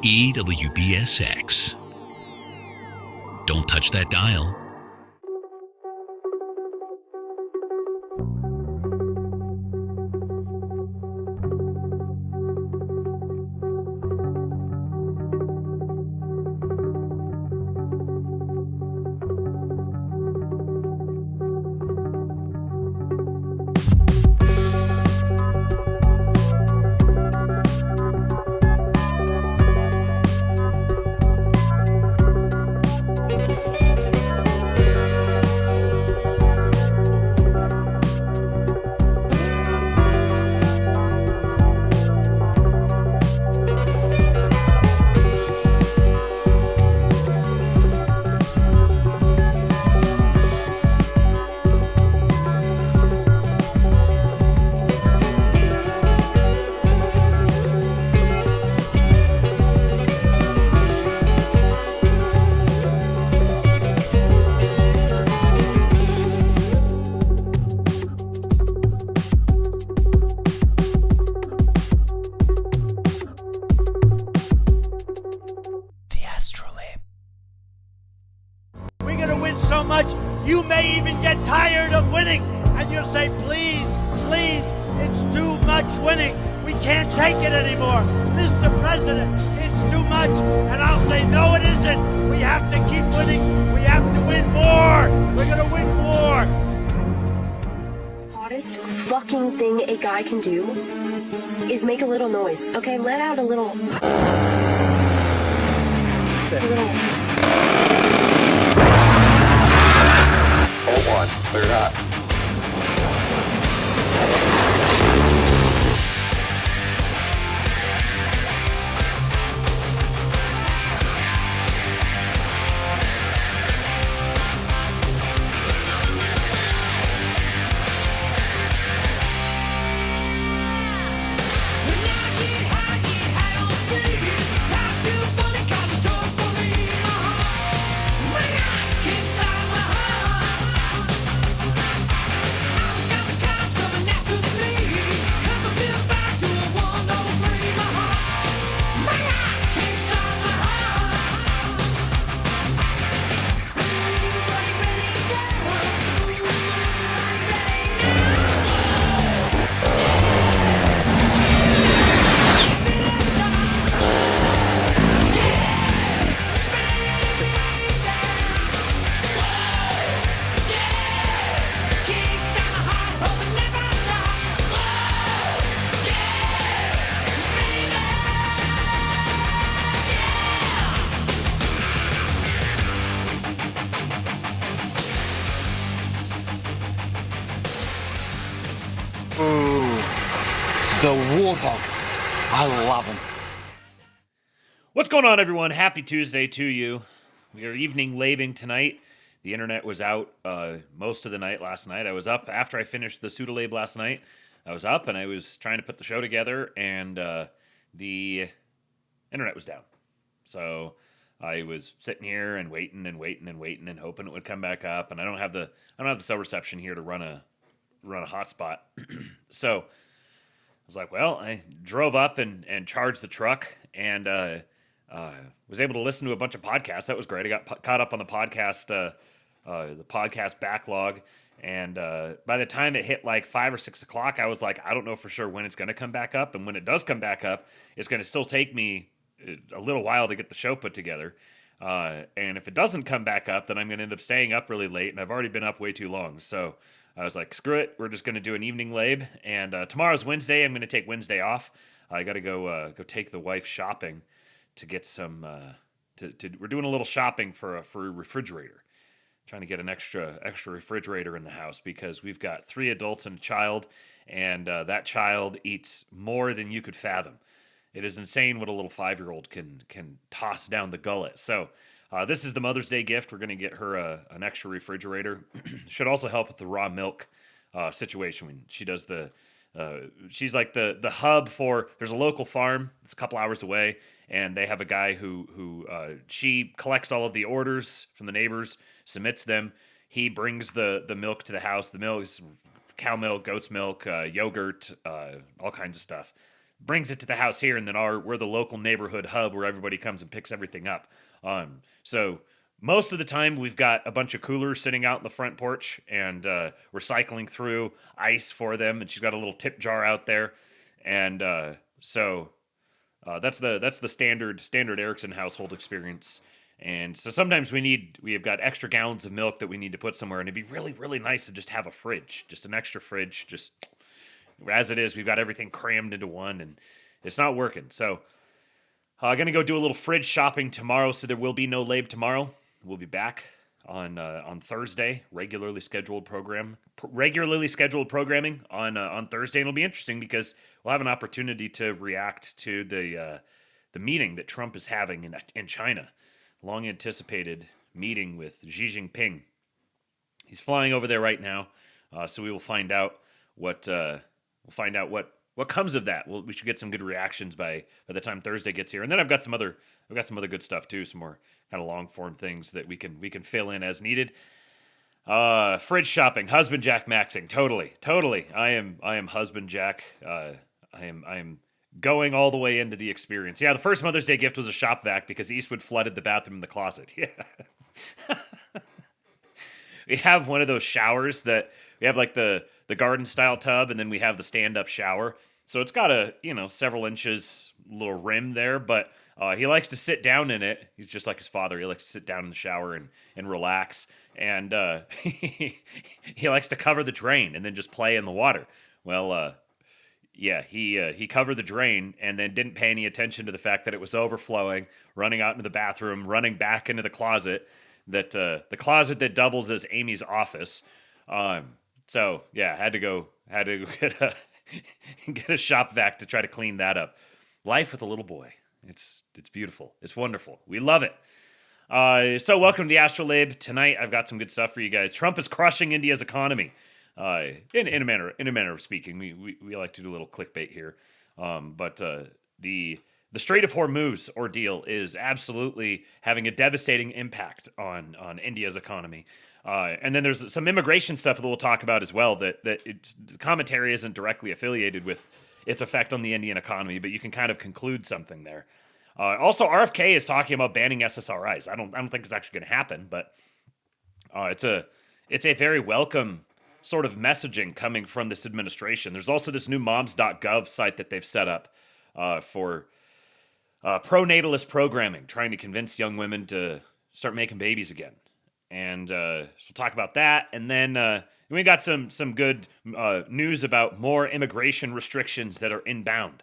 EWBSX. Don't touch that dial. You may even get tired of winning, and you'll say, please, please, it's too much winning. We can't take it anymore. Mr. President, it's too much. And I'll say, no, it isn't. We have to keep winning. We have to win more. We're going to win more. Hottest fucking thing a guy can do is make a little noise. Okay, let out a little... Hold on, clear it out. The Warthog. I love him. What's going on, everyone? Happy Tuesday to you. We are evening labing tonight. The internet was out most of the night last night. I was up after I finished the Pseudolab last night. I was up and I was trying to put the show together, and the internet was down. So I was sitting here and waiting and hoping it would come back up. And I don't have the cell reception here to run a hotspot. So I was like, well, I drove up and charged the truck and was able to listen to a bunch of podcasts. That was great. I got caught up on the podcast backlog. And by the time it hit like 5 or 6 o'clock, I was like, I don't know for sure when it's going to come back up. And when it does come back up, it's going to still take me a little while to get the show put together. And if it doesn't come back up, then I'm going to end up staying up really late. And I've already been up way too long. So I was like, screw it. We're just going to do an evening lab. And tomorrow's Wednesday. I'm going to take Wednesday off. I got to go take the wife shopping to get some. We're doing a little shopping for a refrigerator. Trying to get an extra refrigerator in the house because we've got 3 adults and a child, and that child eats more than you could fathom. It is insane what a little 5-year-old can toss down the gullet. So this is the Mother's Day gift. We're going to get her an extra refrigerator. Should also help with the raw milk situation when she does the. She's like the hub for. There's a local farm. It's a couple hours away, and they have a guy who she collects all of the orders from the neighbors, submits them. He brings the milk to the house. The milk is cow milk, goat's milk, yogurt, all kinds of stuff. brings it to the house here, and then we're the local neighborhood hub where everybody comes and picks everything up. So most of the time we've got a bunch of coolers sitting out in the front porch, and we're cycling through ice for them. And she's got a little tip jar out there, and that's the standard Erickson household experience. And so sometimes we have got extra gallons of milk that we need to put somewhere, and it'd be really, really nice to just have a fridge, just an extra fridge. Just as it is, we've got everything crammed into one, and it's not working. So I'm going to go do a little fridge shopping tomorrow, so there will be no Lab tomorrow. We'll be back on Thursday, regularly scheduled programming on Thursday. And it'll be interesting because we'll have an opportunity to react to the meeting that Trump is having in China. Long anticipated meeting with Xi Jinping. He's flying over there right now, so we will find out what comes of that. We should get some good reactions by the time Thursday gets here. And then I've got some other good stuff too, some more kind of long form things that we can fill in as needed. Fridge shopping, husband Jack maxing, totally. I am husband Jack. I am going all the way into the experience. Yeah, the first Mother's Day gift was a shop vac because Eastwood flooded the bathroom and the closet. Yeah. We have one of those showers that we have, like the garden style tub, and then we have the stand up shower. So it's got a several inches little rim there, but he likes to sit down in it. He's just like his father. He likes to sit down in the shower and relax, and he likes to cover the drain and then just play in the water. Well, yeah, he covered the drain and then didn't pay any attention to the fact that it was overflowing, running out into the bathroom, running back into the closet, the closet that doubles as Amy's office. So yeah, had to get a shop vac to try to clean that up. Life with a little boy. It's beautiful. It's wonderful. We love it. So welcome to the Astrolabe. Tonight I've got some good stuff for you guys. Trump is crushing India's economy. In a manner of speaking, we like to do a little clickbait here. But the Strait of Hormuz ordeal is absolutely having a devastating impact on India's economy. And then there's some immigration stuff that we'll talk about as well. The commentary isn't directly affiliated with its effect on the Indian economy, but you can kind of conclude something there. Also, RFK is talking about banning SSRIs. I don't think it's actually going to happen, but it's a very welcome sort of messaging coming from this administration. There's also this new moms.gov site that they've set up for pronatalist programming, trying to convince young women to start making babies again. And so we'll talk about that. And then we got some good news about more immigration restrictions that are inbound,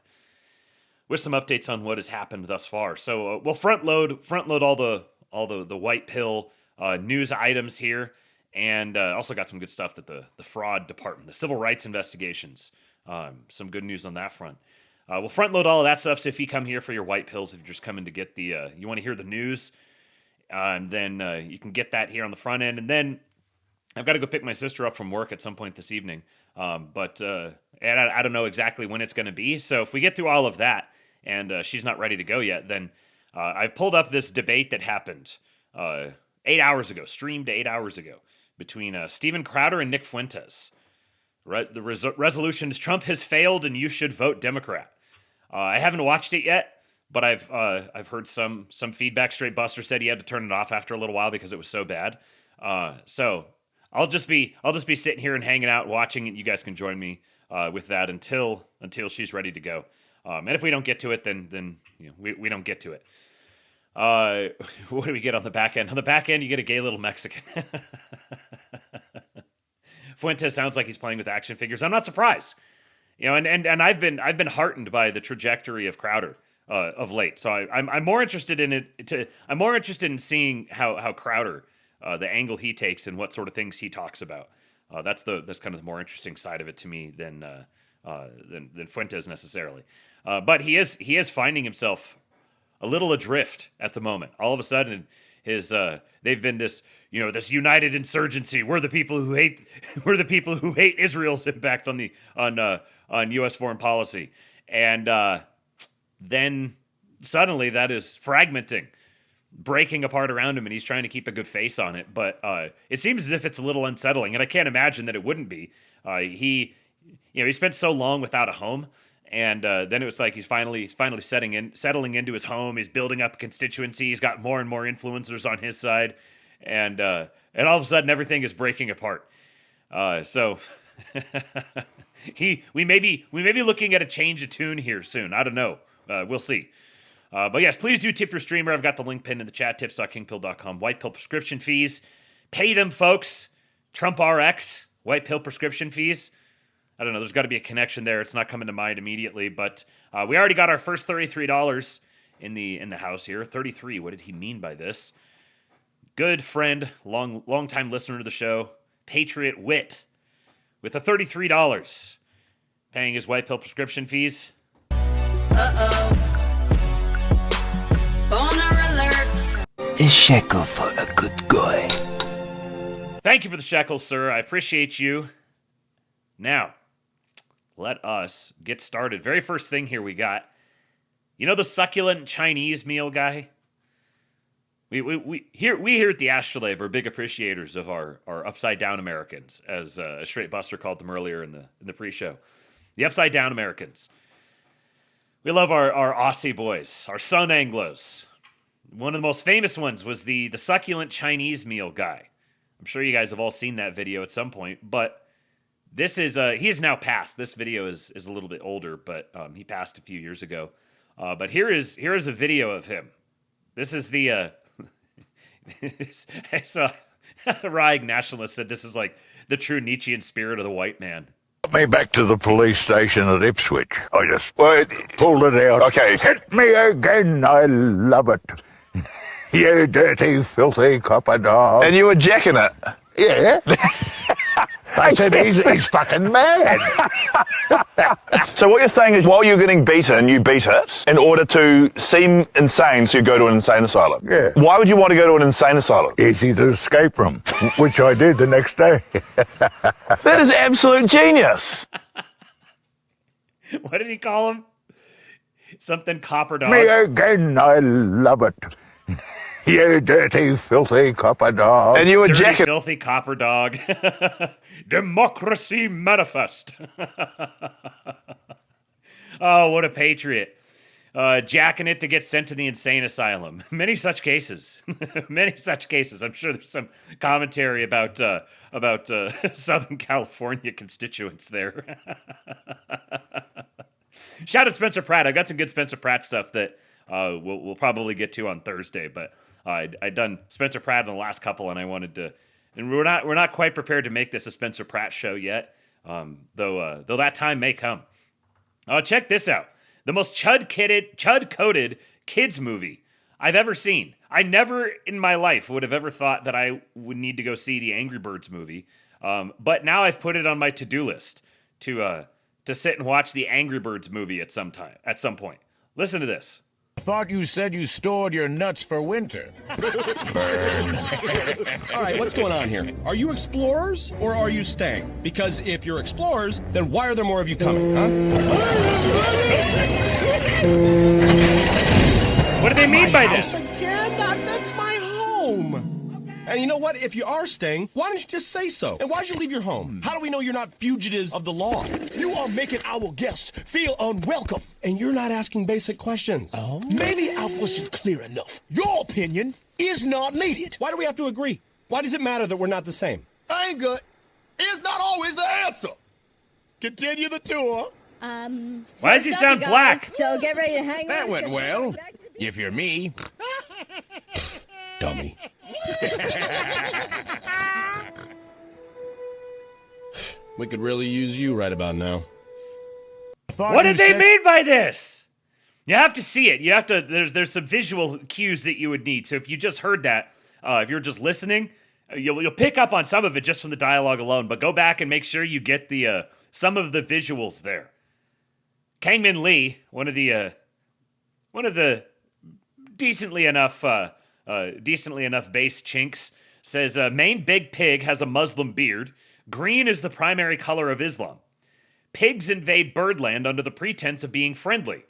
with some updates on what has happened thus far. So we'll front load all the white pill news items here. And also got some good stuff that the fraud department, the civil rights investigations, some good news on that front. We'll front load all of that stuff. So if you come here for your white pills, if you're just coming to get you want to hear the news, then you can get that here on the front end. And then I've got to go pick my sister up from work at some point this evening. But I don't know exactly when it's going to be. So if we get through all of that and she's not ready to go yet, then I've pulled up this debate that happened 8 hours ago, streamed 8 hours ago, between Steven Crowder and Nick Fuentes. The resolution is Trump has failed and you should vote Democrat. I haven't watched it yet, but I've heard some feedback. Straight Buster said he had to turn it off after a little while because it was so bad. So I'll just be sitting here and hanging out watching it. You guys can join me with that until she's ready to go. And if we don't get to it, then we don't get to it. What do we get on the back end? On the back end, you get a gay little Mexican. Fuentes sounds like he's playing with action figures. I'm not surprised, and I've been heartened by the trajectory of Crowder of late. So I'm more interested in it. I'm more interested in seeing how Crowder, the angle he takes and what sort of things he talks about. That's kind of the more interesting side of it to me than Fuentes necessarily. But he is finding himself a little adrift at the moment. All of a sudden, they've been this united insurgency. We're the people who hate Israel's impact on U.S. foreign policy, and then suddenly that is fragmenting, breaking apart around him, and he's trying to keep a good face on it. But it seems as if it's a little unsettling, and I can't imagine that it wouldn't be. He spent so long without a home. And then it was like he's finally settling into his home. He's building up a constituency. He's got more and more influencers on his side, and all of a sudden everything is breaking apart. So we may be looking at a change of tune here soon. I don't know. We'll see. But yes, please do tip your streamer. I've got the link pinned in the chat. Tips.kingpill.com. White pill prescription fees. Pay them, folks. Trump RX. White pill prescription fees. I don't know. There's got to be a connection there. It's not coming to mind immediately, but we already got our first $33 in the house here. 33. What did he mean by this? Good friend, long time listener to the show, Patriot Wit, with the $33, paying his white pill prescription fees. Boner alert. A shekel for a good guy. Thank you for the shekels, sir. I appreciate you. Now, let us get started. Very first thing here we got, the succulent Chinese meal guy? We here at the Astrolabe are big appreciators of our upside down Americans, as Straight Buster called them earlier in the pre-show. The upside down Americans. We love our Aussie boys, our Sun Anglos. One of the most famous ones was the succulent Chinese meal guy. I'm sure you guys have all seen that video at some point, but this is he is now passed. This video is a little bit older, but he passed a few years ago. But here is a video of him. This is the I saw Raig Nationalist said this is like the true Nietzschean spirit of the white man. Me back to the police station at Ipswich. I just pulled it out. Okay. Hit me again, I love it. You dirty, filthy copper dog. And you were jacking it. Yeah. I said, he's fucking mad. So what you're saying is while you're getting beaten, you beat it in order to seem insane, so you go to an insane asylum. Yeah. Why would you want to go to an insane asylum? Easy to escape from, which I did the next day. That is absolute genius. What did he call him? Something copper dog. Me again, I love it. You dirty, filthy copper dog. And you were Dirty, jacking. filthy copper dog. Democracy manifest. Oh, what a patriot. Jacking it to get sent to the insane asylum. Many such cases. Many such cases. I'm sure there's some commentary about Southern California constituents there. Shout out Spencer Pratt. I got some good Spencer Pratt stuff that we'll probably get to on Thursday, but I'd done Spencer Pratt in the last couple, and I wanted to, and we're not quite prepared to make this a Spencer Pratt show yet, though that time may come. Check this out: the most chud-coated kids movie I've ever seen. I never in my life would have ever thought that I would need to go see the Angry Birds movie, but now I've put it on my to-do list to sit and watch the Angry Birds movie at some point. Listen to this. I thought you said you stored your nuts for winter. Burn. All right, what's going on here? Are you explorers or are you staying? Because if you're explorers, then why are there more of you coming, huh? What do they mean by this? Again? That's my home. And you know what? If you are staying, why don't you just say so? And why'd you leave your home? How do we know you're not fugitives of the law? You are making our guests feel unwelcome. And you're not asking basic questions. Oh? Maybe I wasn't clear enough. Your opinion is not needed. Why do we have to agree? Why does it matter that we're not the same? Anger is not always the answer. Continue the tour. Why does he sound black? So get ready to hang That on. went well. If you're me. Dummy. We could really use you right about now. What did they mean by this? You have to see it. You have to. There's some visual cues that you would need. So if you just heard that, if you're just listening, you'll pick up on some of it just from the dialogue alone. But go back and make sure you get the some of the visuals there. Kangmin Lee, one of the decently enough base chinks, says Maine Big Pig has a Muslim beard. Green is the primary color of Islam. Pigs invade birdland under the pretense of being friendly.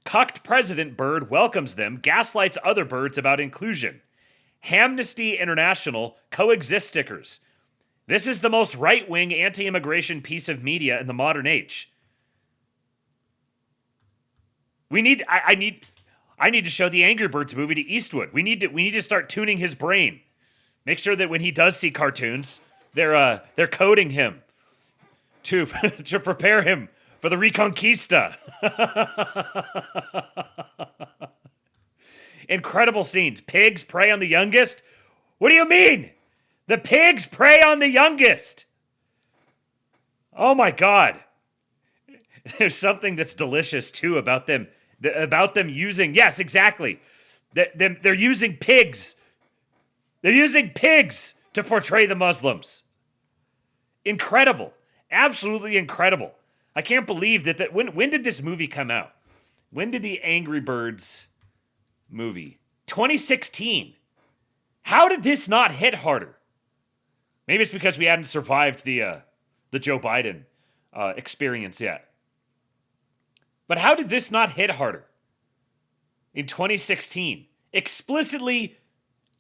Cucked President Bird welcomes them, gaslights other birds about inclusion. Amnesty International coexist stickers. This is the most right-wing anti-immigration piece of media in the modern age. I need to show the Angry Birds movie to Eastwood. We need to start tuning his brain. Make sure that when he does see cartoons, they're coding him to to prepare him for the Reconquista. Incredible scenes. Pigs prey on the youngest. What do you mean? The pigs prey on the youngest. Oh my God. There's something that's delicious too about them using, yes, exactly. They're using pigs. They're using pigs to portray the Muslims. Incredible. Absolutely incredible. I can't believe that when did this movie come out? When did the Angry Birds movie? 2016. How did this not hit harder? Maybe it's because we hadn't survived the Joe Biden experience yet. But how did this not hit harder? In 2016, explicitly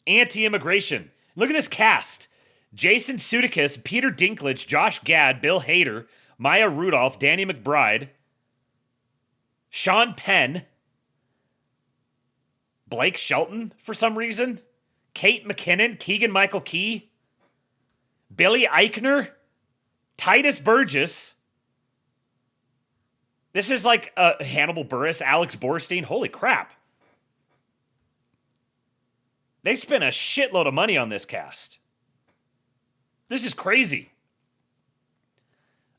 anti-immigration. Look at this cast. Jason Sudeikis, Peter Dinklage, Josh Gad, Bill Hader, Maya Rudolph, Danny McBride, Sean Penn, Blake Shelton for some reason, Kate McKinnon, Keegan-Michael Key, Billy Eichner, Titus Burgess. This is like Hannibal Buress, Alex Borstein. Holy crap. They spent a shitload of money on this cast. This is crazy.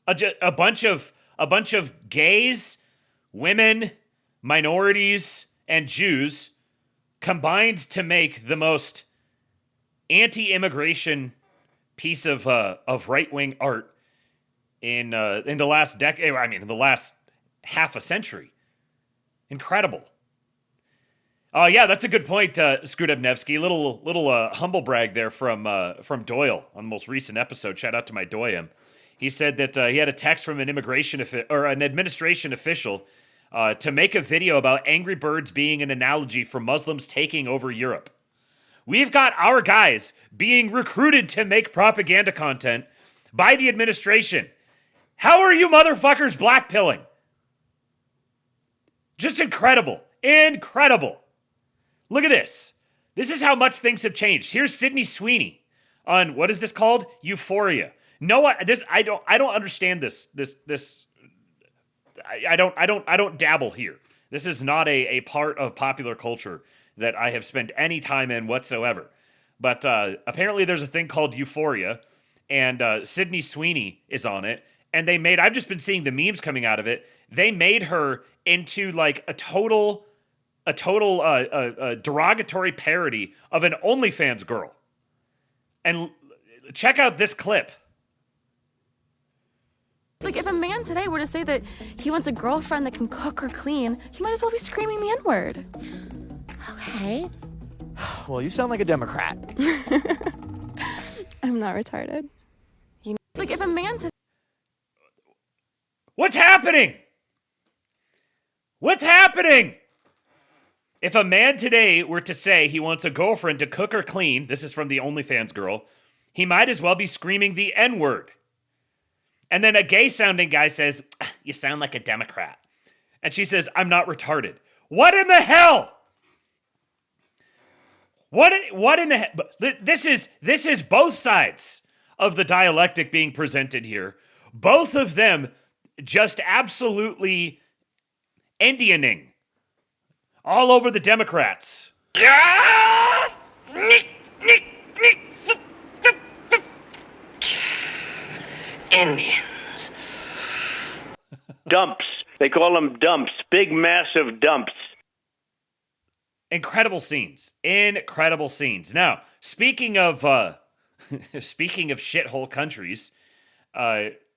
A bunch of gays, women, minorities, and Jews combined to make the most anti-immigration piece of right-wing art in the last decade. I mean, in the last half a century. Incredible. Oh yeah, that's a good point, Skudebnevsky. Little humble brag there from Doyle on the most recent episode. Shout out to my Doyum. He said that he had a text from an an administration official to make a video about Angry Birds being an analogy for Muslims taking over Europe. We've got our guys being recruited to make propaganda content by the administration. How are you motherfuckers blackpilling? Just incredible. Incredible. Look at this. This is how much things have changed. Here's Sydney Sweeney on, what is this called? Euphoria. No, I don't understand this. I don't dabble here. This is not a part of popular culture that I have spent any time in whatsoever. But apparently there's a thing called Euphoria, and Sydney Sweeney is on it. And I've just been seeing the memes coming out of it. They made her into like a total derogatory parody of an OnlyFans girl. And check out this clip. Like, if a man today were to say that he wants a girlfriend that can cook or clean, he might as well be screaming the N-word. Okay. Well, you sound like a Democrat. I'm not retarded. Like, if a man What's happening? What's happening? If a man today were to say he wants a girlfriend to cook or clean, this is from the OnlyFans girl, he might as well be screaming the N-word. And then a gay-sounding guy says, you sound like a Democrat. And she says, I'm not retarded. What in the hell? What in the hell? This is both sides of the dialectic being presented here. Both of them just absolutely Indianing all over the Democrats. Indians. Dumps. They call them dumps. Big, massive dumps. Incredible scenes. Incredible scenes. Now, speaking of shithole countries,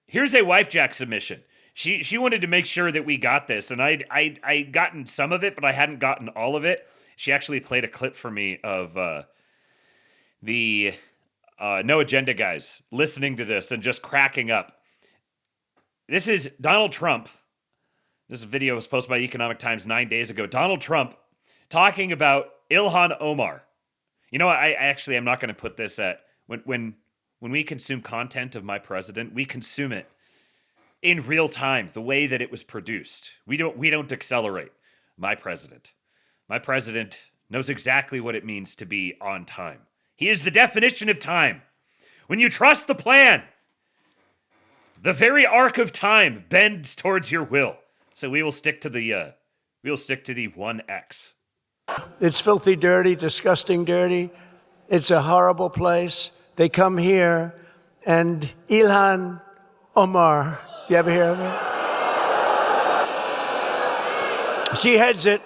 here's a wife jack submission. She wanted to make sure that we got this, and I'd gotten some of it, but I hadn't gotten all of it. She actually played a clip for me of the No Agenda guys listening to this and just cracking up. This is Donald Trump. This video was posted by Economic Times 9 days ago. Donald Trump talking about Ilhan Omar. You know, I actually am not going to put this at when we consume content of my president, we consume it in real time, the way that it was produced. We don't accelerate. my president. My president knows exactly what it means to be on time. He is the definition of time. When you trust the plan, the very arc of time bends towards your will. So we will stick to the 1X. It's filthy dirty, disgusting dirty. It's a horrible place. They come here, and Ilhan Omar, you ever hear of her? She heads it.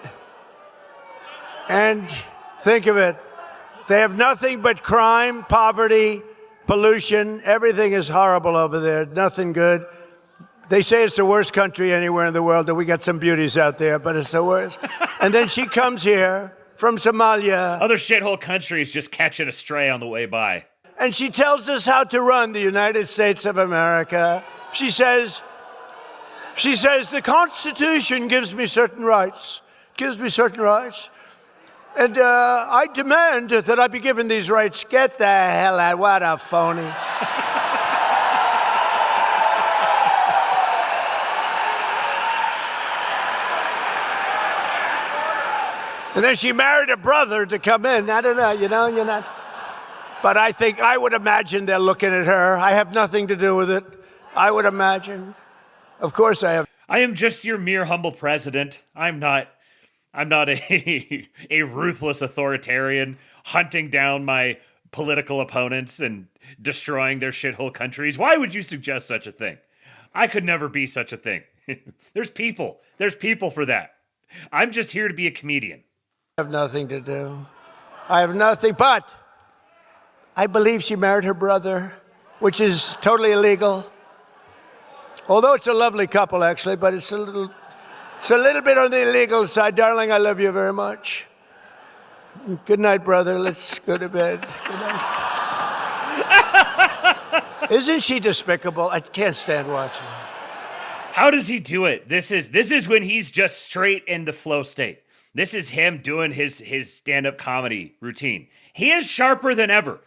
And think of it. They have nothing but crime, poverty, pollution. Everything is horrible over there. Nothing good. They say it's the worst country anywhere in the world, and we got some beauties out there, but it's the worst. And then she comes here from Somalia. Other shithole countries just catch it astray on the way by. And she tells us how to run the United States of America. She says, the Constitution gives me certain rights. And I demand that I be given these rights. Get the hell out. What a phony. And then she married a brother to come in. I don't know, you're not. But I would imagine they're looking at her. I have nothing to do with it. I would imagine. Of course I have. I am just your mere humble president. I'm not a ruthless authoritarian hunting down my political opponents and destroying their shithole countries. Why would you suggest such a thing? I could never be such a thing. There's people for that. I'm just here to be a comedian. I have nothing to do. I have nothing, but I believe she married her brother, which is totally illegal. Although it's a lovely couple, actually, but it's a little bit on the illegal side. Darling, I love you very much. Good night, brother. Let's go to bed. Good night. Isn't she despicable? I can't stand watching her. How does he do it? This is when he's just straight in the flow state. This is him doing his stand-up comedy routine. He is sharper than ever.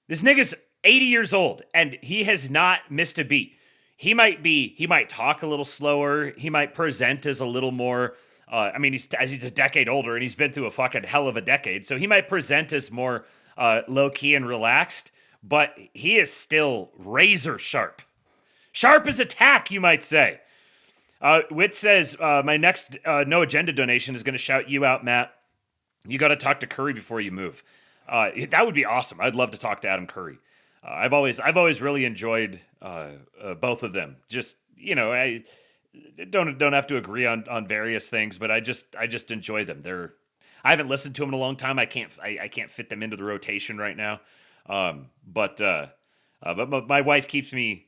This nigga's 80 years old, and he has not missed a beat. He might talk a little slower. He might present as a little more, he's a decade older, and he's been through a fucking hell of a decade. So he might present as more low-key and relaxed, but he is still razor sharp. Sharp as a tack, you might say. Wit says, my next No Agenda donation is going to shout you out, Matt. You got to talk to Curry before you move. That would be awesome. I'd love to talk to Adam Curry. I've always really enjoyed both of them. Just, I don't have to agree on various things, but I just enjoy them. I haven't listened to them in a long time. I can't fit them into the rotation right now. But my wife keeps me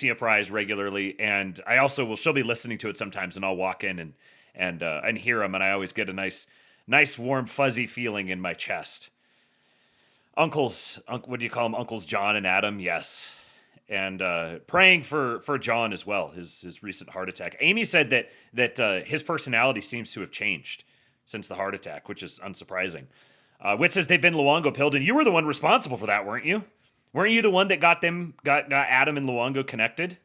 apprised regularly, and I also she'll be listening to it sometimes, and I'll walk in and hear them, and I always get a nice warm fuzzy feeling in my chest. Uncles, what do you call them? Uncles John and Adam, yes, and praying for John as well. His recent heart attack. Amy said that his personality seems to have changed since the heart attack, which is unsurprising. Wit says they've been Luongo pilled, and you were the one responsible for that, weren't you? Weren't you the one that got Adam and Luongo connected?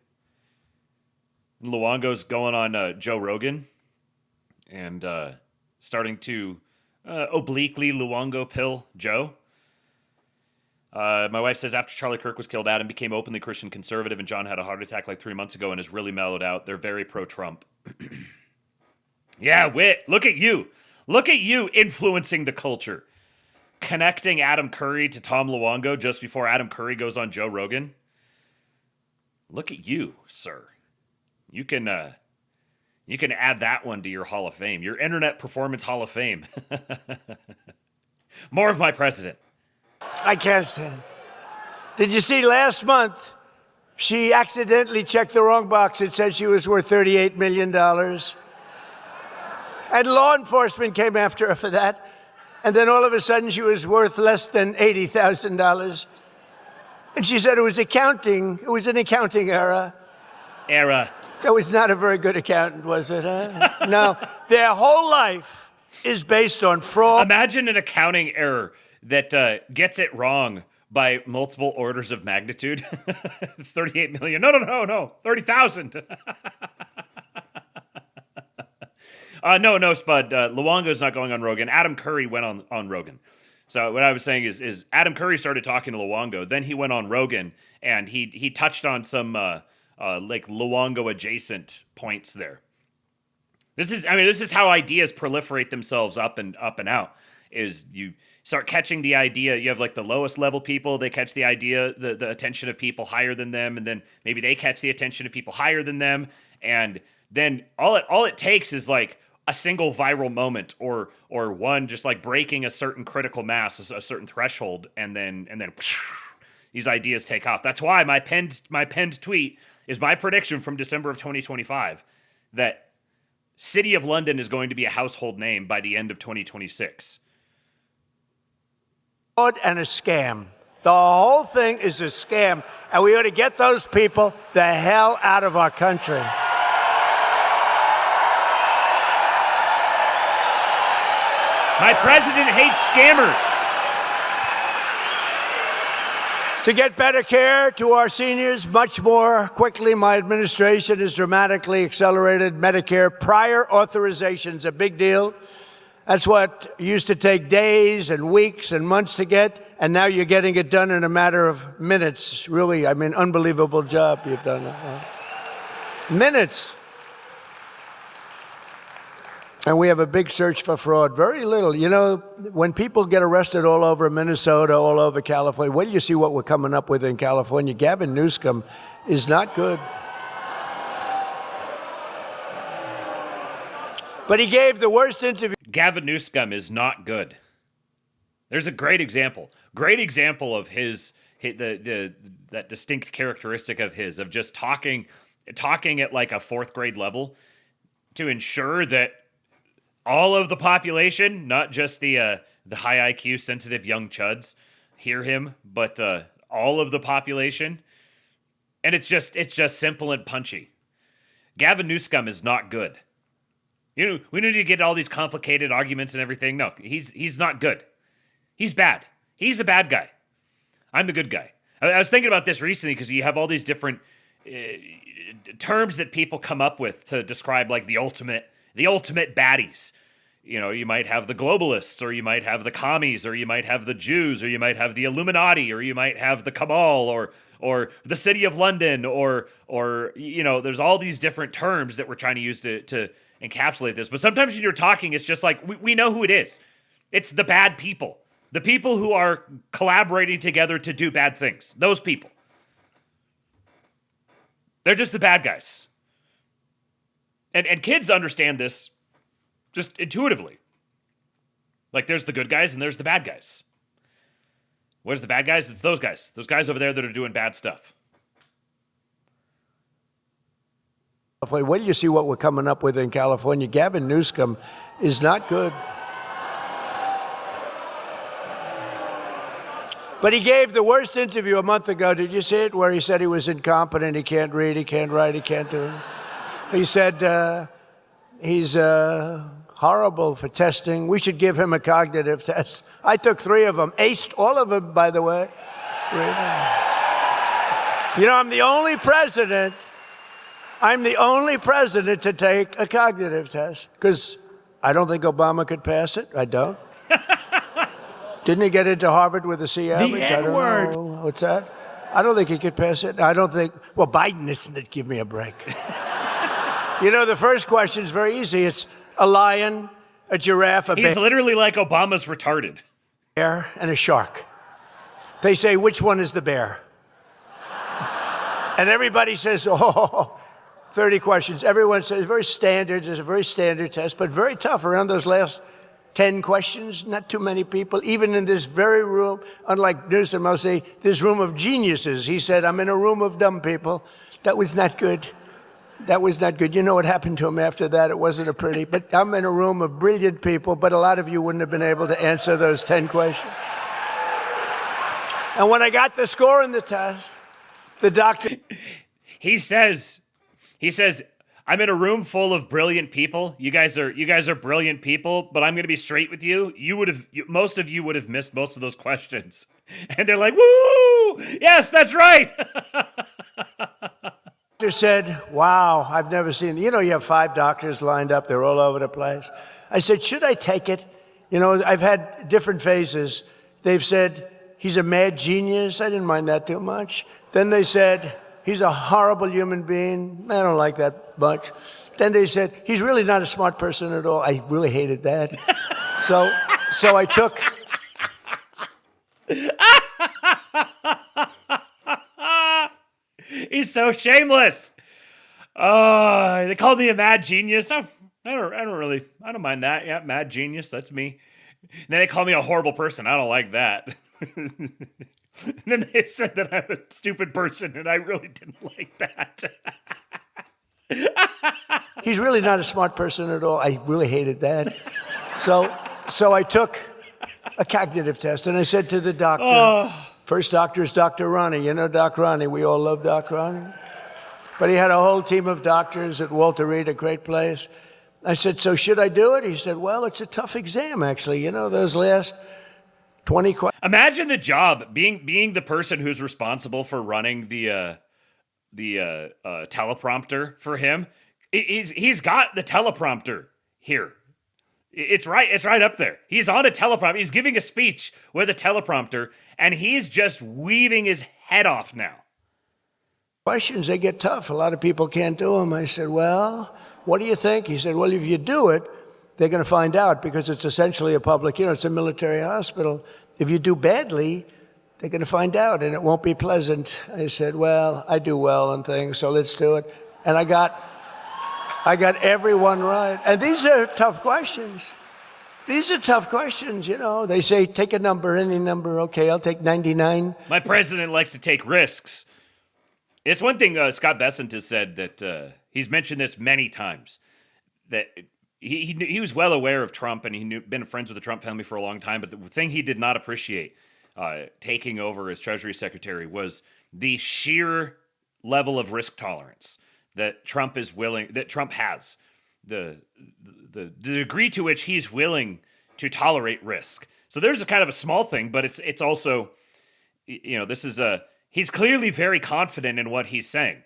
And Luongo's going on Joe Rogan and starting to obliquely Luongo pill Joe. My wife says after Charlie Kirk was killed, Adam became openly Christian conservative, and John had a heart attack like 3 months ago and has really mellowed out. They're very pro-Trump. Yeah, Wit, look at you. Look at you influencing the culture. Connecting Adam Curry to Tom Luongo just before Adam Curry goes on Joe Rogan. Look at you, sir. You can add that one to your Hall of Fame, your Internet Performance Hall of Fame. More of my president. I can't stand. Did you see last month she accidentally checked the wrong box? It said she was worth $38 million. And law enforcement came after her for that. And then all of a sudden she was worth less than $80,000. And she said it was accounting. It was an accounting error. That was not a very good accountant, was it? Huh? No. Their whole life is based on fraud. Imagine an accounting error that gets it wrong by multiple orders of magnitude. 38 million. No. 30,000. No, Spud. Luongo's not going on Rogan. Adam Curry went on Rogan. So what I was saying is Adam Curry started talking to Luongo. Then he went on Rogan, and he touched on some like Luongo adjacent points there. This is how ideas proliferate themselves up and out. Is you start catching the idea. You have like the lowest level people. They catch the idea, the attention of people higher than them, and then maybe they catch the attention of people higher than them, and then all it takes is like a single viral moment or one just like breaking a certain critical mass, a certain threshold, and then these ideas take off. That's why my penned tweet is my prediction from December of 2025 that City of London is going to be a household name by the end of 2026. And a scam. The whole thing is a scam, and we ought to get those people the hell out of our country. My president hates scammers. To get better care to our seniors much more quickly, my administration has dramatically accelerated Medicare prior authorization's a big deal. That's what used to take days and weeks and months to get, and now you're getting it done in a matter of minutes. Really, unbelievable job you've done. Minutes. And we have a big search for fraud. Very little. You know, when people get arrested all over Minnesota, all over California, wait till you see what we're coming up with in California. Gavin Newsom is not good. But he gave the worst interview. Gavin Newsom is not good. There's a great example. Great example of that distinct characteristic of his, of just talking at like a fourth grade level to ensure that all of the population, not just the high IQ sensitive young chuds, hear him, but all of the population. And it's just simple and punchy. Gavin Newsom is not good. You know, we need to get all these complicated arguments and everything. No, he's not good. He's bad. He's the bad guy. I'm the good guy. I was thinking about this recently because you have all these different terms that people come up with to describe like the ultimate baddies. You know, you might have the globalists, or you might have the commies, or you might have the Jews, or you might have the Illuminati, or you might have the cabal, or the City of London, or you know, there's all these different terms that we're trying to use to encapsulate this. But sometimes when you're talking, it's just like we know who it is. It's the bad people. The people who are collaborating together to do bad things. Those people. They're just the bad guys. And kids understand this just intuitively. Like there's the good guys and there's the bad guys. Where's the bad guys? It's those guys. Those guys over there that are doing bad stuff. Wait till you see what we're coming up with in California. Gavin Newsom is not good. But he gave the worst interview a month ago. Did you see it? Where he said he was incompetent, he can't read, he can't write, he can't do it. He said he's horrible for testing. We should give him a cognitive test. I took 3 of them. Aced all of them, by the way. 3 of them. You know, I'm the only president to take a cognitive test because I don't think Obama could pass it. I don't. Didn't he get into Harvard with a C average? The N-word. What's that? I don't think he could pass it. I don't think. Well, Biden isn't. Give me a break. You know, the first question is very easy. It's a lion, a giraffe, a bear. He's literally like Obama's retarded. Bear and a shark. They say, which one is the bear? And everybody says, 30 questions. Everyone says, very standard. It's a very standard test, but very tough around those last 10 questions. Not too many people, even in this very room, unlike Newsom, I'll say, this room of geniuses. He said, I'm in a room of dumb people. That was not good. That was not good. You know what happened to him after that? It wasn't a pretty, but I'm in a room of brilliant people, but a lot of you wouldn't have been able to answer those 10 questions. And when I got the score in the test, the doctor... He says, I'm in a room full of brilliant people. You guys are brilliant people, but I'm going to be straight with you. Most of you would have missed most of those questions. And they're like, woo! Yes, that's right. Doctor said, wow, I've never seen, you have 5 doctors lined up. They're all over the place. I said, should I take it? I've had different phases. They've said, he's a mad genius. I didn't mind that too much. Then they said, he's a horrible human being. I don't like that much. Then they said, he's really not a smart person at all. I really hated that. So I took... He's so shameless. They called me a mad genius. I don't mind that. Yeah, mad genius. That's me. And then they call me a horrible person. I don't like that. And then they said that I'm a stupid person, and I really didn't like that. He's really not a smart person at all. I really hated that. So I took a cognitive test, and I said to the doctor, first doctor is Dr. Ronnie. You know Doc Ronnie. We all love Doc Ronnie. But he had a whole team of doctors at Walter Reed, a great place. I said, so should I do it? He said, well, it's a tough exam, actually. Those last 20 questions. Imagine the job, being the person who's responsible for running the teleprompter for him. He's got the teleprompter here. It's right up there. He's on a teleprompter. He's giving a speech with a teleprompter, and he's just weaving his head off now. Questions, they get tough. A lot of people can't do them. I said, well, what do you think? He said, well, if you do it, they're going to find out because it's essentially a public, it's a military hospital. If you do badly, they're going to find out, and it won't be pleasant. I said, well, I do well on things, so let's do it. And I got everyone right. And these are tough questions. These are tough questions, They say, take a number, any number. Okay, I'll take 99. My president likes to take risks. It's one thing Scott Bessent has said that he's mentioned this many times, that he was well aware of Trump and been friends with the Trump family for a long time. But the thing he did not appreciate taking over as Treasury Secretary was the sheer level of risk tolerance that Trump has, the degree to which he's willing to tolerate risk. So there's a kind of a small thing, but it's also, this is he's clearly very confident in what he's saying,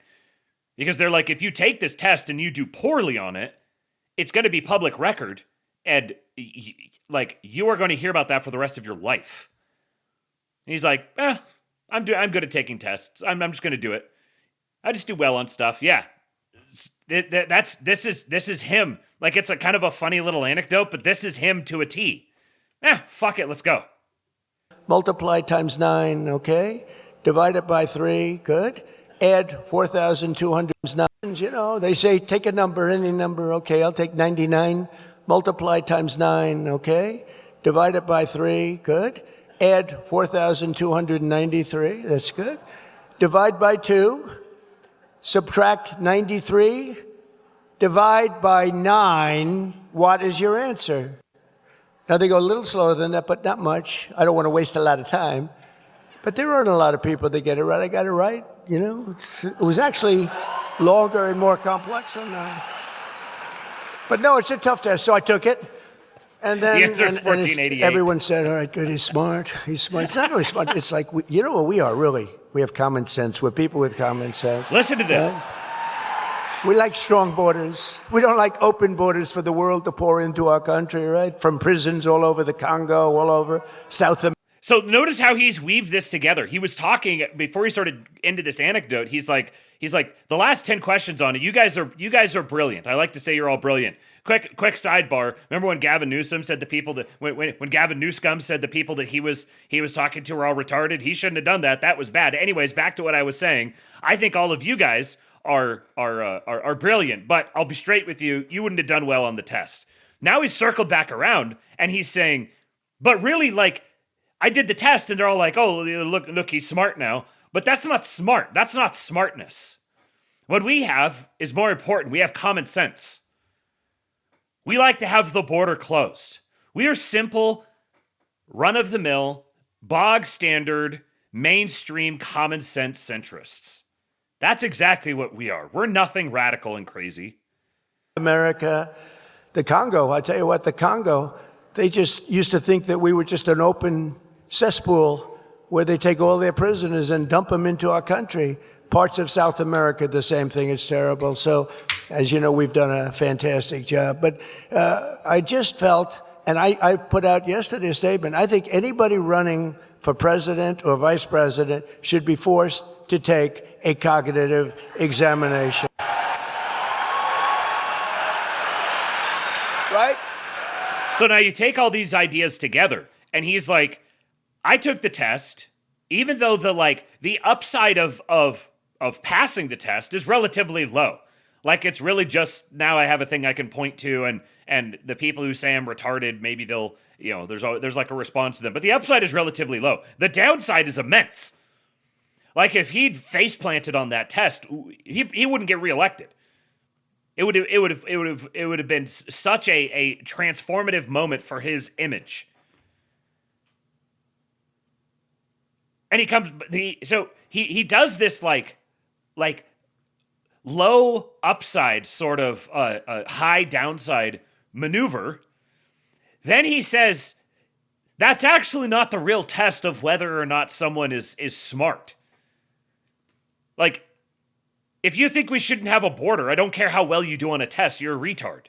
because they're like, if you take this test and you do poorly on it, it's going to be public record, and you are going to hear about that for the rest of your life. And he's like, I'm good at taking tests. I'm just going to do it. I just do well on stuff. Yeah, this is him. Like, it's a kind of a funny little anecdote, but this is him to a T. Fuck it, let's go. Multiply times 9, okay? Divide it by 3, good. Add 4,200 times 9, They say, take a number, any number. Okay, I'll take 99. Multiply times 9, okay? Divide it by 3, good. Add 4,293, that's good. Divide by 2. Subtract 93. Divide by 9. What is your answer? Now, they go a little slower than that, but not much. I don't want to waste a lot of time. But there aren't a lot of people that get it right. I got it right, It was actually longer and more complex than that. But no, it's a tough test, so I took it. And then the answer is 1488. Everyone said, all right, good, he's smart. He's smart. It's not really smart. It's like, what we are, really? We have common sense. We're people with common sense. Listen to this. Right? We like strong borders. We don't like open borders for the world to pour into our country, right? From prisons all over the Congo, all over South America. So notice how he's weaved this together. He was talking before he started into this anecdote. He's like, the last 10 questions on it. You guys are brilliant. I like to say you're all brilliant. Quick sidebar. Remember when Gavin Newsom said the people that when Gavin Newsom said the people that he was talking to were all retarded? He shouldn't have done that. That was bad. Anyways, back to what I was saying. I think all of you guys are brilliant, but I'll be straight with you. You wouldn't have done well on the test. Now he's circled back around and he's saying, but really, I did the test and they're all like, oh, look, he's smart now. But that's not smart. That's not smartness. What we have is more important. We have common sense. We like to have the border closed. We are simple, run-of-the-mill, bog standard, mainstream common sense centrists. That's exactly what we are. We're nothing radical and crazy. America, the Congo, I tell you what, the Congo, they just used to think that we were just an open cesspool where they take all their prisoners and dump them into our country. Parts of South America, the same thing. It's terrible. So, as you know, we've done a fantastic job. But I just felt, and I put out yesterday a statement, I think anybody running for president or vice president should be forced to take a cognitive examination. Right? So now you take all these ideas together, and he's like, I took the test, even though the upside of passing the test is relatively low. Like, it's really just, now I have a thing I can point to, and the people who say I'm retarded, maybe they'll, there's like a response to them. But the upside is relatively low. The downside is immense. Like, if he'd face planted on that test, he wouldn't get reelected. It would have been such a transformative moment for his image. And he does this like low upside sort of high downside maneuver. Then he says that's actually not the real test of whether or not someone is smart. Like, if you think we shouldn't have a border, I don't care how well you do on a test, you're a retard.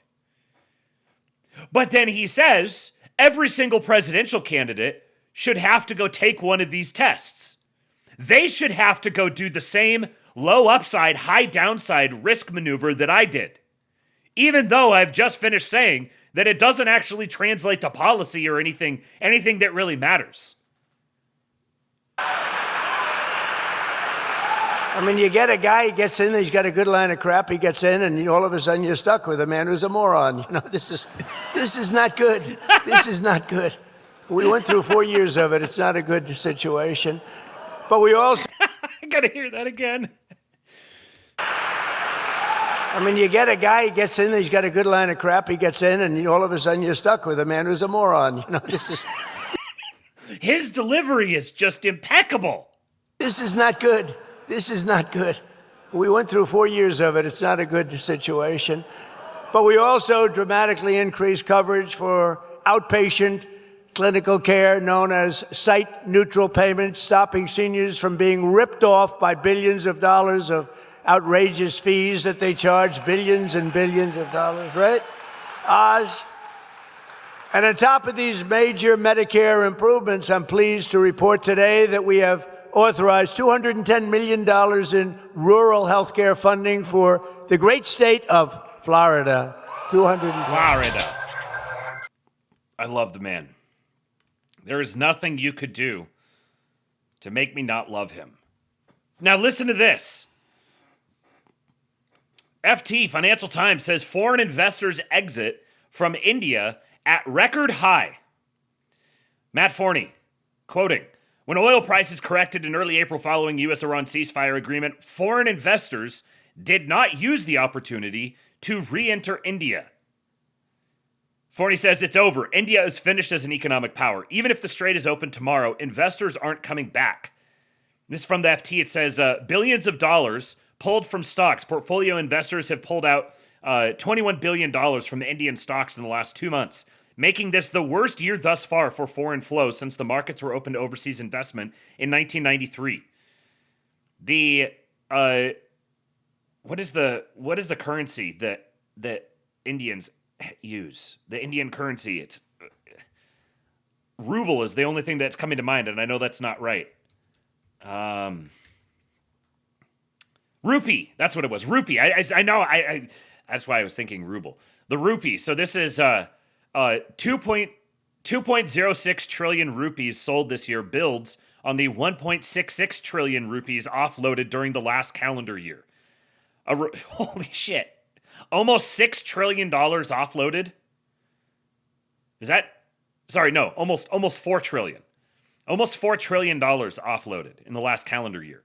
But then he says every single presidential candidate should have to go take one of these tests. They should have to go do the same low upside, high downside risk maneuver that I did. Even though I've just finished saying that it doesn't actually translate to policy or anything that really matters. I mean, you get a guy, he gets in, he's got a good line of crap, he gets in, and all of a sudden you're stuck with a man who's a moron. This is not good. This is not good. We went through 4 years of it. It's not a good situation. But we also... I gotta hear that again. I mean, you get a guy, he gets in, he's got a good line of crap, he gets in, and all of a sudden you're stuck with a man who's a moron. This is... His delivery is just impeccable. This is not good. This is not good. We went through 4 years of it. It's not a good situation. But we also dramatically increased coverage for outpatient clinical care known as site-neutral payments, stopping seniors from being ripped off by billions of dollars of outrageous fees that they charge, billions and billions of dollars, right? Oz. And on top of these major Medicare improvements, I'm pleased to report today that we have authorized $210 million in rural health care funding for the great state of Florida. Florida. I love the man. There is nothing you could do to make me not love him. Now listen to this. FT, Financial Times, says foreign investors exit from India at record high. Matt Forney, quoting, when oil prices corrected in early April following U.S.-Iran ceasefire agreement, foreign investors did not use the opportunity to re-enter India. Forney says it's over. India is finished as an economic power. Even if the strait is open tomorrow, investors aren't coming back. This is from the FT. It says billions of dollars pulled from stocks. Portfolio investors have pulled out $21 billion from the Indian stocks in the last 2 months, making this the worst year thus far for foreign flows since the markets were open to overseas investment in 1993. What is the currency that Indians use? The Indian currency, it's ruble is the only thing that's coming to mind, and I know that's not right. Rupee, that's what it was. Rupee. I know. That's why I was thinking ruble. The rupee. So this is 2.06 trillion rupees sold this year, builds on the 1.66 trillion rupees offloaded during the last calendar year. Holy shit. Almost $6 trillion offloaded. Is that? Sorry, no, almost $4 trillion. Almost $4 trillion offloaded in the last calendar year.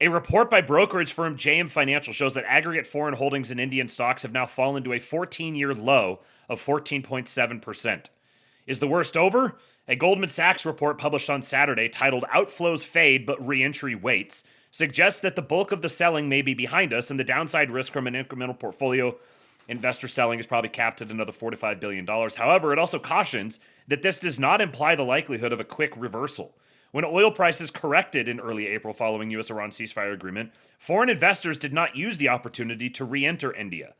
A report by brokerage firm JM Financial shows that aggregate foreign holdings in Indian stocks have now fallen to a 14-year low of 14.7%. Is the worst over? A Goldman Sachs report published on Saturday titled Outflows Fade but Re-Entry Waits suggests that the bulk of the selling may be behind us and the downside risk from an incremental portfolio investor selling is probably capped at another $4 to $5 billion. However, it also cautions that this does not imply the likelihood of a quick reversal. When oil prices corrected in early April following U.S.-Iran ceasefire agreement, foreign investors did not use the opportunity to re-enter India.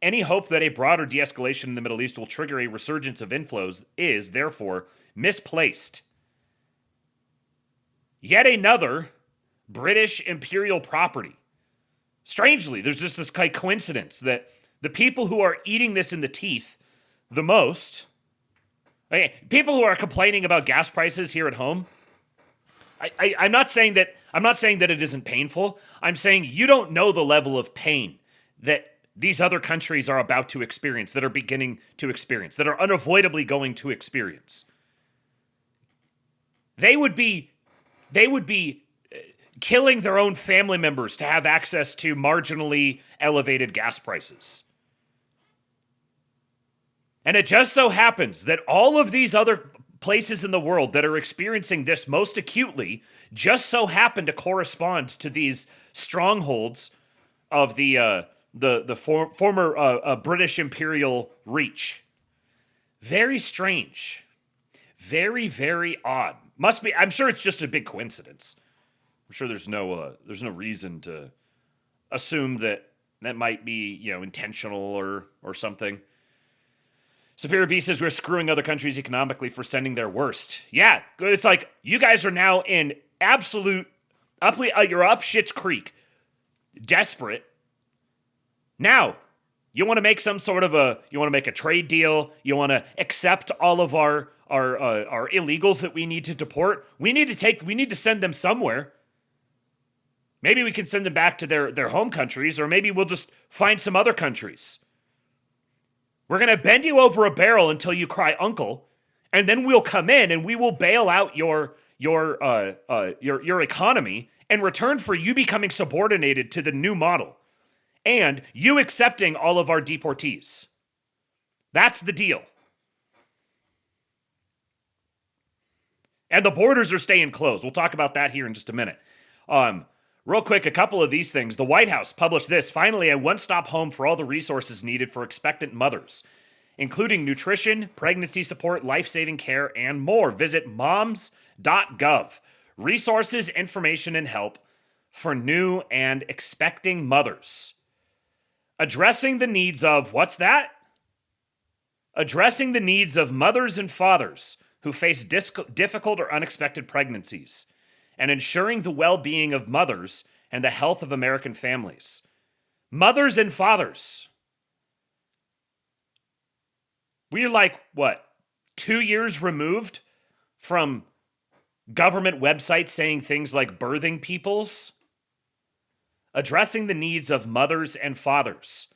Any hope that a broader de-escalation in the Middle East will trigger a resurgence of inflows is, therefore, misplaced. Yet another British imperial property. Strangely, there's just this kind of coincidence that the people who are eating this in the teeth the most, people who are complaining about gas prices here at home, I'm not saying that it isn't painful. I'm saying you don't know the level of pain that these other countries are about to experience, that are beginning to experience, that are unavoidably going to experience. They would be killing their own family members to have access to marginally elevated gas prices. And it just so happens that all of these other places in the world that are experiencing this most acutely just so happen to correspond to these strongholds of the former British imperial reach. Very strange. Very, very odd. Must be. I'm sure it's just a big coincidence. I'm sure there's no reason to assume that might be intentional or something. Superior B says we're screwing other countries economically for sending their worst. Yeah, it's like you guys are now in absolute, you're up Schitt's Creek, desperate. Now, you want to make you want to make a trade deal. You want to accept all of our illegals that we need to deport. We need to send them somewhere. Maybe we can send them back to their home countries, or maybe we'll just find some other countries. We're going to bend you over a barrel until you cry uncle, and then we'll come in and we will bail out your economy in return for you becoming subordinated to the new model and you accepting all of our deportees. That's the deal. And the borders are staying closed. We'll talk about that here in just a minute. Real quick, a couple of these things. The White House published this. Finally, a one-stop home for all the resources needed for expectant mothers, including nutrition, pregnancy support, life-saving care, and more. Visit moms.gov. Resources, information, and help for new and expecting mothers. Addressing the needs of, what's that? Addressing the needs of mothers and fathers who face difficult or unexpected pregnancies, and ensuring the well-being of mothers and the health of American families. Mothers and fathers. We're like, 2 years removed from government websites saying things like birthing peoples? Addressing the needs of mothers and fathers.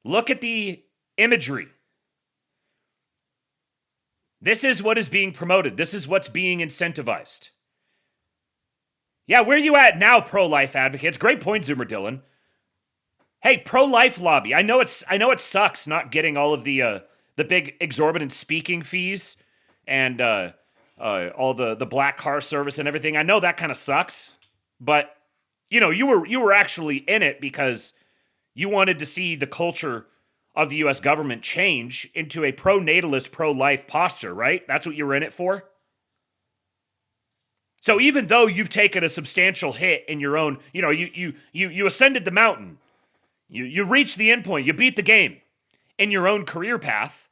Look at the imagery. This is what is being promoted. This is what's being incentivized. Yeah, where you at now, pro-life advocates? Great point, Zoomer Dylan. Hey, pro-life lobby. I know it sucks not getting all of the big exorbitant speaking fees and all the black car service and everything. I know that kind of sucks, but you were actually in it because you wanted to see the culture of the U.S. government change into a pro-natalist, pro-life posture, right? That's what you were in it for. So even though you've taken a substantial hit in your own, you ascended the mountain, you reached the endpoint, you beat the game in your own career path,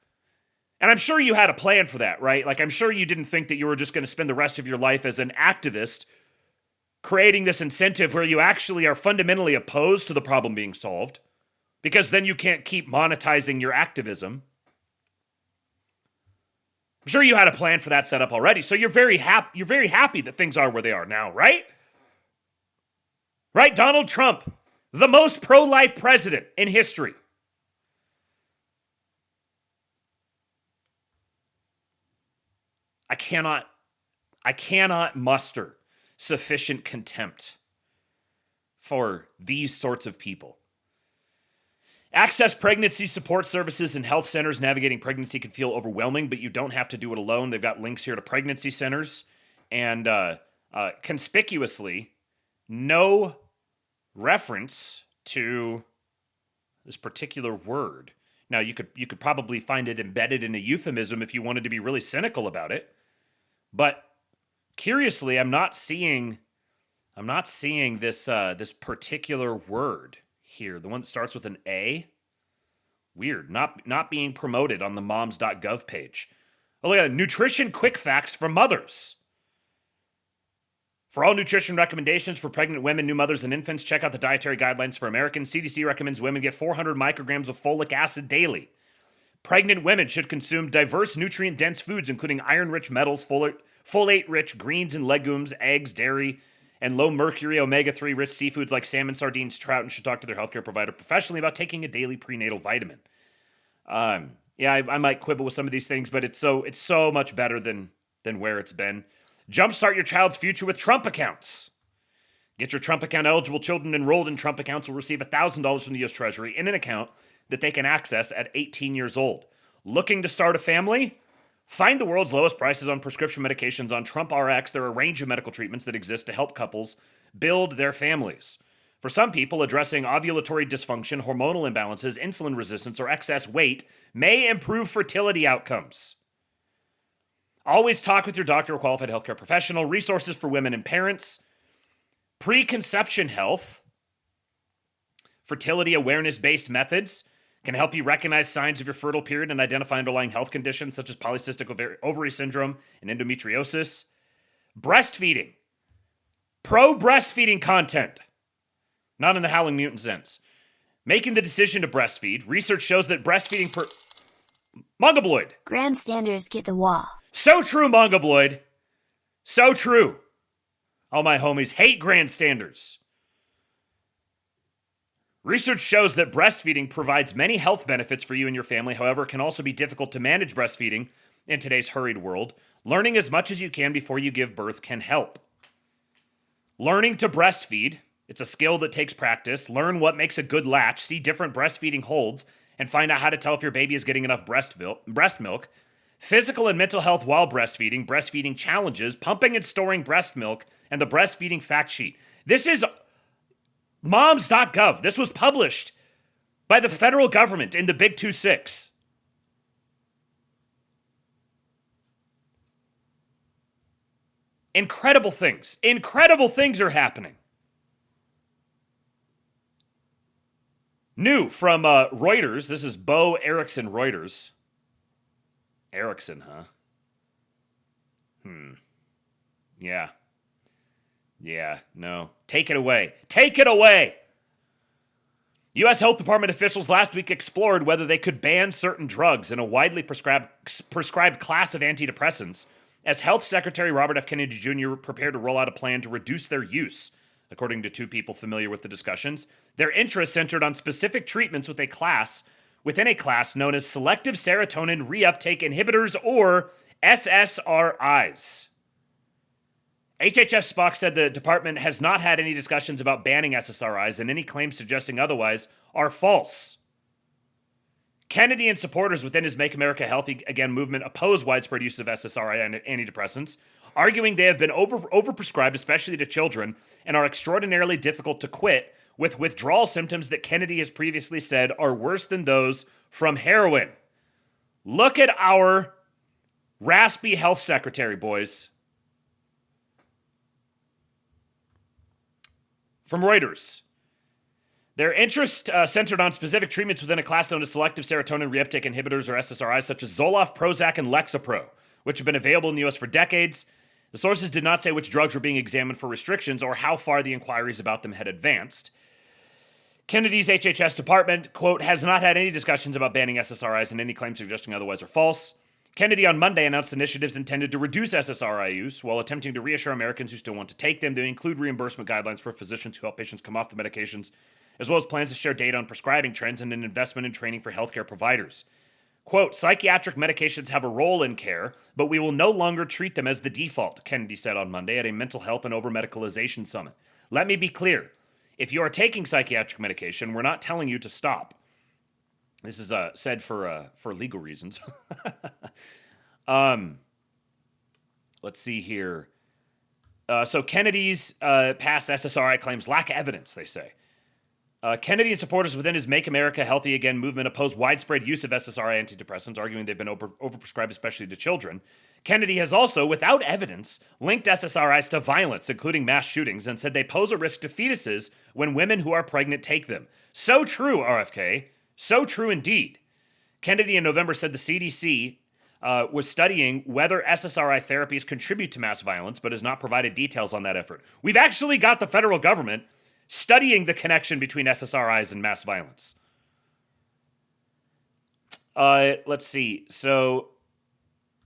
and I'm sure you had a plan for that, right? Like, I'm sure you didn't think that you were just going to spend the rest of your life as an activist creating this incentive where you actually are fundamentally opposed to the problem being solved, because then you can't keep monetizing your activism. I'm sure you had a plan for that setup already, so you're very happy that things are where they are now, right? Right, Donald Trump, the most pro-life president in history. I cannot muster sufficient contempt for these sorts of people. Access pregnancy support services and health centers. Navigating pregnancy can feel overwhelming, but you don't have to do it alone. They've got links here to pregnancy centers. And conspicuously, no reference to this particular word. Now, you could probably find it embedded in a euphemism if you wanted to be really cynical about it. But Curiously, I'm not seeing this this particular word here. The one that starts with an A. Weird. Not being promoted on the moms.gov page. Oh, look at that. Nutrition quick facts for mothers. For all nutrition recommendations for pregnant women, new mothers, and infants, check out the Dietary Guidelines for Americans. CDC recommends women get 400 micrograms of folic acid daily. Pregnant women should consume diverse nutrient-dense foods, including iron-rich metals, folate-rich greens and legumes, eggs, dairy, and low-mercury omega-3 rich seafoods like salmon, sardines, trout, and should talk to their healthcare provider professionally about taking a daily prenatal vitamin. Yeah, I might quibble with some of these things, but it's so much better than where it's been. Jumpstart your child's future with Trump accounts. Get your Trump account eligible children enrolled in Trump accounts will receive $1,000 from the U.S. Treasury in an account that they can access at 18 years old. Looking to start a family? Find the world's lowest prices on prescription medications on Trump RX. There are a range of medical treatments that exist to help couples build their families. For some people, addressing ovulatory dysfunction, hormonal imbalances, insulin resistance, or excess weight may improve fertility outcomes. Always talk with your doctor or qualified healthcare professional. Resources for women and parents. Preconception health. Fertility awareness-based methods can help you recognize signs of your fertile period and identify underlying health conditions such as polycystic ovary syndrome and endometriosis. Breastfeeding. Pro-breastfeeding content. Not in the Howling Mutant sense. Making the decision to breastfeed. Research shows that breastfeeding Mongobloid. Grandstanders get the wall. So true, Mongobloid. So true. All my homies hate grandstanders. Research shows that breastfeeding provides many health benefits for you and your family. However, it can also be difficult to manage breastfeeding in today's hurried world. Learning as much as you can before you give birth can help. Learning to breastfeed. It's a skill that takes practice. Learn what makes a good latch. See different breastfeeding holds and find out how to tell if your baby is getting enough breast milk. Physical and mental health while breastfeeding. Breastfeeding challenges. Pumping and storing breast milk. And the breastfeeding fact sheet. This is moms.gov. This was published by the federal government in the Big 2-6. Incredible things. Incredible things are happening. New from Reuters. This is Bo Erickson Reuters. Erickson, huh? Yeah. Yeah, no. Take it away. Take it away! U.S. Health Department officials last week explored whether they could ban certain drugs in a widely prescribed class of antidepressants as Health Secretary Robert F. Kennedy Jr. prepared to roll out a plan to reduce their use. According to two people familiar with the discussions, their interest centered on specific treatments within a class known as selective serotonin reuptake inhibitors, or SSRIs. HHS Spock said the department has not had any discussions about banning SSRIs, and any claims suggesting otherwise are false. Kennedy and supporters within his Make America Healthy Again movement oppose widespread use of SSRI antidepressants, arguing they have been overprescribed, especially to children, and are extraordinarily difficult to quit, with withdrawal symptoms that Kennedy has previously said are worse than those from heroin. Look at our raspy health secretary, boys. From Reuters. Their interest centered on specific treatments within a class known as selective serotonin reuptake inhibitors, or SSRIs, such as Zoloft, Prozac, and Lexapro, which have been available in the U.S. for decades. The sources did not say which drugs were being examined for restrictions or how far the inquiries about them had advanced. Kennedy's HHS department, quote, has not had any discussions about banning SSRIs, and any claims suggesting otherwise are false. Kennedy on Monday announced initiatives intended to reduce SSRI use while attempting to reassure Americans who still want to take them. They include reimbursement guidelines for physicians who help patients come off the medications, as well as plans to share data on prescribing trends and an investment in training for healthcare providers. Quote, psychiatric medications have a role in care, but we will no longer treat them as the default, Kennedy said on Monday at a mental health and over-medicalization summit. Let me be clear. If you are taking psychiatric medication, we're not telling you to stop. This is said for legal reasons. Let's see here. So Kennedy's past SSRI claims lack evidence, they say. Kennedy and supporters within his Make America Healthy Again movement oppose widespread use of SSRI antidepressants, arguing they've been overprescribed, especially to children. Kennedy has also, without evidence, linked SSRIs to violence, including mass shootings, and said they pose a risk to fetuses when women who are pregnant take them. So true, RFK. So true indeed. Kennedy in November said the CDC was studying whether SSRI therapies contribute to mass violence, but has not provided details on that effort. We've actually got the federal government studying the connection between SSRIs and mass violence. Let's see. So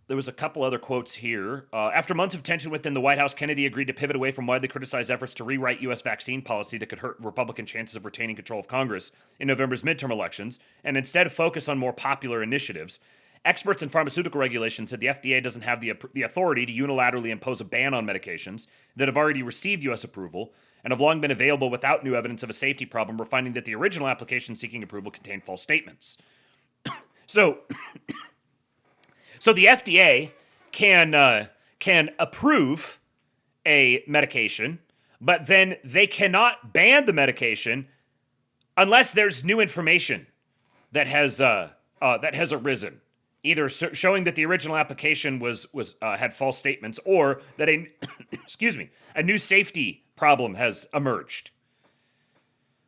there was a couple other quotes here. After months of tension within the White House, Kennedy agreed to pivot away from widely criticized efforts to rewrite U.S. vaccine policy that could hurt Republican chances of retaining control of Congress in November's midterm elections, and instead focus on more popular initiatives. Experts in pharmaceutical regulation said the FDA doesn't have the authority to unilaterally impose a ban on medications that have already received U.S. approval and have long been available without new evidence of a safety problem, or finding that the original application seeking approval contained false statements. So the FDA can approve a medication, but then they cannot ban the medication unless there's new information that has arisen, either showing that the original application had false statements, or that a new safety problem has emerged.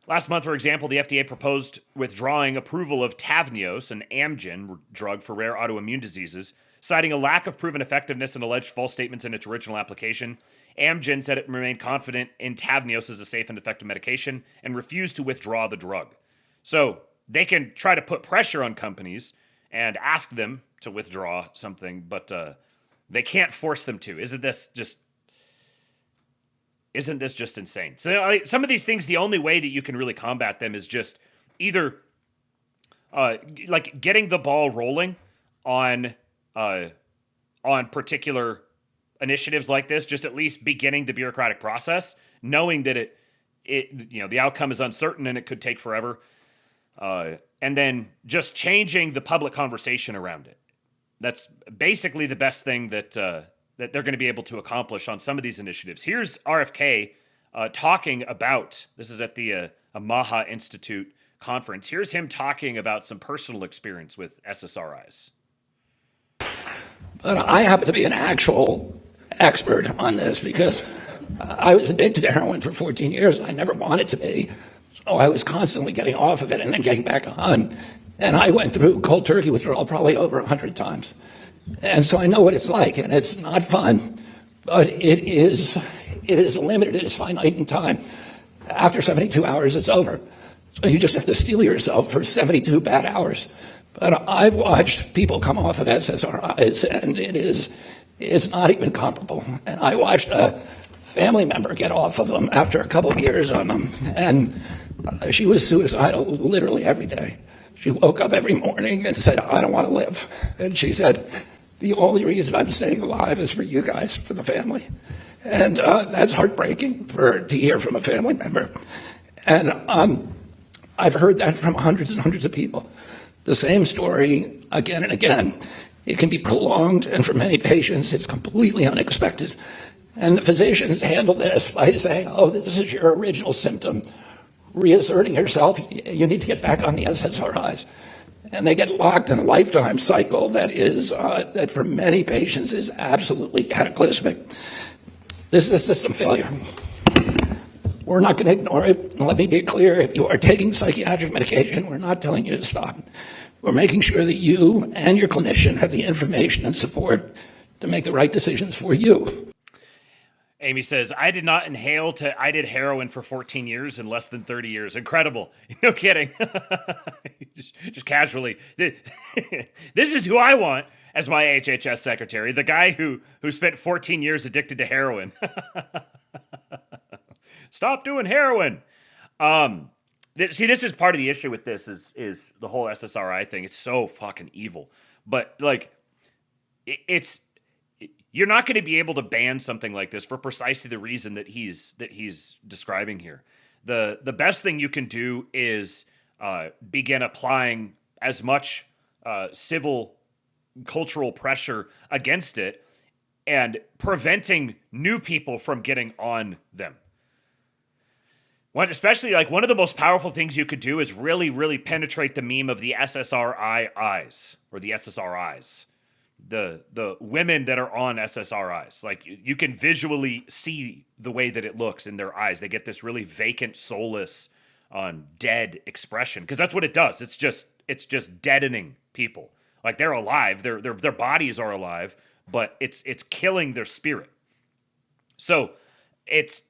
Last month, for example, the FDA proposed withdrawing approval of Tavneos, an Amgen drug for rare autoimmune diseases, citing a lack of proven effectiveness and alleged false statements in its original application. Amgen said it remained confident in Tavneos as a safe and effective medication and refused to withdraw the drug. So they can try to put pressure on companies and ask them to withdraw something, but they can't force them to. Isn't this just insane? So some of these things, the only way that you can really combat them is just either like getting the ball rolling on particular initiatives like this, just at least beginning the bureaucratic process, knowing that the outcome is uncertain and it could take forever. And then just changing the public conversation around it. That's basically the best thing that they're going to be able to accomplish on some of these initiatives. Here's RFK talking about, this is at the Maha Institute conference. Here's him talking about some personal experience with SSRIs. But I happen to be an actual expert on this because I was addicted to heroin for 14 years. I never wanted to be. So I was constantly getting off of it and then getting back on. And I went through cold turkey withdrawal probably over 100 times. And so I know what it's like, and it's not fun, but it is limited, it is finite in time. After 72 hours, it's over. So you just have to steel yourself for 72 bad hours. But I've watched people come off of SSRIs, and it's not even comparable. And I watched a family member get off of them after a couple of years on them, and she was suicidal literally every day. She woke up every morning and said, I don't want to live. And she said, the only reason I'm staying alive is for you guys, for the family. And that's heartbreaking to hear from a family member. And I've heard that from hundreds and hundreds of people. The same story again and again. It can be prolonged, and for many patients, it's completely unexpected. And the physicians handle this by saying, oh, this is your original symptom. Reasserting yourself, you need to get back on the SSRIs. And they get locked in a lifetime cycle that for many patients is absolutely cataclysmic. This is a system failure. We're not going to ignore it. Let me be clear, if you are taking psychiatric medication, we're not telling you to stop. We're making sure that you and your clinician have the information and support to make the right decisions for you. Amy says, I did not inhale I did heroin for 14 years in less than 30 years. Incredible. No kidding. just casually. This is who I want as my HHS secretary, the guy who spent 14 years addicted to heroin. Stop doing heroin. See, this is part of the issue with this is the whole SSRI thing. It's so fucking evil. But like, you're not going to be able to ban something like this for precisely the reason that he's describing here. The best thing you can do is begin applying as much civil cultural pressure against it and preventing new people from getting on them. Especially like one of the most powerful things you could do is really, really penetrate the meme of the SSRI eyes or the SSRIs. The women that are on SSRIs, like you can visually see the way that it looks in their eyes. They get this really vacant, soulless, dead expression because that's what it does. It's just deadening people. Like they're alive, their bodies are alive, but it's killing their spirit. So it's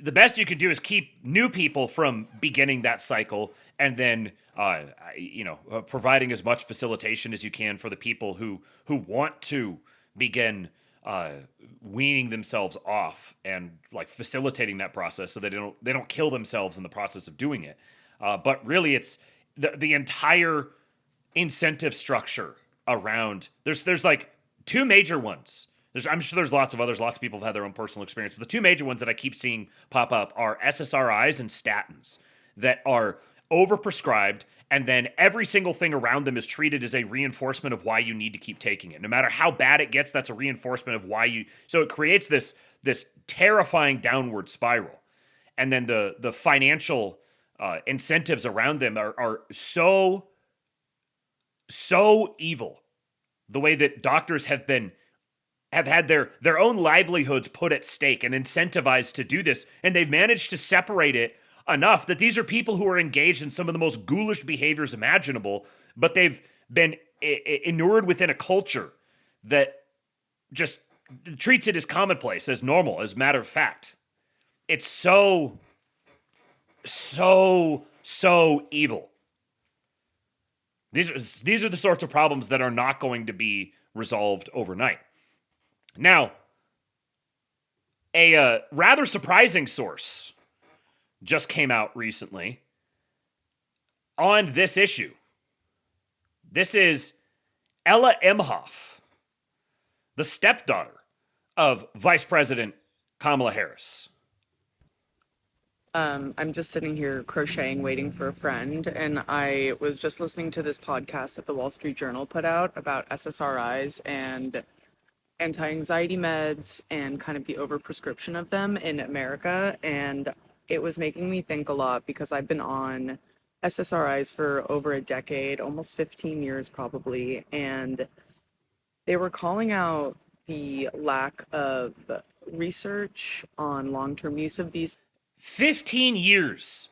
the best you can do is keep new people from beginning that cycle, and then providing as much facilitation as you can for the people who want to begin weaning themselves off and like facilitating that process so they don't kill themselves in the process of doing it. But really, it's the entire incentive structure around. There's like two major ones. I'm sure there's lots of others. Lots of people have had their own personal experience. But the two major ones that I keep seeing pop up are SSRIs and statins that are overprescribed, and then every single thing around them is treated as a reinforcement of why you need to keep taking it. No matter how bad it gets, that's a reinforcement of why you. So it creates this terrifying downward spiral. And then the financial incentives around them are so evil. The way that doctors have had their own livelihoods put at stake and incentivized to do this, and they've managed to separate it enough that these are people who are engaged in some of the most ghoulish behaviors imaginable, but they've been inured within a culture that just treats it as commonplace, as normal, as matter of fact. It's so evil. These are the sorts of problems that are not going to be resolved overnight. Now, a rather surprising source just came out recently on this issue. This is Ella Emhoff, the stepdaughter of Vice President Kamala Harris. I'm just sitting here crocheting, waiting for a friend, and I was just listening to this podcast that the Wall Street Journal put out about SSRIs and anti-anxiety meds and kind of the overprescription of them in America, and it was making me think a lot because I've been on SSRIs for over a decade, almost 15 years probably, and they were calling out the lack of research on long-term use of these. 15 years.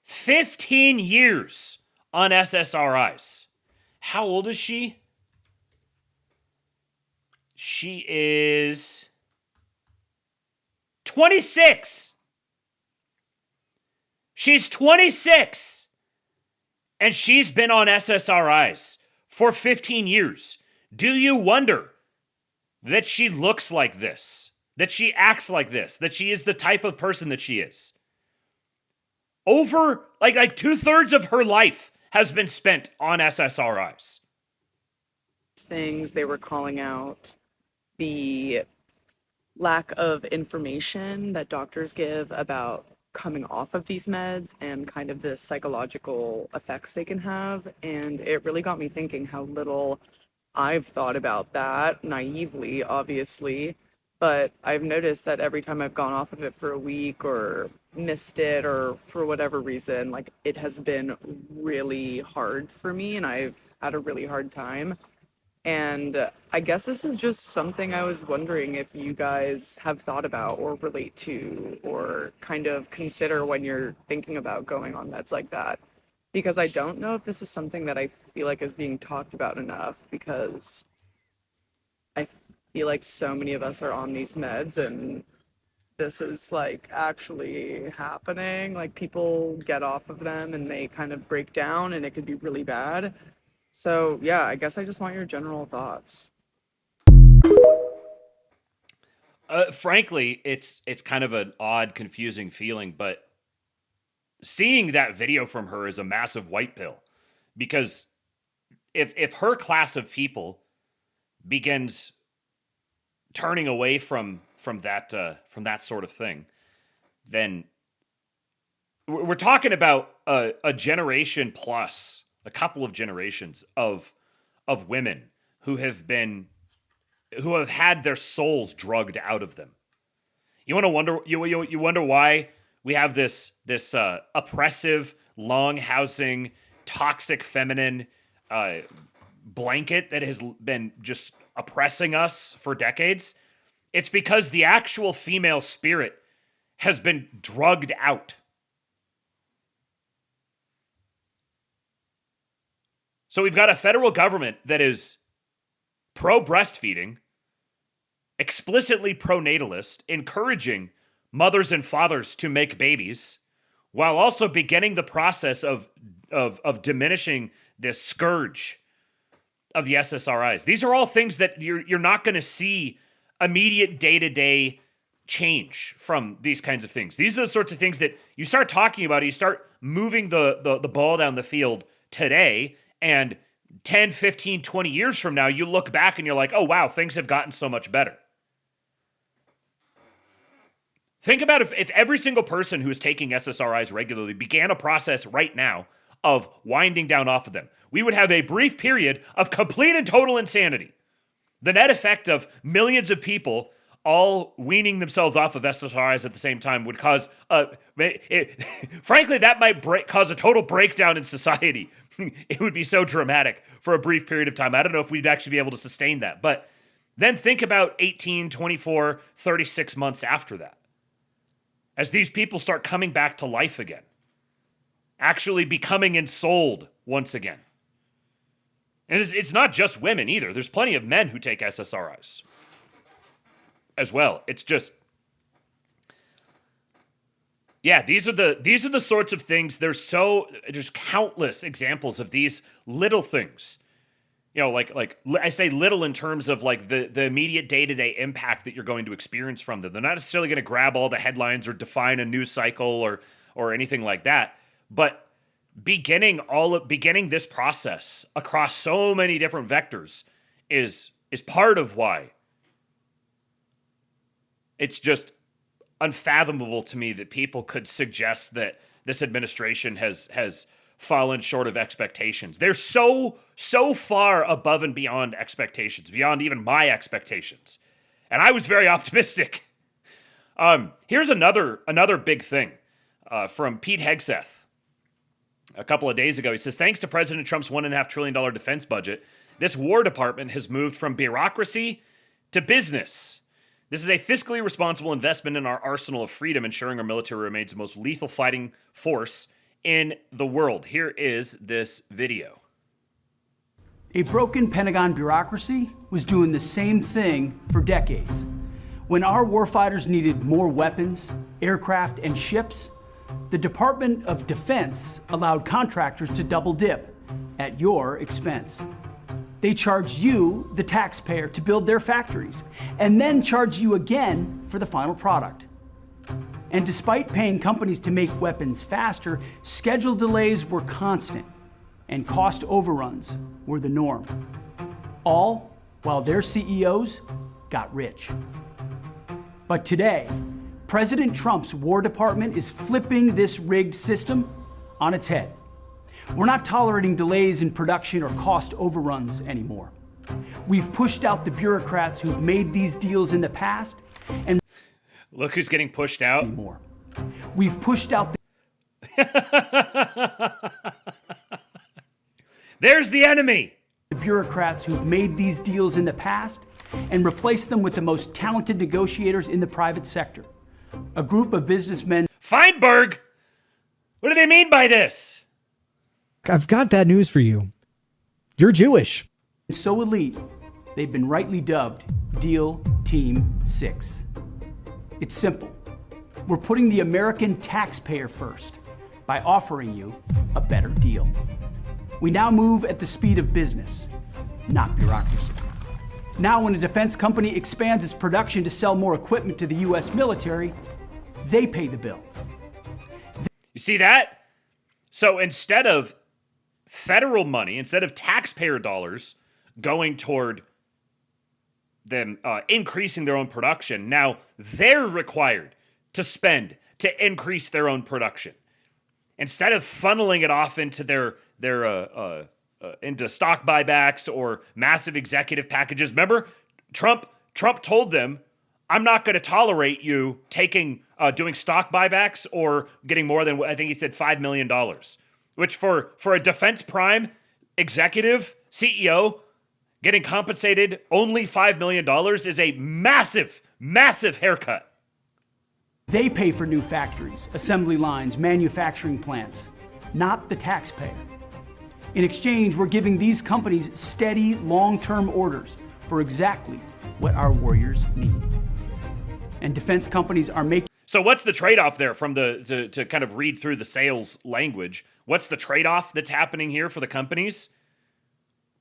15 years on SSRIs. How old is she? She is 26. She's 26. And she's been on SSRIs for 15 years. Do you wonder that she looks like this? That she acts like this? That she is the type of person that she is? Over, like 2/3 of her life has been spent on SSRIs. Things they were calling out the lack of information that doctors give about coming off of these meds and kind of the psychological effects they can have. And it really got me thinking how little I've thought about that, naively, obviously. But I've noticed that every time I've gone off of it for a week or missed it or for whatever reason, like it has been really hard for me and I've had a really hard time. And I guess this is just something I was wondering if you guys have thought about or relate to or kind of consider when you're thinking about going on meds like that. Because I don't know if this is something that I feel like is being talked about enough, because I feel like so many of us are on these meds and this is like actually happening. Like people get off of them and they kind of break down and it could be really bad. So yeah, I guess I just want your general thoughts. Frankly, it's kind of an odd, confusing feeling, but seeing that video from her is a massive white pill, because if her class of people begins turning away from that sort of thing, then we're talking about a generation plus, a couple of generations of women who have had their souls drugged out of them. You want to wonder you wonder why We have this oppressive, long-housing, toxic feminine blanket that has been just oppressing us for decades. It's because the actual female spirit has been drugged out. So we've got a federal government that is pro-breastfeeding, explicitly pro-natalist, encouraging mothers and fathers to make babies, while also beginning the process of diminishing this scourge of the SSRIs. These are all things that you're not going to see immediate day-to-day change from these kinds of things. These are the sorts of things that you start talking about, you start moving the ball down the field today, and 10, 15, 20 years from now, you look back and you're like, oh, wow, things have gotten so much better. Think about if every single person who is taking SSRIs regularly began a process right now of winding down off of them. We would have a brief period of complete and total insanity. The net effect of millions of people all weaning themselves off of SSRIs at the same time would cause, frankly, that might cause a total breakdown in society. It would be so dramatic for a brief period of time. I don't know if we'd actually be able to sustain that. But then think about 18, 24, 36 months after that. As these people start coming back to life again. Actually becoming ensouled once again. And it's not just women either. There's plenty of men who take SSRIs as well. It's just, yeah, these are the sorts of things. There's countless examples of these little things. You know, like I say little in terms of like the immediate day-to-day impact that you're going to experience from them. They're not necessarily going to grab all the headlines or define a news cycle or anything like that. But beginning this process across so many different vectors is part of why it's just unfathomable to me that people could suggest that this administration has fallen short of expectations. They're so far above and beyond expectations, beyond even my expectations. And I was very optimistic. Here's another big thing from Pete Hegseth. A couple of days ago, he says, thanks to President Trump's $1.5 trillion defense budget, this War Department has moved from bureaucracy to business. This is a fiscally responsible investment in our arsenal of freedom, ensuring our military remains the most lethal fighting force in the world. Here is this video. A broken Pentagon bureaucracy was doing the same thing for decades. When our warfighters needed more weapons, aircraft, and ships, the Department of Defense allowed contractors to double dip at your expense. They charge you, the taxpayer, to build their factories, and then charge you again for the final product. And despite paying companies to make weapons faster, schedule delays were constant, and cost overruns were the norm. All while their CEOs got rich. But today, President Trump's War Department is flipping this rigged system on its head. We're not tolerating delays in production or cost overruns anymore. We've pushed out the bureaucrats who've made these deals in the past, and look who's getting pushed out. Anymore. We've pushed out There's the enemy. The bureaucrats who've made these deals in the past and replaced them with the most talented negotiators in the private sector. A group of businessmen. Feinberg! What do they mean by this? I've got bad news for you. You're Jewish. So elite, they've been rightly dubbed Deal Team 6. It's simple. We're putting the American taxpayer first by offering you a better deal. We now move at the speed of business, not bureaucracy. Now, when a defense company expands its production to sell more equipment to the U.S. military, they pay the bill. You see that? So instead of federal money, instead of taxpayer dollars going toward them increasing their own production, now they're required to spend to increase their own production. Instead of funneling it off into their into stock buybacks or massive executive packages. Remember, Trump told them, I'm not going to tolerate you taking doing stock buybacks or getting more than, I think he said $5 million, which for a defense prime executive, CEO, getting compensated only $5 million is a massive, massive haircut. They pay for new factories, assembly lines, manufacturing plants, not the taxpayer. In exchange, we're giving these companies steady, long-term orders for exactly what our warriors need. And defense companies are making... So what's the trade-off there from to kind of read through the sales language? What's the trade-off that's happening here for the companies?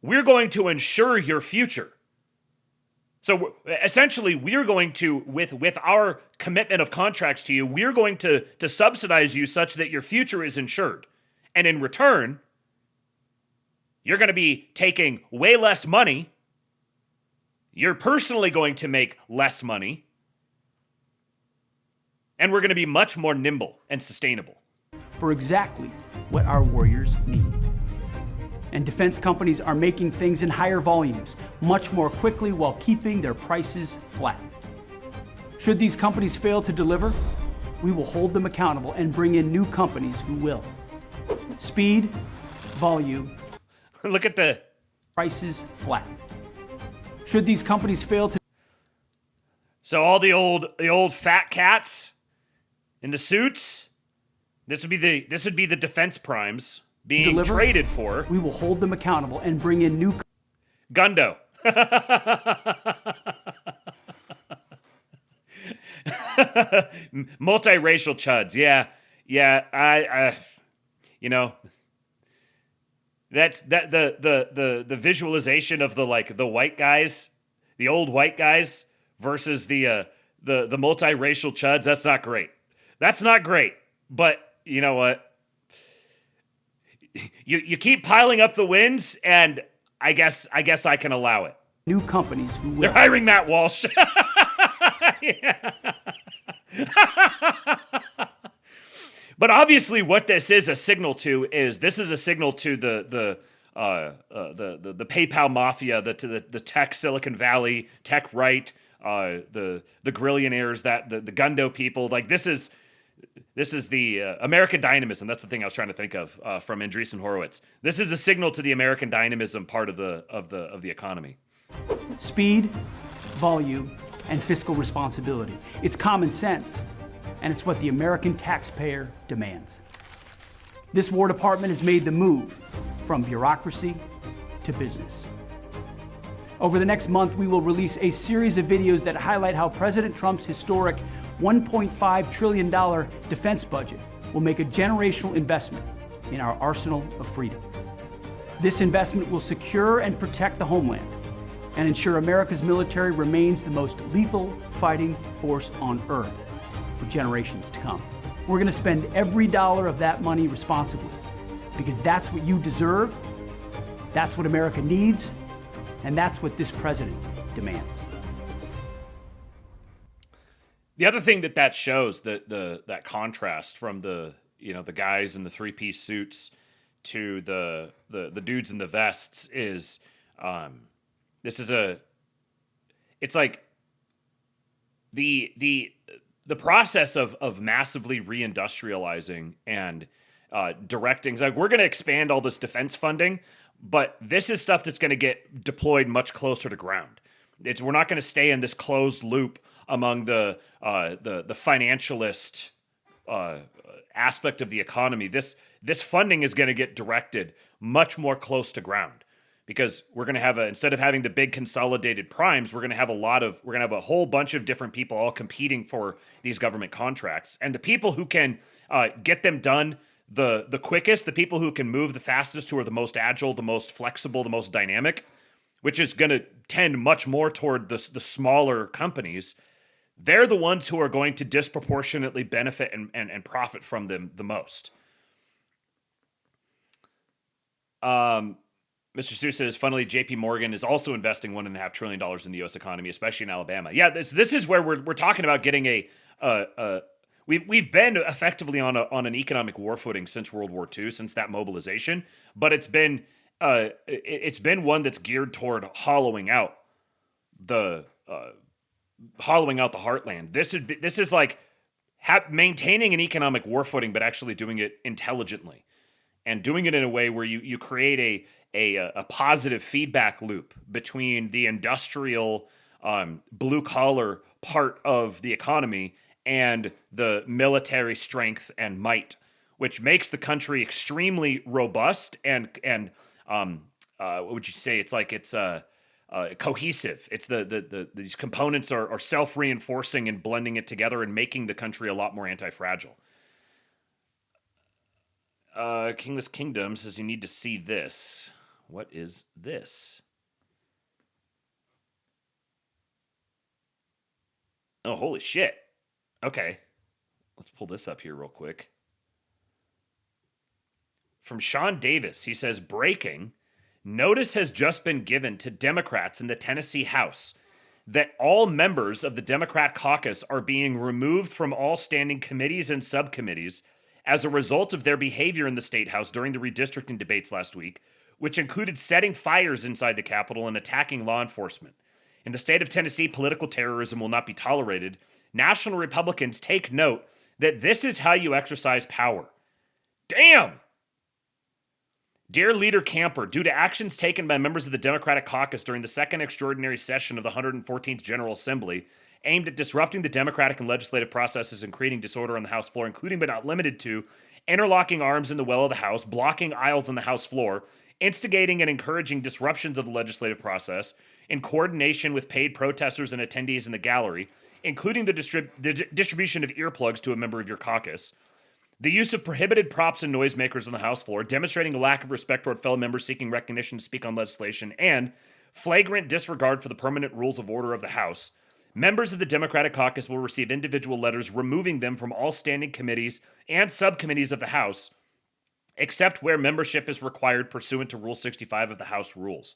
We're going to ensure your future. So essentially, we're going to, with our commitment of contracts to you, we're going to subsidize you such that your future is insured. And in return, you're going to be taking way less money. You're personally going to make less money. And we're going to be much more nimble and sustainable. For exactly what our warriors need. And defense companies are making things in higher volumes, much more quickly while keeping their prices flat. Should these companies fail to deliver, we will hold them accountable and bring in new companies who will. Speed, volume. Look at the prices flat. Should these companies fail to... So all the old fat cats in the suits, this would be the defense primes being traded for. We will hold them accountable and bring in new... Gundo. Multiracial chuds. Yeah. I you know, that's the visualization of the white guys, the old white guys versus the multiracial chuds. That's not great. That's not great. But you know what? You keep piling up the wins, and I guess I can allow it. New companies who will. They're hiring Matt Walsh. But obviously, what this is a signal to is the PayPal mafia, the tech Silicon Valley, tech right, the grillionaires, that the Gundo people. Like this is the American dynamism. That's the thing I was trying to think of from Andreessen Horowitz. This is a signal to the American dynamism part of the economy. Speed, volume, and fiscal responsibility. It's common sense, and it's what the American taxpayer demands. This War Department has made the move from bureaucracy to business. Over the next month, we will release a series of videos that highlight how President Trump's historic $1.5 trillion defense budget will make a generational investment in our arsenal of freedom. This investment will secure and protect the homeland and ensure America's military remains the most lethal fighting force on earth for generations to come. We're going to spend every dollar of that money responsibly because that's what you deserve, that's what America needs, and that's what this president demands. The other thing that shows that contrast from the guys in the three-piece suits to the dudes in the vests is it's like the process of massively reindustrializing and directing. It's like we're going to expand all this defense funding, but this is stuff that's going to get deployed much closer to ground. We're not going to stay in this closed loop among the financialist aspect of the economy. This funding is going to get directed much more close to ground because we're going to have instead of having the big consolidated primes, we're going to have a whole bunch of different people all competing for these government contracts, and the people who can get them done the quickest, the people who can move the fastest, who are the most agile, the most flexible, the most dynamic, which is going to tend much more toward the smaller companies. They're the ones who are going to disproportionately benefit and profit from them the most. Mr. Seuss says, funnily, JP Morgan is also investing $1.5 trillion in the U.S. economy, especially in Alabama. Yeah, this is where we're talking about getting we've been effectively on an economic war footing since World War II, since that mobilization, but it's been one that's geared toward hollowing out the heartland. This is like maintaining an economic war footing, but actually doing it intelligently and doing it in a way where you create a positive feedback loop between the industrial blue collar part of the economy and the military strength and might, which makes the country extremely robust and what would you say? It's like it's cohesive. It's these components are self-reinforcing and blending it together and making the country a lot more anti-fragile. Kingless Kingdom says you need to see this. What is this? Oh, holy shit. Okay. Let's pull this up here real quick. From Sean Davis, he says, breaking, notice has just been given to Democrats in the Tennessee House that all members of the Democrat caucus are being removed from all standing committees and subcommittees as a result of their behavior in the State House during the redistricting debates last week, which included setting fires inside the Capitol and attacking law enforcement. In the state of Tennessee, political terrorism will not be tolerated. National Republicans take note that this is how you exercise power. Damn! Dear Leader Camper, due to actions taken by members of the Democratic caucus during the second extraordinary session of the 114th General Assembly, aimed at disrupting the democratic and legislative processes and creating disorder on the House floor, including but not limited to interlocking arms in the well of the House, blocking aisles on the House floor, instigating and encouraging disruptions of the legislative process, in coordination with paid protesters and attendees in the gallery, including the distribution of earplugs to a member of your caucus, the use of prohibited props and noisemakers on the House floor, demonstrating a lack of respect toward fellow members seeking recognition to speak on legislation, and flagrant disregard for the permanent rules of order of the House, members of the Democratic caucus will receive individual letters removing them from all standing committees and subcommittees of the House, except where membership is required pursuant to Rule 65 of the House Rules.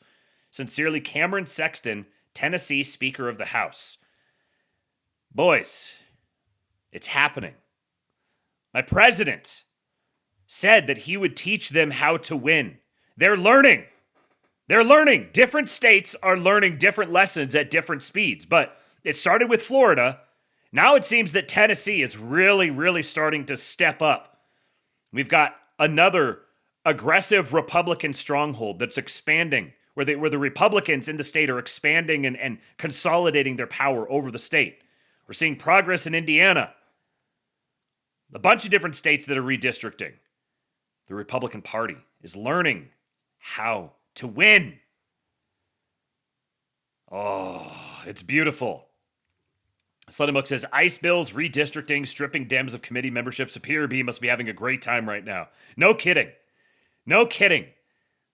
Sincerely, Cameron Sexton, Tennessee Speaker of the House. Boys, it's happening. My president said that he would teach them how to win. They're learning. They're learning. Different states are learning different lessons at different speeds. But it started with Florida. Now it seems that Tennessee is really, really starting to step up. We've got another aggressive Republican stronghold that's expanding, where the Republicans in the state are expanding and consolidating their power over the state. We're seeing progress in Indiana. A bunch of different states that are redistricting. The Republican Party is learning how to win. Oh, it's beautiful. Sluttermuck says, ICE bills, redistricting, stripping Dems of committee membership. Superior B must be having a great time right now. No kidding. No kidding.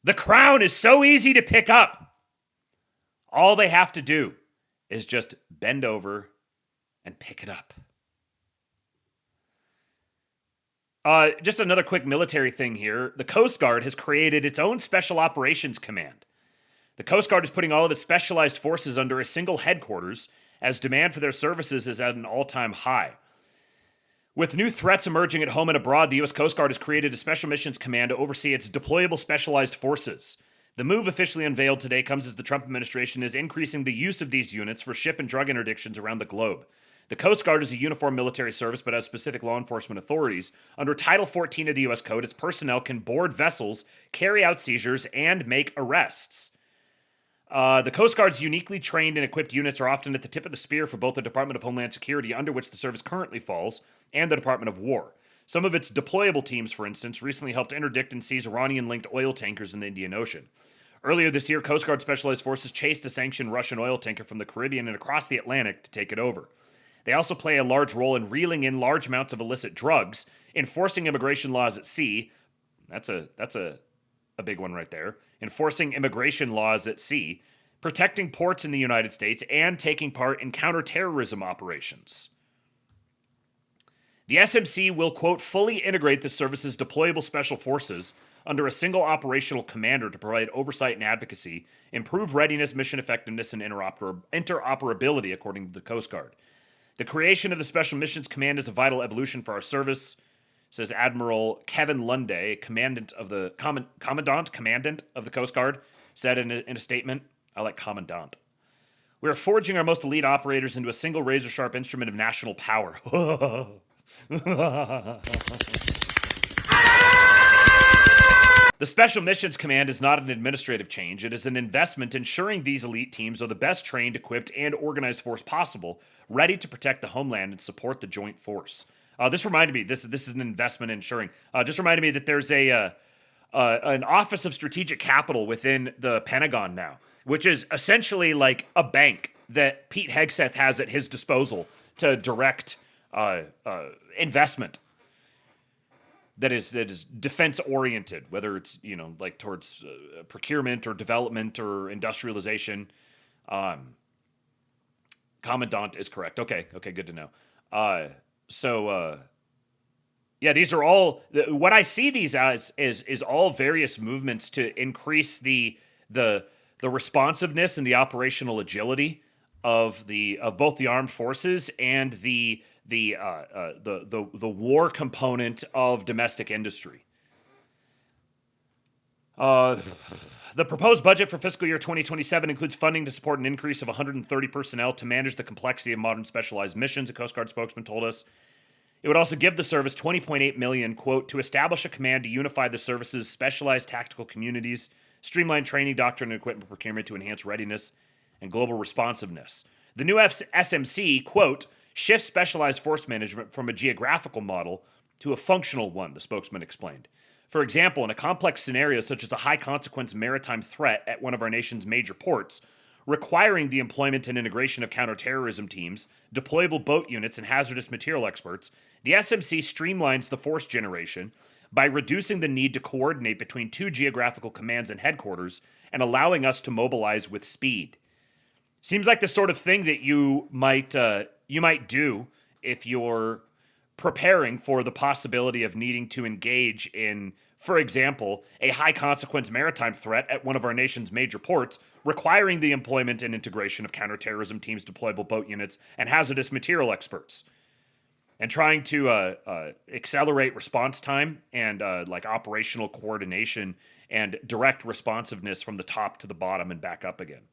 The crown is so easy to pick up. All they have to do is just bend over and pick it up. Just another quick military thing here. The Coast Guard has created its own Special Operations Command. The Coast Guard is putting all of its specialized forces under a single headquarters as demand for their services is at an all-time high. With new threats emerging at home and abroad, the U.S. Coast Guard has created a Special Missions Command to oversee its deployable specialized forces. The move officially unveiled today comes as the Trump administration is increasing the use of these units for ship and drug interdictions around the globe. The Coast Guard is a uniform military service but has specific law enforcement authorities. Under Title 14 of the U.S. Code, its personnel can board vessels, carry out seizures, and make arrests. The Coast Guard's uniquely trained and equipped units are often at the tip of the spear for both the Department of Homeland Security, under which the service currently falls, and the Department of War. Some of its deployable teams, for instance, recently helped interdict and seize Iranian-linked oil tankers in the Indian Ocean. Earlier this year, Coast Guard specialized forces chased a sanctioned Russian oil tanker from the Caribbean and across the Atlantic to take it over. They also play a large role in reeling in large amounts of illicit drugs, enforcing immigration laws at sea. That's a big one right there. Enforcing immigration laws at sea, protecting ports in the United States, and taking part in counterterrorism operations. The SMC will, quote, fully integrate the service's deployable special forces under a single operational commander to provide oversight and advocacy, improve readiness, mission effectiveness, and interoperability, according to the Coast Guard. The creation of the Special Missions Command is a vital evolution for our service, says Admiral Kevin Lunday, commandant of the Coast Guard, said in a statement. I like commandant. We are forging our most elite operators into a single razor-sharp instrument of national power. The Special Missions Command is not an administrative change. It is an investment ensuring these elite teams are the best trained, equipped, and organized force possible, ready to protect the homeland and support the joint force. This reminded me, this is an investment ensuring. Just reminded me that there's an Office of Strategic Capital within the Pentagon now, which is essentially like a bank that Pete Hegseth has at his disposal to direct investment that is defense oriented, whether it's like towards procurement or development or industrialization. Commandant is correct. Okay, good to know. Yeah, these are all what I see these as is all various movements to increase the responsiveness and the operational agility of both the armed forces and the war component of domestic industry. The proposed budget for fiscal year 2027 includes funding to support an increase of 130 personnel to manage the complexity of modern specialized missions, a Coast Guard spokesman told us. It would also give the service $20.8 million, quote, to establish a command to unify the service's specialized tactical communities, streamline training, doctrine, and equipment procurement to enhance readiness and global responsiveness. The new SMC, quote, shifts specialized force management from a geographical model to a functional one, the spokesman explained. For example, in a complex scenario such as a high-consequence maritime threat at one of our nation's major ports, requiring the employment and integration of counterterrorism teams, deployable boat units, and hazardous material experts, the SMC streamlines the force generation by reducing the need to coordinate between two geographical commands and headquarters and allowing us to mobilize with speed. Seems like the sort of thing that you might do if you're preparing for the possibility of needing to engage in, for example, a high-consequence maritime threat at one of our nation's major ports, requiring the employment and integration of counterterrorism teams, deployable boat units, and hazardous material experts, and trying to accelerate response time and like operational coordination and direct responsiveness from the top to the bottom and back up again.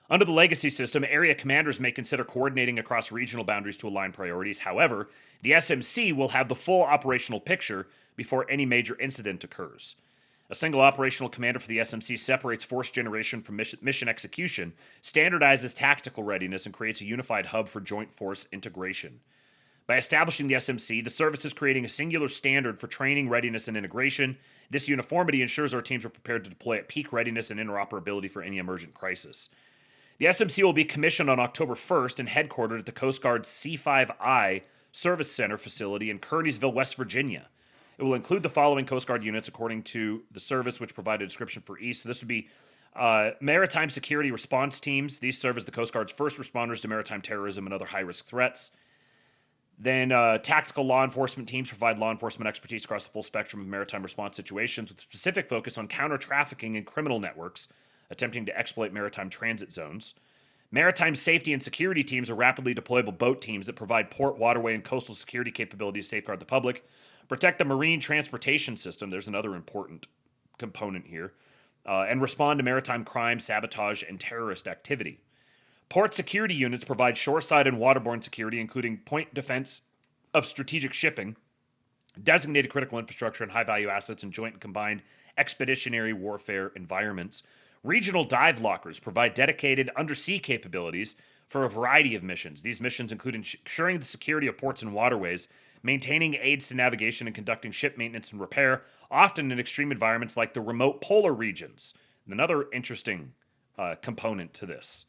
Under the legacy system, area commanders may consider coordinating across regional boundaries to align priorities. However, the SMC will have the full operational picture before any major incident occurs. A single operational commander for the SMC separates force generation from mission execution, standardizes tactical readiness, and creates a unified hub for joint force integration. By establishing the SMC, the service is creating a singular standard for training, readiness, and integration. This uniformity ensures our teams are prepared to deploy at peak readiness and interoperability for any emergent crisis. The SMC will be commissioned on October 1st and headquartered at the Coast Guard's C5I Service Center facility in Kearneysville, West Virginia. It will include the following Coast Guard units according to the service, which provided a description for each. So this would be maritime security response teams. These serve as the Coast Guard's first responders to maritime terrorism and other high-risk threats. Then tactical law enforcement teams provide law enforcement expertise across the full spectrum of maritime response situations with specific focus on counter-trafficking and criminal networks attempting to exploit maritime transit zones. Maritime safety and security teams are rapidly deployable boat teams that provide port, waterway, and coastal security capabilities to safeguard the public, protect the marine transportation system, there's another important component here, and respond to maritime crime, sabotage, and terrorist activity. Port security units provide shoreside and waterborne security, including point defense of strategic shipping, designated critical infrastructure, and high-value assets in joint and combined expeditionary warfare environments. Regional dive lockers provide dedicated undersea capabilities for a variety of missions. These missions include ensuring the security of ports and waterways, maintaining aids to navigation, and conducting ship maintenance and repair, often in extreme environments like the remote polar regions. Another interesting component to this.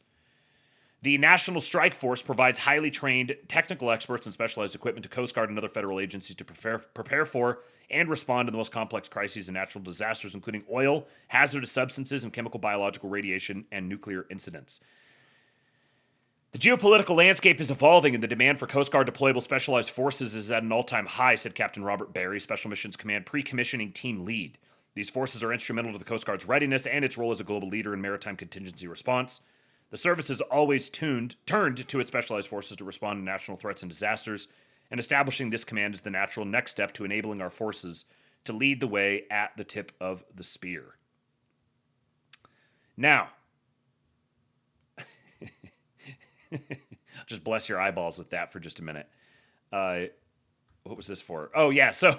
The National Strike Force provides highly trained technical experts and specialized equipment to Coast Guard and other federal agencies to prepare for and respond to the most complex crises and natural disasters, including oil, hazardous substances, and chemical, biological, radiation, and nuclear incidents. The geopolitical landscape is evolving, and the demand for Coast Guard deployable specialized forces is at an all-time high, said Captain Robert Barry, Special Missions Command pre-commissioning team lead. These forces are instrumental to the Coast Guard's readiness and its role as a global leader in maritime contingency response. The service has always turned to its specialized forces to respond to national threats and disasters, and establishing this command is the natural next step to enabling our forces to lead the way at the tip of the spear. Now, just bless your eyeballs with that for just a minute. What was this for? Oh, yeah. So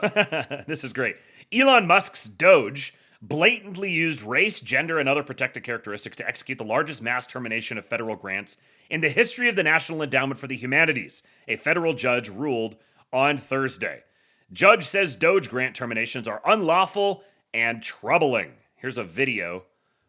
this is great. Elon Musk's Doge blatantly used race, gender, and other protected characteristics to execute the largest mass termination of federal grants in the history of the National Endowment for the Humanities, a federal judge ruled on Thursday. Judge says Doge grant terminations are unlawful and troubling. Here's a video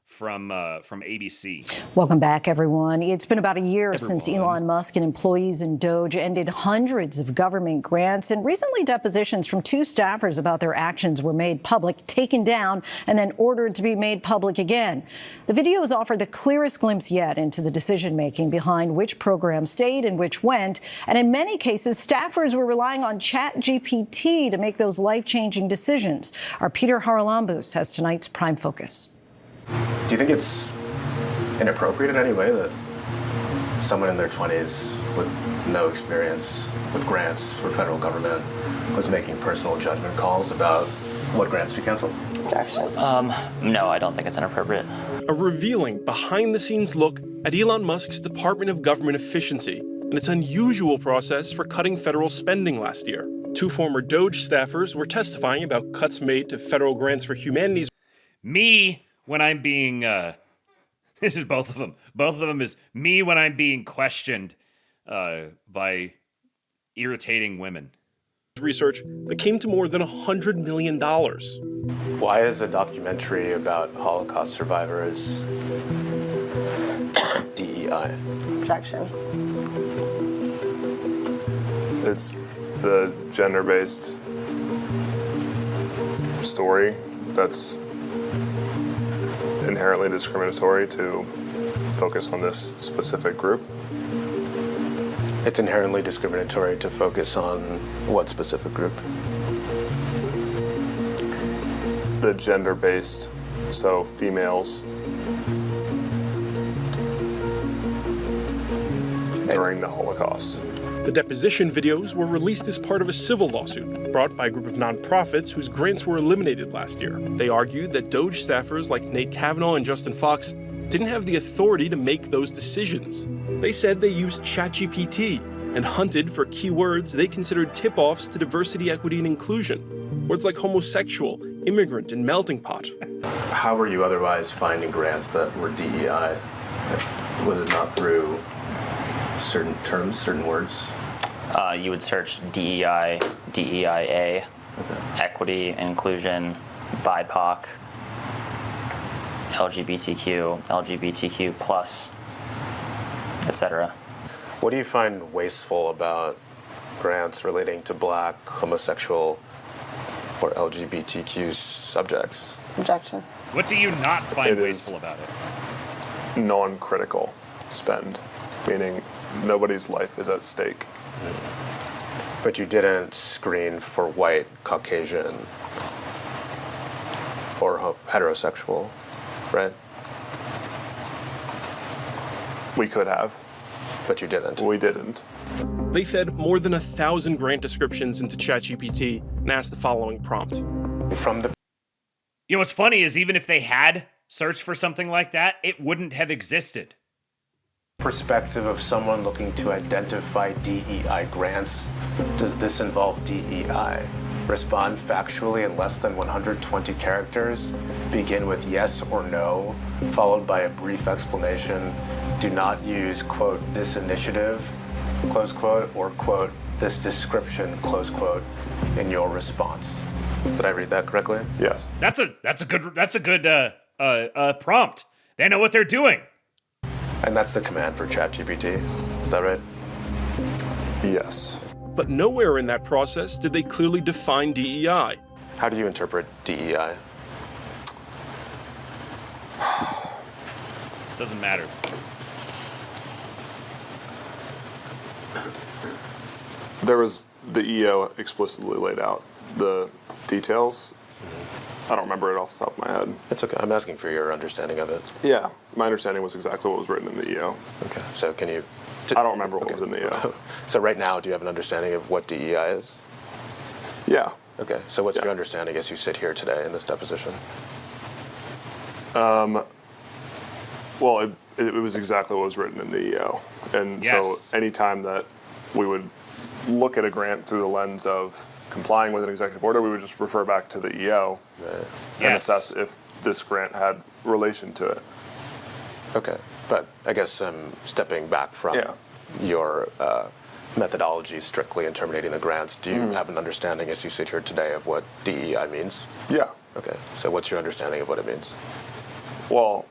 from ABC. Welcome back, everyone. It's been about a year since Elon Musk and employees in Doge ended hundreds of government grants, and recently depositions from 2 staffers about their actions were made public, taken down, and then ordered to be made public again. The videos offer the clearest glimpse yet into the decision-making behind which programs stayed and which went, and in many cases, staffers were relying on ChatGPT to make those life-changing decisions. Our Peter Haralambous has tonight's Prime Focus. Do you think it's inappropriate in any way that someone in their 20s with no experience with grants or federal government was making personal judgment calls about what grants to cancel? Objection. No, I don't think it's inappropriate. A revealing behind-the-scenes look at Elon Musk's Department of Government Efficiency and its unusual process for cutting federal spending last year. 2 former Doge staffers were testifying about cuts made to federal grants for humanities. Me, when I'm being, this is both of them. Both of them is me when I'm being questioned by irritating women. Research that came to more than $100 million. Why is a documentary about Holocaust survivors DEI? Objection. It's the gender-based story that's inherently discriminatory to focus on this specific group. It's inherently discriminatory to focus on what specific group? The gender-based, so females during the Holocaust. The deposition videos were released as part of a civil lawsuit brought by a group of nonprofits whose grants were eliminated last year. They argued that Doge staffers like Nate Kavanaugh and Justin Fox didn't have the authority to make those decisions. They said they used ChatGPT and hunted for keywords they considered tip-offs to diversity, equity, and inclusion. Words like homosexual, immigrant, and melting pot. How were you otherwise finding grants that were DEI? Was it not through certain terms, certain words? You would search DEI, DEIA, equity, inclusion, BIPOC, LGBTQ, LGBTQ+, etc. What do you find wasteful about grants relating to Black, homosexual, or LGBTQ subjects? Objection. What do you not find wasteful about it? Non-critical spend, meaning nobody's life is at stake. But you didn't screen for white, Caucasian, or heterosexual, right? We could have. But you didn't. We didn't. They fed more than 1,000 grant descriptions into ChatGPT and asked the following prompt. From the... You know what's funny is even if they had searched for something like that, it wouldn't have existed. Perspective of someone looking to identify DEI grants, does this involve DEI? Respond factually in less than 120 characters. Begin with yes or no, followed by a brief explanation. Do not use, quote, this initiative, close quote, or, quote, this description, close quote, in your response. Did I read that correctly? Yes. That's a good prompt. They know what they're doing. And that's the command for ChatGPT. Is that right? Yes. But nowhere in that process did they clearly define DEI. How do you interpret DEI? Doesn't matter. There was the EO explicitly laid out the details. I don't remember it off the top of my head. It's okay. I'm asking for your understanding of it. Yeah, my understanding was exactly what was written in the EO. Okay, so can you... I don't remember what was in the EO. So right now, do you have an understanding of what DEI is? Yeah. Okay, so what's your understanding as you sit here today in this deposition? Well, it was exactly what was written in the EO. And so anytime that we would look at a grant through the lens of complying with an executive order. We would just refer back to the EO and assess if this grant had relation to it. Okay, but I guess stepping back from your methodology strictly in terminating the grants, do you have an understanding as you sit here today of what DEI means? Yeah. Okay, so what's your understanding of what it means? Well,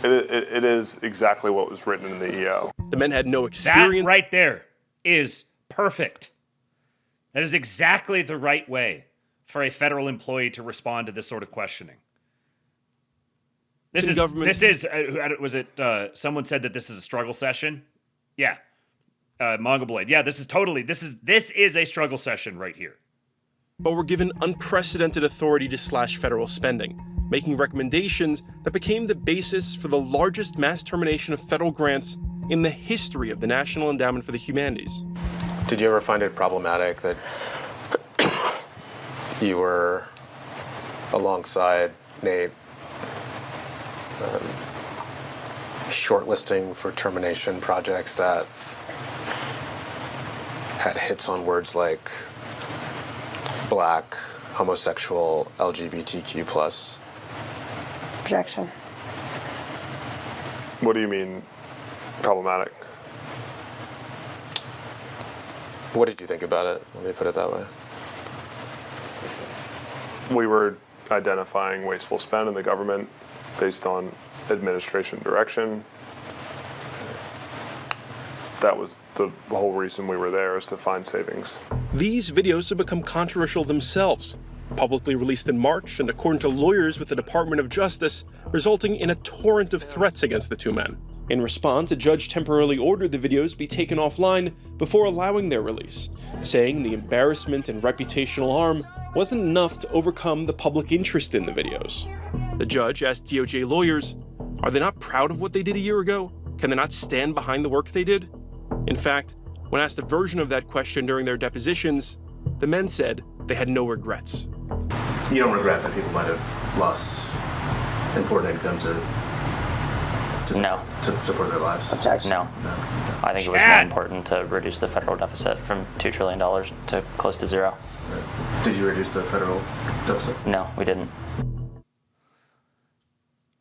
it is exactly what was written in the EO. The men had no experience. That right there is perfect. That is exactly the right way for a federal employee to respond to this sort of questioning. This is someone said that this is a struggle session? Yeah. Mongoloid. Yeah, this is a struggle session right here. But were given unprecedented authority to slash federal spending, making recommendations that became the basis for the largest mass termination of federal grants in the history of the National Endowment for the Humanities. Did you ever find it problematic that you were alongside Nate shortlisting for termination projects that had hits on words like Black, homosexual, LGBTQ+? Objection. What do you mean problematic? What did you think about it? Let me put it that way. We were identifying wasteful spend in the government based on administration direction. That was the whole reason we were there, is to find savings. These videos have become controversial themselves, publicly released in March, and according to lawyers with the Department of Justice, resulting in a torrent of threats against the two men. In response, a judge temporarily ordered the videos be taken offline before allowing their release, saying the embarrassment and reputational harm wasn't enough to overcome the public interest in the videos. The judge asked DOJ lawyers, are they not proud of what they did a year ago? Can they not stand behind the work they did? In fact, when asked a version of that question during their depositions, the men said they had no regrets. You don't regret that people might have lost important income to support their lives? Objection. No. I think it was more important to reduce the federal deficit from $2 trillion to close to zero. Did you reduce the federal deficit? No, we didn't.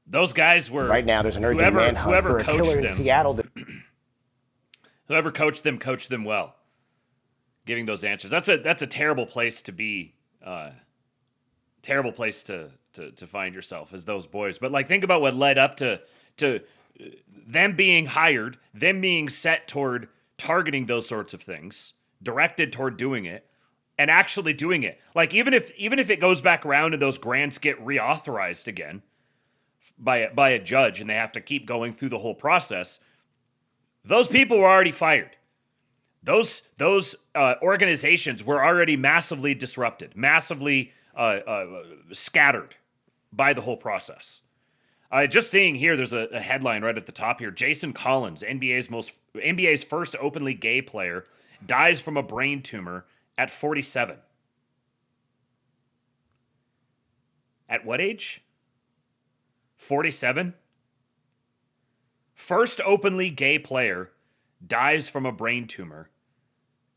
Those guys were... Right now, there's an urgent manhunt for a killer in Seattle. Whoever coached them well, giving those answers. That's a terrible place to be. Terrible place to find yourself as those boys. But like, think about what led up to them being hired, them being set toward targeting those sorts of things, directed toward doing it, and actually doing it. Like, even if it goes back around and those grants get reauthorized again by a judge, and they have to keep going through the whole process. Those people were already fired. Those organizations were already massively disrupted, massively scattered by the whole process. Just seeing here, there's a headline right at the top here. Jason Collins, NBA's first openly gay player, dies from a brain tumor at 47. At what age? 47? First openly gay player dies from a brain tumor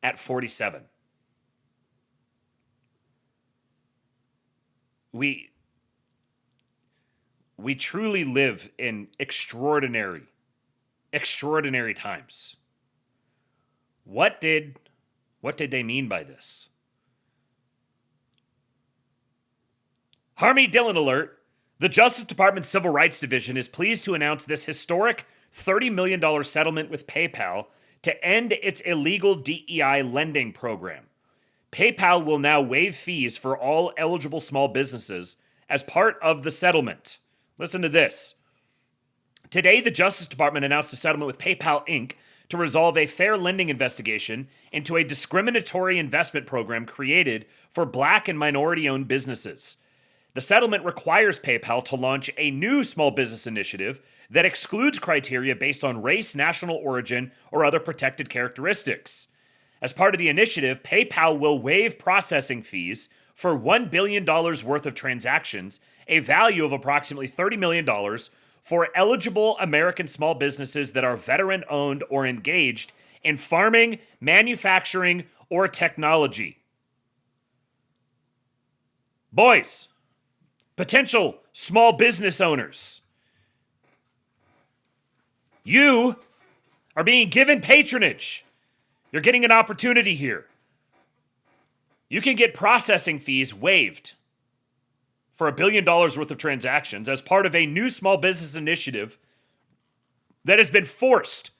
at 47. We truly live in extraordinary times. What did they mean by this? Harmy Dillon alert. The Justice Department's Civil Rights Division is pleased to announce this historic $30 million settlement with PayPal to end its illegal DEI lending program. PayPal will now waive fees for all eligible small businesses as part of the settlement. Listen to this. Today, the Justice Department announced a settlement with PayPal Inc. to resolve a fair lending investigation into a discriminatory investment program created for Black and minority-owned businesses. The settlement requires PayPal to launch a new small business initiative that excludes criteria based on race, national origin, or other protected characteristics. As part of the initiative, PayPal will waive processing fees for $1 billion worth of transactions, a value of approximately $30 million, for eligible American small businesses that are veteran-owned or engaged in farming, manufacturing, or technology. Boys, potential small business owners, you are being given patronage. You're getting an opportunity here. You can get processing fees waived for $1 billion worth of transactions as part of a new small business initiative that has been forced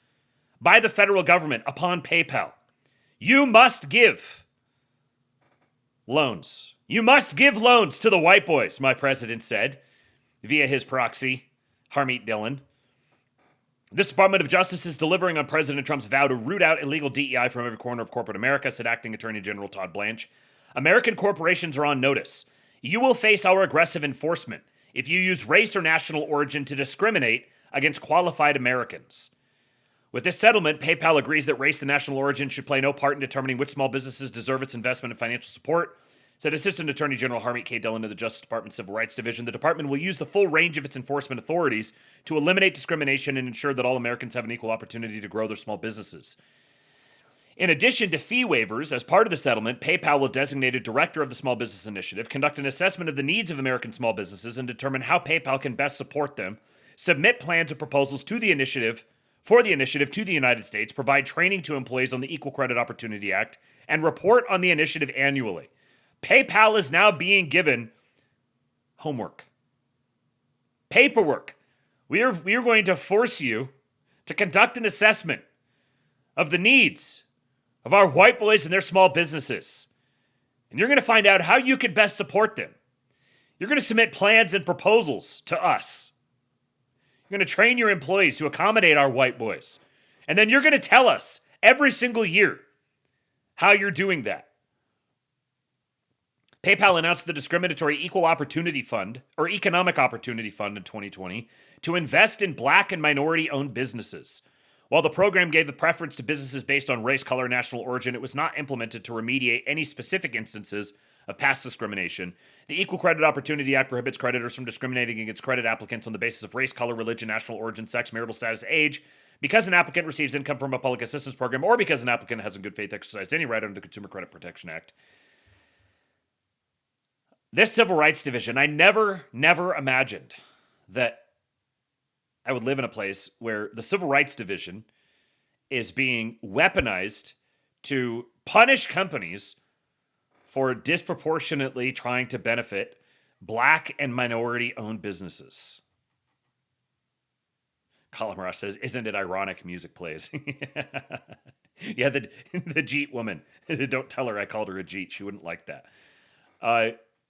by the federal government upon PayPal. You must give loans. You must give loans to the white boys, my president said, via his proxy, Harmeet Dillon. This Department of Justice is delivering on President Trump's vow to root out illegal DEI from every corner of corporate America, said Acting Attorney General Todd Blanche. American corporations are on notice. You will face our aggressive enforcement if you use race or national origin to discriminate against qualified Americans. With this settlement, PayPal agrees that race and national origin should play no part in determining which small businesses deserve its investment and financial support, said Assistant Attorney General Harmeet K. Dillon of the Justice Department Civil Rights Division. The department will use the full range of its enforcement authorities to eliminate discrimination and ensure that all Americans have an equal opportunity to grow their small businesses. In addition to fee waivers, as part of the settlement, PayPal will designate a director of the Small Business Initiative, conduct an assessment of the needs of American small businesses, and determine how PayPal can best support them, submit plans and proposals to the initiative to the United States, provide training to employees on the Equal Credit Opportunity Act, and report on the initiative annually. PayPal is now being given homework, paperwork. We are going to force you to conduct an assessment of the needs of our white boys and their small businesses. And you're going to find out how you can best support them. You're going to submit plans and proposals to us. You're going to train your employees to accommodate our white boys. And then you're going to tell us every single year how you're doing that. PayPal announced the Discriminatory Equal Opportunity Fund, or Economic Opportunity Fund in 2020, to invest in black and minority-owned businesses. While the program gave the preference to businesses based on race, color, and national origin, it was not implemented to remediate any specific instances of past discrimination. The Equal Credit Opportunity Act prohibits creditors from discriminating against credit applicants on the basis of race, color, religion, national origin, sex, marital status, age, because an applicant receives income from a public assistance program, or because an applicant has in good faith exercised any right under the Consumer Credit Protection Act. This Civil Rights Division, I never imagined that I would live in a place where the Civil Rights Division is being weaponized to punish companies for disproportionately trying to benefit black and minority-owned businesses. Colin Ross says, isn't it ironic music plays? Yeah, the Jeet woman. Don't tell her I called her a Jeet. She wouldn't like that.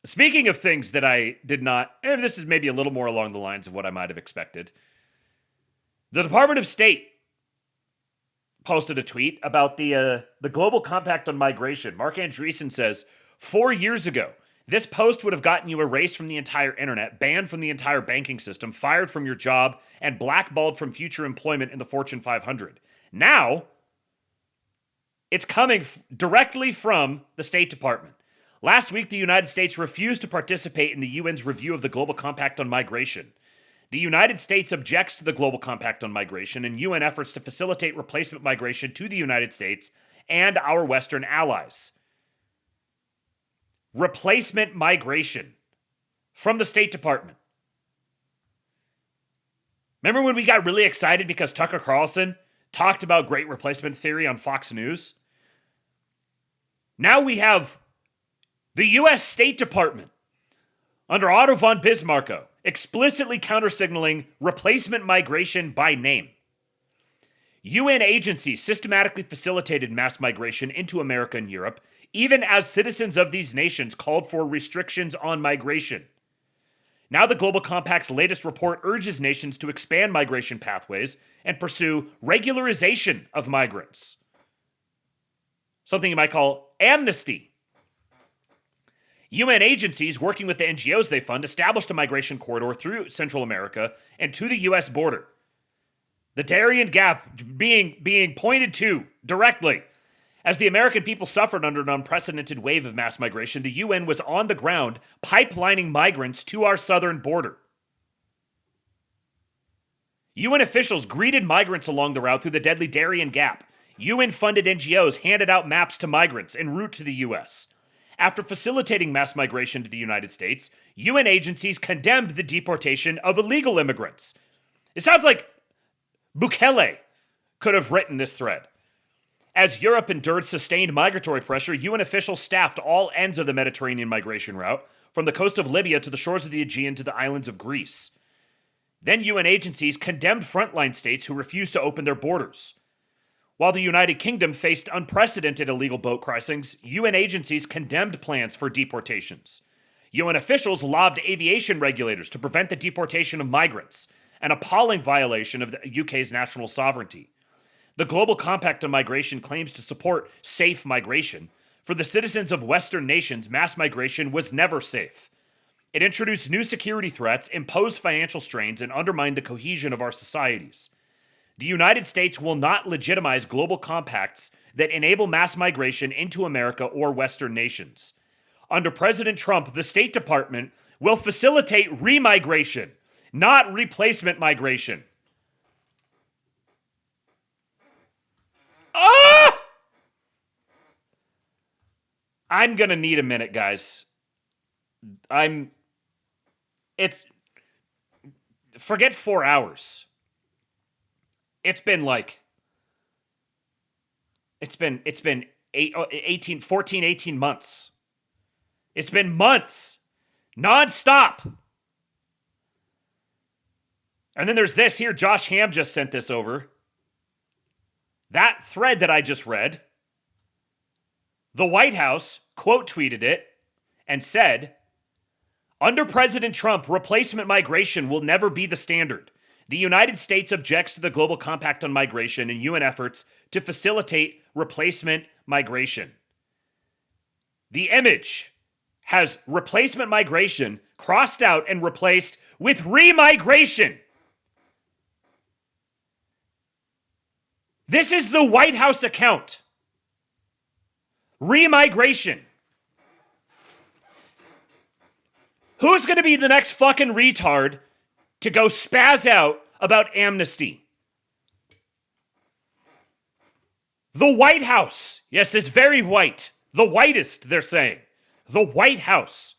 Speaking of things that I did not, and this is maybe a little more along the lines of what I might have expected, the Department of State posted a tweet about the Global Compact on Migration. Mark Andreessen says, 4 years ago, this post would have gotten you erased from the entire internet, banned from the entire banking system, fired from your job, and blackballed from future employment in the Fortune 500. Now, it's coming directly from the State Department. Last week, the United States refused to participate in the UN's review of the Global Compact on Migration. The United States objects to the Global Compact on Migration and UN efforts to facilitate replacement migration to the United States and our Western allies. Replacement migration from the State Department. Remember when we got really excited because Tucker Carlson talked about great replacement theory on Fox News? Now we have the U.S. State Department, under Otto von Bismarck, explicitly countersignaling replacement migration by name. UN agencies systematically facilitated mass migration into America and Europe, even as citizens of these nations called for restrictions on migration. Now the Global Compact's latest report urges nations to expand migration pathways and pursue regularization of migrants. Something you might call amnesty. UN agencies working with the NGOs they fund established a migration corridor through Central America and to the U.S. border. The Darien Gap being pointed to directly. As the American people suffered under an unprecedented wave of mass migration, the UN was on the ground pipelining migrants to our southern border. UN officials greeted migrants along the route through the deadly Darien Gap, UN-funded NGOs handed out maps to migrants en route to the U.S. After facilitating mass migration to the United States, UN agencies condemned the deportation of illegal immigrants. It sounds like Bukele could have written this thread. As Europe endured sustained migratory pressure, UN officials staffed all ends of the Mediterranean migration route, from the coast of Libya to the shores of the Aegean to the islands of Greece. Then UN agencies condemned frontline states who refused to open their borders. While the United Kingdom faced unprecedented illegal boat crossings, UN agencies condemned plans for deportations. UN officials lobbed aviation regulators to prevent the deportation of migrants, an appalling violation of the UK's national sovereignty. The Global Compact on Migration claims to support safe migration. For the citizens of Western nations, mass migration was never safe. It introduced new security threats, imposed financial strains, and undermined the cohesion of our societies. The United States will not legitimize global compacts that enable mass migration into America or Western nations. Under President Trump, the State Department will facilitate remigration, not replacement migration. Ah! I'm gonna need a minute, guys. Forget 4 hours. It's been 18 months. It's been months. Non-stop. And then there's this here. Josh Ham just sent this over. That thread that I just read, the White House quote tweeted it and said, under President Trump, replacement migration will never be the standard. The United States objects to the Global Compact on Migration and UN efforts to facilitate replacement migration. The image has replacement migration crossed out and replaced with remigration. This is the White House account. Remigration. Who's going to be the next fucking retard to go spaz out about amnesty? The White House. Yes, it's very white. The whitest, they're saying. The White House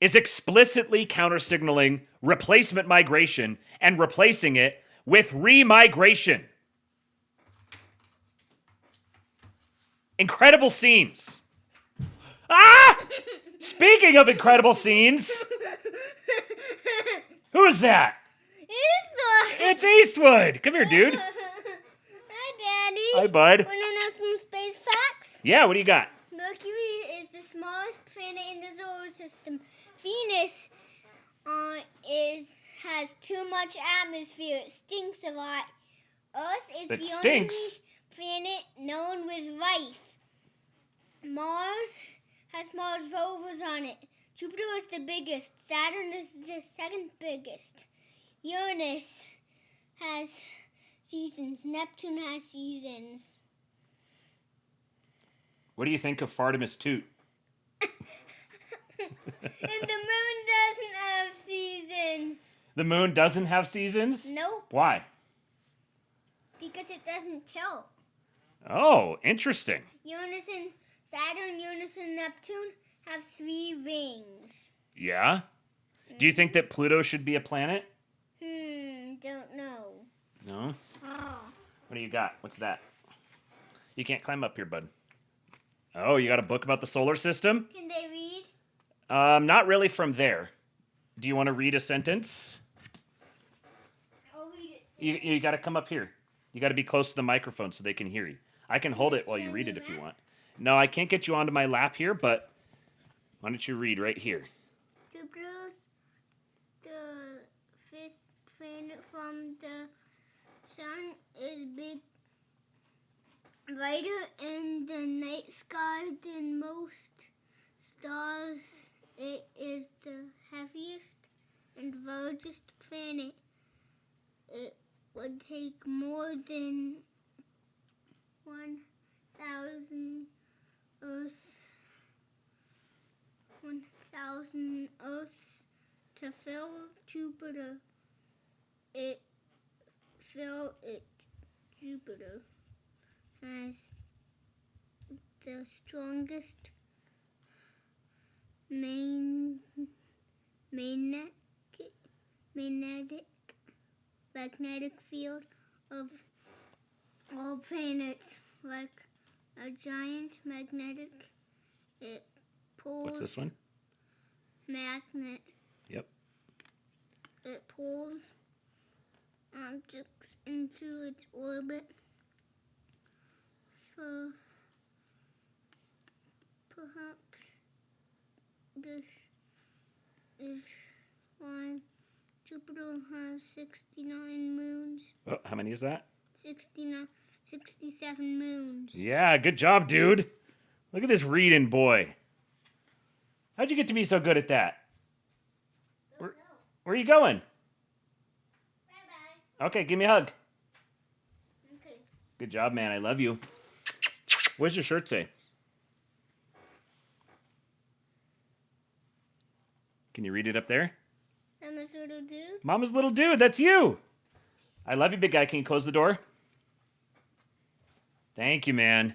is explicitly counter-signaling replacement migration and replacing it with remigration. Incredible scenes. Ah! Speaking of incredible scenes, who is that? Eastwood. It's Eastwood. Come here, dude. Hi, Daddy. Hi, bud. Want to know some space facts? Yeah, what do you got? Mercury is the smallest planet in the solar system. Venus has too much atmosphere. It stinks a lot. Earth is the only planet known with life. Mars has Mars rovers on it. Jupiter is the biggest. Saturn is the second biggest. Uranus has seasons. Neptune has seasons. What do you think of Fartimus Toot? And the moon doesn't have seasons. The moon doesn't have seasons? Nope. Why? Because it doesn't tilt. Oh, interesting. Saturn, Uranus, and Neptune have 3 rings. Yeah? Do you think that Pluto should be a planet? Don't know. No? Oh. What do you got? What's that? You can't climb up here, bud. Oh, you got a book about the solar system? Can they read? Not really from there. Do you want to read a sentence? I'll read it. You got to come up here. You got to be close to the microphone so they can hear you. I can hold it while you read it if you want. No, I can't get you onto my lap here, but why don't you read right here? Jupiter, the 5th planet from the sun, is brighter in the night sky than most stars. It is the heaviest and largest planet. It would take more than 1,000 Earths to fill Jupiter. Jupiter Jupiter has the strongest magnetic field of all planets. Like a giant magnetic, it pulls. What's this one? Magnet. Yep. It pulls objects into its orbit for perhaps this is why Jupiter has 69 moons. Oh, how many is that? 67 moons. Yeah, good job, dude. Look at this reading, boy. How'd you get to be so good at that? Where are you going? Bye-bye. Okay, give me a hug. Okay. Good job, man. I love you. What does your shirt say? Can you read it up there? Mama's little dude. Mama's little dude, that's you. I love you, big guy. Can you close the door? Thank you, man.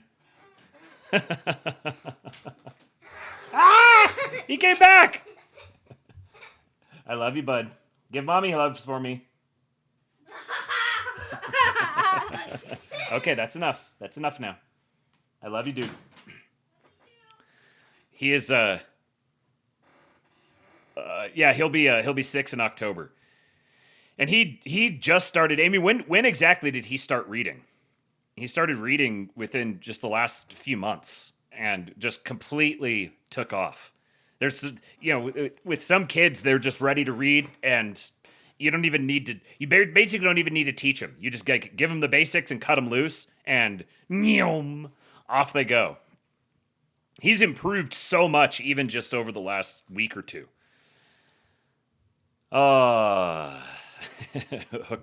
Ah! He came back! I love you, bud. Give mommy hugs for me. Okay, that's enough. That's enough now. I love you, dude. He is, yeah, he'll be 6 in October. And he just started, Amy, when exactly did he start reading? He started reading within just the last few months and just completely took off. There's, with some kids, they're just ready to read and you basically don't even need to teach them. You just give them the basics and cut them loose and off they go. He's improved so much even just over the last week or two. Hooked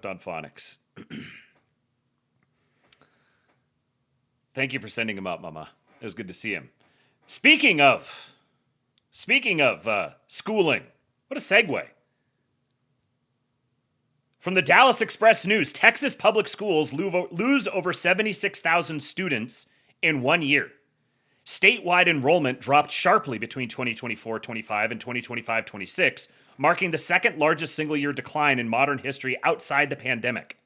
on phonics. Thank you for sending him up, Mama. It was good to see him. Speaking of schooling, what a segue. From the Dallas Express News, Texas public schools lose over 76,000 students in 1 year. Statewide enrollment dropped sharply between 2024-25 and 2025-26, marking the second largest single-year decline in modern history outside the pandemic.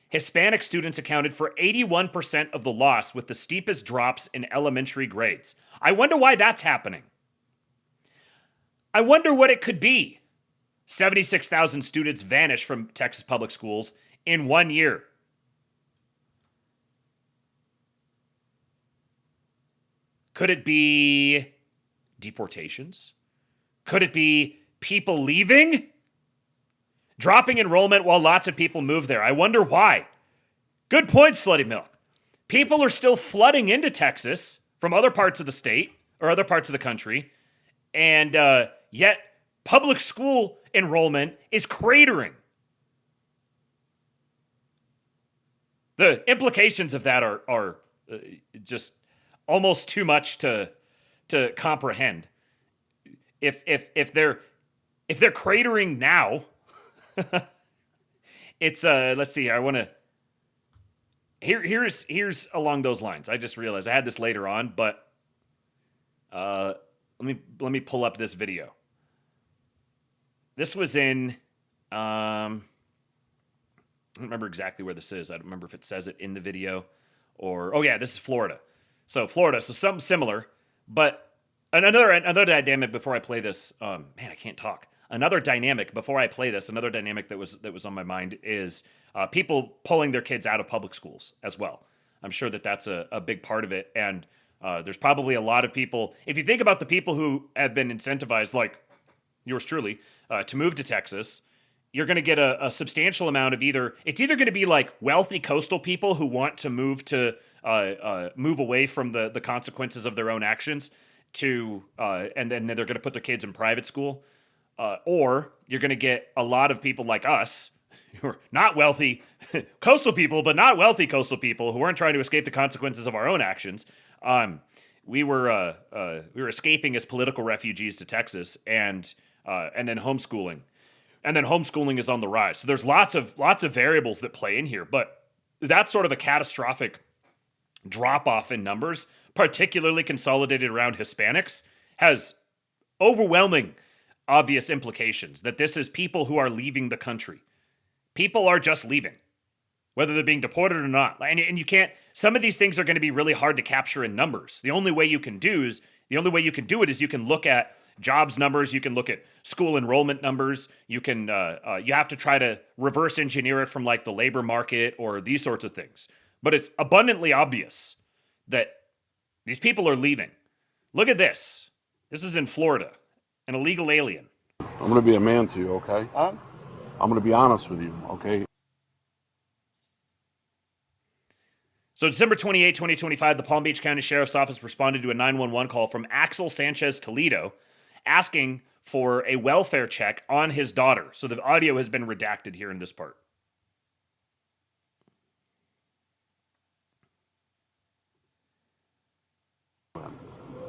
Hispanic students accounted for 81% of the loss, with the steepest drops in elementary grades. I wonder why that's happening. I wonder what it could be. 76,000 students vanished from Texas public schools in 1 year. Could it be deportations? Could it be people leaving? Dropping enrollment while lots of people move there. I wonder why. Good point, Slutty Milk. People are still flooding into Texas from other parts of the state or other parts of the country, and yet public school enrollment is cratering. The implications of that are just almost too much to comprehend. If they're cratering now, it's let's see. I want to. Here's along those lines. I just realized I had this later on, but let me pull up this video. This was in I don't remember exactly where this is. I don't remember if it says it in the video or this is Florida. So Florida, so something similar, but another dynamic before I play this. Man, I can't talk. Another dynamic before I play this. Another dynamic that was on my mind is people pulling their kids out of public schools as well. I'm sure that's a big part of it, and there's probably a lot of people. If you think about the people who have been incentivized, like yours truly, to move to Texas, you're going to get a substantial amount of it's either going to be like wealthy coastal people who want to move away from the consequences of their own actions and then they're going to put their kids in private school, or you're going to get a lot of people like us who are not wealthy coastal people, but not wealthy coastal people who aren't trying to escape the consequences of our own actions. We were escaping as political refugees to Texas and then homeschooling. And then homeschooling is on the rise. So there's lots of variables that play in here. But that sort of a catastrophic drop-off in numbers, particularly consolidated around Hispanics, has overwhelming obvious implications. That this is people who are leaving the country. People are just leaving, whether they're being deported or not. And you can't, some of these things are going to be really hard to capture in numbers. The only way you can do it is you can look at jobs numbers, you can look at school enrollment numbers, you have to try to reverse engineer it from like the labor market or these sorts of things. But it's abundantly obvious that these people are leaving. Look at this. This is in Florida, an illegal alien. I'm going to be a man to you, okay? I'm going to be honest with you, okay? So December 28, 2025, the Palm Beach County Sheriff's Office responded to a 911 call from Axel Sanchez Toledo asking for a welfare check on his daughter. So the audio has been redacted here in this part.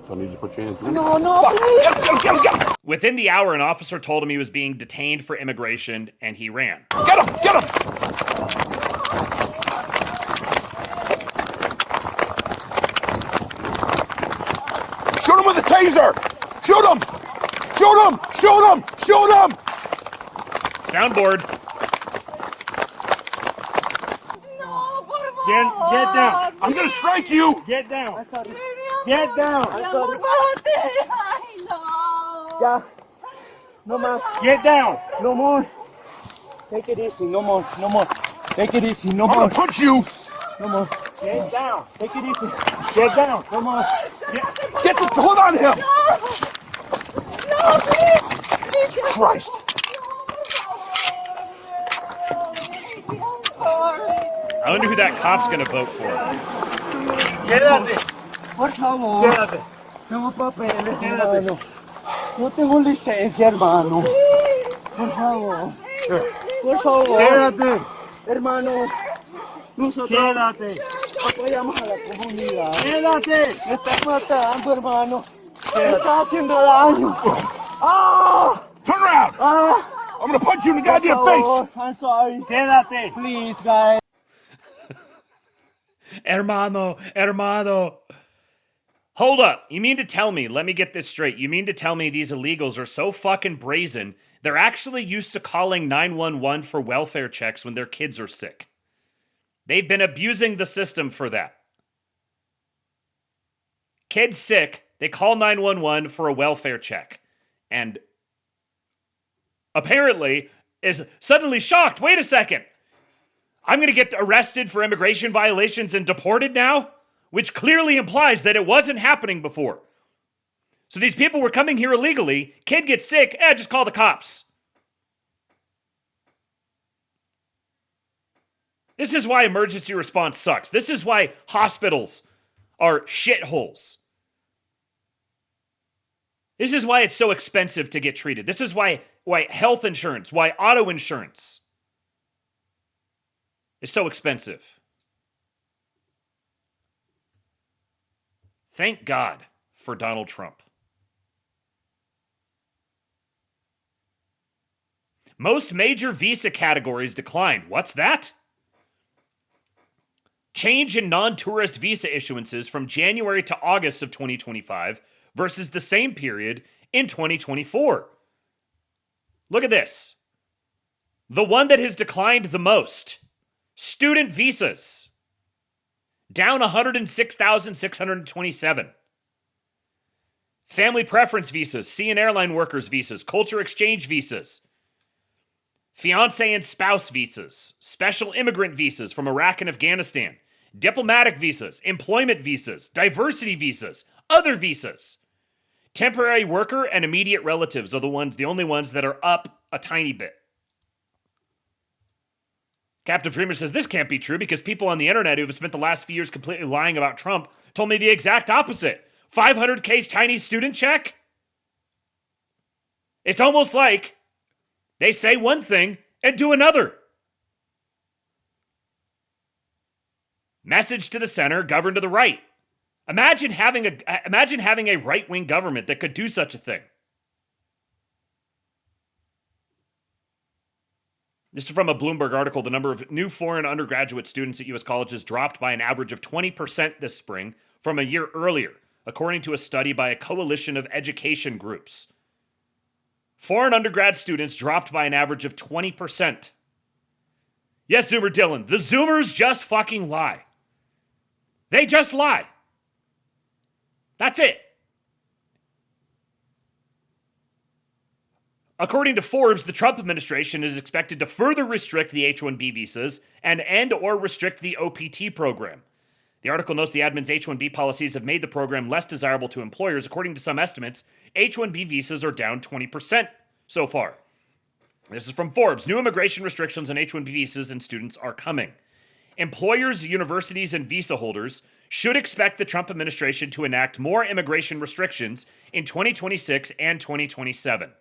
So I need you to put your hands No. Within the hour, an officer told him he was being detained for immigration, and he ran. Get him! Get him! Shoot him with a taser! Shoot him! Shoot him! Shoot him! Shoot him! Soundboard. Get down! I'm gonna strike you! Get down! Get down! Yeah. No more. Get down! No more. Take it easy. No more. No more. Take it easy. No I'm more. gonna punch you! No more. Get down! Take it easy. Get down! No more. Get the hold on him! No, please. Christ! I wonder who that cop's gonna vote for. Quédate. Por favor. Quédate. Tengo papeles, Quédate. hermano. No tengo licencia, hermano. Por favor. Por favor. Quédate. Hermano. Nosotros Quédate. apoyamos a la comunidad. Quédate. Me estás matando, hermano. Me estás haciendo daño. ¡Ah! Turn around! ¡Ah! I'm gonna punch you in the goddamn face! I'm sorry. Quédate. Please, guys. Hermano. Hold up. You mean to tell me, let me get this straight. You mean to tell me these illegals are so fucking brazen, they're actually used to calling 911 for welfare checks when their kids are sick. They've been abusing the system for that. Kid's sick, they call 911 for a welfare check. And apparently is suddenly shocked. Wait a second. I'm going to get arrested for immigration violations and deported now? Which clearly implies that it wasn't happening before. So these people were coming here illegally. Kid gets sick. Just call the cops. This is why emergency response sucks. This is why hospitals are shitholes. This is why it's so expensive to get treated. This is why health insurance, why auto insurance is so expensive. Thank God for Donald Trump. Most major visa categories declined. What's that? Change in non-tourist visa issuances from January to August of 2025 versus the same period in 2024. Look at this. The one that has declined the most. Student visas. Down 106,627. Family preference visas, sea and airline workers visas, culture exchange visas, fiancé and spouse visas, special immigrant visas from Iraq and Afghanistan, diplomatic visas, employment visas, diversity visas, other visas. Temporary worker and immediate relatives are the only ones that are up a tiny bit. Captain Freeman says this can't be true because people on the internet who have spent the last few years completely lying about Trump told me the exact opposite. 500K's tiny student check? It's almost like they say one thing and do another. Message to the center, govern to the right. Imagine having a right-wing government that could do such a thing. This is from a Bloomberg article. The number of new foreign undergraduate students at U.S. colleges dropped by an average of 20% this spring from a year earlier, according to a study by a coalition of education groups. Foreign undergrad students dropped by an average of 20%. Yes, Zoomer Dylan, the Zoomers just fucking lie. They just lie. That's it. According to Forbes, the Trump administration is expected to further restrict the H-1B visas and end or restrict the OPT program. The article notes the admin's H-1B policies have made the program less desirable to employers. According to some estimates, H-1B visas are down 20% so far. This is from Forbes. New immigration restrictions on H-1B visas and students are coming. Employers, universities, and visa holders should expect the Trump administration to enact more immigration restrictions in 2026 and 2027.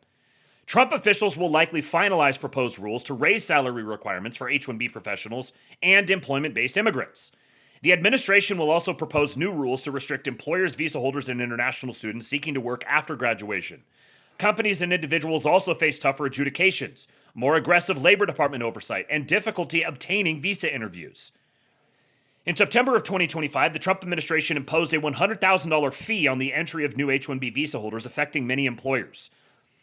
Trump officials will likely finalize proposed rules to raise salary requirements for H-1B professionals and employment-based immigrants. The administration will also propose new rules to restrict employers, visa holders, and international students seeking to work after graduation. Companies and individuals also face tougher adjudications, more aggressive Labor Department oversight, and difficulty obtaining visa interviews. In September of 2025, the Trump administration imposed a $100,000 fee on the entry of new H-1B visa holders, affecting many employers.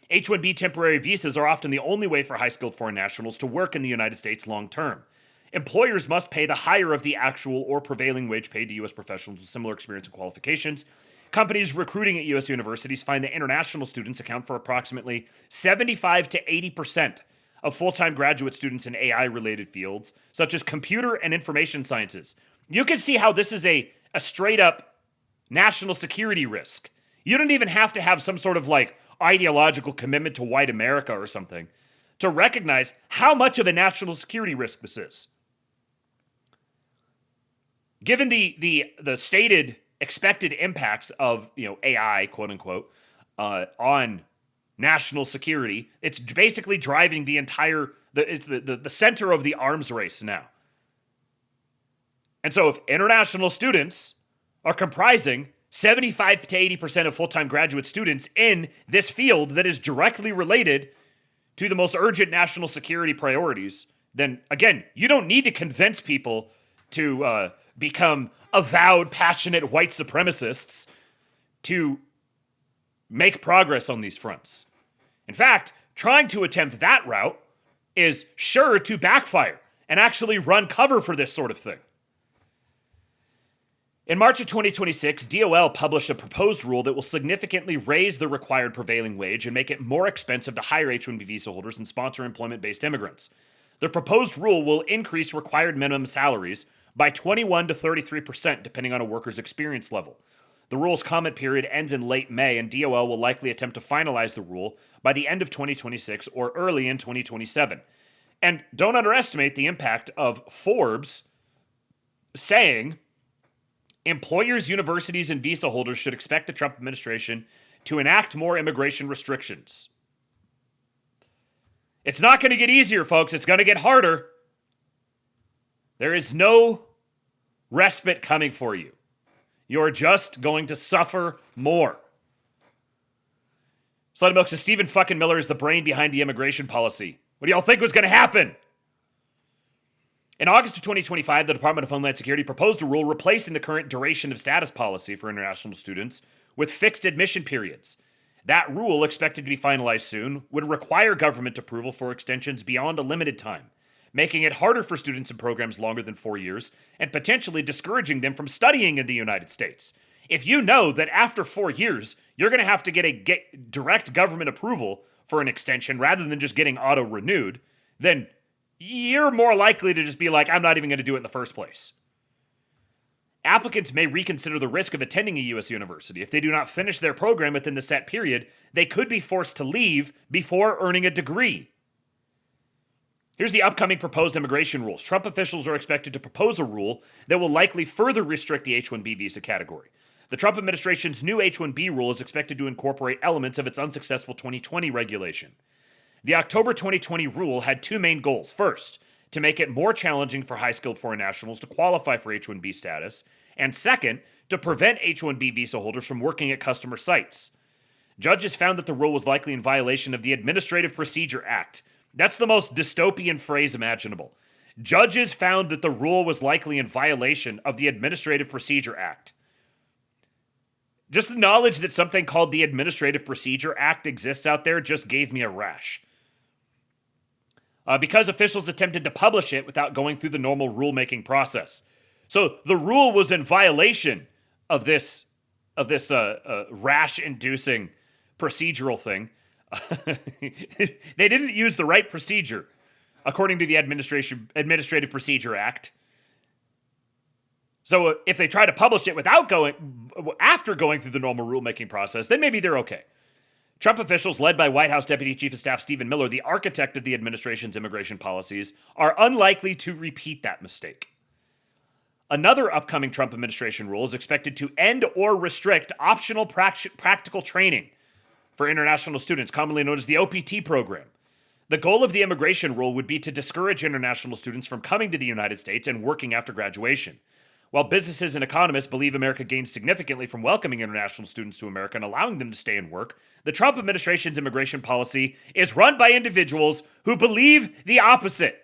H-1B temporary visas are often the only way for high-skilled foreign nationals to work in the United States long-term. Employers must pay the higher of the actual or prevailing wage paid to U.S. professionals with similar experience and qualifications. Companies recruiting at U.S. universities find that international students account for approximately 75 to 80% of full-time graduate students in AI-related fields, such as computer and information sciences. You can see how this is a straight-up national security risk. You don't even have to have some sort of ideological commitment to white America or something to recognize how much of a national security risk this is. Given the stated expected impacts of AI, quote unquote, on national security, it's basically driving the entire the center of the arms race now. And so if international students are comprising 75 to 80% of full-time graduate students in this field that is directly related to the most urgent national security priorities, then again, you don't need to convince people to become avowed, passionate white supremacists to make progress on these fronts. In fact, trying to attempt that route is sure to backfire and actually run cover for this sort of thing. In March of 2026, DOL published a proposed rule that will significantly raise the required prevailing wage and make it more expensive to hire H-1B visa holders and sponsor employment-based immigrants. The proposed rule will increase required minimum salaries by 21 to 33%, depending on a worker's experience level. The rule's comment period ends in late May, and DOL will likely attempt to finalize the rule by the end of 2026 or early in 2027. And don't underestimate the impact of Forbes saying employers, universities, and visa holders should expect the Trump administration to enact more immigration restrictions. It's not going to get easier, folks. It's going to get harder. There is no respite coming for you. You're just going to suffer more. Slutty Milk says Stephen fucking Miller is the brain behind the immigration policy. What do y'all think was going to happen? In August of 2025, the Department of Homeland Security proposed a rule replacing the current duration of status policy for international students with fixed admission periods. That rule, expected to be finalized soon, would require government approval for extensions beyond a limited time, making it harder for students in programs longer than 4 years and potentially discouraging them from studying in the United States. If you know that after 4 years, you're going to have to get direct government approval for an extension rather than just getting auto-renewed, then you're more likely to just be like, I'm not even going to do it in the first place. Applicants may reconsider the risk of attending a U.S. university. If they do not finish their program within the set period, they could be forced to leave before earning a degree. Here's the upcoming proposed immigration rules. Trump officials are expected to propose a rule that will likely further restrict the H-1B visa category. The Trump administration's new H-1B rule is expected to incorporate elements of its unsuccessful 2020 regulation. The October 2020 rule had two main goals. First, to make it more challenging for high-skilled foreign nationals to qualify for H-1B status, and second, to prevent H-1B visa holders from working at customer sites. Judges found that the rule was likely in violation of the Administrative Procedure Act, That's the most dystopian phrase imaginable. Judges found that the rule was likely in violation of the Administrative Procedure Act. Just the knowledge that something called the Administrative Procedure Act exists out there just gave me a rash. Because officials attempted to publish it without going through the normal rulemaking process. So the rule was in violation of this rash-inducing procedural thing. They didn't use the right procedure, according to the Administrative Procedure Act. So if they try to publish it after going through the normal rulemaking process, then maybe they're okay. Trump officials, led by White House Deputy Chief of Staff Stephen Miller, the architect of the administration's immigration policies, are unlikely to repeat that mistake. Another upcoming Trump administration rule is expected to end or restrict optional practical training for international students, commonly known as the OPT program. The goal of the immigration rule would be to discourage international students from coming to the United States and working after graduation. While businesses and economists believe America gains significantly from welcoming international students to America and allowing them to stay and work, the Trump administration's immigration policy is run by individuals who believe the opposite.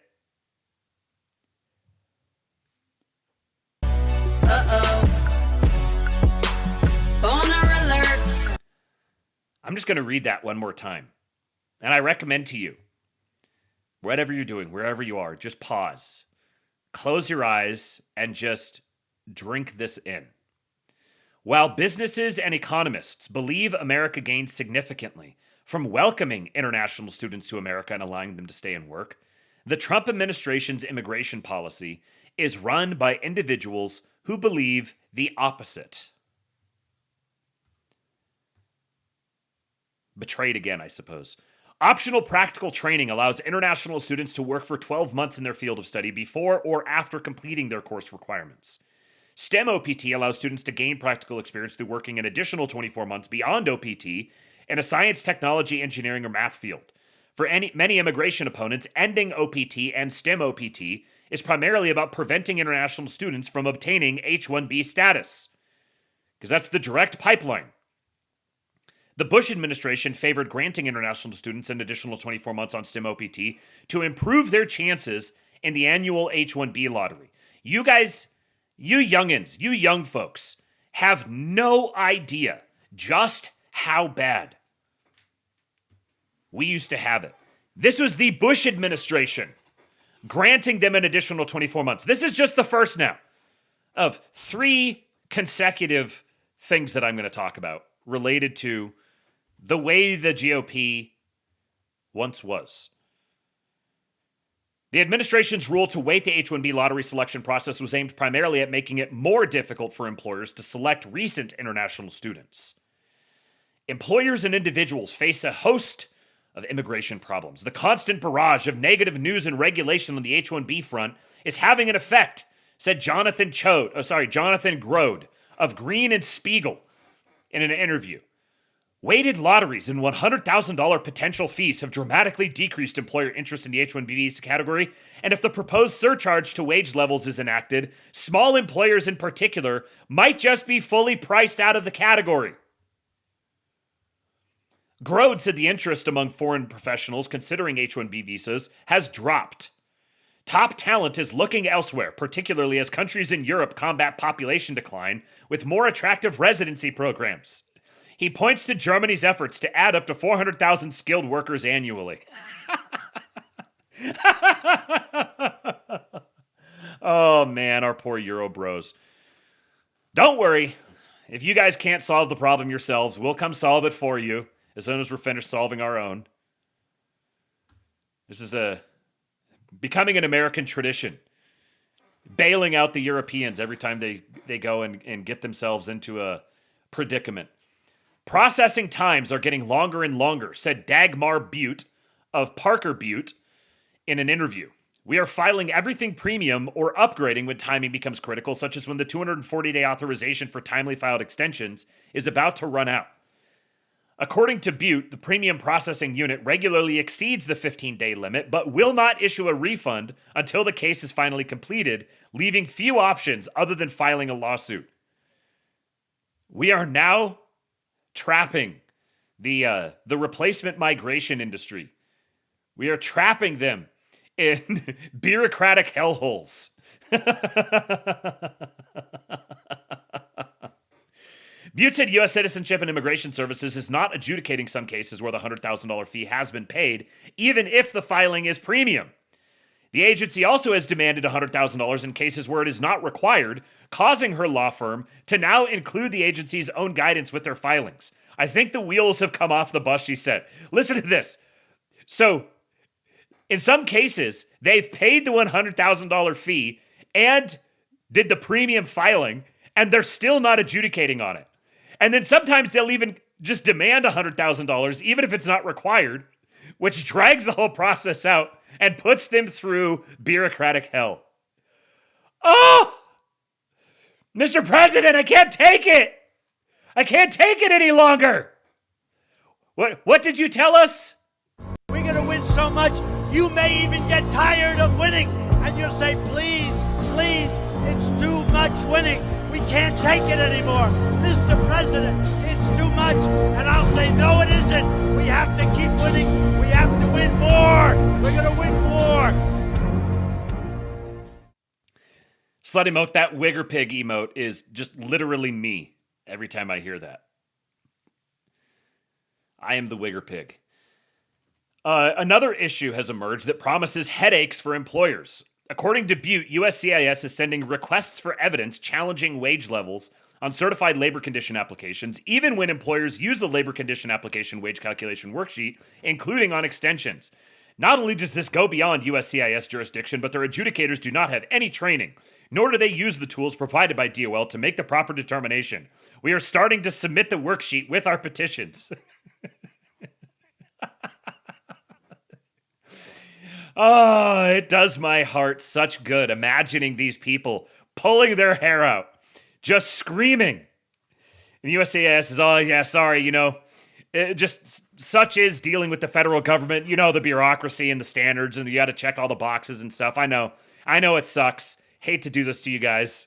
Boner alert. I'm just going to read that one more time. And I recommend to you, whatever you're doing, wherever you are, just pause. Close your eyes and just drink this in. While businesses and economists believe America gains significantly from welcoming international students to America and allowing them to stay and work, the Trump administration's immigration policy is run by individuals who believe the opposite. Betrayed again, I suppose. Optional practical training allows international students to work for 12 months in their field of study before or after completing their course requirements. STEM OPT allows students to gain practical experience through working an additional 24 months beyond OPT in a science, technology, engineering, or math field. For many immigration opponents, ending OPT and STEM OPT is primarily about preventing international students from obtaining H1B status, because that's the direct pipeline. The Bush administration favored granting international students an additional 24 months on STEM OPT to improve their chances in the annual H1B lottery. You guys, you youngins, you young folks, have no idea just how bad we used to have it. This was the Bush administration granting them an additional 24 months. This is just the first now of 3 consecutive things that I'm going to talk about related to the way the GOP once was. The administration's rule to wait the H-1B lottery selection process was aimed primarily at making it more difficult for employers to select recent international students. Employers and individuals face a host of immigration problems. The constant barrage of negative news and regulation on the H-1B front is having an effect, said Jonathan Grode of Green and Spiegel in an interview. Weighted lotteries and $100,000 potential fees have dramatically decreased employer interest in the H-1B category, and if the proposed surcharge to wage levels is enacted, small employers in particular might just be fully priced out of the category. Grode said the interest among foreign professionals considering H-1B visas has dropped. Top talent is looking elsewhere, particularly as countries in Europe combat population decline with more attractive residency programs. He points to Germany's efforts to add up to 400,000 skilled workers annually. Oh man, our poor Euro bros. Don't worry. If you guys can't solve the problem yourselves, we'll come solve it for you as soon as we're finished solving our own. This is becoming an American tradition. Bailing out the Europeans every time they go and get themselves into a predicament. Processing times are getting longer and longer, said Dagmar Butte of Parker Butte in an interview. We are filing everything premium or upgrading when timing becomes critical, such as when the 240-day authorization for timely filed extensions is about to run out. According to Butte, the premium processing unit regularly exceeds the 15-day limit, but will not issue a refund until the case is finally completed, leaving few options other than filing a lawsuit. We are now trapping the replacement migration industry We are trapping them in bureaucratic hellholes. Butte said U.S. Citizenship and Immigration Services is not adjudicating some cases where the $100,000 fee has been paid, even if the filing is premium. The agency also has demanded $100,000 in cases where it is not required, causing her law firm to now include the agency's own guidance with their filings. I think the wheels have come off the bus, she said. Listen to this. So, in some cases, they've paid the $100,000 fee and did the premium filing, and they're still not adjudicating on it. And then sometimes they'll even just demand $100,000, even if it's not required, which drags the whole process out and puts them through bureaucratic hell. Oh! Mr. President, I can't take it! I can't take it any longer! What did you tell us? We're going to win so much, you may even get tired of winning. And you'll say, please, please, it's too much winning. We can't take it anymore. Mr. President, it's too much. And I'll say, no, it isn't. We have to keep winning. We have to win more. We're going to win more. Slut emote, that wigger pig emote is just literally me every time I hear that. I am the wigger pig. Another issue has emerged that promises headaches for employers. According to Butte, USCIS is sending requests for evidence challenging wage levels on certified labor condition applications, even when employers use the labor condition application wage calculation worksheet, including on extensions. Not only does this go beyond USCIS jurisdiction, but their adjudicators do not have any training, nor do they use the tools provided by DOL to make the proper determination. We are starting to submit the worksheet with our petitions. Oh, it does my heart such good imagining these people pulling their hair out, just screaming. And USCIS is, oh, yeah, sorry, just such is dealing with the federal government, the bureaucracy and the standards, and you got to check all the boxes and stuff. I know it sucks. Hate to do this to you guys.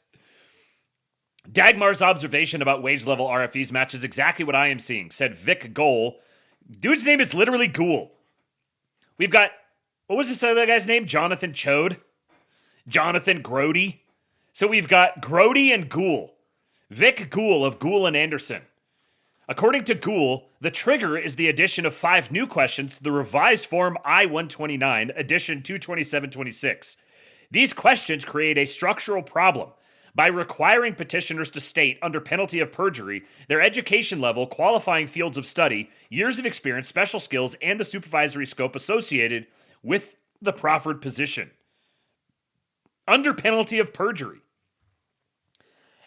Dagmar's observation about wage level RFEs matches exactly what I am seeing, said Vic Gohl. Dude's name is literally Ghoul. We've got, what was this other guy's name? Jonathan Chode? Jonathan Grody? So we've got Grody and Ghoul. Vic Ghoul of Ghoul and Anderson. According to Ghoul, the trigger is the addition of 5 new questions to the revised Form I-129, edition 22726. These questions create a structural problem by requiring petitioners to state, under penalty of perjury, their education level, qualifying fields of study, years of experience, special skills, and the supervisory scope associated with the proffered position. Under penalty of perjury.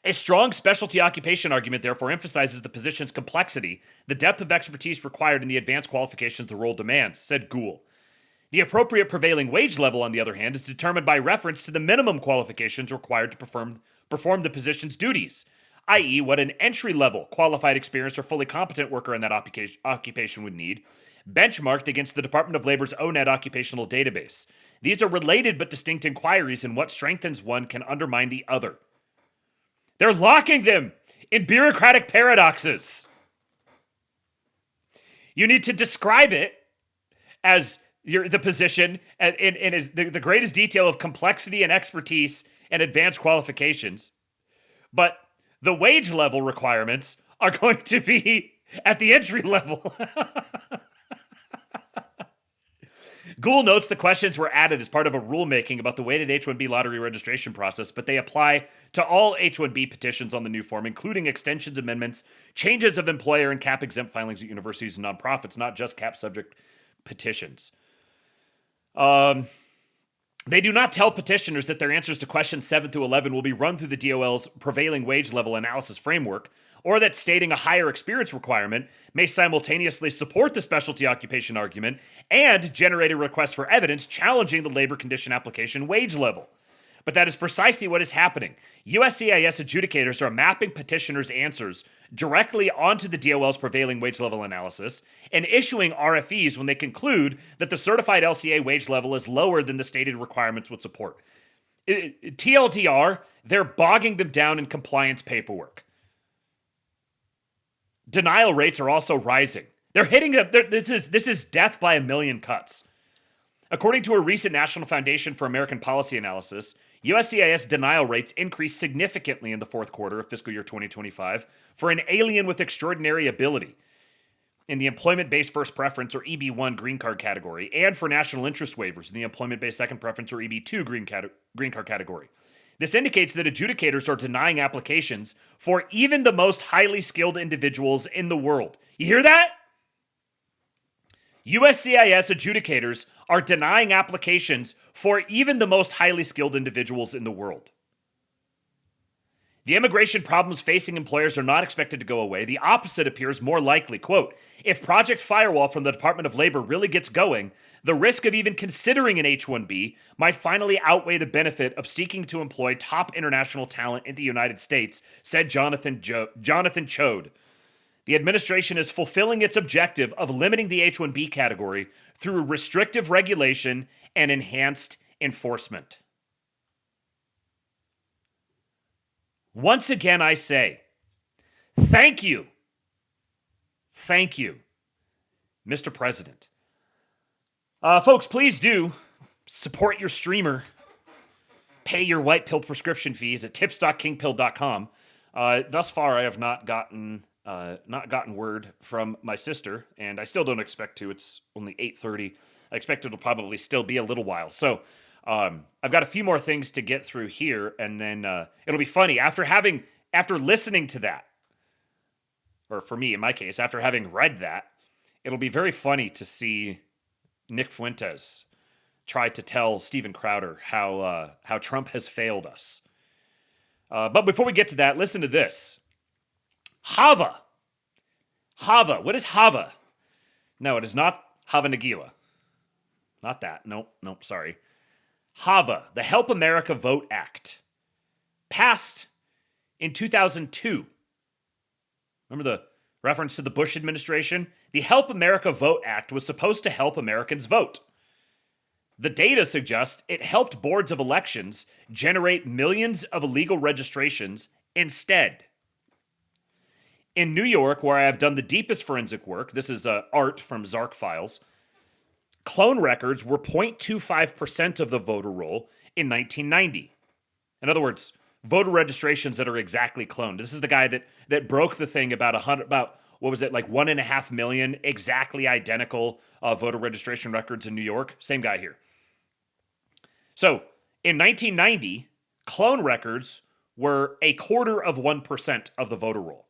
A strong specialty occupation argument, therefore, emphasizes the position's complexity, the depth of expertise required, and the advanced qualifications the role demands, said Ghoul. The appropriate prevailing wage level, on the other hand, is determined by reference to the minimum qualifications required to perform the position's duties, i.e., what an entry-level, qualified, experienced, or fully competent worker in that occupation would need, benchmarked against the Department of Labor's ONET occupational database. These are related but distinct inquiries, and what strengthens one can undermine the other. They're locking them in bureaucratic paradoxes. You need to describe it as the position in the greatest detail of complexity and expertise and advanced qualifications. But the wage level requirements are going to be at the entry level. Ghoul notes the questions were added as part of a rulemaking about the weighted H-1B lottery registration process, but they apply to all H-1B petitions on the new form, including extensions, amendments, changes of employer and cap-exempt filings at universities and nonprofits, not just cap-subject petitions. They do not tell petitioners that their answers to questions 7 through 11 will be run through the DOL's prevailing wage level analysis framework, or that stating a higher experience requirement may simultaneously support the specialty occupation argument and generate a request for evidence challenging the labor condition application wage level. But that is precisely what is happening. USCIS adjudicators are mapping petitioners' answers directly onto the DOL's prevailing wage level analysis and issuing RFEs when they conclude that the certified LCA wage level is lower than the stated requirements would support. TLDR, they're bogging them down in compliance paperwork. Denial rates are also rising. They're hitting them. This is death by a million cuts. According to a recent National Foundation for American Policy analysis, USCIS denial rates increased significantly in the fourth quarter of fiscal year 2025 for an alien with extraordinary ability in the employment-based first preference or EB1 green card category, and for national interest waivers in the employment-based second preference or EB2 green card category. This indicates that adjudicators are denying applications for even the most highly skilled individuals in the world. You hear that? USCIS adjudicators are denying applications for even the most highly skilled individuals in the world. The immigration problems facing employers are not expected to go away. The opposite appears more likely. Quote, if Project Firewall from the Department of Labor really gets going, the risk of even considering an H-1B might finally outweigh the benefit of seeking to employ top international talent in the United States, said Jonathan Chode. The administration is fulfilling its objective of limiting the H-1B category through restrictive regulation and enhanced enforcement. Once again, I say, thank you. Thank you, Mr. President. Folks, please do support your streamer. Pay your white pill prescription fees at tips.kingpill.com. Thus far, I have not gotten word from my sister, and I still don't expect to. It's only 8:30. I expect it'll probably still be a little while. So I've got a few more things to get through here, and then it'll be funny after listening to that, or for me in my case, after having read that, it'll be very funny to see Nick Fuentes try to tell Steven Crowder how Trump has failed us. But before we get to that, listen to this. Hava. What is Hava? No, it is not Hava Nagila. Not that. Nope, sorry. Hava, the Help America Vote Act, passed in 2002. Remember the reference to the Bush administration? The Help America Vote Act was supposed to help Americans vote. The data suggests it helped boards of elections generate millions of illegal registrations instead. In New York, where I have done the deepest forensic work, this is Art from Zark Files, clone records were 0.25% of the voter roll in 1990. In other words, voter registrations that are exactly cloned. This is the guy that broke the thing about 1.5 million exactly identical voter registration records in New York. Same guy here. So in 1990, clone records were 0.25% of the voter roll.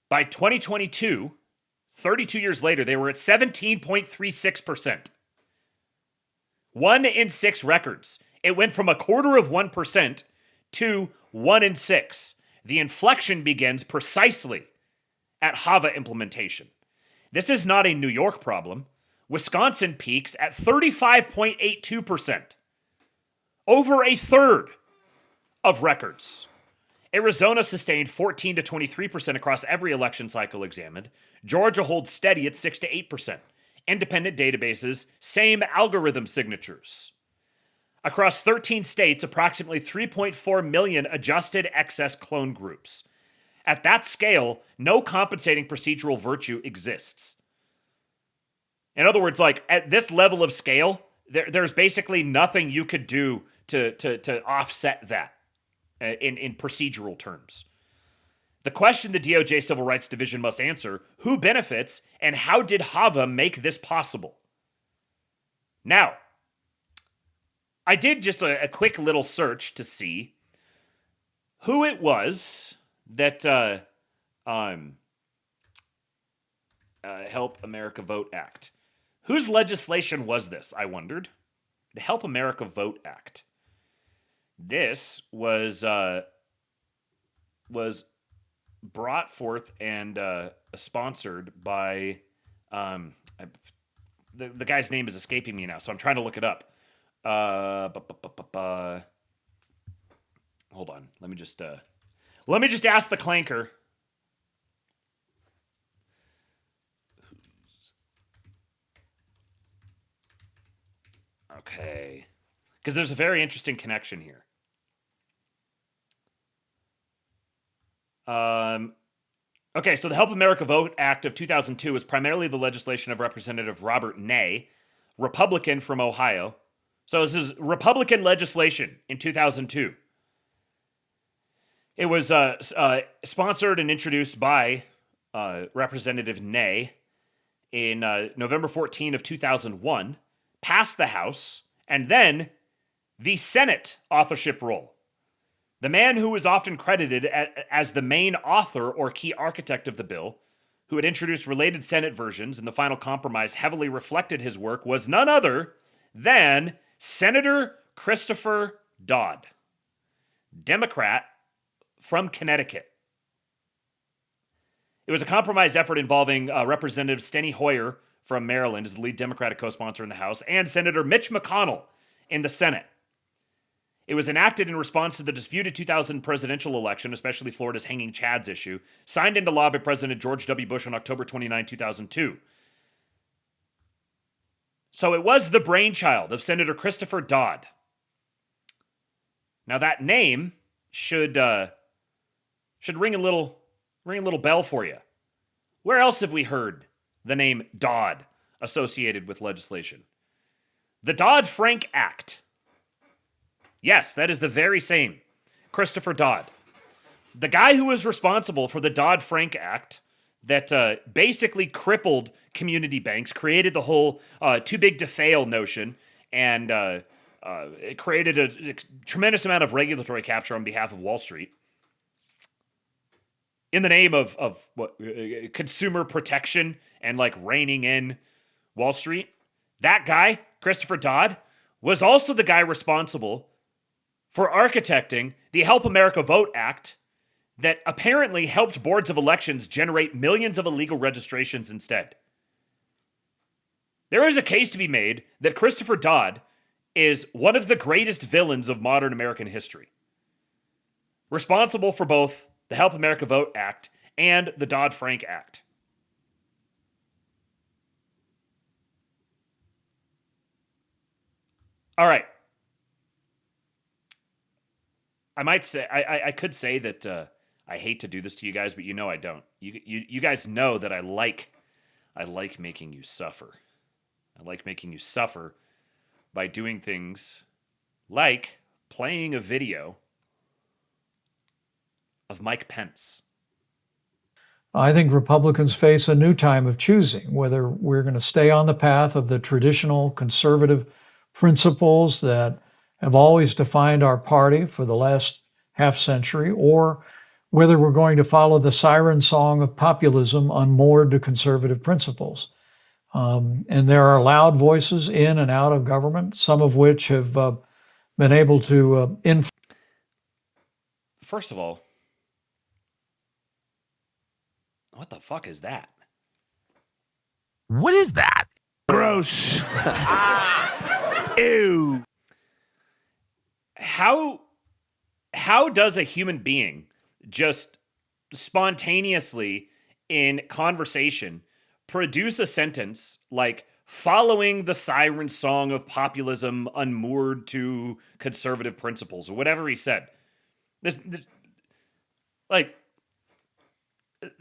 By 2022, 32 years later, they were at 17.36%. 1 in 6 records. It went from 0.25% to 1 in 6. The inflection begins precisely at Hava implementation. This is not a New York problem. Wisconsin peaks at 35.82%. Over a third of records. Arizona sustained 14 to 23% across every election cycle examined. Georgia holds steady at 6 to 8%. Independent databases, same algorithm signatures. Across 13 states, approximately 3.4 million adjusted excess clone groups. At that scale, no compensating procedural virtue exists. In other words, like at this level of scale, there's basically nothing you could do to offset that in procedural terms. The question the DOJ Civil Rights Division must answer, who benefits and how did Hava make this possible? Now, I did just a quick little search to see who it was that Help America Vote Act. Whose legislation was this, I wondered? The Help America Vote Act. This was brought forth and sponsored by the guy's name is escaping me now, so I'm trying to look it up. Hold on. Let me just ask the clanker. Okay. Because there's a very interesting connection here. Okay, so the Help America Vote Act of 2002 is primarily the legislation of Representative Robert Ney. Republican from Ohio. So this is Republican legislation in 2002. It was sponsored and introduced by Representative Ney in November 14 of 2001, passed the House, and then the Senate authorship role. The man who is often credited as the main author or key architect of the bill, who had introduced related Senate versions and the final compromise heavily reflected his work, was none other than Senator Christopher Dodd, Democrat from Connecticut. It was a compromise effort involving Representative Steny Hoyer from Maryland as the lead Democratic co-sponsor in the House and Senator Mitch McConnell in the Senate. It was enacted in response to the disputed 2000 presidential election, especially Florida's hanging Chads issue, signed into law by President George W. Bush on October 29, 2002. So it was the brainchild of Senator Christopher Dodd. Now that name should ring a little bell for you. Where else have we heard the name Dodd associated with legislation? The Dodd-Frank Act. Yes, that is the very same Christopher Dodd. The guy who was responsible for the Dodd-Frank Act that basically crippled community banks, created the whole too big to fail notion, and it created a tremendous amount of regulatory capture on behalf of Wall Street in the name of consumer protection and like reining in Wall Street. That guy, Christopher Dodd, was also the guy responsible for architecting the Help America Vote Act that apparently helped boards of elections generate millions of illegal registrations instead. There is a case to be made that Christopher Dodd is one of the greatest villains of modern American history, responsible for both the Help America Vote Act and the Dodd-Frank Act. All right. I might say, I could say that I hate to do this to you guys, but you know I don't. You guys know that I like making you suffer. I like making you suffer by doing things like playing a video of Mike Pence. I think Republicans face a new time of choosing whether we're going to stay on the path of the traditional conservative principles that have always defined our party for the last half century, or whether we're going to follow the siren song of populism unmoored to conservative principles. And there are loud voices in and out of government, some of which have been able to influence. First of all, what the fuck is that? What is that? Gross. Ew. How does a human being just spontaneously in conversation produce a sentence like following the siren song of populism unmoored to conservative principles or whatever he said? This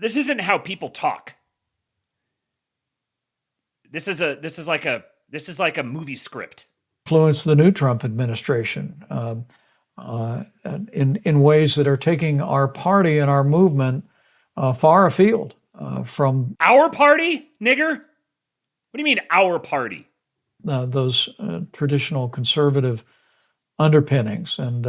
isn't how people talk. This is like a movie script. Influence the new Trump administration in ways that are taking our party and our movement far afield from our party, nigger. What do you mean our party? Those traditional conservative underpinnings, and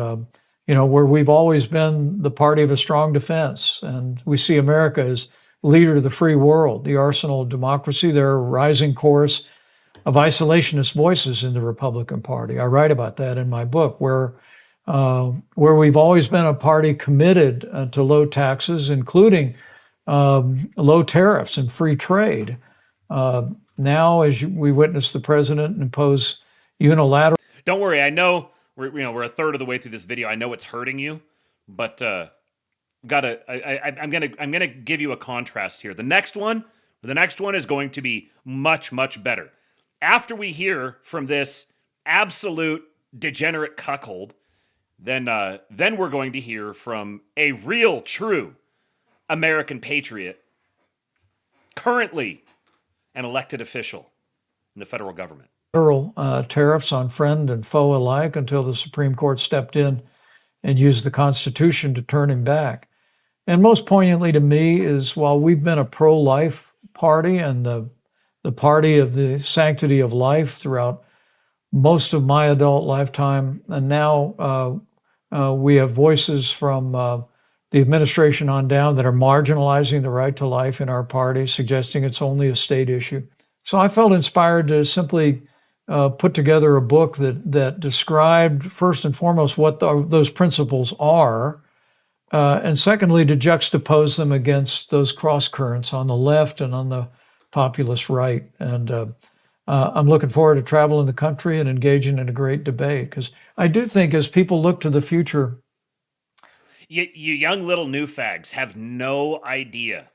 where we've always been the party of a strong defense, and we see America as leader of the free world, the arsenal of democracy. There are a rising chorus of isolationist voices in the Republican Party. I write about that in my book, where we've always been a party committed to low taxes, including low tariffs and free trade. Now, as we witness the president impose unilateral. Don't worry, I know we're a third of the way through this video. I know it's hurting you, but I'm gonna give you a contrast here. The next one is going to be much, much better. After we hear from this absolute degenerate cuckold, then we're going to hear from a real, true American patriot, currently an elected official in the federal government. Federal tariffs on friend and foe alike until the Supreme Court stepped in and used the Constitution to turn him back. And most poignantly to me is while we've been a pro-life party and the party of the sanctity of life throughout most of my adult lifetime, and now we have voices from the administration on down that are marginalizing the right to life in our party, suggesting it's only a state issue. So I felt inspired to simply put together a book that described, first and foremost, what those principles are, and secondly, to juxtapose them against those cross currents on the left and on the populist right. And I'm looking forward to traveling the country and engaging in a great debate, because I do think as people look to the future. You young little new fags have no idea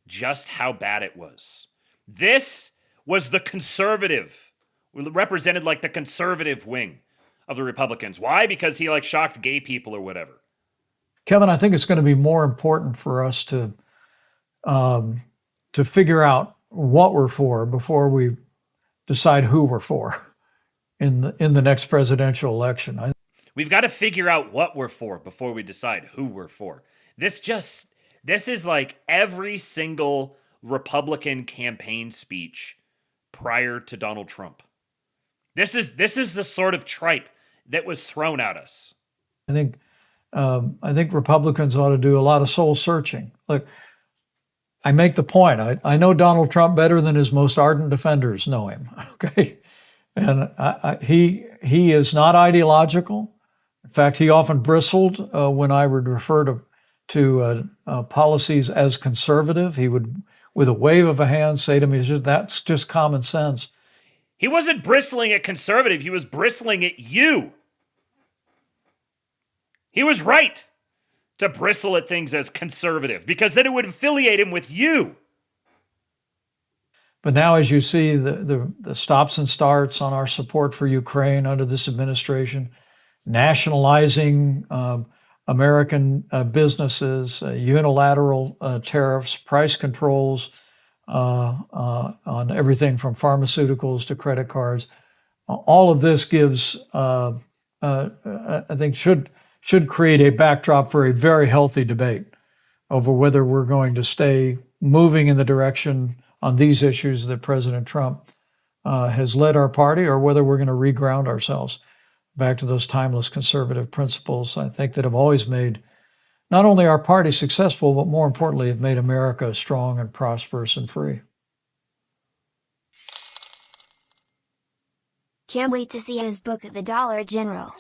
just how bad it was. This was the conservative, represented like the conservative wing of the Republicans. Why? Because he like shocked gay people or whatever. Kevin, I think it's going to be more important for us to figure out what we're for before we decide who we're for in the next presidential election. We've got to figure out what we're for before we decide who we're for. This is like every single Republican campaign speech prior to Donald Trump. This is the sort of tripe that was thrown at us. I think Republicans ought to do a lot of soul searching. Look, I make the point. I know Donald Trump better than his most ardent defenders know him. Okay, and he is not ideological. In fact, he often bristled when I would refer to policies as conservative. He would, with a wave of a hand, say to me, "That's just common sense." He wasn't bristling at conservative. He was bristling at you. He was right to bristle at things as conservative because then it would affiliate him with you. But now, as you see the stops and starts on our support for Ukraine under this administration, nationalizing American businesses, unilateral tariffs, price controls on everything from pharmaceuticals to credit cards, all of this gives, I think, should create a backdrop for a very healthy debate over whether we're going to stay moving in the direction on these issues that President Trump has led our party, or whether we're going to reground ourselves back to those timeless conservative principles, I think, that have always made not only our party successful, but more importantly, have made America strong and prosperous and free. Can't wait to see his book at the Dollar General.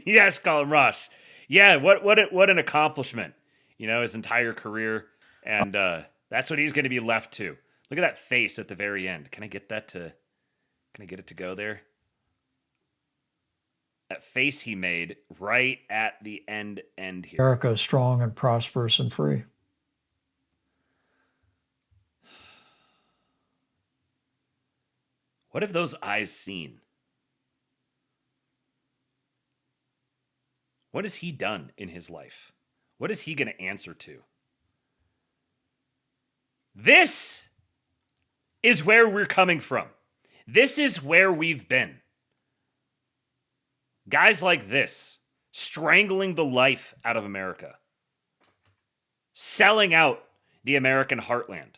Yes, Colin Ross. Yeah, what an accomplishment. You know, his entire career. And that's what he's going to be left to. Look at that face at the very end. Can I get it to go there? That face he made right at the end here. America is strong and prosperous and free. What have those eyes seen? What has he done in his life? What is he going to answer to? This is where we're coming from. This is where we've been. Guys like this, strangling the life out of America, selling out the American heartland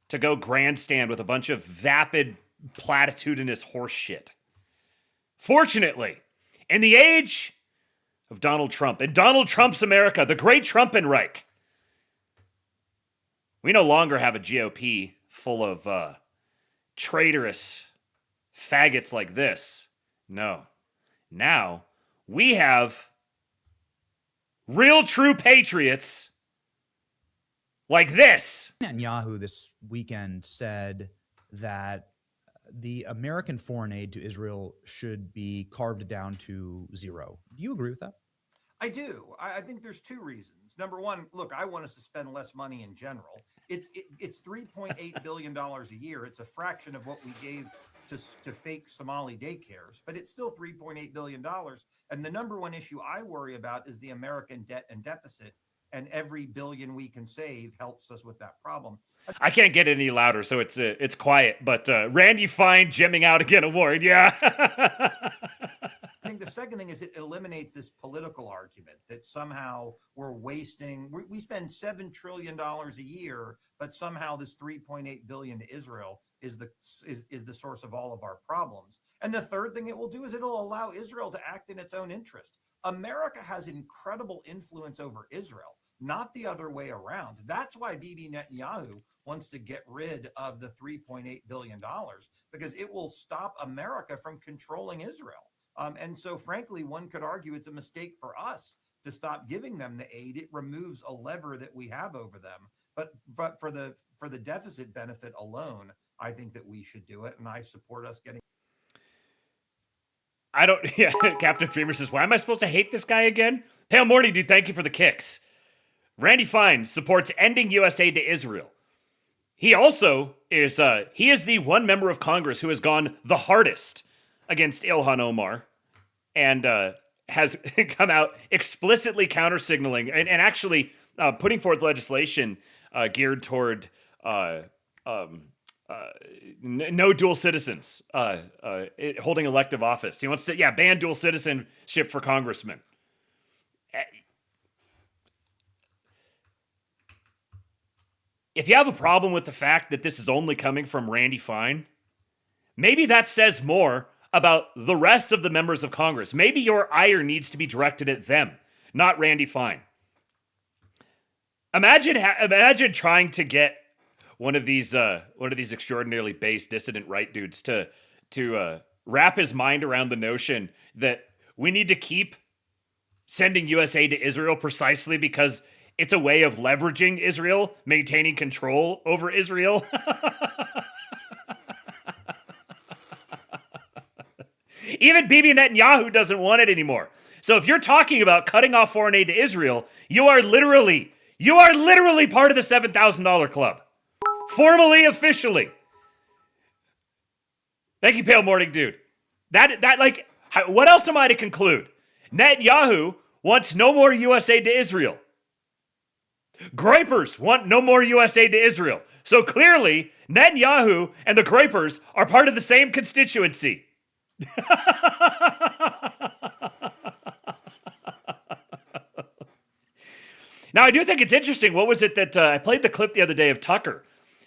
to go grandstand with a bunch of vapid, platitudinous horse shit. Fortunately, in the age of Donald Trump, in Donald Trump's America, the great Trumpenreich, we no longer have a GOP full of traitorous faggots like this. No. Now, we have real true patriots like this. Netanyahu this weekend said that the American foreign aid to Israel should be carved down to zero. Do you agree with that? I do. I think there's two reasons. Number one, look, I want us to spend less money in general. It's $3.8 billion a year. It's a fraction of what we gave to fake Somali daycares, but it's still $3.8 billion. And the number one issue I worry about is the American debt and deficit. and every billion we can save helps us with that problem. I can't get any louder, so it's quiet. But Randy Fine Gemming Out Again award, yeah. I think the second thing is it eliminates this political argument that somehow we're wasting. We spend $7 trillion a year, but somehow this $3.8 billion to Israel is the source of all of our problems. And the third thing it will do is it'll allow Israel to act in its own interest. America has incredible influence over Israel, not the other way around. That's why Bibi Netanyahu wants to get rid of the $3.8 billion, because it will stop America from controlling Israel. And so, frankly, one could argue it's a mistake for us to stop giving them the aid. It removes a lever that we have over them. But for the deficit benefit alone, I think that we should do it, and I support us getting. I don't. Yeah, Captain Dreamer says, "Why am I supposed to hate this guy again?" Pale Morning, dude, thank you for the kicks. Randy Fine supports ending U.S. aid to Israel. He also is. He is the one member of Congress who has gone the hardest against Ilhan Omar, and has come out explicitly counter-signaling and actually putting forth legislation geared toward no dual citizens holding elective office. He wants to, ban dual citizenship for congressmen. If you have a problem with the fact that this is only coming from Randy Fine, maybe that says more about the rest of the members of Congress. Maybe your ire needs to be directed at them, not Randy Fine. Imagine trying to get one of these extraordinarily base dissident right dudes to wrap his mind around the notion that we need to keep sending U.S. aid to Israel precisely because it's a way of leveraging Israel, maintaining control over Israel. Even Bibi Netanyahu doesn't want it anymore. So if you're talking about cutting off foreign aid to Israel, you are literally part of the $7,000 club. Formally, officially. Thank you, Pale Morning Dude. What else am I to conclude? Netanyahu wants no more U.S. aid to Israel. Groypers want no more U.S. aid to Israel. So clearly, Netanyahu and the Groypers are part of the same constituency. Now, I do think it's interesting. What was it that I played the clip the other day of Tucker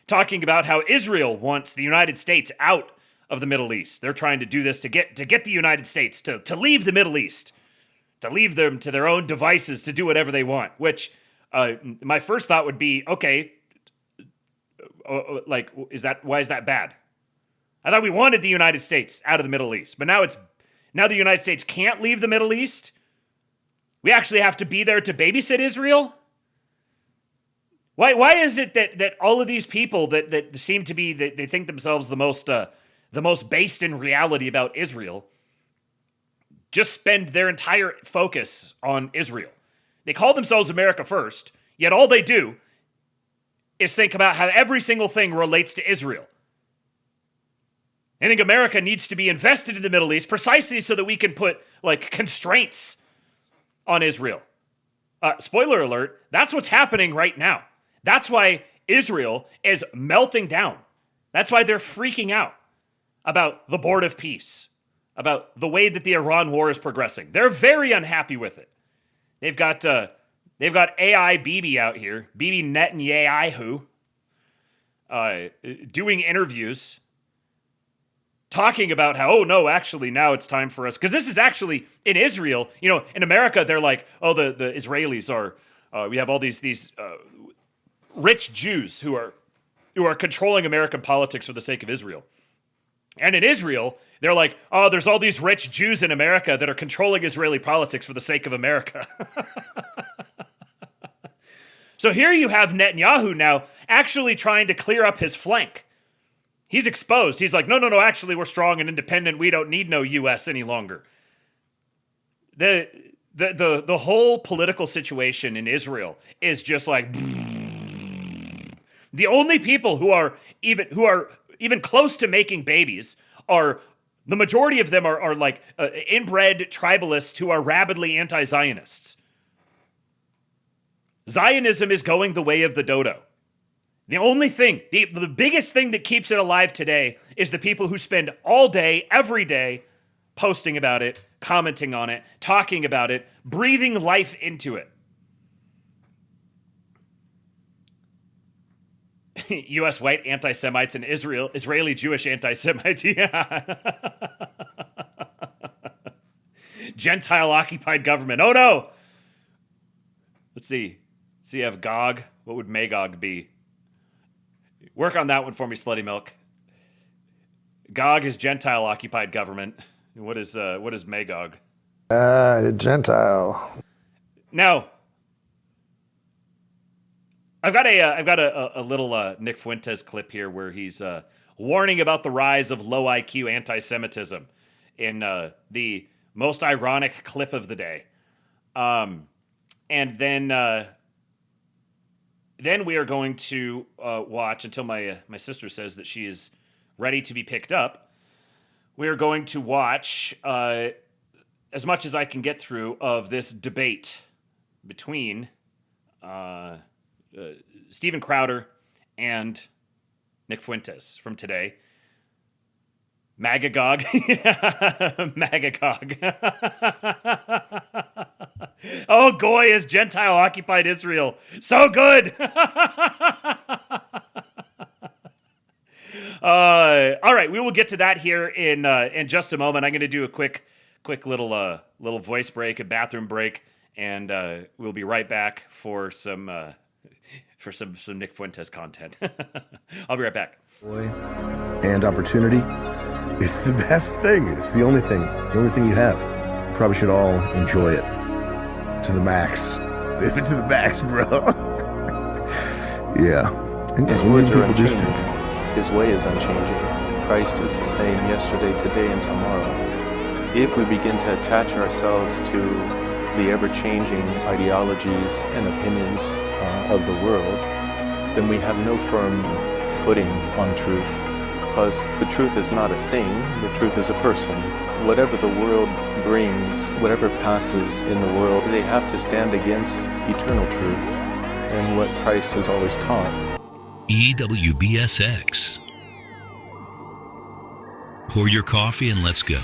talking about how Israel wants the United States out of the Middle East. They're trying to do this to get the United States to leave the Middle East, to leave them to their own devices to do whatever they want, which my first thought would be, okay, why is that bad? I thought we wanted the United States out of the Middle East, but now the United States can't leave the Middle East. We actually have to be there to babysit Israel. Why is it that all of these people that seem to be they think themselves the most based in reality about Israel just spend their entire focus on Israel? They call themselves America First, yet all they do is think about how every single thing relates to Israel. I think America needs to be invested in the Middle East precisely so that we can put constraints on Israel. Spoiler alert, that's what's happening right now. That's why Israel is melting down. That's why they're freaking out about the board of peace, about the way that the Iran war is progressing. They're very unhappy with it. They've got AI Bibi out here, Bibi Netanyahu, doing interviews, talking about how, oh no, actually now it's time for us, because this is actually in Israel. In America they're like, oh, the Israelis are, we have all these rich Jews who are controlling American politics for the sake of Israel. And in Israel, they're like, oh, there's all these rich Jews in America that are controlling Israeli politics for the sake of America. So here you have Netanyahu now actually trying to clear up his flank. He's exposed. He's like, no, actually we're strong and independent. We don't need no U.S. any longer. The whole political situation in Israel is just like the only people who are even close to making babies are the majority of them are inbred tribalists who are rabidly anti-Zionists. Zionism is going the way of the dodo. The only thing, the biggest thing that keeps it alive today is the people who spend all day, every day, posting about it, commenting on it, talking about it, breathing life into it. U.S. white anti-Semites and Israeli Jewish anti-Semites. Yeah. Gentile-occupied government. Oh, no. Let's see. So you have Gog. What would Magog be? Work on that one for me, Slutty Milk. Gog is Gentile-occupied government. What is Magog? Gentile. Now, I've got a little Nick Fuentes clip here where he's warning about the rise of low IQ anti-Semitism in the most ironic clip of the day, and then we are going to watch until my sister says that she is ready to be picked up. We are going to watch as much as I can get through of this debate between Steven Crowder and Nick Fuentes from today. Magagog. Magagog. Oh, Goy is Gentile-occupied Israel. So good. All right, we will get to that here in just a moment. I'm going to do a quick little voice break, a bathroom break, and we'll be right back for some Nick Fuentes content. I'll be right back. And opportunity, it's the best thing. It's the only thing you have. Probably should all enjoy it to the max. Live it to the max, bro. Yeah. His words are unchanging. His way is unchanging. Christ is the same yesterday, today, and tomorrow. If we begin to attach ourselves to the ever-changing ideologies and opinions of the world, then we have no firm footing on truth, because the truth is not a thing, the truth is a person. Whatever the world brings, whatever passes in the world, they have to stand against eternal truth and what Christ has always taught. EWBSX. Pour your coffee and let's go.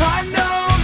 I know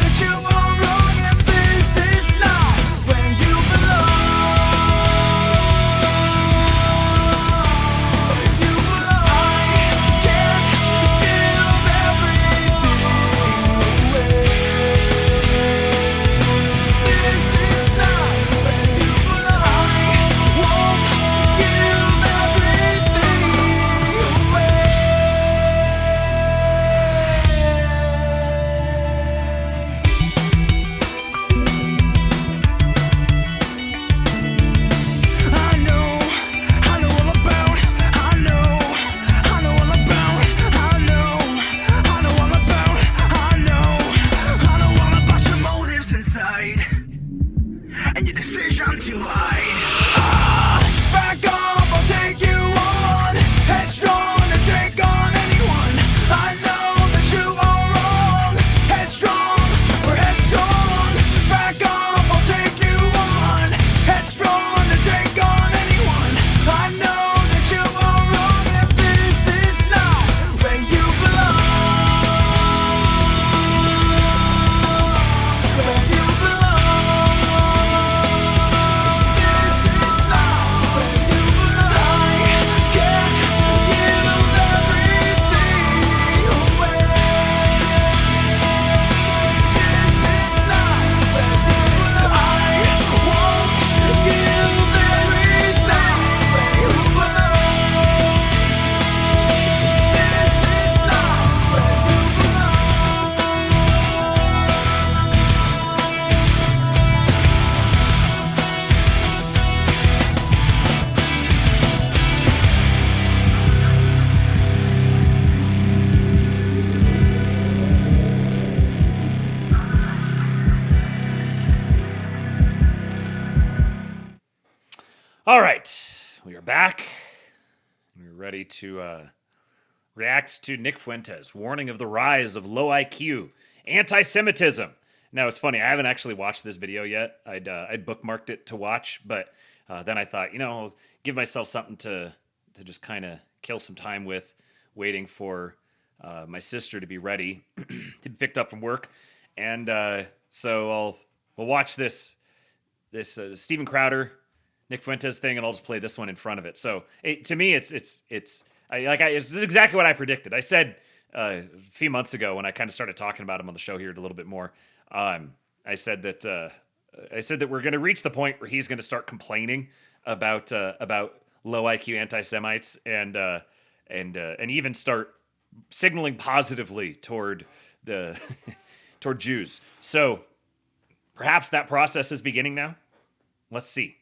All right, we are back. We're ready to react to Nick Fuentes' warning of the rise of low IQ anti-Semitism. Now, it's funny, I haven't actually watched this video yet. I'd bookmarked it to watch, but then I thought, I'll give myself something to just kind of kill some time with, waiting for my sister to be ready to be picked up from work. And so we'll watch this Steven Crowder, Nick Fuentes thing, and I'll just play this one in front of it. So to me, it's this is exactly what I predicted. I said a few months ago when I kind of started talking about him on the show here a little bit more. I said that we're going to reach the point where he's going to start complaining about low IQ anti-Semites and even start signaling positively toward toward Jews. So perhaps that process is beginning now. Let's see.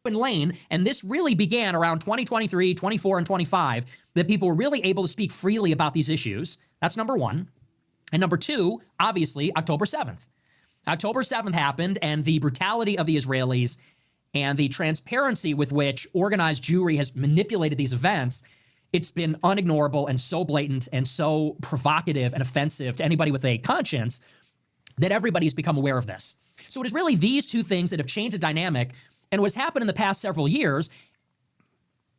Lane, and this really began around 2023, 24, and 25, that people were really able to speak freely about these issues. That's number one. And number two, obviously, October 7th. October 7th happened, and the brutality of the Israelis and the transparency with which organized Jewry has manipulated these events, it's been unignorable and so blatant and so provocative and offensive to anybody with a conscience that everybody's become aware of this. So it is really these two things that have changed the dynamic. And what's happened in the past several years,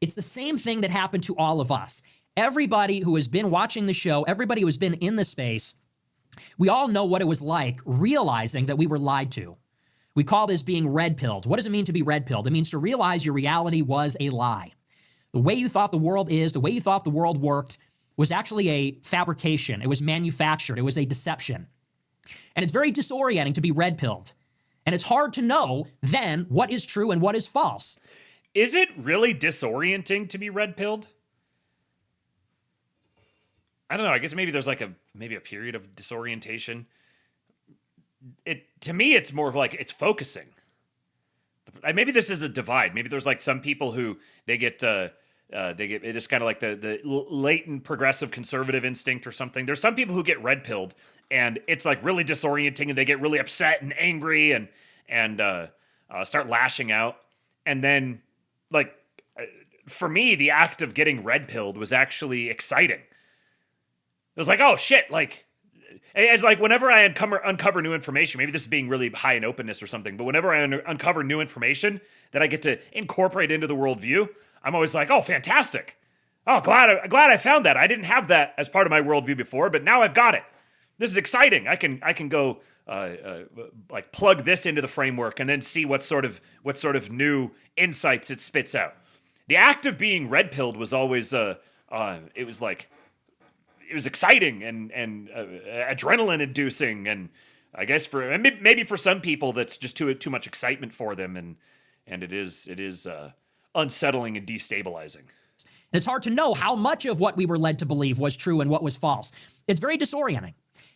it's the same thing that happened to all of us. Everybody who has been watching the show, everybody who has been in the space, we all know what it was like realizing that we were lied to. We call this being red-pilled. What does it mean to be red-pilled? It means to realize your reality was a lie. The way you thought the world is, the way you thought the world worked, was actually a fabrication. It was manufactured. It was a deception. And it's very disorienting to be red-pilled. And it's hard to know then what is true and what is false. Is it really disorienting to be red-pilled? I don't know. I guess maybe there's maybe a period of disorientation. To me, it's more of it's focusing. Maybe this is a divide. Maybe there's some people who they get this kind of the latent progressive conservative instinct or something. There's some people who get red-pilled and it's really disorienting and they get really upset and angry and start lashing out. And then for me, the act of getting red-pilled was actually exciting. It was oh shit, it's whenever I uncover new information, maybe this is being really high in openness or something, but whenever I uncover new information that I get to incorporate into the worldview, I'm always oh, fantastic. Oh, glad I found that. I didn't have that as part of my worldview before, but now I've got it. This is exciting. I can go plug this into the framework and then see what sort of new insights it spits out. The act of being red-pilled was always it was exciting and adrenaline inducing, and I guess maybe for some people that's just too much excitement for them, and it is unsettling and destabilizing. And it's hard to know how much of what we were led to believe was true and what was false. It's very disorienting.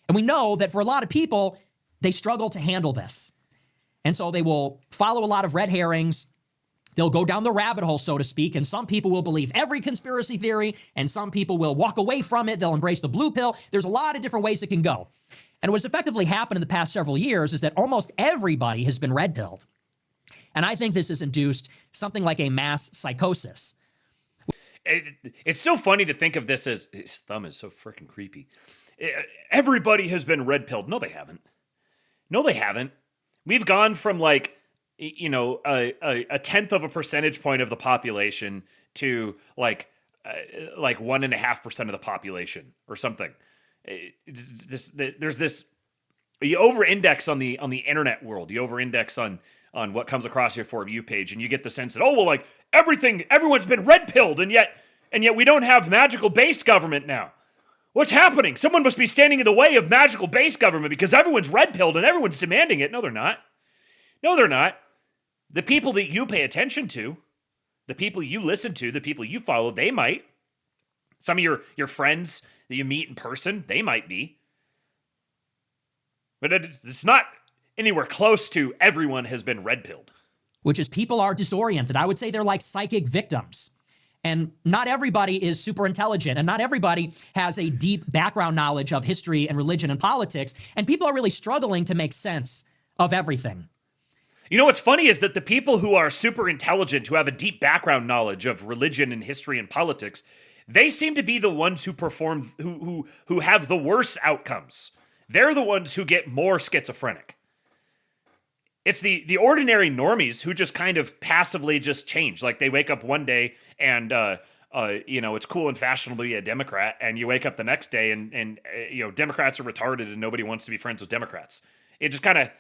And we know that for a lot of people, they struggle to handle this. And so they will follow a lot of red herrings. They'll go down the rabbit hole, so to speak, and some people will believe every conspiracy theory, and some people will walk away from it. They'll embrace the blue pill. There's a lot of different ways it can go. And what's effectively happened in the past several years is that almost everybody has been red-pilled. And I think this has induced something like a mass psychosis. It's still funny to think of this as, his thumb is so freaking creepy. Everybody has been red-pilled. No, they haven't. No, they haven't. We've gone from a tenth of a percentage point of the population to 1.5% of the population or something. There's this. You over-index on the internet world. You over-index on what comes across your For You page, and you get the sense that everyone's been red-pilled, and yet we don't have magical-based government now. What's happening? Someone must be standing in the way of magical-based government because everyone's red-pilled and everyone's demanding it. No, they're not. No, they're not. The people that you pay attention to, the people you listen to, the people you follow, they might. Some of your friends that you meet in person, they might be. But it's not anywhere close to everyone has been red-pilled. Which is people are disoriented. I would say they're like psychic victims. And not everybody is super intelligent, and not everybody has a deep background knowledge of history and religion and politics, and people are really struggling to make sense of everything. You know what's funny is that the people who are super intelligent, who have a deep background knowledge of religion and history and politics, they seem to be the ones who perform, who have the worst outcomes. They're the ones who get more schizophrenic. It's the ordinary normies who just kind of passively just change. Like they wake up one day and it's cool and fashionable to be a Democrat, and you wake up the next day and Democrats are retarded and nobody wants to be friends with Democrats. It just kind of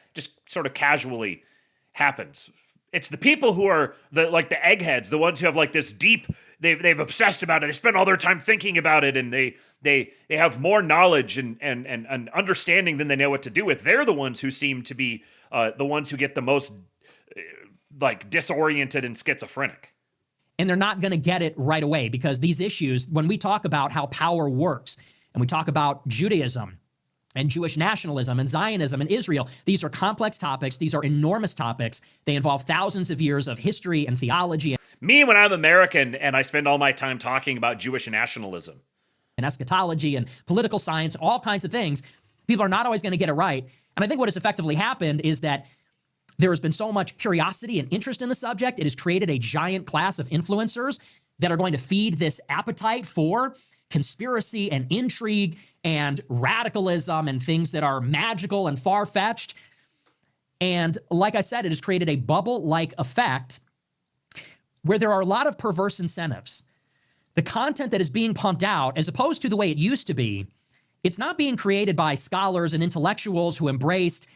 sort of casually happens. It's the people who are the eggheads, the ones who have like this deep, they've obsessed about it. They spend all their time thinking about it, and they have more knowledge and understanding than they know what to do with. They're the ones who seem to be the ones who get the most disoriented and schizophrenic. And they're not going to get it right away, because these issues, when we talk about how power works, and we talk about Judaism and Jewish nationalism and Zionism and Israel, these are complex topics. These are enormous topics. They involve thousands of years of history and theology. Me, when I'm American and I spend all my time talking about Jewish nationalism and eschatology and political science, all kinds of things, people are not always going to get it right. And I think what has effectively happened is that there has been so much curiosity and interest in the subject. It has created a giant class of influencers that are going to feed this appetite for conspiracy and intrigue and radicalism and things that are magical and far-fetched. And like I said, it has created a bubble-like effect where there are a lot of perverse incentives. The content that is being pumped out, as opposed to the way it used to be, it's not being created by scholars and intellectuals who embraced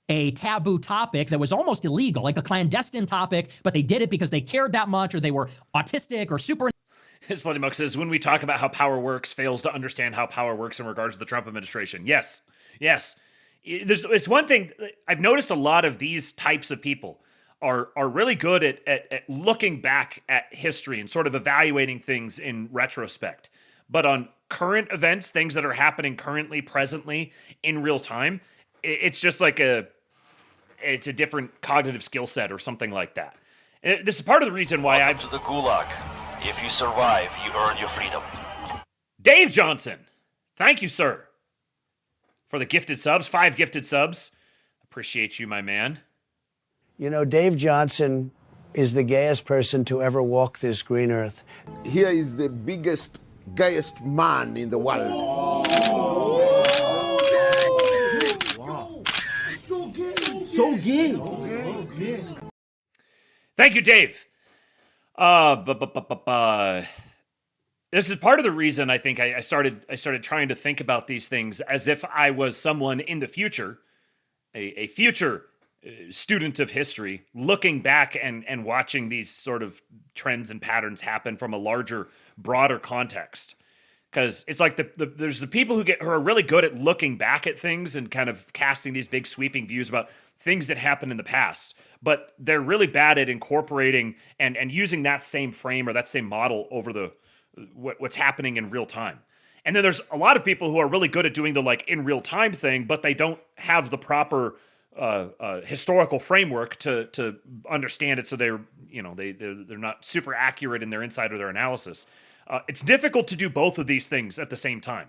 a taboo topic that was almost illegal, like a clandestine topic, but they did it because they cared that much, or they were autistic or super. Slutty Muck says, when we talk about how power works, fails to understand how power works in regards to the Trump administration. Yes. It's one thing, I've noticed a lot of these types of people are really good at looking back at history and sort of evaluating things in retrospect. But on current events, things that are happening currently, presently, in real time, it's just like it's a different cognitive skill set or something like that. And this is part of the reason why Welcome to the Gulag. If you survive, you earn your freedom. Dave Johnson, thank you, sir, for the gifted subs, 5 gifted subs. Appreciate you, my man. You know, Dave Johnson is the gayest person to ever walk this green earth. Here is the biggest, gayest man in the world. Wow. So gay. So gay. Thank you, Dave. This is part of the reason I think I started trying to think about these things as if I was someone in the future, a future student of history, looking back and watching these sort of trends and patterns happen from a larger, broader context. Because it's like there's the people who are really good at looking back at things and kind of casting these big sweeping views about things that happened in the past, but they're really bad at incorporating and using that same frame or that same model over what's happening in real time. And then there's a lot of people who are really good at doing the in real time thing, but they don't have the proper historical framework to understand it. So they're not super accurate in their insight or their analysis. It's difficult to do both of these things at the same time.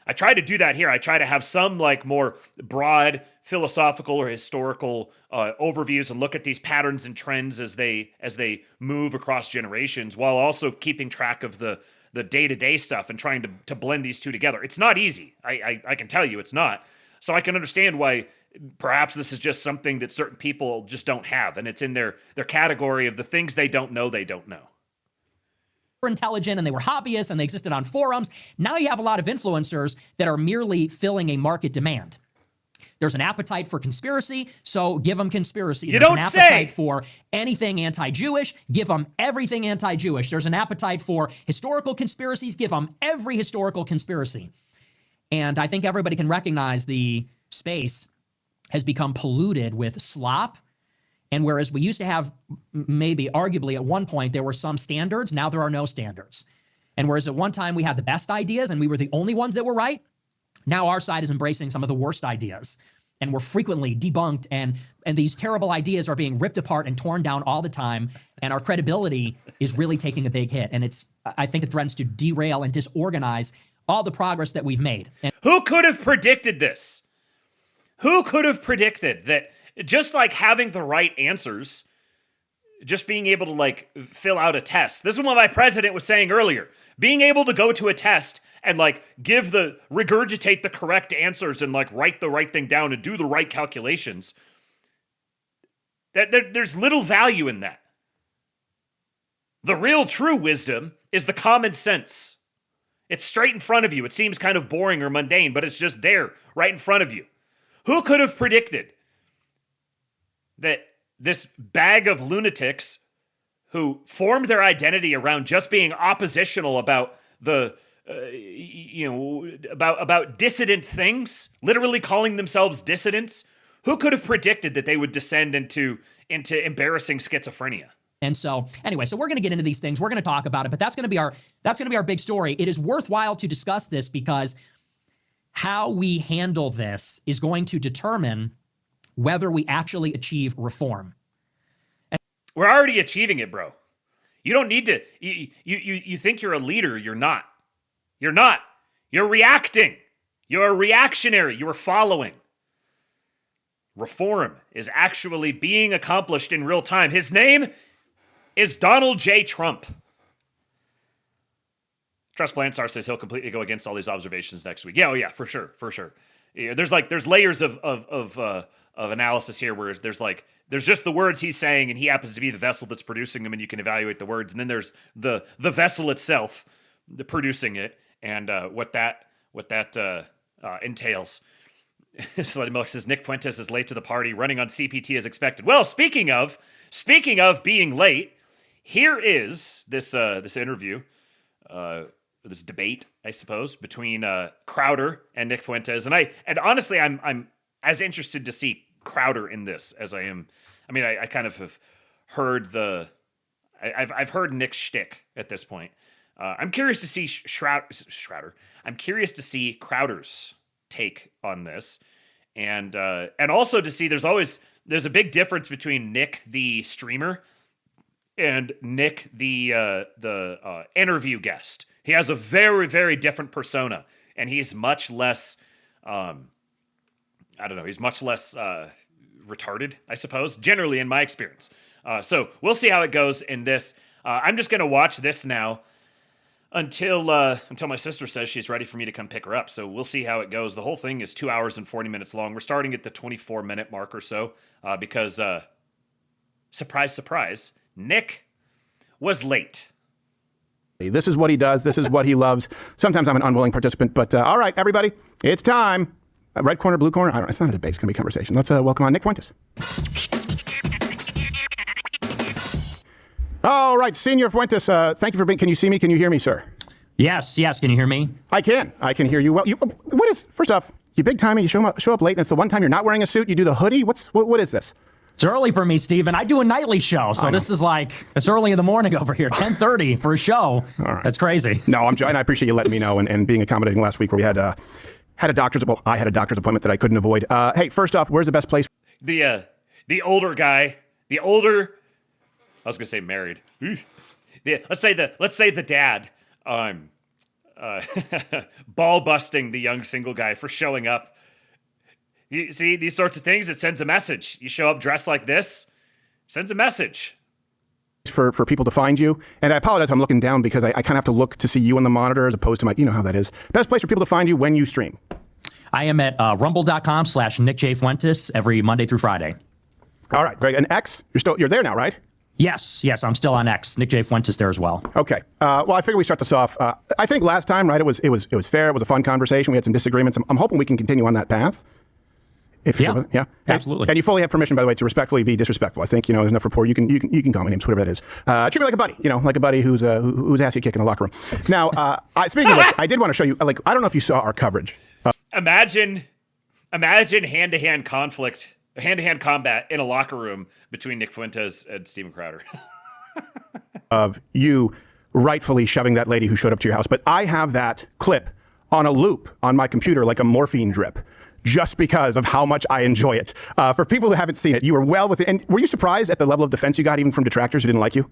I try to do that here. I try to have some more broad philosophical or historical overviews and look at these patterns and trends as they move across generations, while also keeping track of the day-to-day stuff and trying to blend these two together. It's not easy. I can tell you it's not. So I can understand why perhaps this is just something that certain people just don't have, and it's in their category of the things they don't know. Intelligent, and they were hobbyists, and they existed on forums. Now you have a lot of influencers that are merely filling a market demand. There's an appetite for conspiracy, so give them conspiracy. There's an appetite for anything anti-Jewish, give them everything anti-Jewish. There's an appetite for historical conspiracies, give them every historical conspiracy. And I think everybody can recognize the space has become polluted with slop. And whereas we used to have, maybe arguably at one point, there were some standards, now there are no standards. And whereas at one time we had the best ideas and we were the only ones that were right, now our side is embracing some of the worst ideas. And we're frequently debunked, and these terrible ideas are being ripped apart and torn down all the time. And our credibility is really taking a big hit. And I think it threatens to derail and disorganize all the progress that we've made. And who could have predicted this? Who could have predicted that just like having the right answers, just being able to like fill out a test. This is what my president was saying earlier. Being able to go to a test and like regurgitate the correct answers and like write the right thing down and do the right calculations. There's little value in that. The real true wisdom is the common sense. It's straight in front of you. It seems kind of boring or mundane, but it's just there, right in front of you. Who could have predicted that this bag of lunatics who formed their identity around just being oppositional about the, about dissident things, literally calling themselves dissidents, who could have predicted that they would descend into embarrassing schizophrenia? And so, anyway, so we're going to get into these things. We're going to talk about it, but that's going to be our big story. It is worthwhile to discuss this because how we handle this is going to determine whether we actually achieve reform. We're already achieving it, bro. You don't need to. You think you're a leader? You're not. You're not. You're reacting. You're a reactionary. You are following. Reform is actually being accomplished in real time. His name is Donald J. Trump. Trust Blanstar says he'll completely go against all these observations next week. Yeah, oh yeah, for sure. Yeah, there's layers of analysis here where there's just the words he's saying, and he happens to be the vessel that's producing them, and you can evaluate the words, and then there's the vessel itself, the producing it, and what that entails. Slutty Milk says Nick Fuentes is late to the party, running on CPT as expected. Well, speaking of being late, here is this interview, this debate, I suppose, between Crowder and Nick Fuentes, and honestly, I'm as interested to see Crowder in this as I am. I mean, I kind of have heard I've heard Nick's shtick at this point. I'm curious to see Schrouder. I'm curious to see Crowder's take on this, and also to see there's a big difference between Nick the streamer and Nick the interview guest. He has a very, very different persona, and he's much less he's much less retarded, I suppose, generally in my experience. So we'll see how it goes in this. I'm just going to watch this now until my sister says she's ready for me to come pick her up. So we'll see how it goes. The whole thing is 2 hours and 40 minutes long. We're starting at the 24-minute mark or so because, surprise, surprise, Nick was late. This is what he does. This is what he loves. Sometimes I'm an unwilling participant, but all right, everybody, it's time. Red corner, blue corner. I don't know. It's not a debate. It's going to be a conversation. Let's welcome on Nick Fuentes. All right, Senor Fuentes, thank you for being. Can you see me? Can you hear me, sir? Yes. Can you hear me? I can hear you well. First off, you big time. You show up late, and it's the one time you're not wearing a suit. You do the hoodie. What is this? It's early for me, Steven. I do a nightly show, so this is it's early in the morning over here, 10:30 for a show. All right. That's crazy. No, and I appreciate you letting me know and being accommodating last week where we had a doctor's appointment that I couldn't avoid. Hey, first off, where's the best place? The older guy, I was gonna say married. Let's say the dad, ball busting the young single guy for showing up. You see these sorts of things, it sends a message. You show up dressed like this, sends a message. For people to find you. And I apologize, I'm looking down because I kind of have to look to see you on the monitor as opposed to you know how that is. Best place for people to find you when you stream. I am at rumble.com/NickJFuentes every Monday through Friday. All right, Greg. And X, you're there now, right? Yes, I'm still on X. Nick J. Fuentes there as well. Okay. Well, I figured we start this off. I think last time, right, it was fair. It was a fun conversation. We had some disagreements. I'm hoping we can continue on that path. Yeah, absolutely. And you fully have permission, by the way, to respectfully be disrespectful. I think there's enough rapport. You can call me names, whatever that is. Treat me like a buddy, like a buddy who's ass you kick in the locker room. Now, speaking of which, I did want to show you. I don't know if you saw our coverage. Imagine hand-to-hand combat in a locker room between Nick Fuentes and Steven Crowder. Of you rightfully shoving that lady who showed up to your house, but I have that clip on a loop on my computer like a morphine drip. Just because of how much I enjoy it. For people who haven't seen it, you were well within. And were you surprised at the level of defense you got even from detractors who didn't like you?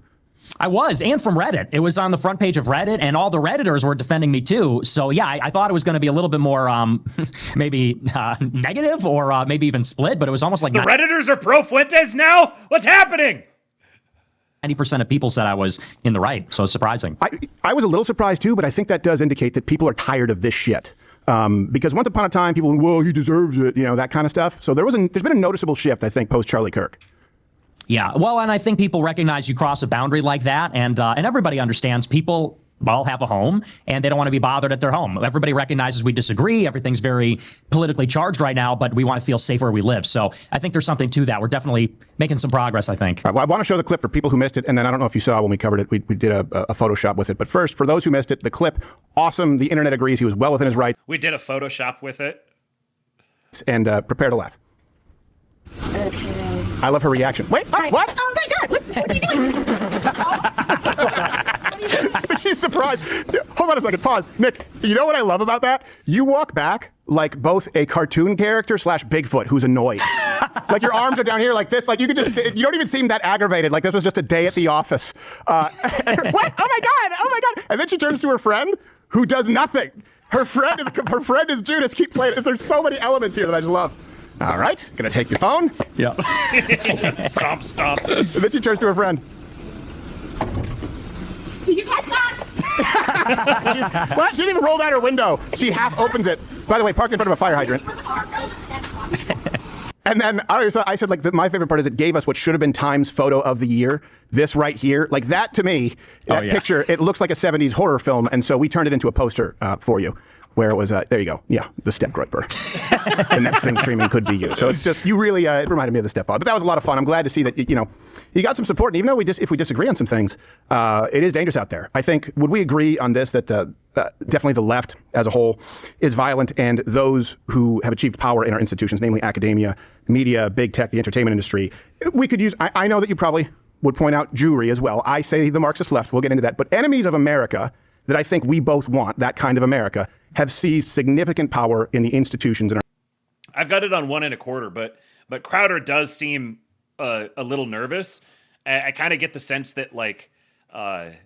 I was, and from Reddit. It was on the front page of Reddit, and all the Redditors were defending me too. So yeah, I thought it was going to be a little bit more maybe negative or maybe even split, but it was almost like the Redditors are pro Fuentes now? What's happening? 90% of people said I was in the right, so surprising. I was a little surprised too, but I think that does indicate that people are tired of this shit. Because once upon a time, people went, well, he deserves it, that kind of stuff. So there's been a noticeable shift, I think, post Charlie Kirk. Yeah, well, and I think people recognize you cross a boundary like that, and everybody understands people all have a home, and they don't want to be bothered at their home. Everybody recognizes we disagree. Everything's very politically charged right now, but we want to feel safe where we live. So I think there's something to that. We're definitely making some progress, I think. Well, I want to show the clip for people who missed it, and then I don't know if you saw when we covered it, we did a Photoshop with it. But first, for those who missed it, the clip, awesome. The internet agrees he was well within his right. We did a Photoshop with it. And prepare to laugh. I love her reaction. Wait, what? Oh my God, what are you doing? She's surprised. Hold on a second, pause. Nick, you know what I love about that? You walk back like both a cartoon character / Bigfoot who's annoyed. Like your arms are down here like this. Like you don't even seem that aggravated. Like this was just a day at the office. What? Oh my God. And then she turns to her friend who does nothing. Her friend is Judas. Keep playing. There's so many elements here that I just love. All right, gonna take your phone. Yeah. Stomp. And then she turns to her friend. Did you catch that? Well, she didn't even roll down her window. She half opens it. By the way, parked in front of a fire hydrant. And then I said, like, my favorite part is it gave us what should have been Time's photo of the year. This right here, like that to me, that picture, it looks like a 70s horror film. And so we turned it into a poster for you. Where it was, there you go. Yeah, the Step Groiper. The next thing streaming could be you. So it's just, you really, it reminded me of the Step Pod. But that was a lot of fun. I'm glad to see that, you got some support. And even though if we disagree on some things, it is dangerous out there. I think, would we agree on this, that definitely the left as a whole is violent, and those who have achieved power in our institutions, namely academia, media, big tech, the entertainment industry, we could use, I know that you probably would point out Jewry as well. I say the Marxist left, we'll get into that. But enemies of America that I think we both want, that kind of America, have seized significant power in the institutions in our. I've got it on 1.25, but Crowder does seem a little nervous. I kind of get the sense that, like,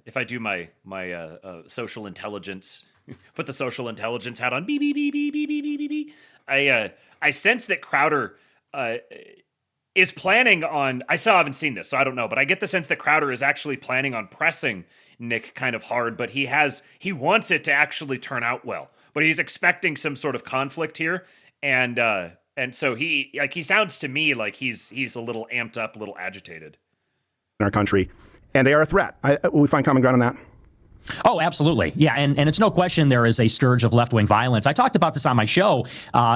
if I do my social intelligence, put the social intelligence hat on, beep beep beep beep beep beep beep beep. I sense that Crowder is planning on. I still haven't seen this, so I don't know. But I get the sense that Crowder is actually planning on pressing Nick kind of hard, but he wants it to actually turn out well. But he's expecting some sort of conflict here, and so he sounds to me like he's a little amped up, a little agitated. In our country, and they are a threat. Will we find common ground on that? Oh, absolutely. Yeah, and it's no question there is a scourge of left-wing violence. I talked about this on my show,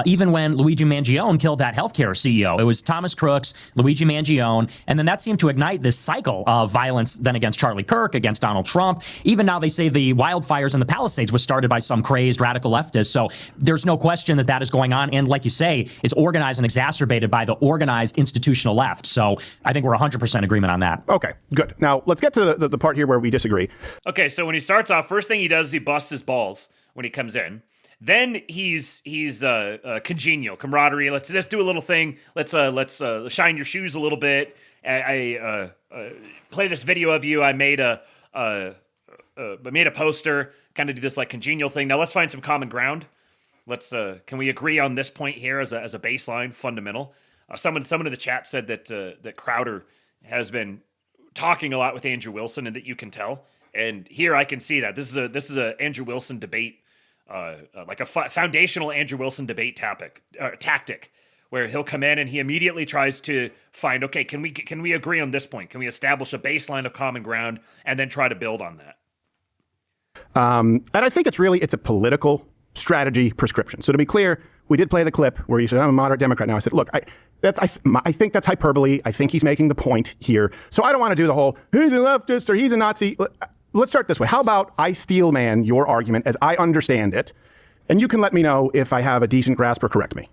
even when Luigi Mangione killed that healthcare CEO. It was Thomas Crooks, Luigi Mangione, and then that seemed to ignite this cycle of violence then against Charlie Kirk, against Donald Trump. Even now they say the wildfires in the Palisades was started by some crazed radical leftist. So there's no question that is going on. And like you say, it's organized and exacerbated by the organized institutional left. So I think we're 100% agreement on that. Okay, good. Now let's get to the part here where we disagree. Okay, so when he starts off, first thing he does is he busts his balls when he comes in. Then he's congenial, camaraderie. Let's just do a little thing. Let's shine your shoes a little bit. I play this video of you. I made a poster. Kind of do this like congenial thing. Now let's find some common ground. Can we agree on this point here as a baseline fundamental? Someone in the chat said that Crowder has been talking a lot with Andrew Wilson, and that you can tell. And here I can see that this is a Andrew Wilson debate, like a foundational Andrew Wilson debate tactic, where he'll come in and he immediately tries to find, okay, can we agree on this point? Can we establish a baseline of common ground and then try to build on that? And I think it's a political strategy prescription. So to be clear, we did play the clip where you said, I'm a moderate Democrat now. I said, look, I think that's hyperbole. I think he's making the point here. So I don't want to do the whole, he's a leftist or he's a Nazi. Let's start this way. How about I steel man your argument as I understand it, and you can let me know if I have a decent grasp or correct me.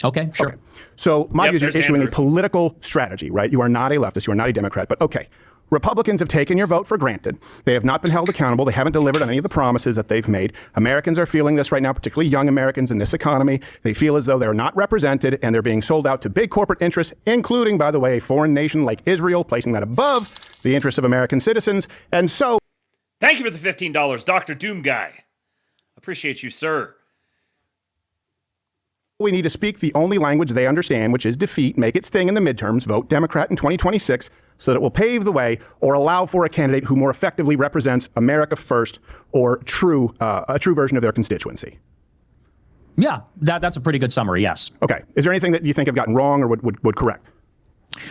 Okay, sure. Okay. So my view is you're issuing a political strategy, right? You are not a leftist. You are not a Democrat. But okay, Republicans have taken your vote for granted. They have not been held accountable. They haven't delivered on any of the promises that they've made. Americans are feeling this right now, particularly young Americans in this economy. They feel as though they're not represented and they're being sold out to big corporate interests, including, by the way, a foreign nation like Israel, placing that above the interests of American citizens. And so... Thank you for the $15, Dr. Doom Guy. Appreciate you, sir. We need to speak the only language they understand, which is defeat, make it sting in the midterms, vote Democrat in 2026, so that it will pave the way or allow for a candidate who more effectively represents America first or a true version of their constituency. Yeah, that's a pretty good summary, yes. Okay. Is there anything that you think I've gotten wrong or would correct?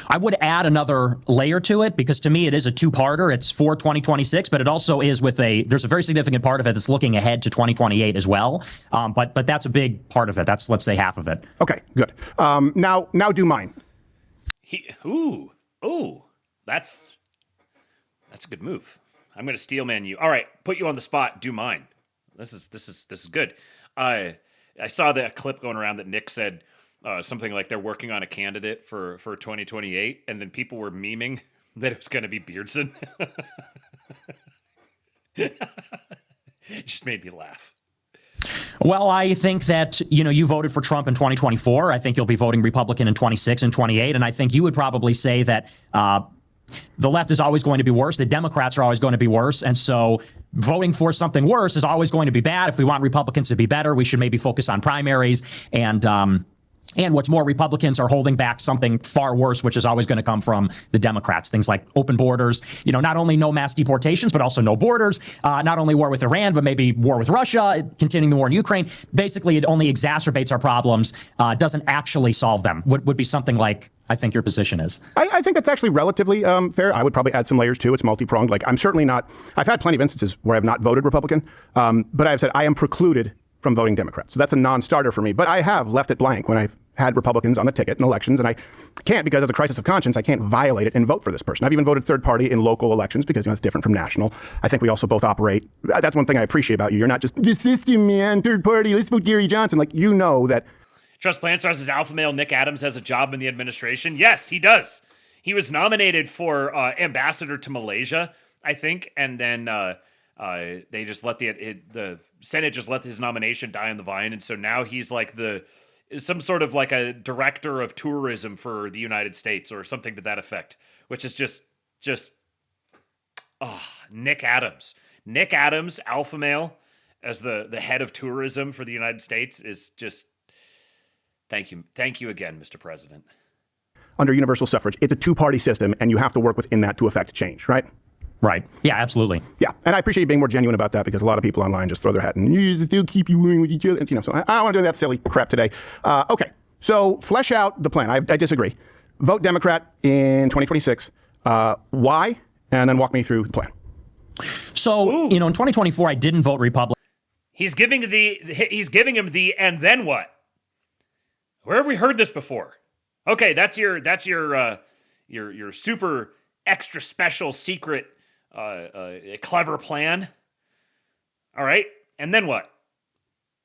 I would add another layer to it, because to me it is a two-parter. It's for 2026, but it also is there's a very significant part of it that's looking ahead to 2028 as well. But that's a big part of it. That's, let's say, half of it. Okay, good. Now do mine. That's a good move. I'm going to steel man you. All right, put you on the spot. Do mine. This is good. I saw the clip going around that Nick said something like they're working on a candidate for 2028, and then people were memeing that it was going to be Beardson. It just made me laugh. Well, I think that, you voted for Trump in 2024. I think you'll be voting Republican in 26 and 28. And I think you would probably say that the left is always going to be worse. The Democrats are always going to be worse. And so voting for something worse is always going to be bad. If we want Republicans to be better, we should maybe focus on primaries. And what's more, Republicans are holding back something far worse, which is always going to come from the Democrats. Things like open borders, not only no mass deportations, but also no borders, not only war with Iran, but maybe war with Russia, continuing the war in Ukraine. Basically, it only exacerbates our problems, doesn't actually solve them, would be something like, I think your position is. I think that's actually relatively fair. I would probably add some layers too. It's multi-pronged. Like, I'm certainly not, I've had plenty of instances where I've not voted Republican, but I've said I am precluded from voting Democrat. So that's a non-starter for me. But I have left it blank when I've had Republicans on the ticket in elections, and I can't, because as a crisis of conscience, I can't violate it and vote for this person. I've even voted third party in local elections because it's different from national. I think we also both operate. That's one thing I appreciate about you. You're not just the system, man, third party, let's vote Gary Johnson. Like, that. Trust Plan Stars' alpha male Nick Adams has a job in the administration. Yes, he does. He was nominated for ambassador to Malaysia, I think, and then they just let the Senate just let his nomination die on the vine, and so now he's like some sort of like a director of tourism for the United States or something to that effect, which is just Nick Adams. Nick Adams, alpha male, as the head of tourism for the United States is just thank you again, Mr. President. Under universal suffrage, it's a two-party system, and you have to work within that to affect change, right? Right. Yeah, absolutely. Yeah. And I appreciate you being more genuine about that, because a lot of people online just throw their hat and they'll keep you working with each other. So I don't want to do that silly crap today. Okay. So flesh out the plan. I disagree. Vote Democrat in 2026. Why? And then walk me through the plan. So, in 2024, I didn't vote Republican. He's giving him the, and then what? Where have we heard this before? Okay. That's your super extra special secret a clever plan. All right. And then what?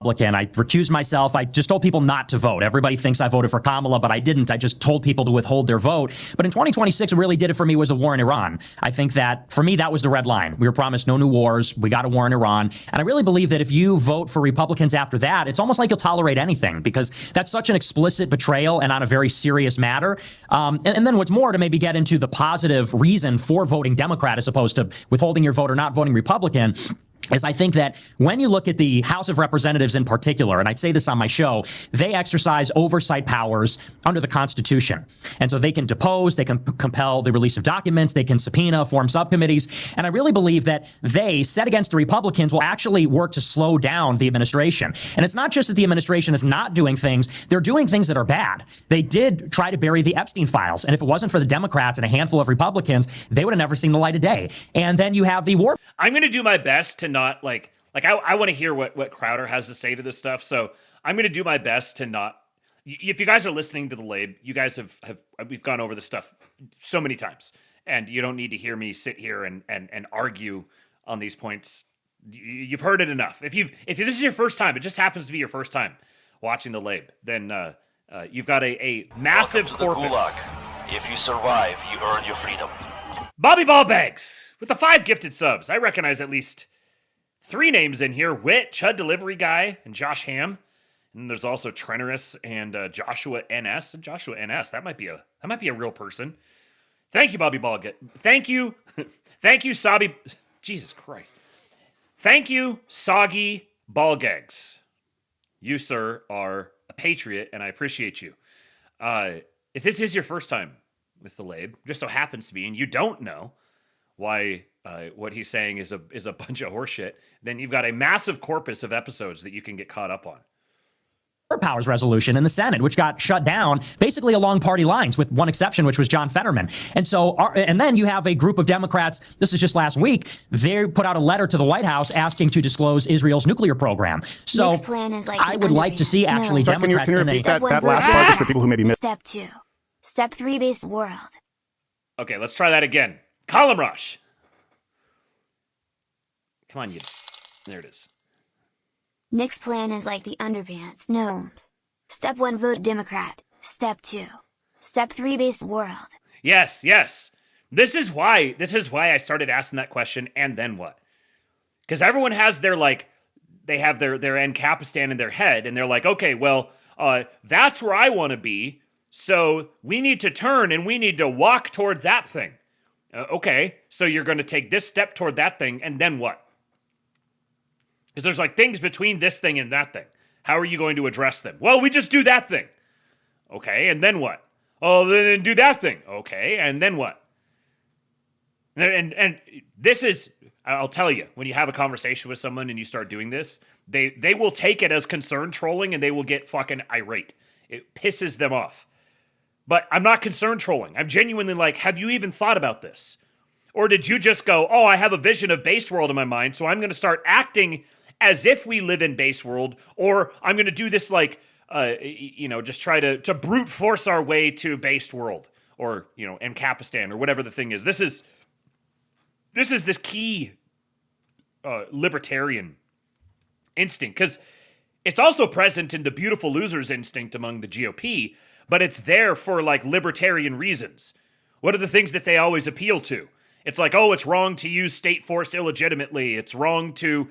Republican. I recused myself. I just told people not to vote. Everybody thinks I voted for Kamala, but I didn't. I just told people to withhold their vote. But in 2026, what really did it for me was the war in Iran. I think that, for me, that was the red line. We were promised no new wars. We got a war in Iran. And I really believe that if you vote for Republicans after that, it's almost like you'll tolerate anything, because that's such an explicit betrayal and on a very serious matter. And then what's more, to maybe get into the positive reason for voting Democrat as opposed to withholding your vote or not voting Republican, is I think that when you look at the House of Representatives in particular, and I'd say this on my show, they exercise oversight powers under the Constitution. And so they can depose, they can compel the release of documents, they can subpoena, form subcommittees. And I really believe that they, set against the Republicans, will actually work to slow down the administration. And it's not just that the administration is not doing things, they're doing things that are bad. They did try to bury the Epstein files. And if it wasn't for the Democrats and a handful of Republicans, they would have never seen the light of day. And then you have the war. I'm going to do my best to not I want to hear what Crowder has to say to this stuff. So I'm going to do my best to not, if you guys are listening to the Lab, you guys we've gone over this stuff so many times, and you don't need to hear me sit here and argue on these points. You've heard it enough. If this is your first time, it just happens to be your first time watching the Lab, then you've got a massive corpus. Welcome to the Gulag. If you survive, you earn your freedom. Bobby Ballbags with the 5 gifted subs. I recognize at least 3 names in here. Wit, Chud Delivery Guy, and Josh Ham. And there's also Trenorous and Joshua NS. And Joshua NS, that might be a real person. Thank you, Bobby Ballbags. Thank you. Thank you, Sabi. Jesus Christ. Thank you, Soggy Ballgags. You, sir, are a patriot, and I appreciate you. If this is your first time with the Lab, just so happens to be, and you don't know why what he's saying is a bunch of horseshit, then you've got a massive corpus of episodes that you can get caught up on. Powers resolution in the Senate, which got shut down basically along party lines, with one exception, which was John Fetterman. And so, and then you have a group of Democrats. This is just last week. They put out a letter to the White House asking to disclose Israel's nuclear program. So plan is like I would like to see actually Democrats. Can you repeat that last part just for people who maybe missed? Step 2. Step 3 base world. Okay, let's try that again. Column rush. Come on, you. There it is. Nick's plan is like the underpants gnomes. Step 1 vote Democrat. Step 2. Step 3 base world. Yes, yes. This is why I started asking that question, and then what? Because everyone has their, like, they have their Ancapistan in their head, and they're like, okay, well, that's where I want to be, so we need to turn and we need to walk toward that thing. Okay, so you're going to take this step toward that thing, and then what? Because there's like things between this thing and that thing. How are you going to address them? Well, we just do that thing. Okay, and then what? Oh, then do that thing. Okay, and then what? And this is, I'll tell you, when you have a conversation with someone and you start doing this, they will take it as concern trolling and they will get fucking irate. It pisses them off. But I'm not concern trolling. I'm genuinely like, have you even thought about this? Or did you just go, oh, I have a vision of base world in my mind, so I'm going to start acting as if we live in base world, or I'm going to do this like, just try to brute force our way to base world, or, Ancapistan, or whatever the thing is. This is this key libertarian instinct, because it's also present in the beautiful losers instinct among the GOP, but it's there for like libertarian reasons. What are the things that they always appeal to? It's like, oh, it's wrong to use state force illegitimately. It's wrong to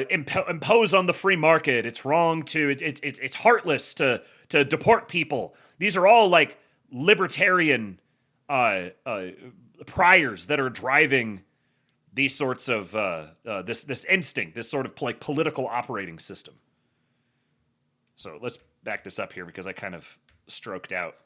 impose on the free market. It's wrong to, it's heartless to deport people. These are all like libertarian priors that are driving these sorts of, this instinct, this sort of like political operating system. So let's back this up here because I kind of stroked out.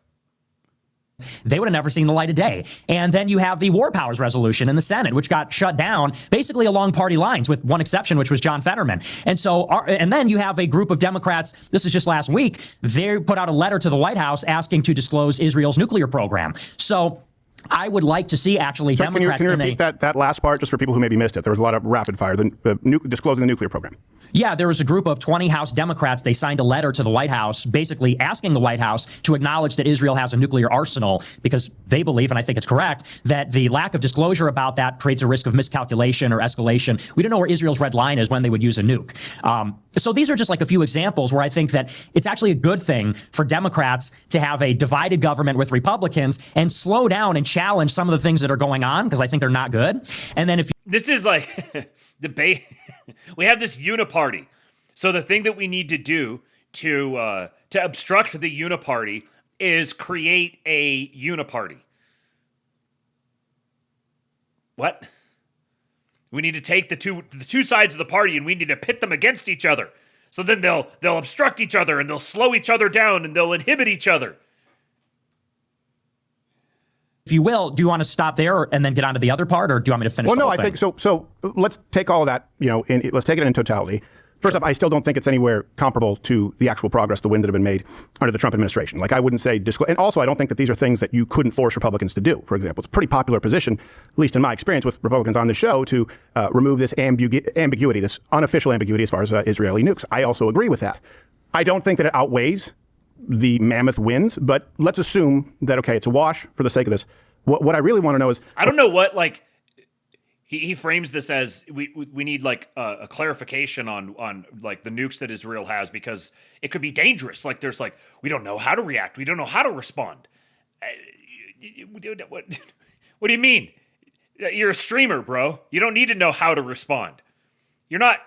They would have never seen the light of day. And then you have the War Powers resolution in the Senate, which got shut down basically along party lines, with one exception, which was John Fetterman. And so, and then you have a group of Democrats. This is just last week. They put out a letter to the White House asking to disclose Israel's nuclear program. So I would like to see actually Democrats. Can you repeat that last part just for people who maybe missed it? There was a lot of rapid fire. Disclosing the nuclear program. Yeah, there was a group of 20 House Democrats. They signed a letter to the White House basically asking the White House to acknowledge that Israel has a nuclear arsenal, because they believe, and I think it's correct, that the lack of disclosure about that creates a risk of miscalculation or escalation. We don't know where Israel's red line is when they would use a nuke. So these are just like a few examples where I think that it's actually a good thing for Democrats to have a divided government with Republicans and slow down and challenge some of the things that are going on, because I think they're not good. And then if this is like debate, we have this uniparty. So the thing that we need to do to obstruct the uniparty is create a uniparty. What? We need to take the two sides of the party and we need to pit them against each other. So then they'll obstruct each other and they'll slow each other down and they'll inhibit each other. If you will, do you want to stop there and then get on to the other part, or do you want me to finish? Well, the no, whole I thing? think so. So let's take all of that, let's take it in totality. First off, I still don't think it's anywhere comparable to the actual progress, the wins that have been made under the Trump administration. Like, I wouldn't say and also, I don't think that these are things that you couldn't force Republicans to do. For example, it's a pretty popular position, at least in my experience with Republicans on the show, to remove this ambiguity, this unofficial ambiguity as far as Israeli nukes. I also agree with that. I don't think that it outweighs the mammoth wins, but let's assume that, okay, it's a wash for the sake of this. What I really want to know is, I don't know what, like, he frames this as we need like a clarification on like the nukes that Israel has, because it could be dangerous. Like, there's like, we don't know how to react. We don't know how to respond. What do you mean? You're a streamer, bro. You don't need to know how to respond. You're not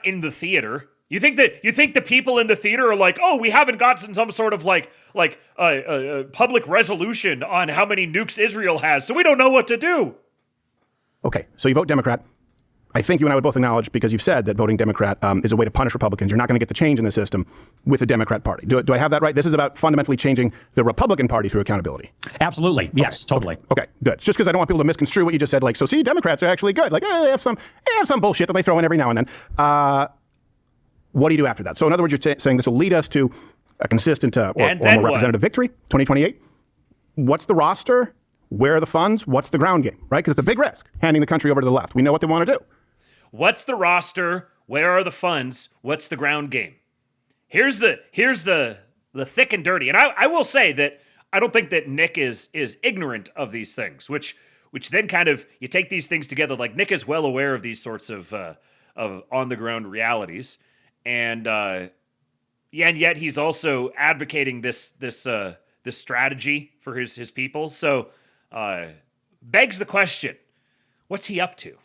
in the theater. You think the people in the theater are like, oh, we haven't gotten some sort of public resolution on how many nukes Israel has, so we don't know what to do. Okay, so you vote Democrat. I think you and I would both acknowledge, because you've said that voting Democrat is a way to punish Republicans. You're not going to get the change in the system with the Democrat Party. Do I have that right? This is about fundamentally changing the Republican Party through accountability. Absolutely. Yes, totally. Okay, good. It's just because I don't want people to misconstrue what you just said. Like, so see, Democrats are actually good. Like, they have some bullshit that they throw in every now and then. What do you do after that? So in other words, you're saying this will lead us to a consistent or more representative victory, 2028. What's the roster? Where are the funds? What's the ground game, right? Because it's a big risk, handing the country over to the left. We know what they want to do. What's the roster? Where are the funds? What's the ground game? Here's the thick and dirty. And I will say that I don't think that Nick is ignorant of these things, which then kind of, you take these things together. Like, Nick is well aware of these sorts of on the ground realities, and yet he's also advocating this strategy for his people. So begs the question, what's he up to?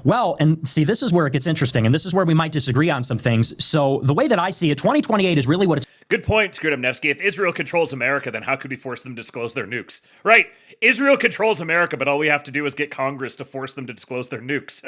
Well, and see, this is where it gets interesting, and this is where we might disagree on some things. So the way that I see it, 2028 is really what it's... Good point, Skrudamnevsky. If Israel controls America, then how could we force them to disclose their nukes? Right. Israel controls America, but all we have to do is get Congress to force them to disclose their nukes.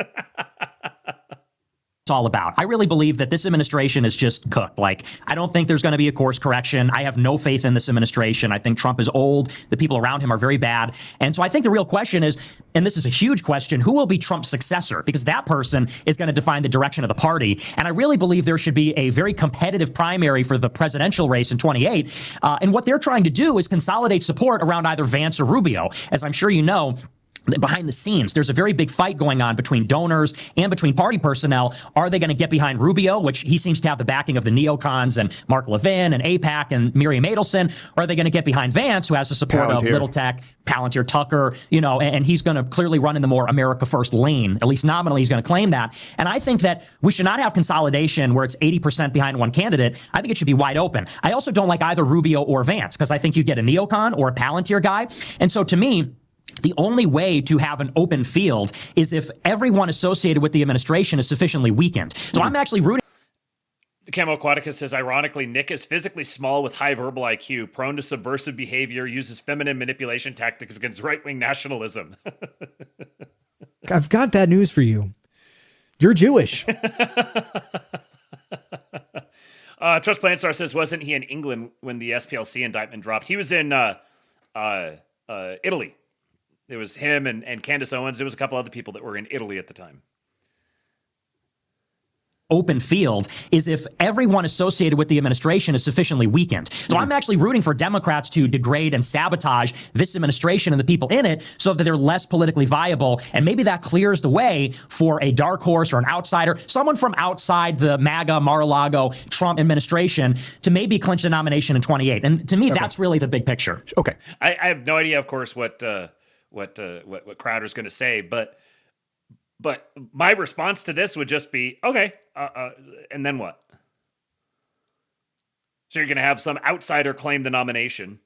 all about. I really believe that this administration is just cooked. Like, I don't think there's going to be a course correction. I have no faith in this administration. I think Trump is old. The people around him are very bad. And so I think the real question is, and this is a huge question, who will be Trump's successor? Because that person is going to define the direction of the party. And I really believe there should be a very competitive primary for the presidential race in 28. And what they're trying to do is consolidate support around either Vance or Rubio. As I'm sure you know, behind the scenes, there's a very big fight going on between donors and between party personnel. Are they going to get behind Rubio, which he seems to have the backing of the neocons and Mark Levin and AIPAC and Miriam Adelson? Or are they going to get behind Vance, who has the support of Little Tech, Palantir, Tucker, you know, and he's going to clearly run in the more America First lane. At least nominally, he's going to claim that. And I think that we should not have consolidation where it's 80% behind one candidate. I think it should be wide open. I also don't like either Rubio or Vance, because I think you get a neocon or a Palantir guy. And so to me, the only way to have an open field is if everyone associated with the administration is sufficiently weakened. So I'm actually rooting. The Camo Aquatica says, ironically, Nick is physically small with high verbal IQ, prone to subversive behavior, uses feminine manipulation tactics against right-wing nationalism. I've got bad news for you. You're Jewish. Trust Planstar says, wasn't he in England when the SPLC indictment dropped? He was in Italy. It was him and Candace Owens. There was a couple other people that were in Italy at the time. Open field is if everyone associated with the administration is sufficiently weakened. So I'm actually rooting for Democrats to degrade and sabotage this administration and the people in it so that they're less politically viable. And maybe that clears the way for a dark horse or an outsider, someone from outside the MAGA, Mar-a-Lago, Trump administration to maybe clinch the nomination in 28. And to me, that's really the big picture. Okay. I have no idea, of course, what Crowder's going to say, but my response to this would just be, okay, and then what? So you're going to have some outsider claim the nomination,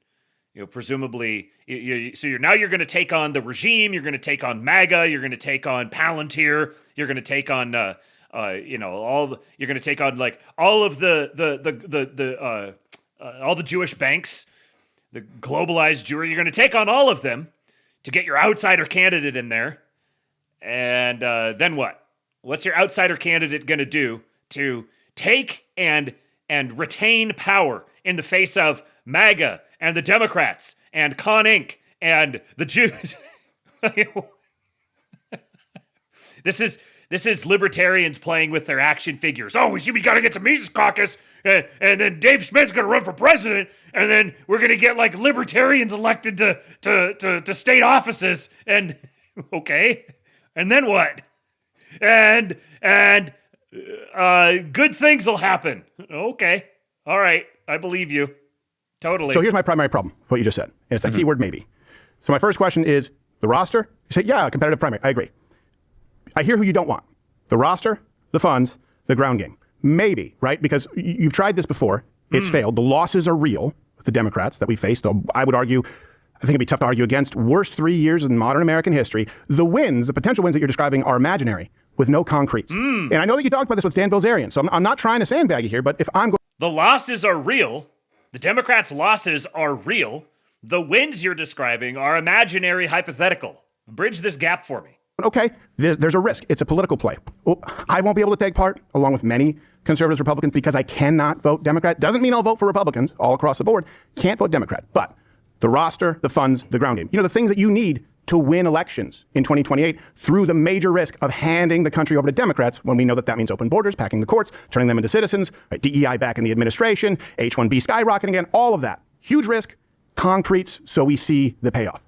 you know, presumably. So you're going to take on the regime, you're going to take on MAGA, you're going to take on Palantir, you're going to take on, you're going to take on like all of all the Jewish banks, the globalized Jewry. You're going to take on all of them to get your outsider candidate in there. And then what? What's your outsider candidate going to do to take and retain power in the face of MAGA and the Democrats and Con Inc. and the Jews? This is libertarians playing with their action figures. Oh, we got to get the Mises Caucus, and then Dave Smith's going to run for president, and then we're going to get like libertarians elected to state offices. And okay, and then what? And good things will happen. Okay, all right, I believe you totally. So here's my primary problem: what you just said. And it's a keyword maybe. So my first question is the roster. You say, yeah, competitive primary. I agree. I hear who you don't want. The roster, the funds, the ground game. Maybe, right? Because you've tried this before. It's failed. The losses are real with the Democrats that we faced. Though I would argue, I think it'd be tough to argue against. Worst 3 years in modern American history. The wins, the potential wins that you're describing are imaginary with no concretes. And I know that you talked about this with Dan Bilzerian, so I'm not trying to sandbag you here, but if I'm going... The losses are real. The Democrats' losses are real. The wins you're describing are imaginary, hypothetical. Bridge this gap for me. Okay, there's a risk. It's a political play. Well, I won't be able to take part, along with many conservatives, Republicans, because I cannot vote Democrat. Doesn't mean I'll vote for Republicans all across the board. Can't vote Democrat. But the roster, the funds, the ground game, the things that you need to win elections in 2028 through the major risk of handing the country over to Democrats when we know that means open borders, packing the courts, turning them into citizens, right, DEI back in the administration, H1B skyrocketing again, all of that. Huge risk, concretes, so we see the payoff.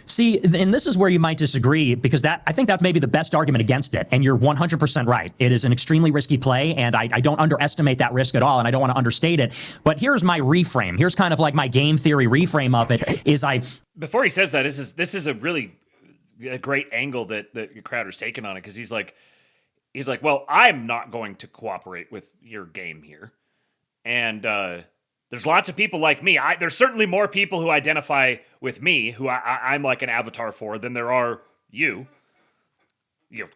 See, and this is where you might disagree, because I think that's maybe the best argument against it. And you're 100% right. It is an extremely risky play, and I don't underestimate that risk at all, and I don't want to understate it. But here's my reframe. Here's kind of like my game theory reframe of it. Before he says that, this is a really great angle that Crowder's taken on it, because he's like, well, I'm not going to cooperate with your game here, and there's lots of people like me. There's certainly more people who identify with me, who I'm like an avatar for, than there are you.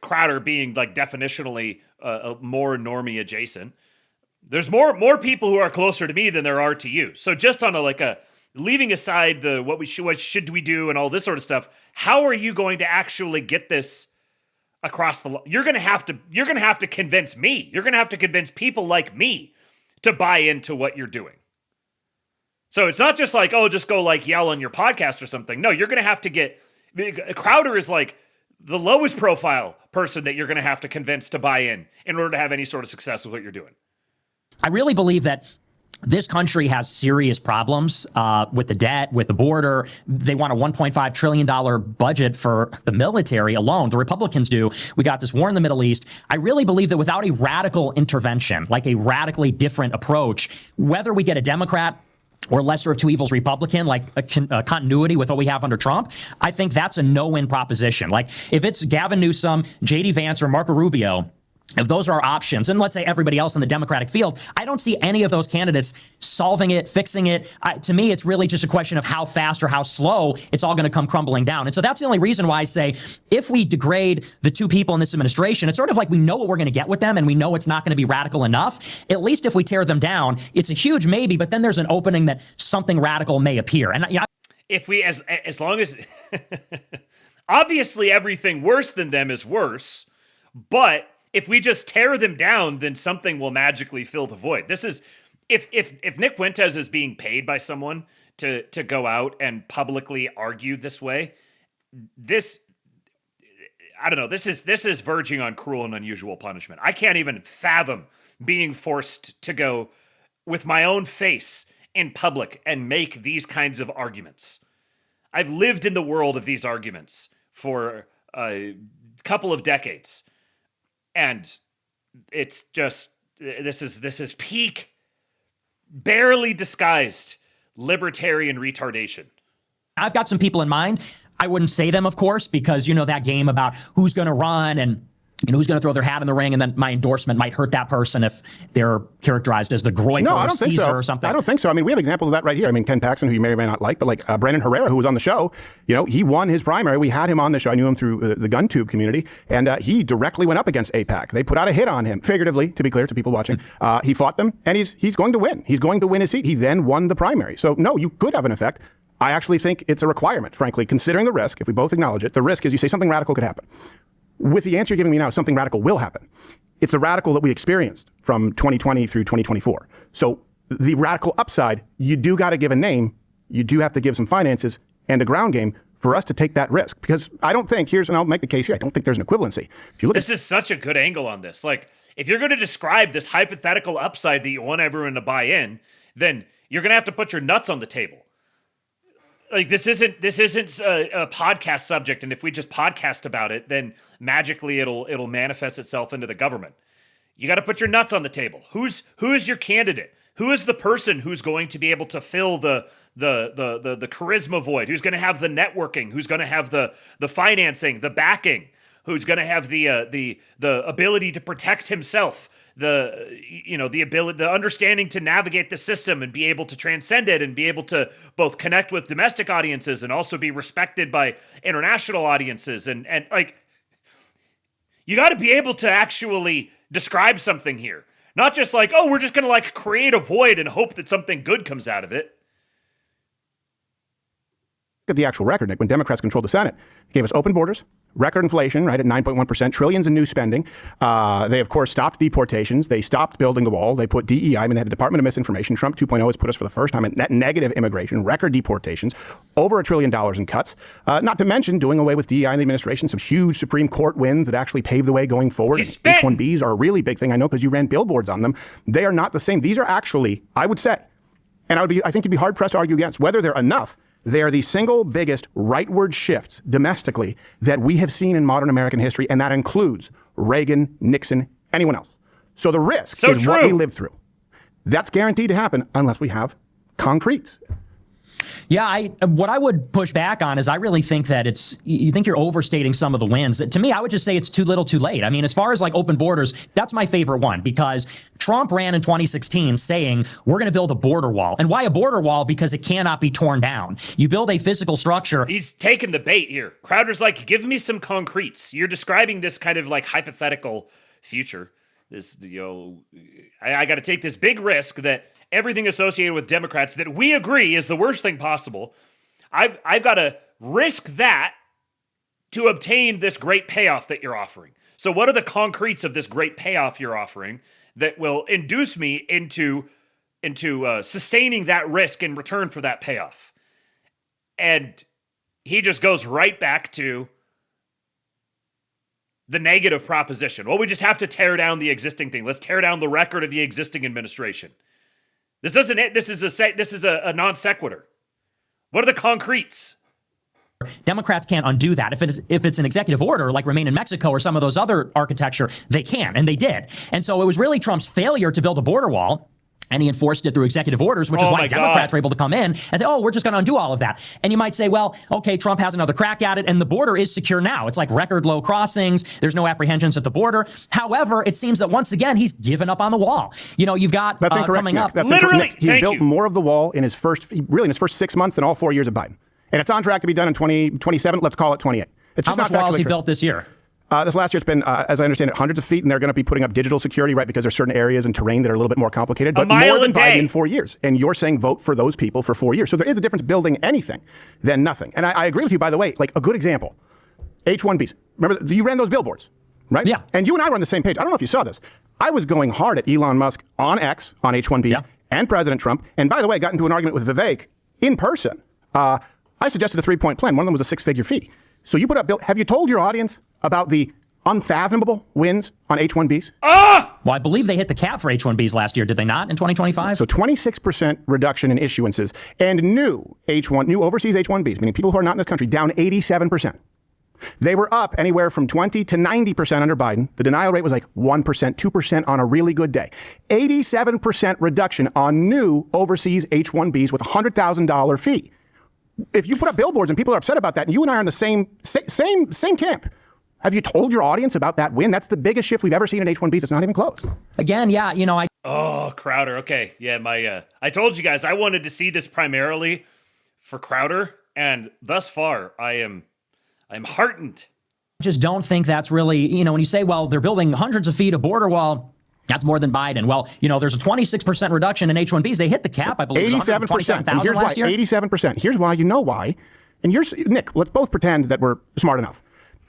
Crowder being like definitionally more normie adjacent. There's more people who are closer to me than there are to you. So just on a leaving aside what should we do and all this sort of stuff, how are you going to actually get this across the line? You're going to have to convince me. You're going to have to convince people like me to buy into what you're doing. So it's not just like, oh, just go like yell on your podcast or something. No, you're going to have to get... Crowder is like the lowest profile person that you're going to have to convince to buy in order to have any sort of success with what you're doing. I really believe that this country has serious problems with the debt, with the border. They want a $1.5 trillion budget for the military alone. The Republicans do. We got this war in the Middle East. I really believe that without a radical intervention, like a radically different approach, whether we get a Democrat or lesser of two evils Republican, like a continuity with what we have under Trump, I think that's a no-win proposition. Like if it's Gavin Newsom, J.D. Vance, or Marco Rubio, if those are our options, and let's say everybody else in the Democratic field, I don't see any of those candidates solving it, fixing it. To me, it's really just a question of how fast or how slow it's all going to come crumbling down. And so that's the only reason why I say if we degrade the two people in this administration, it's sort of like we know what we're going to get with them and we know it's not going to be radical enough. At least if we tear them down, it's a huge maybe, but then there's an opening that something radical may appear. And if we, as long as, obviously everything worse than them is worse, but if we just tear them down, then something will magically fill the void. This is, if Nick Fuentes is being paid by someone to go out and publicly argue this way, I don't know, this is verging on cruel and unusual punishment. I can't even fathom being forced to go with my own face in public and make these kinds of arguments. I've lived in the world of these arguments for a couple of decades. And it's just, this is peak, barely disguised libertarian retardation. I've got some people in mind. I wouldn't say them, of course, because you know that game about who's going to run and who's going to throw their hat in the ring, and then my endorsement might hurt that person if they're characterized as the Groiper or Caesar or something. I don't think so. I mean, we have examples of that right here. I mean, Ken Paxton, who you may or may not like, but like Brandon Herrera, who was on the show, he won his primary. We had him on the show. I knew him through the GunTube community, and he directly went up against AIPAC. They put out a hit on him, figuratively, to be clear to people watching. He fought them, and he's going to win. He's going to win his seat. He then won the primary. So, no, you could have an effect. I actually think it's a requirement, frankly, considering the risk. If we both acknowledge it, the risk is you say something radical could happen. With the answer you're giving me now, something radical will happen. It's the radical that we experienced from 2020 through 2024. So the radical upside, you do got to give a name. You do have to give some finances and a ground game for us to take that risk. Because I don't think, and I'll make the case here, I don't think there's an equivalency. If you look This is such a good angle on this. Like, if you're going to describe this hypothetical upside that you want everyone to buy in, then you're going to have to put your nuts on the table. Like, this isn't a podcast subject, and if we just podcast about it, then magically it'll manifest itself into the government. You got to put your nuts on the table. Who is your candidate? Who is the person who's going to be able to fill the charisma void? Who's going to have the networking? Who's going to have the financing, the backing? Who's going to have the ability to protect himself? the ability, the understanding to navigate the system and be able to transcend it and be able to both connect with domestic audiences and also be respected by international audiences. And like, you got to be able to actually describe something here. Not just like, oh, we're just going to like create a void and hope that something good comes out of it. Look at the actual record, Nick. When Democrats controlled the Senate, they gave us open borders, record inflation, right, at 9.1%, trillions in new spending. They, of course, stopped deportations. They stopped building the wall. They put DEI. I mean, they had the Department of Misinformation. Trump 2.0 has put us for the first time at net negative immigration, record deportations, over $1 trillion in cuts. Not to mention doing away with DEI in the administration, some huge Supreme Court wins that actually paved the way going forward. H1Bs are a really big thing, I know, because you ran billboards on them. They are not the same. These are actually, I would say, and I think you'd be hard pressed to argue against whether they're enough. They are the single biggest rightward shifts domestically that we have seen in modern American history, and that includes Reagan, Nixon, anyone else. So the risk is what we lived through. That's guaranteed to happen unless we have concrete. Yeah, what I would push back on is I really think that you think you're overstating some of the wins. To me, I would just say it's too little too late. I mean, as far as like open borders, that's my favorite one because Trump ran in 2016 saying we're going to build a border wall. And why a border wall? Because it cannot be torn down. You build a physical structure. He's taking the bait here. Crowder's like, give me some concretes. You're describing this kind of like hypothetical future. This, I got to take this big risk that everything associated with Democrats that we agree is the worst thing possible. I've got to risk that to obtain this great payoff that you're offering. So what are the concretes of this great payoff you're offering that will induce me into sustaining that risk in return for that payoff? And he just goes right back to the negative proposition. Well, we just have to tear down the existing thing. Let's tear down the record of the existing administration. This is a non sequitur. What are the concretes? Democrats can't undo that. If it's an executive order like Remain in Mexico or some of those other architecture, they can, and they did. And so it was really Trump's failure to build a border wall. And he enforced it through executive orders, which is why Democrats were able to come in and say, oh, we're just going to undo all of that. And you might say, well, okay, Trump has another crack at it, and the border is secure now. It's like record low crossings. There's no apprehensions at the border. However, it seems that once again, he's given up on the wall. You know, you've got That's incorrect, coming Nick. up. That's literally, he's built more of the wall in his first 6 months than all 4 years of Biden. And it's on track to be done in 2027. Let's call it 28. It's just How much wall has he built this year? This last year, it's been, as I understand it, hundreds of feet, and they're going to be putting up digital security, right? Because there's certain areas and terrain that are a little bit more complicated, but more than Biden in 4 years. And you're saying vote for those people for 4 years. So there is a difference building anything than nothing. And I agree with you, by the way, like a good example, H1Bs. Remember, you ran those billboards, right? Yeah. And you and I were on the same page. I don't know if you saw this. I was going hard at Elon Musk on X, on H1Bs, and President Trump. And by the way, I got into an argument with Vivek in person. I suggested a 3-point plan. One of them was a 6-figure fee. So you put up, have you told your audience about the unfathomable wins on H1Bs? Well, I believe they hit the cap for H1Bs last year, did they not, in 2025? So 26% reduction in issuances, and new overseas H1Bs, meaning people who are not in this country, down 87%. They were up anywhere from 20 to 90% under Biden. The denial rate was like 1%, 2% on a really good day. 87% reduction on new overseas H1Bs with a $100,000 fee. If you put up billboards and people are upset about that, and you and I are in the same camp, have you told your audience about that win? That's the biggest shift we've ever seen in H1Bs. It's not even close. Again, yeah, Oh, Crowder. Okay. Yeah, I told you guys I wanted to see this primarily for Crowder, and thus far I'm heartened. Just don't think that's really, when you say, well, they're building hundreds of feet of border wall, that's more than Biden. Well, there's a 26% reduction in H1Bs. They hit the cap, I believe. 87%. And here's last why. year. 87%. Here's why. You know why. And Nick, let's both pretend that we're smart enough.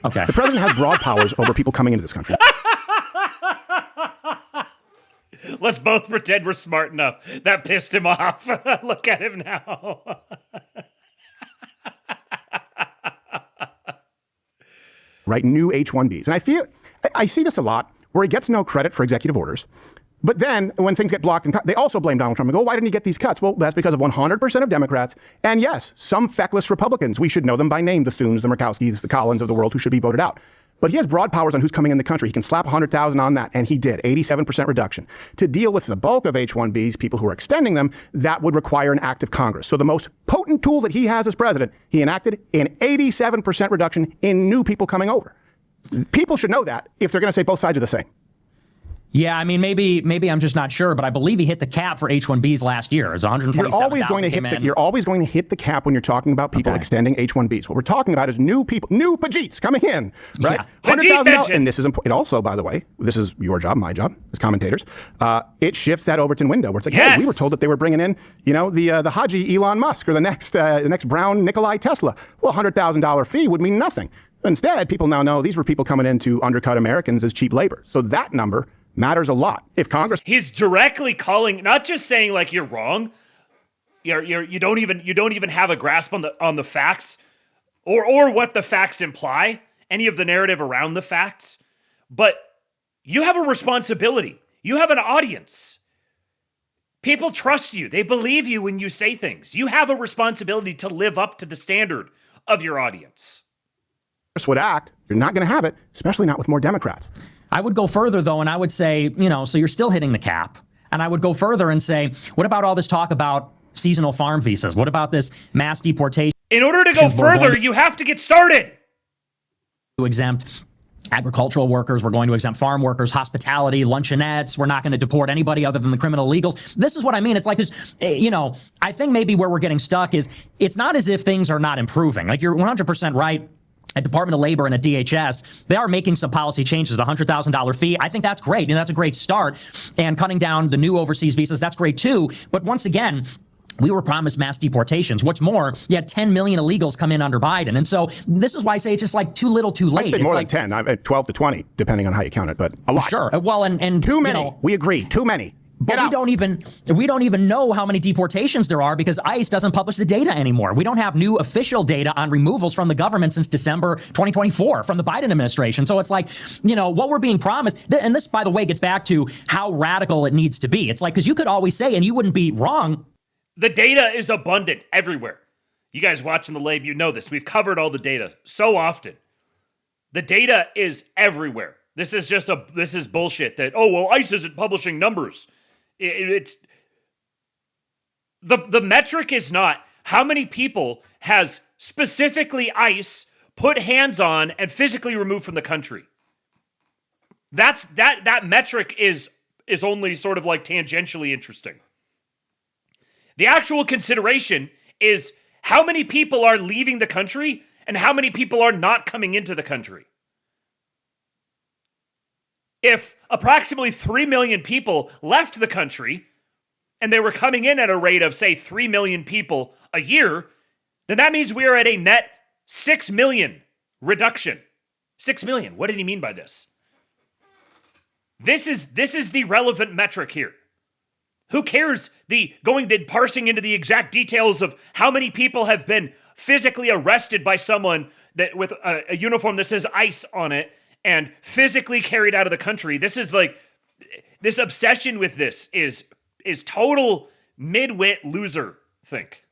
Okay. The president has broad powers over people coming into this country. Let's both pretend we're smart enough. That pissed him off. Look at him now. Right, new H1Bs. And I see this a lot where he gets no credit for executive orders. But then when things get blocked and cut, they also blame Donald Trump and go, why didn't he get these cuts? Well, that's because of 100% of Democrats. And yes, some feckless Republicans. We should know them by name, the Thunes, the Murkowskis, the Collins of the world who should be voted out. But he has broad powers on who's coming in the country. He can slap 100,000 on that. And he did, 87% reduction. To deal with the bulk of H1Bs, people who are extending them, that would require an act of Congress. So the most potent tool that he has as president, he enacted an 87% reduction in new people coming over. People should know that if they're going to say both sides are the same. Yeah, I mean, maybe I'm just not sure, but I believe he hit the cap for H1Bs last year. It was 127,000. You're always going to hit the cap when you're talking about people extending H1Bs. What we're talking about is new people, new Pajeets coming in, right? $100,000. And this is important. It also, by the way, this is your job, my job as commentators. It shifts that Overton window where it's like, hey, we were told that they were bringing in, the Haji Elon Musk or the next brown Nikolai Tesla. Well, $100,000 fee would mean nothing. Instead, people now know these were people coming in to undercut Americans as cheap labor. So that number matters a lot. If Congress, he's directly calling, not just saying like you're wrong, you don't even have a grasp on the facts, or what the facts imply, any of the narrative around the facts, but you have a responsibility. You have an audience. People trust you. They believe you when you say things. You have a responsibility to live up to the standard of your audience. Would act, you're not going to have it, especially not with more Democrats. I would go further, though, and I would say, so you're still hitting the cap. And I would go further and say, what about all this talk about seasonal farm visas? What about this mass deportation? In order to go further, you have to get started. To exempt agricultural workers, we're going to exempt farm workers, hospitality, luncheonettes. We're not going to deport anybody other than the criminal illegals. This is what I mean. It's like this, I think maybe where we're getting stuck is it's not as if things are not improving. Like, you're 100% right. At Department of Labor and at DHS, they are making some policy changes. The $100,000 fee, I think that's great, and that's a great start. And cutting down the new overseas visas, that's great too. But once again, we were promised mass deportations. What's more, you had 10 million illegals come in under Biden. And so this is why I say it's just like too little too late. I'd say it's more like than 10, 12 to 20, depending on how you count it, but a lot. Sure. Well, and too many. We agree. Too many. But we don't even know how many deportations there are because ICE doesn't publish the data anymore. We don't have new official data on removals from the government since December 2024 from the Biden administration. So it's like, what we're being promised. And this, by the way, gets back to how radical it needs to be. It's like, because you could always say, and you wouldn't be wrong, the data is abundant everywhere. You guys watching the Lab, you know this. We've covered all the data so often. The data is everywhere. This is bullshit that, ICE isn't publishing numbers. It's the metric is not how many people has specifically ICE put hands on and physically removed from the country. That metric is only sort of like tangentially interesting. The actual consideration is how many people are leaving the country and how many people are not coming into the country. If approximately 3 million people left the country and they were coming in at a rate of, say, 3 million people a year, then that means we are at a net 6 million reduction. 6 million. What did he mean by this? This is the relevant metric here. Who cares parsing into the exact details of how many people have been physically arrested by someone that with a uniform that says ICE on it and physically carried out of the country? This is like, this obsession with this is total mid-wit loser think.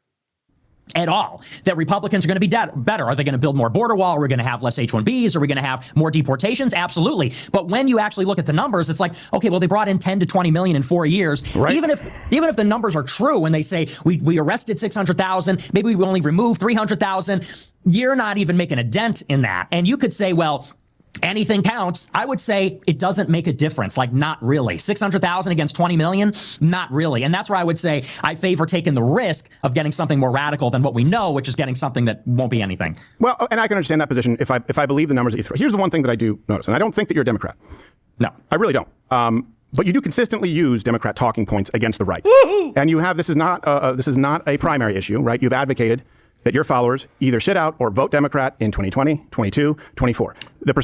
At all, that Republicans are going to be better. Are they going to build more border wall? Are we going to have less H1Bs? Are we going to have more deportations? Absolutely. But when you actually look at the numbers, it's like, okay, well, they brought in 10 to 20 million in 4 years. Right. Even if the numbers are true, when they say we arrested 600,000, maybe we only removed 300,000, you're not even making a dent in that. And you could say, well, anything counts. I would say it doesn't make a difference. Like, not really. 600,000 against 20 million? Not really. And that's where I would say I favor taking the risk of getting something more radical than what we know, which is getting something that won't be anything. Well, and I can understand that position if I believe the numbers that you throw. Here's the one thing that I do notice, and I don't think that you're a Democrat. No. I really don't. But you do consistently use Democrat talking points against the right. Woo-hoo! And you have, this is not a primary issue, right? You've advocated that your followers either sit out or vote Democrat in 2020, 22, 24.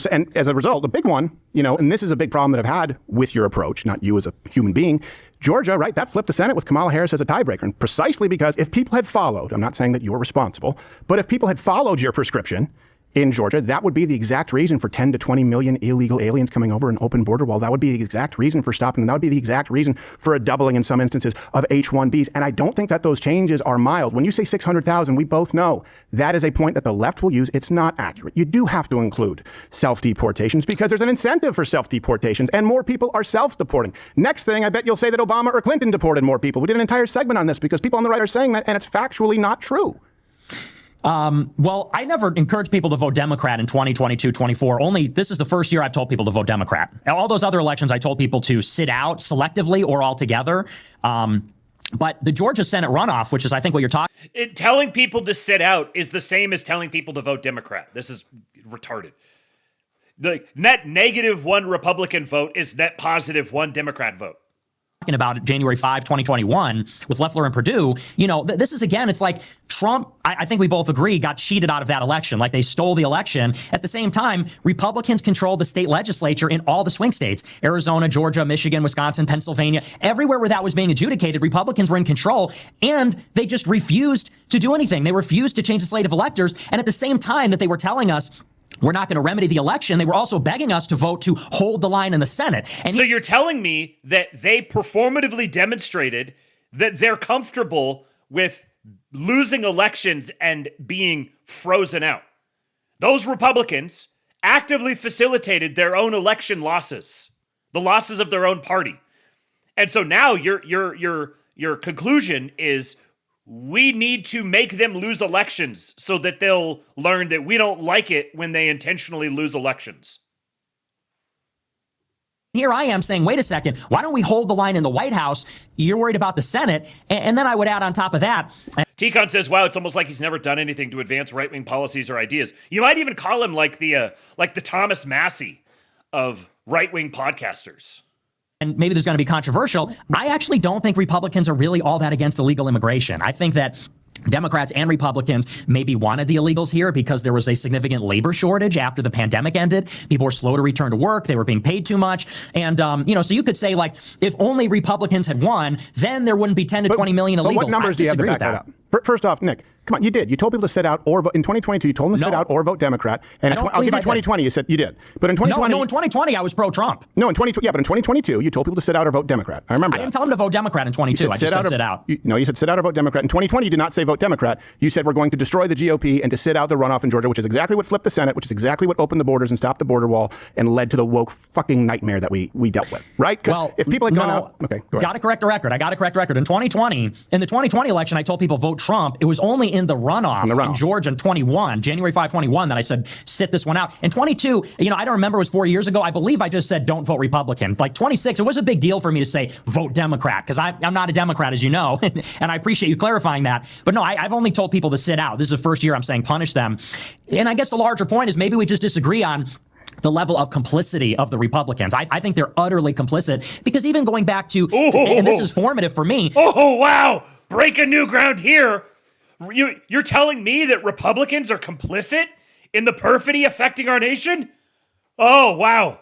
And as a result, the big one, and this is a big problem that I've had with your approach, not you as a human being, Georgia, right, that flipped the Senate with Kamala Harris as a tiebreaker. And precisely because if people had followed, I'm not saying that you're responsible, but if people had followed your prescription in Georgia, that would be the exact reason for 10 to 20 million illegal aliens coming over an open border wall. That would be the exact reason for stopping them. That would be the exact reason for a doubling in some instances of H1Bs. And I don't think that those changes are mild. When you say 600,000, we both know that is a point that the left will use. It's not accurate. You do have to include self-deportations because there's an incentive for self-deportations and more people are self-deporting. Next thing, I bet you'll say that Obama or Clinton deported more people. We did an entire segment on this because people on the right are saying that and it's factually not true. Well, I never encourage people to vote Democrat in 2022, 24. Only this is the first year I've told people to vote Democrat. All those other elections, I told people to sit out selectively or altogether. But the Georgia Senate runoff, which is, I think, what you're talking. Telling people to sit out is the same as telling people to vote Democrat. This is retarded. The net -1 Republican vote is net +1 Democrat vote. Talking about January 5, 2021 with Loeffler and Perdue, this is, again, it's like Trump, I think we both agree, got cheated out of that election. Like they stole the election. At the same time, Republicans controlled the state legislature in all the swing states, Arizona, Georgia, Michigan, Wisconsin, Pennsylvania, everywhere where that was being adjudicated, Republicans were in control, and they just refused to do anything. They refused to change the slate of electors. And at the same time that they were telling us we're not going to remedy the election, they were also begging us to vote to hold the line in the Senate. And so you're telling me that they performatively demonstrated that they're comfortable with losing elections and being frozen out. Those Republicans actively facilitated their own election losses, the losses of their own party. And so now your conclusion is we need to make them lose elections so that they'll learn that we don't like it when they intentionally lose elections. Here I am saying, wait a second, why don't we hold the line in the White House? You're worried about the Senate. And then I would add on top of that. T-Con says, wow, it's almost like he's never done anything to advance right-wing policies or ideas. You might even call him like the Thomas Massey of right-wing podcasters. And maybe this is going to be controversial. I actually don't think Republicans are really all that against illegal immigration. I think that Democrats and Republicans maybe wanted the illegals here because there was a significant labor shortage after the pandemic ended. People were slow to return to work. They were being paid too much. And, so you could say, like, if only Republicans had won, then there wouldn't be 10 to 20 million illegals. But what numbers do you have to back that up? First off, Nick, come on, you did. You told people to sit out or vote. In 2022, you told them to sit out or vote Democrat. And I'll give you 2020, you said you did. But in 2020... No, in 2020, I was pro-Trump. No, in 2022, you told people to sit out or vote Democrat. I remember I didn't tell them to vote Democrat in 22. I just said sit out. You said sit out or vote Democrat. In 2020, you did not say vote Democrat. You said we're going to destroy the GOP and to sit out the runoff in Georgia, which is exactly what flipped the Senate, which is exactly what opened the borders and stopped the border wall and led to the woke fucking nightmare that we dealt with, right? Because if people had gone out... Okay, go ahead. Got to correct the record. I got to correct the record. In 2020, in the 2020 election, I told people vote Trump. It was only in the runoff in Georgia in 21, January 5, 21, that I said, sit this one out. In 22, I don't remember, it was 4 years ago. I believe I just said, don't vote Republican. Like 26, it was a big deal for me to say, vote Democrat, because I'm not a Democrat, as you know, and I appreciate you clarifying that. But no, I've only told people to sit out. This is the first year I'm saying punish them. And I guess the larger point is maybe we just disagree on the level of complicity of the Republicans. I think they're utterly complicit because even going back to and this is formative for me. Oh, wow. Breaking new ground here. You're telling me that Republicans are complicit in the perfidy affecting our nation? Oh, wow.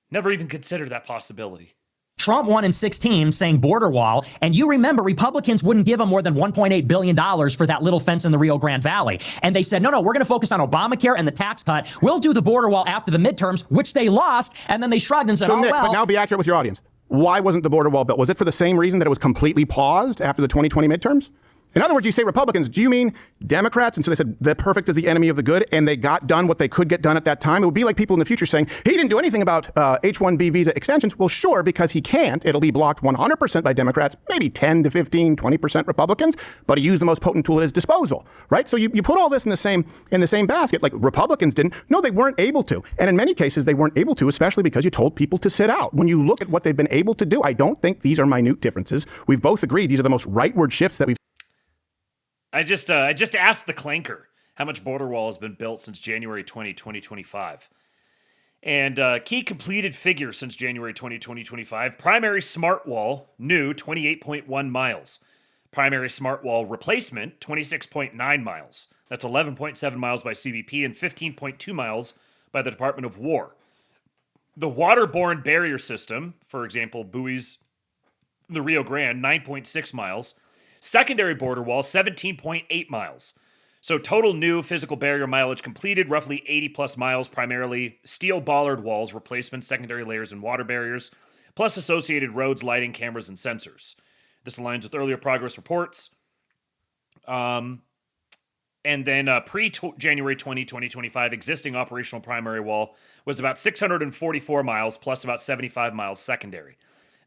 Never even considered that possibility. Trump won in 16 saying border wall. And you remember Republicans wouldn't give him more than $1.8 billion for that little fence in the Rio Grande Valley. And they said, no, we're going to focus on Obamacare and the tax cut. We'll do the border wall after the midterms, which they lost. And then they shrugged and said, Nick, but now be accurate with your audience. Why wasn't the border wall built? Was it for the same reason that it was completely paused after the 2020 midterms? In other words, you say Republicans, do you mean Democrats? And so they said the perfect is the enemy of the good, and they got done what they could get done at that time. It would be like people in the future saying, he didn't do anything about H1B visa extensions. Well, sure, because he can't. It'll be blocked 100% by Democrats, maybe 10 to 15, 20% Republicans, but he used the most potent tool at his disposal, right? So you put all this in the same basket, like Republicans didn't. No, they weren't able to. And in many cases, they weren't able to, especially because you told people to sit out. When you look at what they've been able to do, I don't think these are minute differences. We've both agreed these are the most rightward shifts that we've. I just asked the clanker how much border wall has been built since January 2025. And key completed figure since January 2025. Primary smart wall, new, 28.1 miles. Primary smart wall replacement, 26.9 miles. That's 11.7 miles by CBP and 15.2 miles by the Department of War. The waterborne barrier system, for example, buoys, the Rio Grande, 9.6 miles. Secondary border wall, 17.8 miles. So total new physical barrier mileage completed, roughly 80 plus miles, primarily steel bollard walls, replacements, secondary layers, and water barriers, plus associated roads, lighting, cameras, and sensors. This aligns with earlier progress reports. And then pre-January 2025, existing operational primary wall was about 644 miles, plus about 75 miles secondary.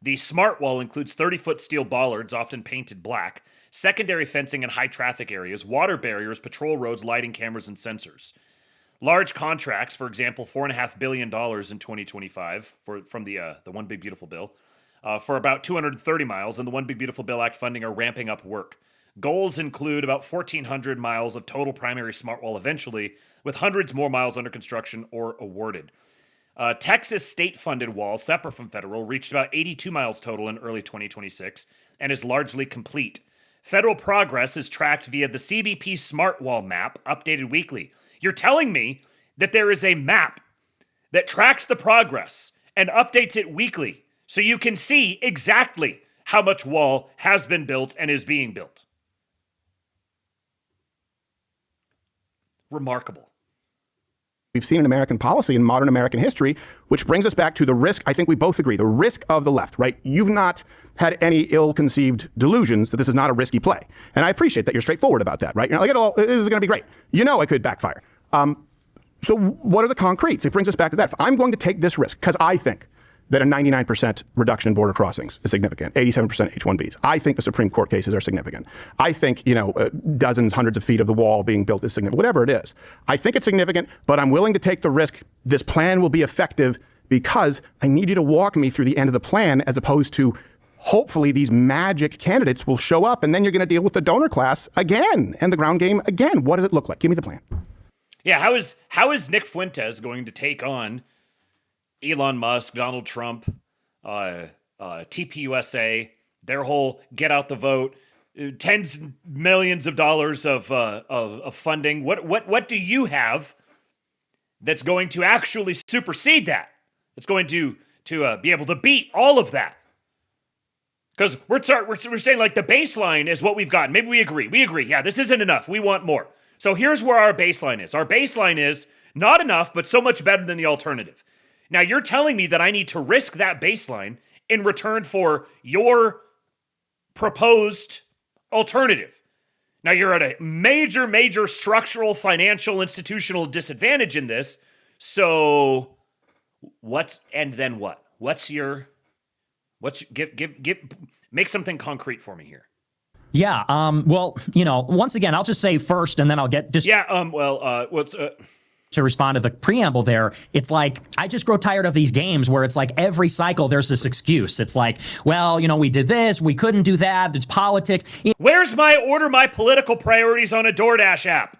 The smart wall includes 30-foot steel bollards, often painted black, secondary fencing in high traffic areas, water barriers, patrol roads, lighting cameras, and sensors. Large contracts, for example, $4.5 billion in 2025 from the One Big Beautiful Bill, for about 230 miles, and the One Big Beautiful Bill Act funding are ramping up work. Goals include about 1,400 miles of total primary smart wall eventually, with hundreds more miles under construction or awarded. Texas state-funded wall, separate from federal, reached about 82 miles total in early 2026 and is largely complete. Federal progress is tracked via the CBP Smart Wall map, updated weekly. You're telling me that there is a map that tracks the progress and updates it weekly so you can see exactly how much wall has been built and is being built. Remarkable. We've seen in American policy and modern American history, which brings us back to the risk. I think we both agree, the risk of the left, right? You've not had any ill-conceived delusions that this is not a risky play. And I appreciate that you're straightforward about that, right? You're like, this is going to be great. You know it could backfire. So what are the concretes? It brings us back to that. I'm going to take this risk because I think that a 99% reduction in border crossings is significant, 87% H1Bs. I think the Supreme Court cases are significant. I think, dozens, hundreds of feet of the wall being built is significant, whatever it is. I think it's significant, but I'm willing to take the risk. This plan will be effective because I need you to walk me through the end of the plan as opposed to hopefully these magic candidates will show up and then you're going to deal with the donor class again and the ground game again. What does it look like? Give me the plan. Yeah, how is Nick Fuentes going to take on Elon Musk, Donald Trump, TPUSA, their whole get out the vote, tens of millions of dollars of funding? What do you have that's going to actually supersede that? It's going to be able to beat all of that? Because we're saying like the baseline is what we've got. Maybe we agree. We agree. Yeah, this isn't enough. We want more. So here's where our baseline is. Our baseline is not enough, but so much better than the alternative. Now, you're telling me that I need to risk that baseline in return for your proposed alternative. Now, you're at a major, major structural, financial, institutional disadvantage in this. So, and then what? Make something concrete for me here. Yeah. Well, once again, I'll just say first, and then I'll get just. Yeah. To respond to the preamble there, it's like, I just grow tired of these games where it's like every cycle there's this excuse. It's like, well, we did this, we couldn't do that, there's politics. Where's my order my political priorities on a DoorDash app?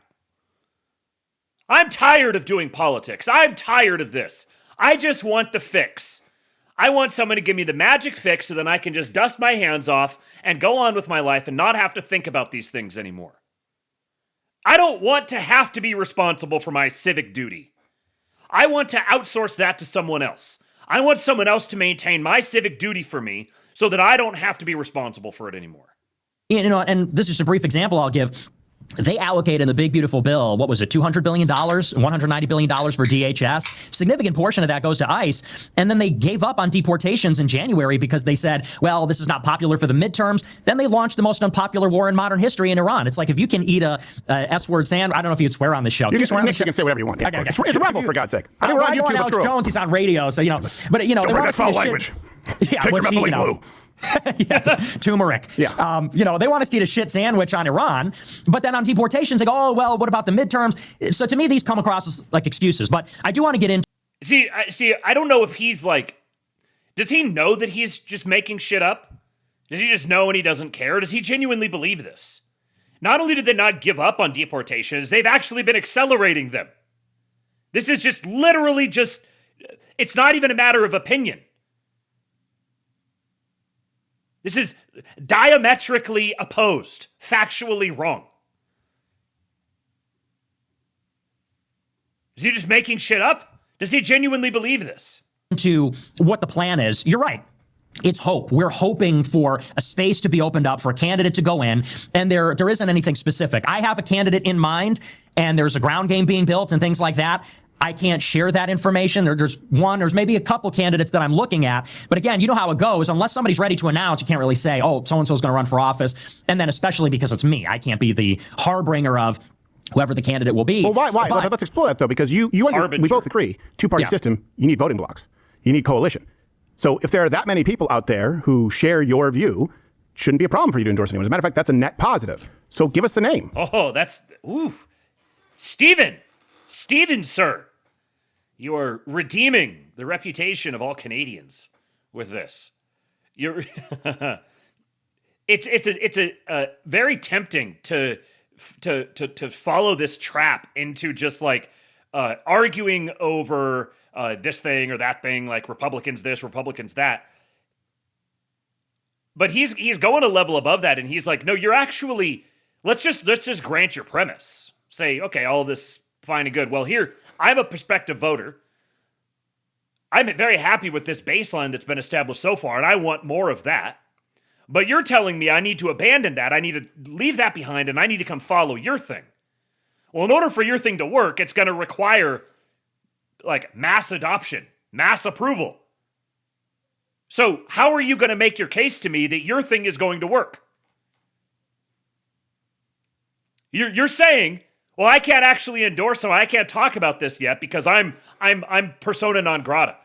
I'm tired of doing politics. I'm tired of this. I just want the fix. I want someone to give me the magic fix so then I can just dust my hands off and go on with my life and not have to think about these things anymore. I don't want to have to be responsible for my civic duty. I want to outsource that to someone else. I want someone else to maintain my civic duty for me so that I don't have to be responsible for it anymore. And this is just a brief example I'll give. They allocated in the Big Beautiful Bill, what was it, $200 billion, $190 billion for DHS. Significant portion of that goes to ICE. And then they gave up on deportations in January because they said, well, this is not popular for the midterms. Then they launched the most unpopular war in modern history in Iran. It's like if you can eat a S-word sand, I don't know if you'd swear on the show. You can say whatever you want. Yeah, okay. It's a rebel, for God's sake. I mean, we're on YouTube. Alex Jones, he's on radio, so, but, they want to see language. Yeah, take your methylene blue. Yeah, turmeric. Yeah. They want us to eat a shit sandwich on Iran, but then on deportations, they go, oh, well, what about the midterms? So to me, these come across as like excuses, but I do want to get into. See, I don't know if he's like, does he know that he's just making shit up? Does he just know and he doesn't care? Does he genuinely believe this? Not only did they not give up on deportations, they've actually been accelerating them. This is just literally just, it's not even a matter of opinion. This is diametrically opposed, factually wrong. Is he just making shit up? Does he genuinely believe this? To what the plan is, you're right. It's hope. We're hoping for a space to be opened up for a candidate to go in, and there isn't anything specific. I have a candidate in mind, and there's a ground game being built and things like that. I can't share that information. There's maybe a couple candidates that I'm looking at. But again, you know how it goes. Unless somebody's ready to announce, you can't really say, oh, so-and-so's going to run for office. And then especially because it's me, I can't be the harbinger of whoever the candidate will be. Well, why? But let's explore that, though, because we both agree, two-party system, you need voting blocks. You need coalition. So if there are that many people out there who share your view, shouldn't be a problem for you to endorse anyone. As a matter of fact, that's a net positive. So give us the name. Oh, Stephen, sir. You are redeeming the reputation of all Canadians with this. You're it's a very tempting to follow this trap into just like arguing over this thing or that thing, like Republicans this, Republicans that. But he's going a level above that, and he's like, no, you're actually let's just grant your premise. Say, okay, all this fine and good. Well, here I'm a prospective voter. I'm very happy with this baseline that's been established so far, and I want more of that. But you're telling me I need to abandon that. I need to leave that behind, and I need to come follow your thing. Well, in order for your thing to work, it's going to require like mass adoption, mass approval. So how are you going to make your case to me that your thing is going to work? You're saying, well, I can't actually endorse him. I can't talk about this yet because I'm persona non grata.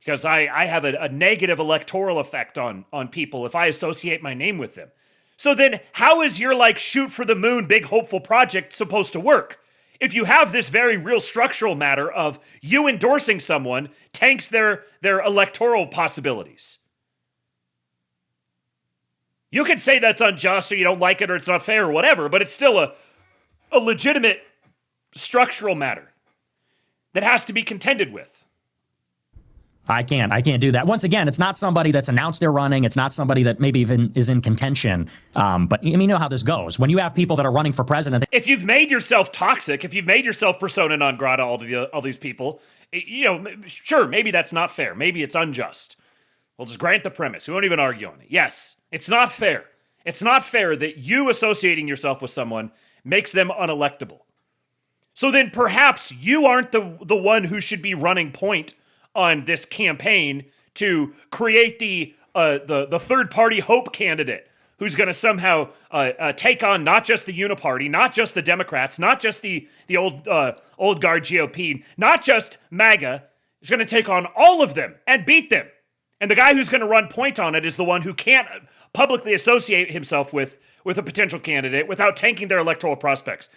Because I have a negative electoral effect on people if I associate my name with them. So then how is your like shoot for the moon big hopeful project supposed to work? If you have this very real structural matter of you endorsing someone tanks their electoral possibilities. You can say that's unjust or you don't like it or it's not fair or whatever, but it's still a legitimate structural matter that has to be contended with. I can't do that. Once again, it's not somebody that's announced they're running. It's not somebody that maybe even is in contention. But you know how this goes. When you have people that are running for president. If you've made yourself toxic, if you've made yourself persona non grata, all these people, sure, maybe that's not fair. Maybe it's unjust. We'll just grant the premise. We won't even argue on it. Yes, it's not fair. It's not fair that you associating yourself with someone makes them unelectable. So then perhaps you aren't the one who should be running point on this campaign to create the third party hope candidate who's going to somehow take on not just the Uniparty, not just the Democrats, not just the old guard GOP, not just MAGA. Is going to take on all of them and beat them. And the guy who's going to run point on it is the one who can't publicly associate himself with a potential candidate without tanking their electoral prospects.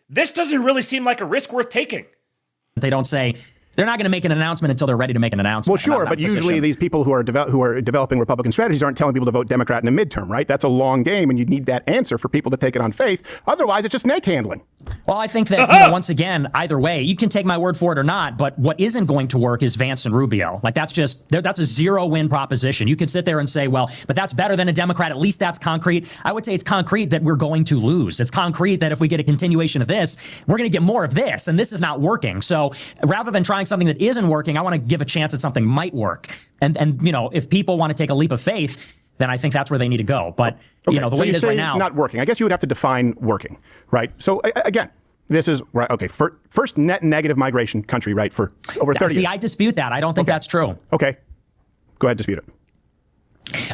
This doesn't really seem like a risk worth taking. They don't say they're not going to make an announcement until they're ready to make an announcement. Well, sure, but usually these people who are developing Republican strategies aren't telling people to vote Democrat in a midterm, right? That's a long game, and you need that answer for people to take it on faith. Otherwise, it's just neck handling. Well, I think that, once again, either way, you can take my word for it or not, but what isn't going to work is Vance and Rubio. Like, that's a zero-win proposition. You could sit there and say, well, but that's better than a Democrat. At least that's concrete. I would say it's concrete that we're going to lose. It's concrete that if we get a continuation of this, we're going to get more of this, and this is not working. So rather than trying something that isn't working, I want to give a chance that something might work. And if people want to take a leap of faith, then I think that's where they need to go. But, the way it is right now. Not working. I guess you would have to define working, right? So, again, this is, right, okay, first net negative migration country, right, for over 30 years. See, I dispute that. I don't think that's true. Okay. Go ahead, dispute it.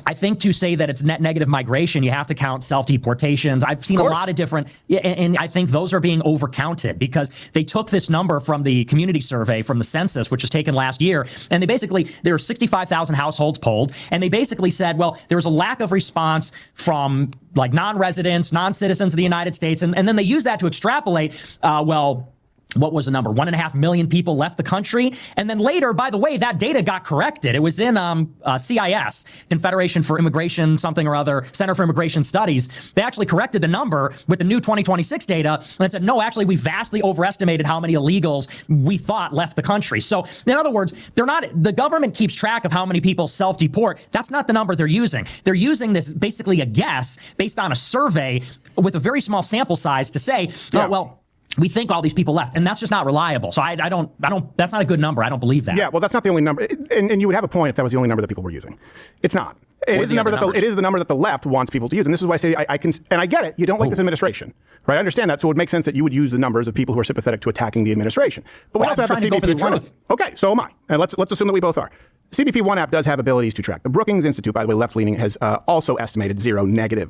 I think to say that it's net negative migration, you have to count self-deportations. I've seen a lot of different, and I think those are being overcounted because they took this number from the community survey from the census, which was taken last year, and there were 65,000 households polled, and they basically said, well, there was a lack of response from like non-residents, non-citizens of the United States, and then they used that to extrapolate, what was the number? 1.5 million people left the country. And then later, by the way, that data got corrected. It was in CIS, Confederation for Immigration, something or other, Center for Immigration Studies. They actually corrected the number with the new 2026 data and said, no, actually, we vastly overestimated how many illegals we thought left the country. So in other words, the government keeps track of how many people self-deport. That's not the number they're using. They're using this basically a guess based on a survey with a very small sample size to say, we think all these people left, and that's just not reliable. So I don't, that's not a good number. I don't believe that. Yeah, well, that's not the only number. And you would have a point if that was the only number that people were using. It's not. It is the number that the left wants people to use. And this is why I say I can, and I get it. You don't like this administration, right? I understand that. So it would make sense that you would use the numbers of people who are sympathetic to attacking the administration. But we also have the CBP One. Okay, so am I. And let's assume that we both are. CBP One app does have abilities to track. The Brookings Institute, by the way, left-leaning, has also estimated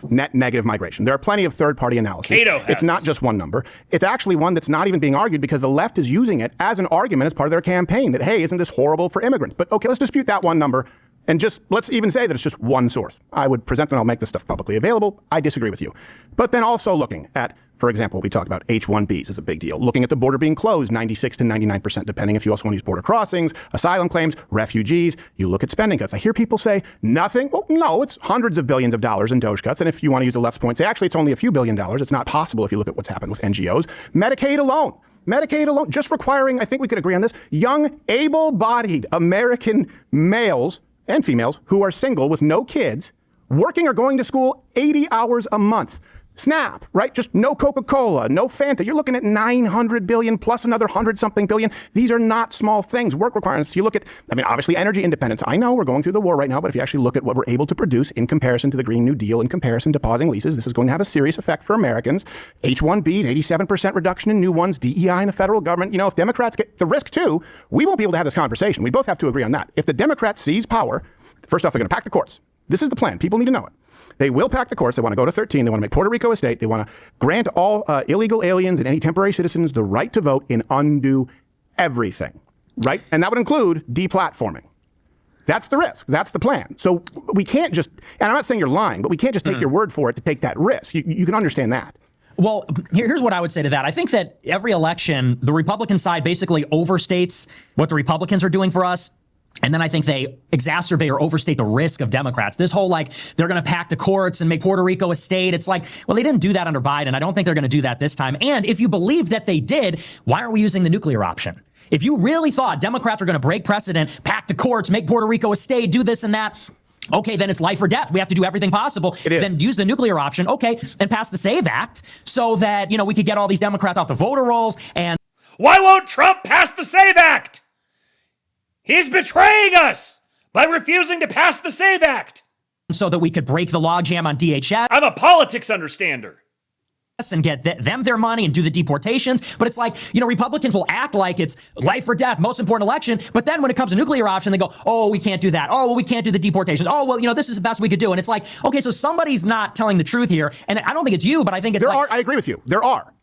net negative migration. There are plenty of third-party analysis. It's not just one number. It's actually one that's not even being argued because the left is using it as an argument as part of their campaign that, hey, isn't this horrible for immigrants? But okay, let's dispute that one number And just let's even say that it's just one source. I would present them, I'll make this stuff publicly available. I disagree with you. But then also looking at, for example, we talked about H1Bs is a big deal. Looking at the border being closed 96 to 99%, depending if you also want to use border crossings, asylum claims, refugees. You look at spending cuts. I hear people say nothing. Well, no, it's hundreds of billions of dollars in Doge cuts. And if you want to use the left's point, say actually it's only a few $1 billion. It's not possible if you look at what's happened with NGOs. Medicaid alone, just requiring, I think we could agree on this, young, able-bodied American males and females who are single with no kids, working or going to school 80 hours a month. SNAP, right? Just no Coca-Cola, no Fanta. You're looking at 900 billion plus another 100-something billion. These are not small things. Work requirements. You look at, obviously energy independence. I know we're going through the war right now, but if you actually look at what we're able to produce in comparison to the Green New Deal, in comparison to pausing leases, this is going to have a serious effect for Americans. H1Bs, 87% reduction in new ones, DEI in the federal government. If Democrats get the risk too, we won't be able to have this conversation. We both have to agree on that. If the Democrats seize power, first off, they're going to pack the courts. This is the plan. People need to know it. They will pack the courts. They want to go to 13. They want to make Puerto Rico a state. They want to grant all illegal aliens and any temporary citizens the right to vote and undo everything, right? And that would include deplatforming. That's the risk. That's the plan. So we can't just, and I'm not saying you're lying, but we can't just take your word for it to take that risk. You can understand that. Well, here's what I would say to that. I think that every election, the Republican side basically overstates what the Republicans are doing for us. And then I think they exacerbate or overstate the risk of Democrats. This whole, they're going to pack the courts and make Puerto Rico a state. It's like, well, they didn't do that under Biden. I don't think they're going to do that this time. And if you believe that they did, why aren't we using the nuclear option? If you really thought Democrats are going to break precedent, pack the courts, make Puerto Rico a state, do this and that, okay, then it's life or death. We have to do everything possible. Then use the nuclear option, okay, and pass the SAVE Act so that, we could get all these Democrats off the voter rolls. And why won't Trump pass the SAVE Act? He's betraying us by refusing to pass the SAVE Act. So that we could break the logjam on DHS. I'm a politics understander. And get them their money and do the deportations. But it's like, Republicans will act like it's life or death, most important election. But then when it comes to nuclear option, they go, oh, we can't do that. Oh, well, we can't do the deportations. Oh, well, this is the best we could do. And it's like, okay, so somebody's not telling the truth here. And I don't think it's you, but I think it's I agree with you.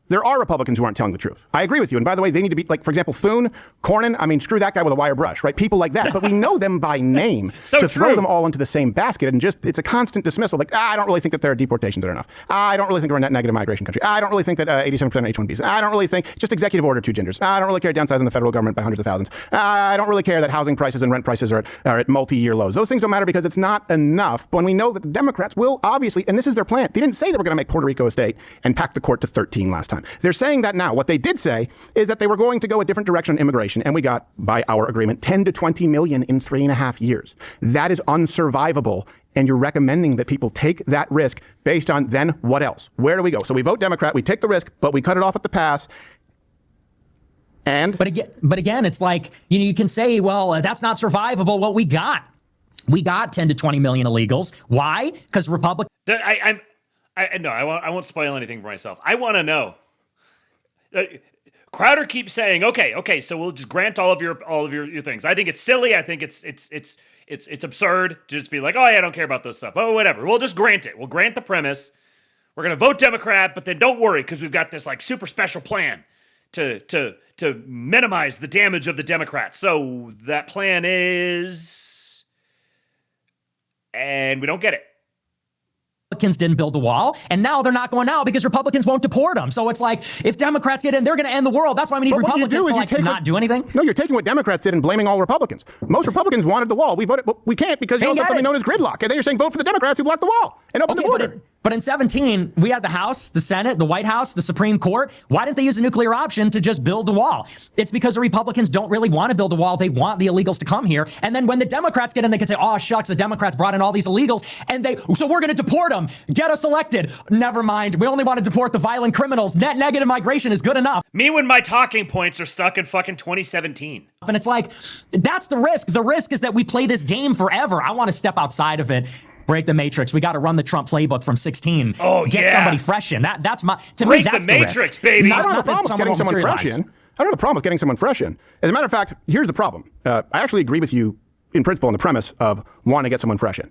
There are Republicans who aren't telling the truth. I agree with you. And by the way, they need to be, for example, Thune, Cornyn, screw that guy with a wire brush, right? People like that. But we know them by name throw them all into the same basket. And it's a constant dismissal. I don't really think that their deportations are enough. I don't really think we're a net negative migration country. I don't really think that 87% H1Bs. I don't really think just executive order 2 genders. I don't really care downsizing the federal government by hundreds of thousands. I don't really care that housing prices and rent prices are at multi-year lows. Those things don't matter because it's not enough. But when we know that the Democrats will obviously, and this is their plan, they didn't say they were going to make Puerto Rico a state and pack the court to 13 last time. They're saying that now. What they did say is that they were going to go a different direction on immigration, and we got, by our agreement, 10 to 20 million in 3.5 years. That is unsurvivable, and you're recommending that people take that risk based on then what else? Where do we go? So we vote Democrat, we take the risk, but we cut it off at the pass. And but again, it's like you can say, well, that's not survivable. Well, we got 10 to 20 million illegals. Why? Because Republicans. I won't spoil anything for myself. I want to know. Crowder keeps saying, okay, so we'll just grant all of your things. I think it's silly. I think it's absurd to just be like, oh yeah, I don't care about this stuff. Oh, whatever. We'll just grant it. We'll grant the premise. We're gonna vote Democrat, but then don't worry because we've got this super special plan to minimize the damage of the Democrats. So that plan is, and we don't get it. Republicans didn't build the wall, and now they're not going out because Republicans won't deport them. So it's like, if Democrats get in, they're going to end the world. That's why we need Republicans to not do anything. No, you're taking what Democrats did and blaming all Republicans. Most Republicans wanted the wall. We voted, but we can't because you also have something known as gridlock. And then you're saying vote for the Democrats who blocked the wall and open the border. But in 2017, we had the House, the Senate, the White House, the Supreme Court. Why didn't they use a nuclear option to just build the wall? It's because the Republicans don't really want to build a wall. They want the illegals to come here. And then when the Democrats get in, they can say, oh, shucks, the Democrats brought in all these illegals. And so we're going to deport them. Get us elected. Never mind. We only want to deport the violent criminals. Net negative migration is good enough. Me when my talking points are stuck in fucking 2017. And it's like, that's the risk. The risk is that we play this game forever. I want to step outside of it. Break the matrix. We got to run the Trump playbook from 16. Oh, Get somebody fresh in. That's me, that's the matrix, risk. Baby. I don't have a problem with getting someone fresh in. I don't have a problem with getting someone fresh in. As a matter of fact, here's the problem. I actually agree with you in principle on the premise of wanting to get someone fresh in.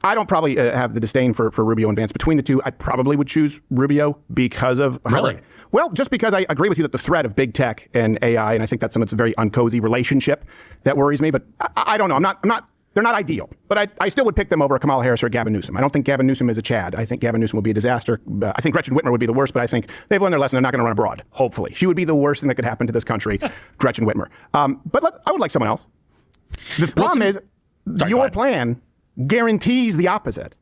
I don't probably have the disdain for Rubio and Vance. Between the two, I probably would choose Rubio because of really. Well, just because I agree with you that the threat of big tech and AI, and I think that's a very uncozy relationship that worries me. But I don't know. I'm not They're not ideal, but I still would pick them over Kamala Harris or Gavin Newsom. I don't think Gavin Newsom is a Chad. I think Gavin Newsom would be a disaster. I think Gretchen Whitmer would be the worst, but I think they've learned their lesson. They're not going to run abroad, hopefully. She would be the worst thing that could happen to this country, Gretchen Whitmer. But I would like someone else. The problem is your plan guarantees the opposite,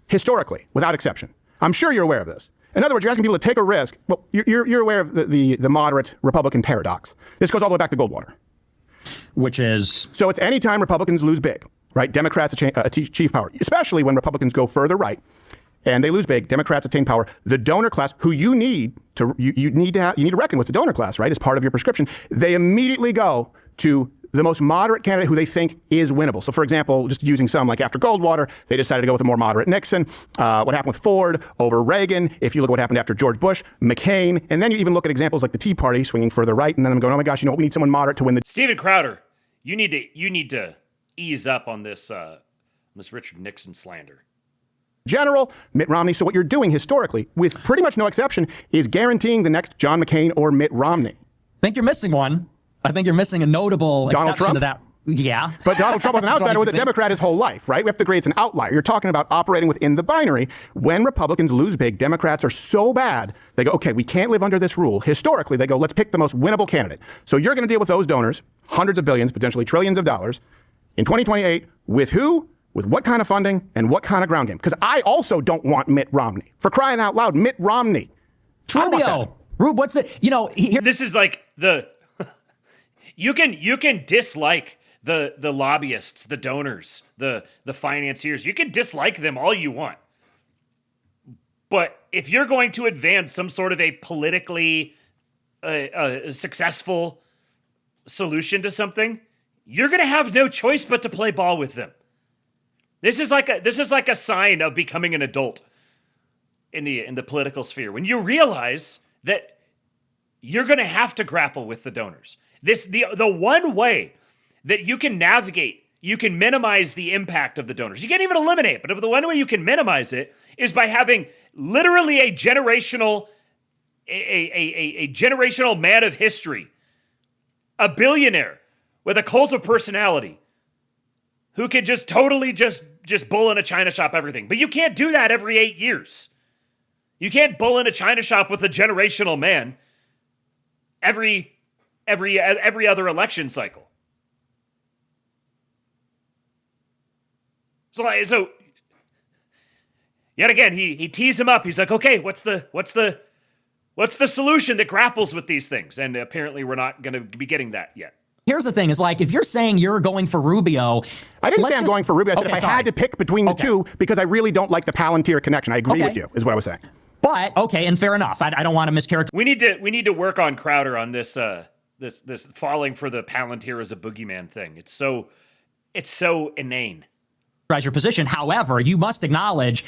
historically, without exception. I'm sure you're aware of this. In other words, you're asking people to take a risk. Well, you're aware of the moderate Republican paradox. This goes all the way back to Goldwater. Which is? So it's any time Republicans lose big, right? Democrats achieve power, especially when Republicans go further right and they lose big. Democrats attain power. The donor class, who you need to reckon with the donor class, right, as part of your prescription. They immediately go to the most moderate candidate who they think is winnable. So, for example, just using some, like after Goldwater, they decided to go with a more moderate Nixon. What happened with Ford over Reagan? If you look at what happened after George Bush, McCain, and then you even look at examples like the Tea Party swinging further right, and then I'm going, oh my gosh, you know what? We need someone moderate to win the. Steven Crowder, you need to ease up on this Richard Nixon slander. General Mitt Romney. So what you're doing historically, with pretty much no exception, is guaranteeing the next John McCain or Mitt Romney. I think you're missing one. I think you're missing a notable Donald exception Trump? to that. Yeah. But Donald Trump was an outsider, was a Democrat his whole life, right? We have to agree it's an outlier. You're talking about operating within the binary. When Republicans lose big, Democrats are so bad, they go, okay, we can't live under this rule. Historically, they go, let's pick the most winnable candidate. So you're going to deal with those donors, hundreds of billions, potentially trillions of dollars, in 2028, with who? With what kind of funding and what kind of ground game? Because I also don't want Mitt Romney. For crying out loud, Mitt Romney. Rubio. Rube, what's the, This is like the... You can dislike the lobbyists, the donors, the financiers. You can dislike them all you want. But if you're going to advance some sort of a politically successful solution to something, you're going to have no choice but to play ball with them. This is like a sign of becoming an adult in the political sphere. When you realize that you're going to have to grapple with the donors. The one way that you can navigate, you can minimize the impact of the donors. You can't even eliminate it, but the one way you can minimize it is by having literally a generational man of history, a billionaire with a cult of personality who can just totally just bull in a china shop everything. But you can't do that every 8 years. You can't bull in a china shop with a generational man every other election cycle. So yet again, he tees him up. He's like, okay, what's the solution that grapples with these things? And apparently we're not going to be getting that yet. Here's the thing, is like, if you're saying you're going for Rubio. I didn't say I'm going for Rubio. I said if I had to pick between the two, because I really don't like the Palantir connection. I agree with you, is what I was saying. But, okay, and fair enough. I don't want to mischaracterize. We need to work on Crowder on this this falling for the Palantir as a boogeyman thing. It's so inane. Your position. However, you must acknowledge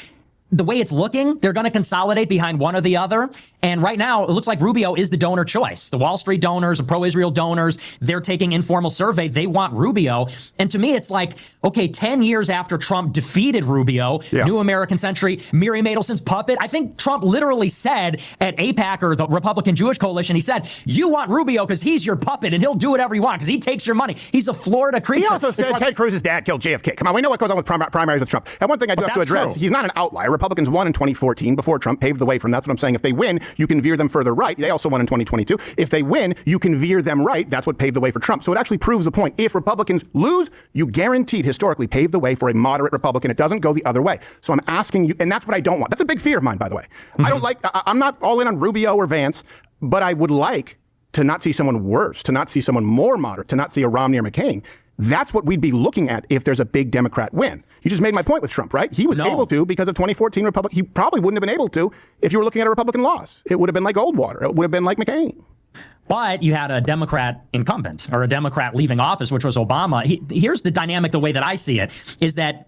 the way it's looking, they're going to consolidate behind one or the other. And right now, it looks like Rubio is the donor choice. The Wall Street donors, the pro-Israel donors, they're taking informal survey. They want Rubio. And to me, it's like, okay, 10 years after Trump defeated Rubio, New American Century, Miriam Adelson's puppet, I think Trump literally said at AIPAC, or the Republican Jewish Coalition, he said, you want Rubio because he's your puppet and he'll do whatever you want because he takes your money. He's a Florida creature. He also said Ted Cruz's dad killed JFK. Come on, we know what goes on with primaries with Trump. And one thing I do have to address, he's not an outlier. Republicans won in 2014 before Trump paved the way for them. That's what I'm saying. If they win, you can veer them further right. They also won in 2022. If they win, you can veer them right. That's what paved the way for Trump. So it actually proves the point. If Republicans lose, you guaranteed historically paved the way for a moderate Republican. It doesn't go the other way. So I'm asking you, and that's what I don't want. That's a big fear of mine, by the way. I'm not all in on Rubio or Vance, but I would like to not see someone worse, to not see someone more moderate, to not see a Romney or McCain. That's what we'd be looking at if there's a big Democrat win. You just made my point with Trump, right? He was able to because of 2014 Republican. He probably wouldn't have been able to if you were looking at a Republican loss. It would have been like Goldwater. It would have been like McCain. But you had a Democrat incumbent or a Democrat leaving office, which was Obama. Here's the dynamic, the way that I see it, is that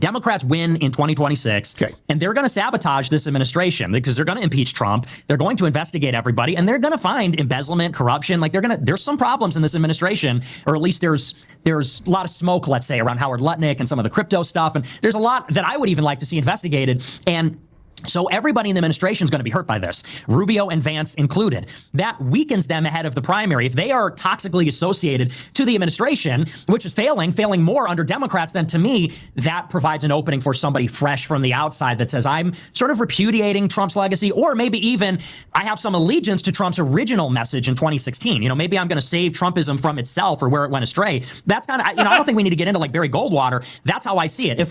Democrats win in 2026, and they're going to sabotage this administration because they're going to impeach Trump. They're going to investigate everybody, and they're going to find embezzlement, corruption. Like there's some problems in this administration, or at least there's a lot of smoke, let's say, around Howard Lutnick and some of the crypto stuff. And there's a lot that I would even like to see investigated. And So everybody in the administration is going to be hurt by this, Rubio and Vance included. That weakens them ahead of the primary. If they are toxically associated to the administration, which is failing more under Democrats, then to me, that provides an opening for somebody fresh from the outside that says, I'm sort of repudiating Trump's legacy, or maybe even I have some allegiance to Trump's original message in 2016. Maybe I'm going to save Trumpism from itself or where it went astray. That's kind of, I don't think we need to get into like Barry Goldwater. That's how I see it. If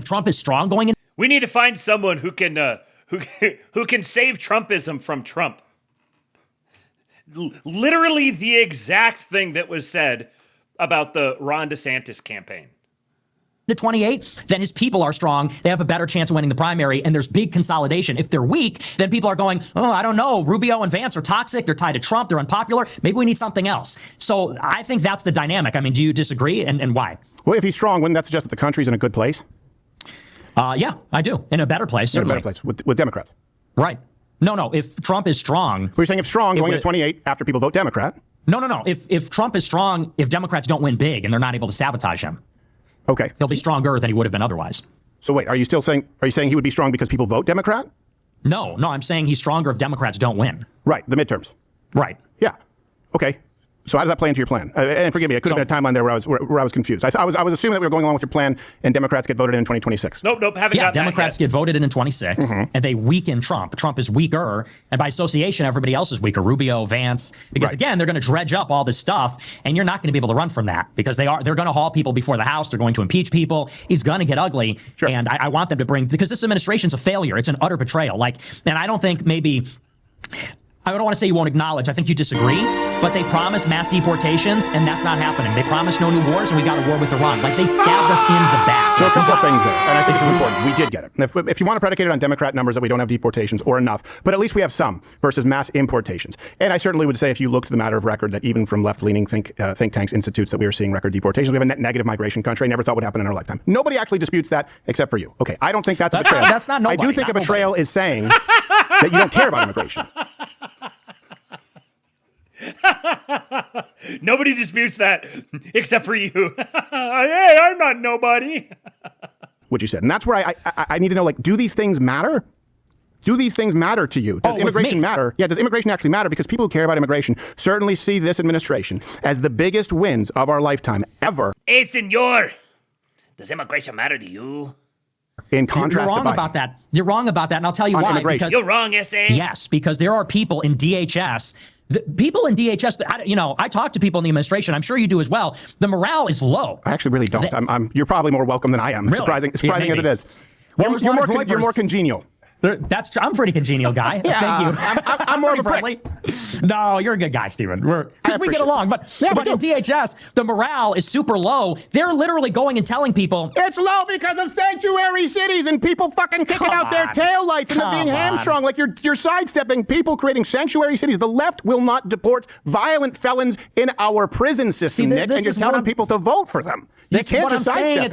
Trump is strong going in, we need to find someone who can save Trumpism from Trump. Literally the exact thing that was said about the Ron DeSantis campaign. To 28, then his people are strong. They have a better chance of winning the primary, and there's big consolidation. If they're weak, then people are going, oh, I don't know. Rubio and Vance are toxic. They're tied to Trump. They're unpopular. Maybe we need something else. So I think that's the dynamic. I mean, do you disagree, and why? Well, if he's strong, wouldn't that suggest that the country's in a good place? Yeah, I do. In a better place, certainly. In a better place with Democrats. Right. No. If Trump is strong... We're saying if strong, going to 28 after people vote Democrat. No. If Trump is strong, if Democrats don't win big and they're not able to sabotage him. Okay. He'll be stronger than he would have been otherwise. So wait, are you saying he would be strong because people vote Democrat? No, I'm saying he's stronger if Democrats don't win. Right, the midterms. Right. Yeah. Okay. So how does that play into your plan? And forgive me, it could have been a timeline there where I was confused. I was assuming that we were going along with your plan and Democrats get voted in 2026. Nope, haven't got Democrats get voted in 26, and they weaken Trump. Trump is weaker, and by association, everybody else is weaker. Rubio, Vance, because again, they're going to dredge up all this stuff, and you're not going to be able to run from that because they're going to haul people before the House. They're going to impeach people. It's going to get ugly, and I want them to because this administration's a failure. It's an utter betrayal. And I don't think I don't want to say you won't acknowledge. I think you disagree, but they promised mass deportations, and that's not happening. They promised no new wars, and we got a war with Iran. They stabbed us in the back. So a couple of things there, and I think this is important. We did get it. If you want to predicate it on Democrat numbers that we don't have deportations or enough, but at least we have some versus mass importations. And I certainly would say if you look to the matter of record that even from left-leaning think tanks, institutes, that we are seeing record deportations, we have a net negative migration country. I never thought would happen in our lifetime. Nobody actually disputes that except for you. Okay, I don't think that's a betrayal. That's not nobody. I do think a betrayal is saying that you don't care about immigration. Nobody disputes that except for you. Hey, I'm not nobody. What you said. And that's where I need to know, do these things matter? Do these things matter to you? Does immigration matter? Yeah, does immigration actually matter? Because people who care about immigration certainly see this administration as the biggest wins of our lifetime ever. Hey, senor, does immigration matter to you? In contrast You're wrong about that. You're wrong about that, and I'll tell you why. Because, you're wrong, S.A. Yes, because there are people in DHS. People in DHS, I talk to people in the administration. I'm sure you do as well. The morale is low. I actually really don't. You're probably more welcome than I am. Really? Surprising as it is. You're more congenial. I'm a pretty congenial guy. Thank you. I'm more of a friendly. No, you're a good guy, Stephen. We get along. But in DHS, the morale is super low. They're literally going and telling people it's low because of sanctuary cities and people fucking kicking out their taillights and being hamstrung. You're sidestepping people creating sanctuary cities. The left will not deport violent felons in our prison system, Nick, and you're telling people to vote for them. This is what I'm saying.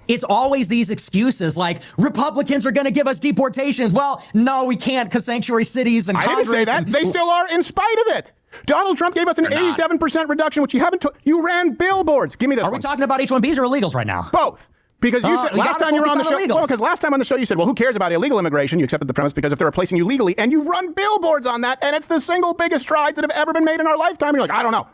It's always these excuses like Republicans are going to give us deportations. Well, no, we can't because sanctuary cities and Congress. I didn't say that. They still are in spite of it. Donald Trump gave us an 87% reduction, which you haven't. You ran billboards. Give me this. Are we talking about H1Bs or illegals right now? Both. Because you said last time you were on the show. Well, because last time on the show you said, well, who cares about illegal immigration? You accepted the premise because if they're replacing you legally, and you run billboards on that, and it's the single biggest strides that have ever been made in our lifetime. You're like, I don't know.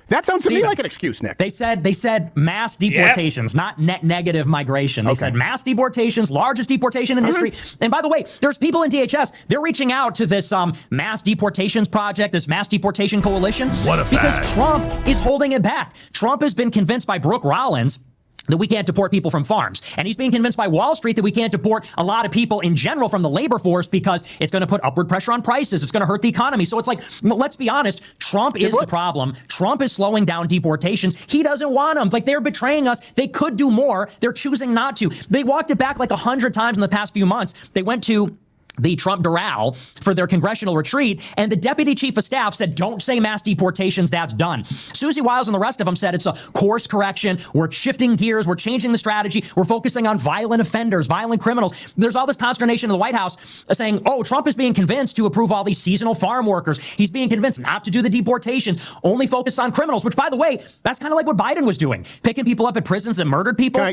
That sounds to me like an excuse, Nick. They said mass deportations, not net negative migration. They said mass deportations, largest deportation in history. And by the way, there's people in DHS, they're reaching out to this mass deportations project, this mass deportation coalition. What a because Trump is holding it back. Trump has been convinced by Brooke Rollins that we can't deport people from farms. And he's being convinced by Wall Street that we can't deport a lot of people in general from the labor force because it's going to put upward pressure on prices. It's going to hurt the economy. So it's let's be honest, Trump is the problem. Trump is slowing down deportations. He doesn't want them. They're betraying us. They could do more. They're choosing not to. They walked it back 100 times in the past few months. They went to the Trump Doral for their congressional retreat, and the deputy chief of staff said, don't say mass deportations, that's done. Susie Wiles and the rest of them said it's a course correction, we're shifting gears, we're changing the strategy, we're focusing on violent offenders, violent criminals. There's all this consternation in the White House saying, oh, Trump is being convinced to approve all these seasonal farm workers. He's being convinced not to do the deportations, only focus on criminals, which, by the way, that's kind of like what Biden was doing, picking people up at prisons that murdered people.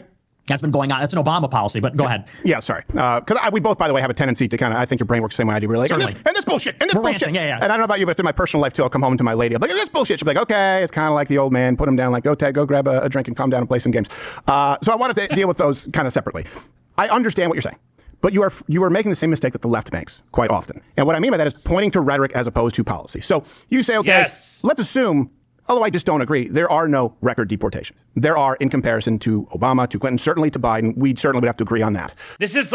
That's been going on. That's an Obama policy, but go ahead. Yeah, sorry. Because we both, by the way, have a tendency to kind of, I think your brain works the same way I do. We're like, and this bullshit, and this We're bullshit. ranting, yeah. And I don't know about you, but it's in my personal life too. I'll come home to my lady. I'll be like, this bullshit. She'll be like, okay, it's kind of like the old man. Put him down, like, go, Ted, go grab a drink and calm down and play some games. So I wanted to deal with those kind of separately. I understand what you're saying. But you are making the same mistake that the left makes quite often. And what I mean by that is pointing to rhetoric as opposed to policy. So you say, okay, let's assume, although I just don't agree, there are no record deportations. There are in comparison to Obama, to Clinton, certainly to Biden. We certainly would have to agree on that. This is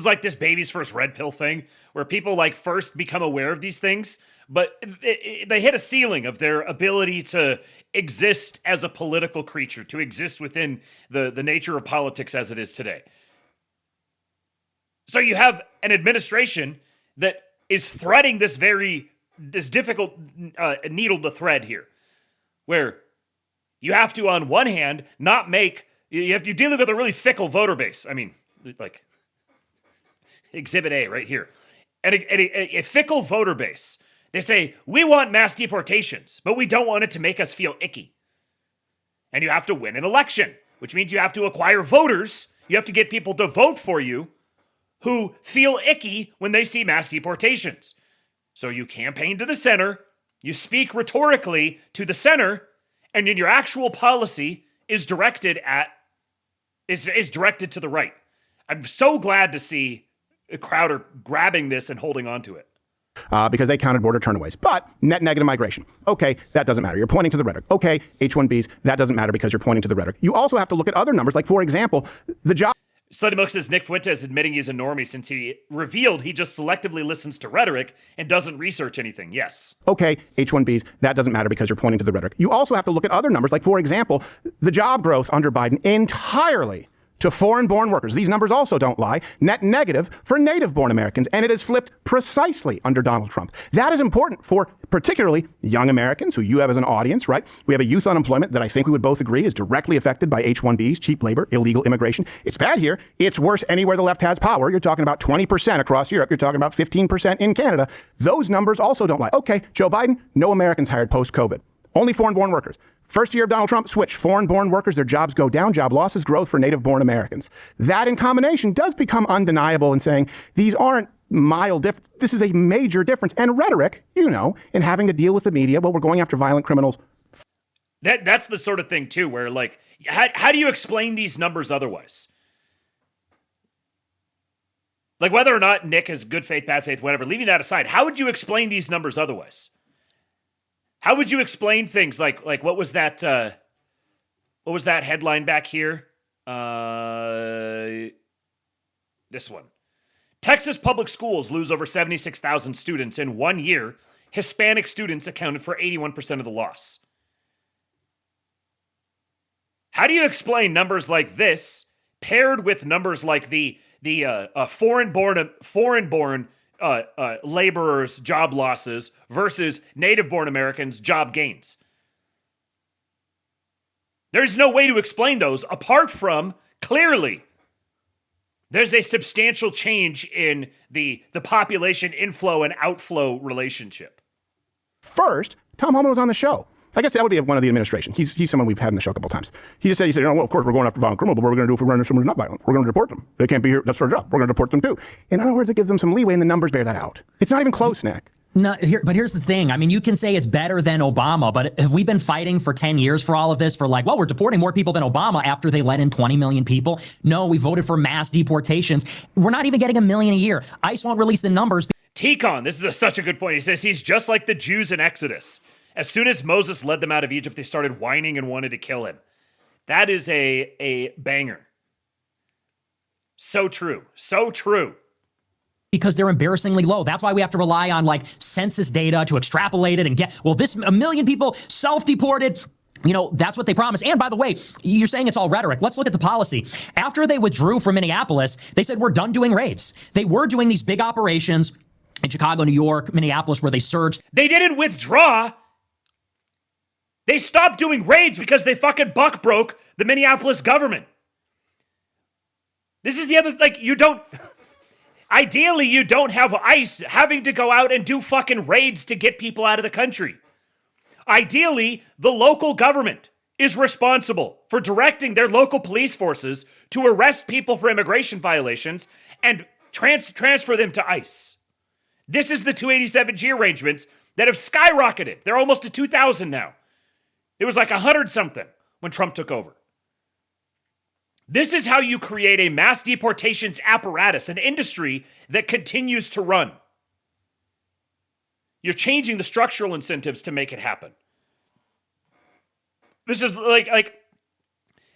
like this baby's first red pill thing where people like first become aware of these things, but they hit a ceiling of their ability to exist as a political creature, to exist within the nature of politics as it is today. So you have an administration that is threading this difficult needle to thread here, where you have to, on one hand, you're dealing with a really fickle voter base. I mean, like Exhibit A right here. And a fickle voter base. They say, we want mass deportations, but we don't want it to make us feel icky. And you have to win an election, which means you have to acquire voters. You have to get people to vote for you who feel icky when they see mass deportations. So you campaign to the center, you speak rhetorically to the center, and then your actual policy is directed to the right. I'm so glad to see Crowder grabbing this and holding on to it. Because they counted border turnaways. But net negative migration. Okay, that doesn't matter. You're pointing to the rhetoric. Okay, H1Bs, that doesn't matter because you're pointing to the rhetoric. You also have to look at other numbers, like, for example, the job. Slutty Mook says Nick Fuentes admitting he's a normie since he revealed he just selectively listens to rhetoric and doesn't research anything. Yes. Okay, H1Bs, that doesn't matter because you're pointing to the rhetoric. You also have to look at other numbers, like, for example, the job growth under Biden entirely to foreign-born workers. These numbers also don't lie. Net negative for native-born Americans, and it has flipped precisely under Donald Trump. That is important for particularly young Americans, who you have as an audience, right? We have a youth unemployment that I think we would both agree is directly affected by H1Bs, cheap labor, illegal immigration. It's bad here. It's worse anywhere the left has power. You're talking about 20% across Europe. You're talking about 15% in Canada. Those numbers also don't lie. Okay, Joe Biden, no Americans hired post-COVID. Only foreign-born workers. First year of Donald Trump, switch. Foreign-born workers, their jobs go down, job losses, growth for native-born Americans. That in combination does become undeniable in saying these aren't mild difference. This is a major difference. And rhetoric, in having to deal with the media, well, we're going after violent criminals. That's the sort of thing, too, where, like, how do you explain these numbers otherwise? Like, whether or not Nick has good faith, bad faith, whatever, leaving that aside, how would you explain these numbers otherwise? How would you explain things like what was that headline back here? This one. Texas public schools lose over 76,000 students in 1 year. Hispanic students accounted for 81% of the loss. How do you explain numbers like this paired with numbers like the foreign-born laborers' job losses versus native-born Americans' job gains? There's no way to explain those apart from, clearly, there's a substantial change in the population inflow and outflow relationship. First, Tom Homan was on the show. I guess that would be one of the administration. He's someone we've had in the show a couple times. He said, well, of course, we're going after violent criminals, but what are we going to do if we run into someone who's not violent? We're going to deport them. They can't be here. That's our job. We're going to deport them too. In other words, it gives them some leeway, and the numbers bear that out. It's not even close, Nick. No, but here's the thing. I mean, you can say it's better than Obama, but have we been fighting for 10 years for all of this? For we're deporting more people than Obama after they let in 20 million people? No, we voted for mass deportations. We're not even getting 1 million a year. ICE won't release the numbers. T-Con, this is such a good point. He says he's just like the Jews in Exodus. As soon as Moses led them out of Egypt, they started whining and wanted to kill him. That is a banger. So true. So true. Because they're embarrassingly low. That's why we have to rely on census data to extrapolate it and get, 1 million people self-deported. That's what they promised. And by the way, you're saying it's all rhetoric. Let's look at the policy. After they withdrew from Minneapolis, they said, we're done doing raids. They were doing these big operations in Chicago, New York, Minneapolis, where they surged. They didn't withdraw. They stopped doing raids because they fucking buck broke the Minneapolis government. This is the other, you don't... Ideally, you don't have ICE having to go out and do fucking raids to get people out of the country. Ideally, the local government is responsible for directing their local police forces to arrest people for immigration violations and transfer them to ICE. This is the 287G arrangements that have skyrocketed. They're almost to 2,000 now. It was like 100-something when Trump took over. This is how you create a mass deportations apparatus, an industry that continues to run. You're changing the structural incentives to make it happen. This is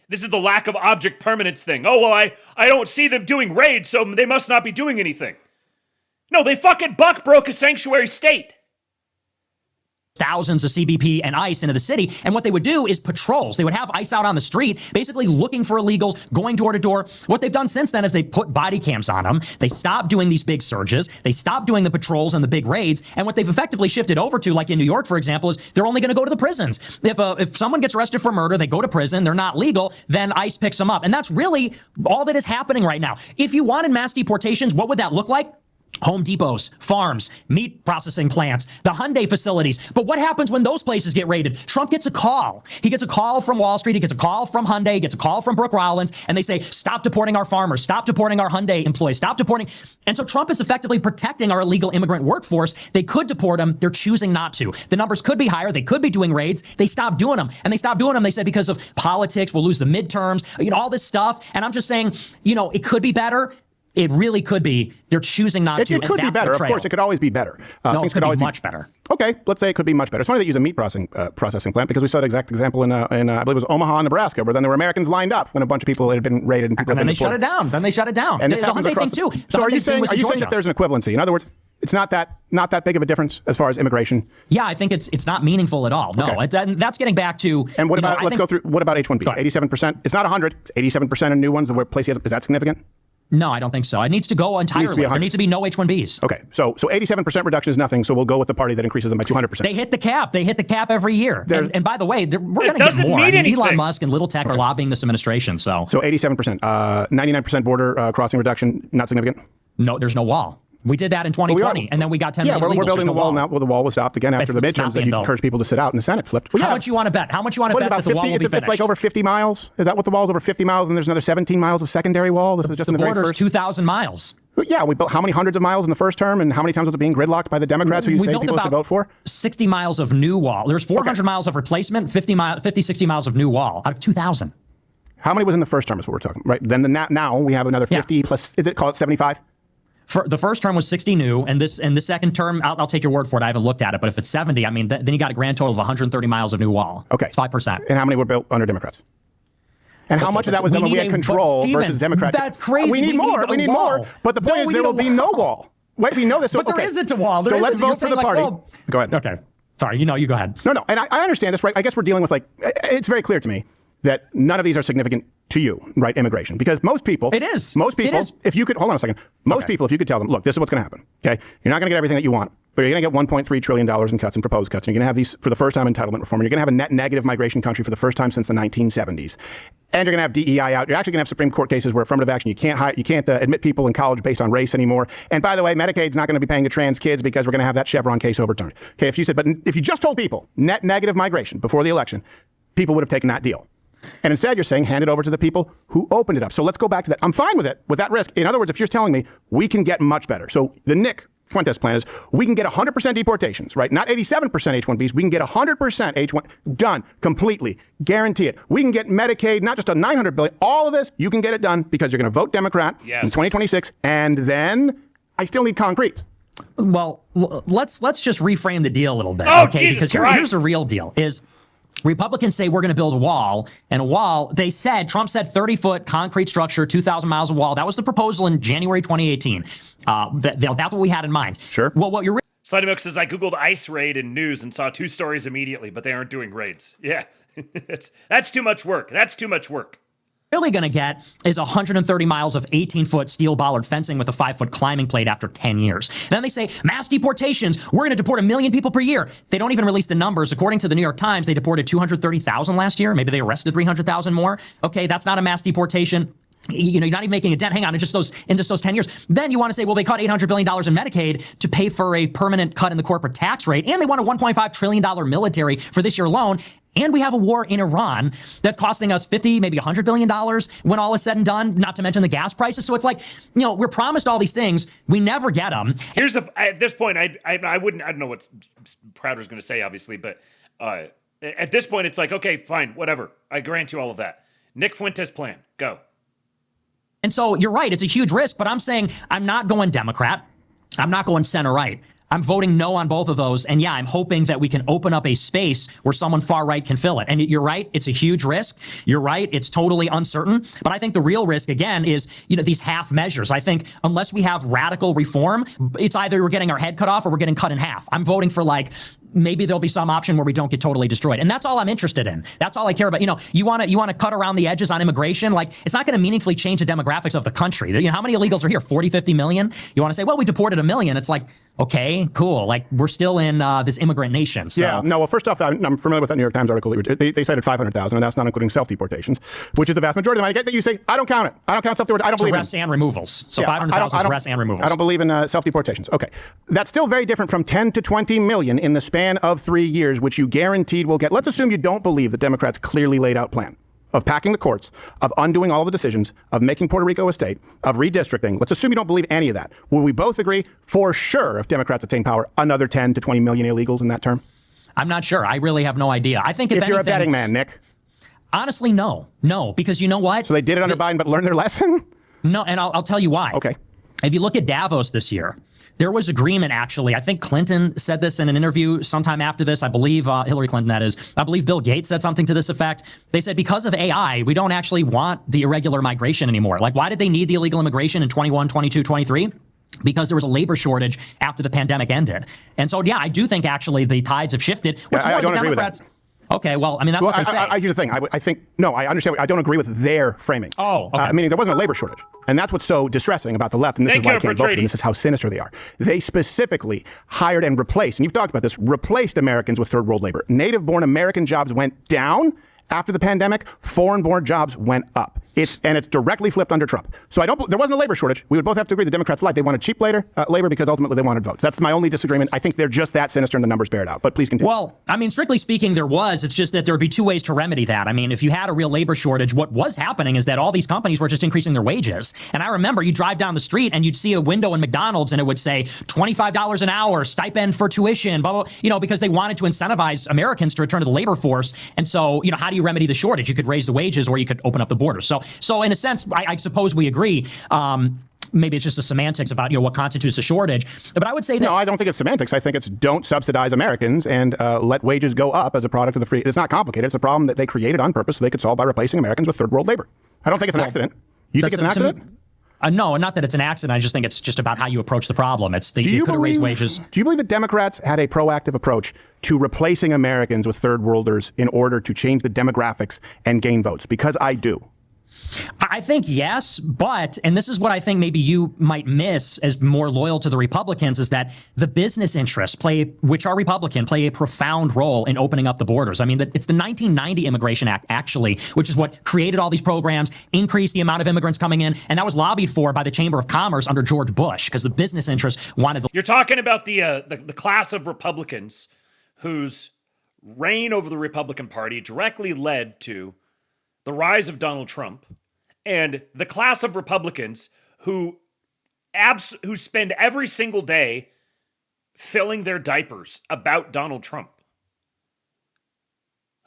this is the lack of object permanence thing. Oh, well, I don't see them doing raids, so they must not be doing anything. No, they fucking broke a sanctuary state. Thousands of CBP and ICE into the city. And what they would do is patrols. They would have ICE out on the street, basically looking for illegals, going door to door. What they've done since then is they put body cams on them. They stopped doing these big surges. They stopped doing the patrols and the big raids. And what they've effectively shifted over to, like in New York, for example, is they're only going to go to the prisons. If someone gets arrested for murder, they go to prison, they're not legal, then ICE picks them up. And that's really all that is happening right now. If you wanted mass deportations, what would that look like? Home Depots, farms, meat processing plants, the Hyundai facilities. But what happens when those places get raided? Trump gets a call. He gets a call from Wall Street. He gets a call from Hyundai. He gets a call from Brooke Rollins. And they say, stop deporting our farmers. Stop deporting our Hyundai employees. Stop deporting. And so Trump is effectively protecting our illegal immigrant workforce. They could deport them. They're choosing not to. The numbers could be higher. They could be doing raids. They stopped doing them. And they stopped doing them, they said, because of politics. We'll lose the midterms, all this stuff. And I'm just saying, it could be better. It really could be. They're choosing not to. It could be better. Of course, it could always be better. No, it could be much better. Okay, let's say it could be much better. It's funny they use a meat processing plant because we saw the exact example in I believe it was Omaha, Nebraska, where then there were Americans lined up when a bunch of people had been raided and people had been deported. Then they shut it down. And this happens across too. So are you saying that there's an equivalency? In other words, it's not that big of a difference as far as immigration? Yeah, I think it's not meaningful at all. No, okay. That's getting back to. And what about? Let's go through. What about H1Bs? 87%. It's not 100. It's 87% of new ones. The place is that significant? No, I don't think so. It needs to go entirely. There needs to be no H1Bs. Okay, so 87% reduction is nothing, so we'll go with the party that increases them by 200%. They hit the cap. They hit the cap every year. And by the way, we're going to get more. Elon Musk and Little Tech are lobbying this administration. So 87%. 99% border crossing reduction, not significant? No, there's no wall. We did that in 2020, and then we got 10 million illegals. We're building the wall now. Well, the wall was stopped again after the midterms that you encouraged people to sit out, and the Senate flipped. How much you want to bet? How much you want to bet that the wall will be finished? It's like over 50 miles. Is that what the wall is? Over 50 miles, and there's another 17 miles of secondary wall? This is just in the very first. 2,000 miles. Yeah, we built how many hundreds of miles in the first term, and how many times was it being gridlocked by the Democrats who you say people should vote for? 60 miles of new wall. There's 400 miles of replacement, 50, 60 miles of new wall out of 2,000. How many was in the first term is what we're talking, right? Then now we have another 50 plus, call it 75? The first term was 60 new, and the second term, I'll take your word for it. I haven't looked at it, but if it's 70, I mean, then you got a grand total of 130 miles of new wall. Okay, it's 5%. And how many were built under Democrats? And how much of that was done when we had control versus Democrats? That's crazy. We need more. We need more. But the point is, there will be no wall. Wait, we know this. But there isn't a wall. So let's vote for the party. Go ahead. Okay. Sorry. You go ahead. No. And I understand this, right? I guess we're dealing with it's very clear to me that none of these are significant to you, right? Immigration. Because most people. It is. Most people, if you could, hold on a second. Most people, if you could tell them, look, this is what's going to happen. Okay. You're not going to get everything that you want, but you're going to get $1.3 trillion in cuts and proposed cuts. And you're going to have these for the first time entitlement reform. And you're going to have a net negative migration country for the first time since the 1970s. And you're going to have DEI out. You're actually going to have Supreme Court cases where affirmative action, you can't admit people in college based on race anymore. And by the way, Medicaid's not going to be paying to trans kids because we're going to have that Chevron case overturned. Okay, if you just told people net negative migration before the election, people would have taken that deal. And instead, you're saying hand it over to the people who opened it up. So let's go back to that. I'm fine with it, with that risk. In other words, if you're telling me we can get much better. So the Nick Fuentes plan is we can get 100% deportations, right? Not 87% H1Bs. We can get 100% H1 done completely. Guarantee it. We can get Medicaid, not just a $900 billion. All of this, you can get it done because you're going to vote Democrat in 2026. And then I still need concrete. Well, let's just reframe the deal a little bit, okay? Jesus because here's the real deal is Republicans say we're going to build a wall, and a wall, Trump said 30-foot concrete structure, 2,000 miles of wall. That was the proposal in January 2018. That's what we had in mind. Sure. Well, what you're Slutty Milk says, I Googled ICE raid in news and saw 2 stories immediately, but they aren't doing raids. Yeah, that's too much work. That's too much work. Really going to get is 130 miles of 18-foot steel bollard fencing with a 5-foot climbing plate after 10 years. Then they say mass deportations. We're going to deport 1 million people per year. They don't even release the numbers. According to the New York Times, they deported 230,000 last year. Maybe they arrested 300,000 more. Okay, that's not a mass deportation. You're not even making a dent. Hang on, in just those 10 years. Then you want to say, well, they cut $800 billion in Medicaid to pay for a permanent cut in the corporate tax rate, and they want a $1.5 trillion military for this year alone. And we have a war in Iran that's costing us $50, maybe $100 billion when all is said and done, not to mention the gas prices. So it's like, we're promised all these things. We never get them. At this point, I don't know what Crowder's going to say, obviously, but at this point, it's like, okay, fine, whatever. I grant you all of that. Nick Fuentes plan, go. And so you're right, it's a huge risk, but I'm saying I'm not going Democrat. I'm not going center-right. I'm voting no on both of those. And yeah, I'm hoping that we can open up a space where someone far right can fill it. And you're right, it's a huge risk. You're right, it's totally uncertain. But I think the real risk, again, is these half measures. I think unless we have radical reform, it's either we're getting our head cut off or we're getting cut in half. I'm voting for maybe there'll be some option where we don't get totally destroyed. And that's all I'm interested in. That's all I care about. You want to cut around the edges on immigration? It's not going to meaningfully change the demographics of the country. How many illegals are here? 40, 50 million? You want to say, well, we deported 1 million. It's like, okay, cool. We're still in this immigrant nation. So. Yeah, no, well, first off, I'm familiar with that New York Times article. They cited 500,000, and that's not including self-deportations, which is the vast majority of them. I get that you say, I don't count it. I don't count self-deportations. I don't believe in arrests and removals. So 500,000 is arrests and removals. I don't believe in self-deportations. Okay. That's still very different from 10 to 20 million in the span of 3 years, which you guaranteed will get. Let's assume you don't believe the Democrats' clearly laid out plan of packing the courts, of undoing all the decisions, of making Puerto Rico a state, of redistricting. Let's assume you don't believe any of that. Will we both agree, for sure, if Democrats attain power, another 10 to 20 million illegals in that term? I'm not sure. I really have no idea. I think if you're a betting man, Nick. Honestly, no, because you know what? So they did it under Biden, but learned their lesson? No, and I'll tell you why. Okay. If you look at Davos this year, there was agreement, actually. I think Clinton said this in an interview sometime after this. I believe Hillary Clinton, that is. I believe Bill Gates said something to this effect. They said because of AI, we don't actually want the irregular migration anymore. Why did they need the illegal immigration in 21, 22, 23? Because there was a labor shortage after the pandemic ended. And so, yeah, I do think actually the tides have shifted. I don't agree with that. Okay, well, that's what they say. Here's the thing. I think, no, I understand. I don't agree with their framing. Oh, okay. Meaning there wasn't a labor shortage. And that's what's so distressing about the left. And this is why I can't vote for them. This is how sinister they are. They specifically hired and replaced, and you've talked about this, replaced Americans with third world labor. Native-born American jobs went down after the pandemic. Foreign-born jobs went up. It's directly flipped under Trump. So there wasn't a labor shortage. We would both have to agree the Democrats lied. They wanted cheap labor because ultimately they wanted votes. That's my only disagreement. I think they're just that sinister and the numbers bear it out. But please continue. Well, strictly speaking, there was. It's just that there would be two ways to remedy that. If you had a real labor shortage, what was happening is that all these companies were just increasing their wages. And I remember you drive down the street and you'd see a window in McDonald's and it would say $25 an hour, stipend for tuition, blah, blah, because they wanted to incentivize Americans to return to the labor force. And so, how do you remedy the shortage? You could raise the wages or you could open up the border. So in a sense, I suppose we agree. Maybe it's just the semantics about what constitutes a shortage. But I would say that no, I don't think it's semantics. I think it's don't subsidize Americans and let wages go up as a product of the free. It's not complicated. It's a problem that they created on purpose so they could solve by replacing Americans with third world labor. I don't think it's an accident. You think it's an accident? No, not that it's an accident. I just think it's just about how you approach the problem. You could have raised wages. Do you believe that Democrats had a proactive approach to replacing Americans with third worlders in order to change the demographics and gain votes? Because I do. I think yes, but, and this is what I think maybe you might miss as more loyal to the Republicans, is that the business interests which are Republican, play a profound role in opening up the borders. It's the 1990 Immigration Act, actually, which is what created all these programs, increased the amount of immigrants coming in, and that was lobbied for by the Chamber of Commerce under George Bush, because the business interests wanted. You're talking about the class of Republicans whose reign over the Republican Party directly led to the rise of Donald Trump, and the class of Republicans who spend every single day filling their diapers about Donald Trump,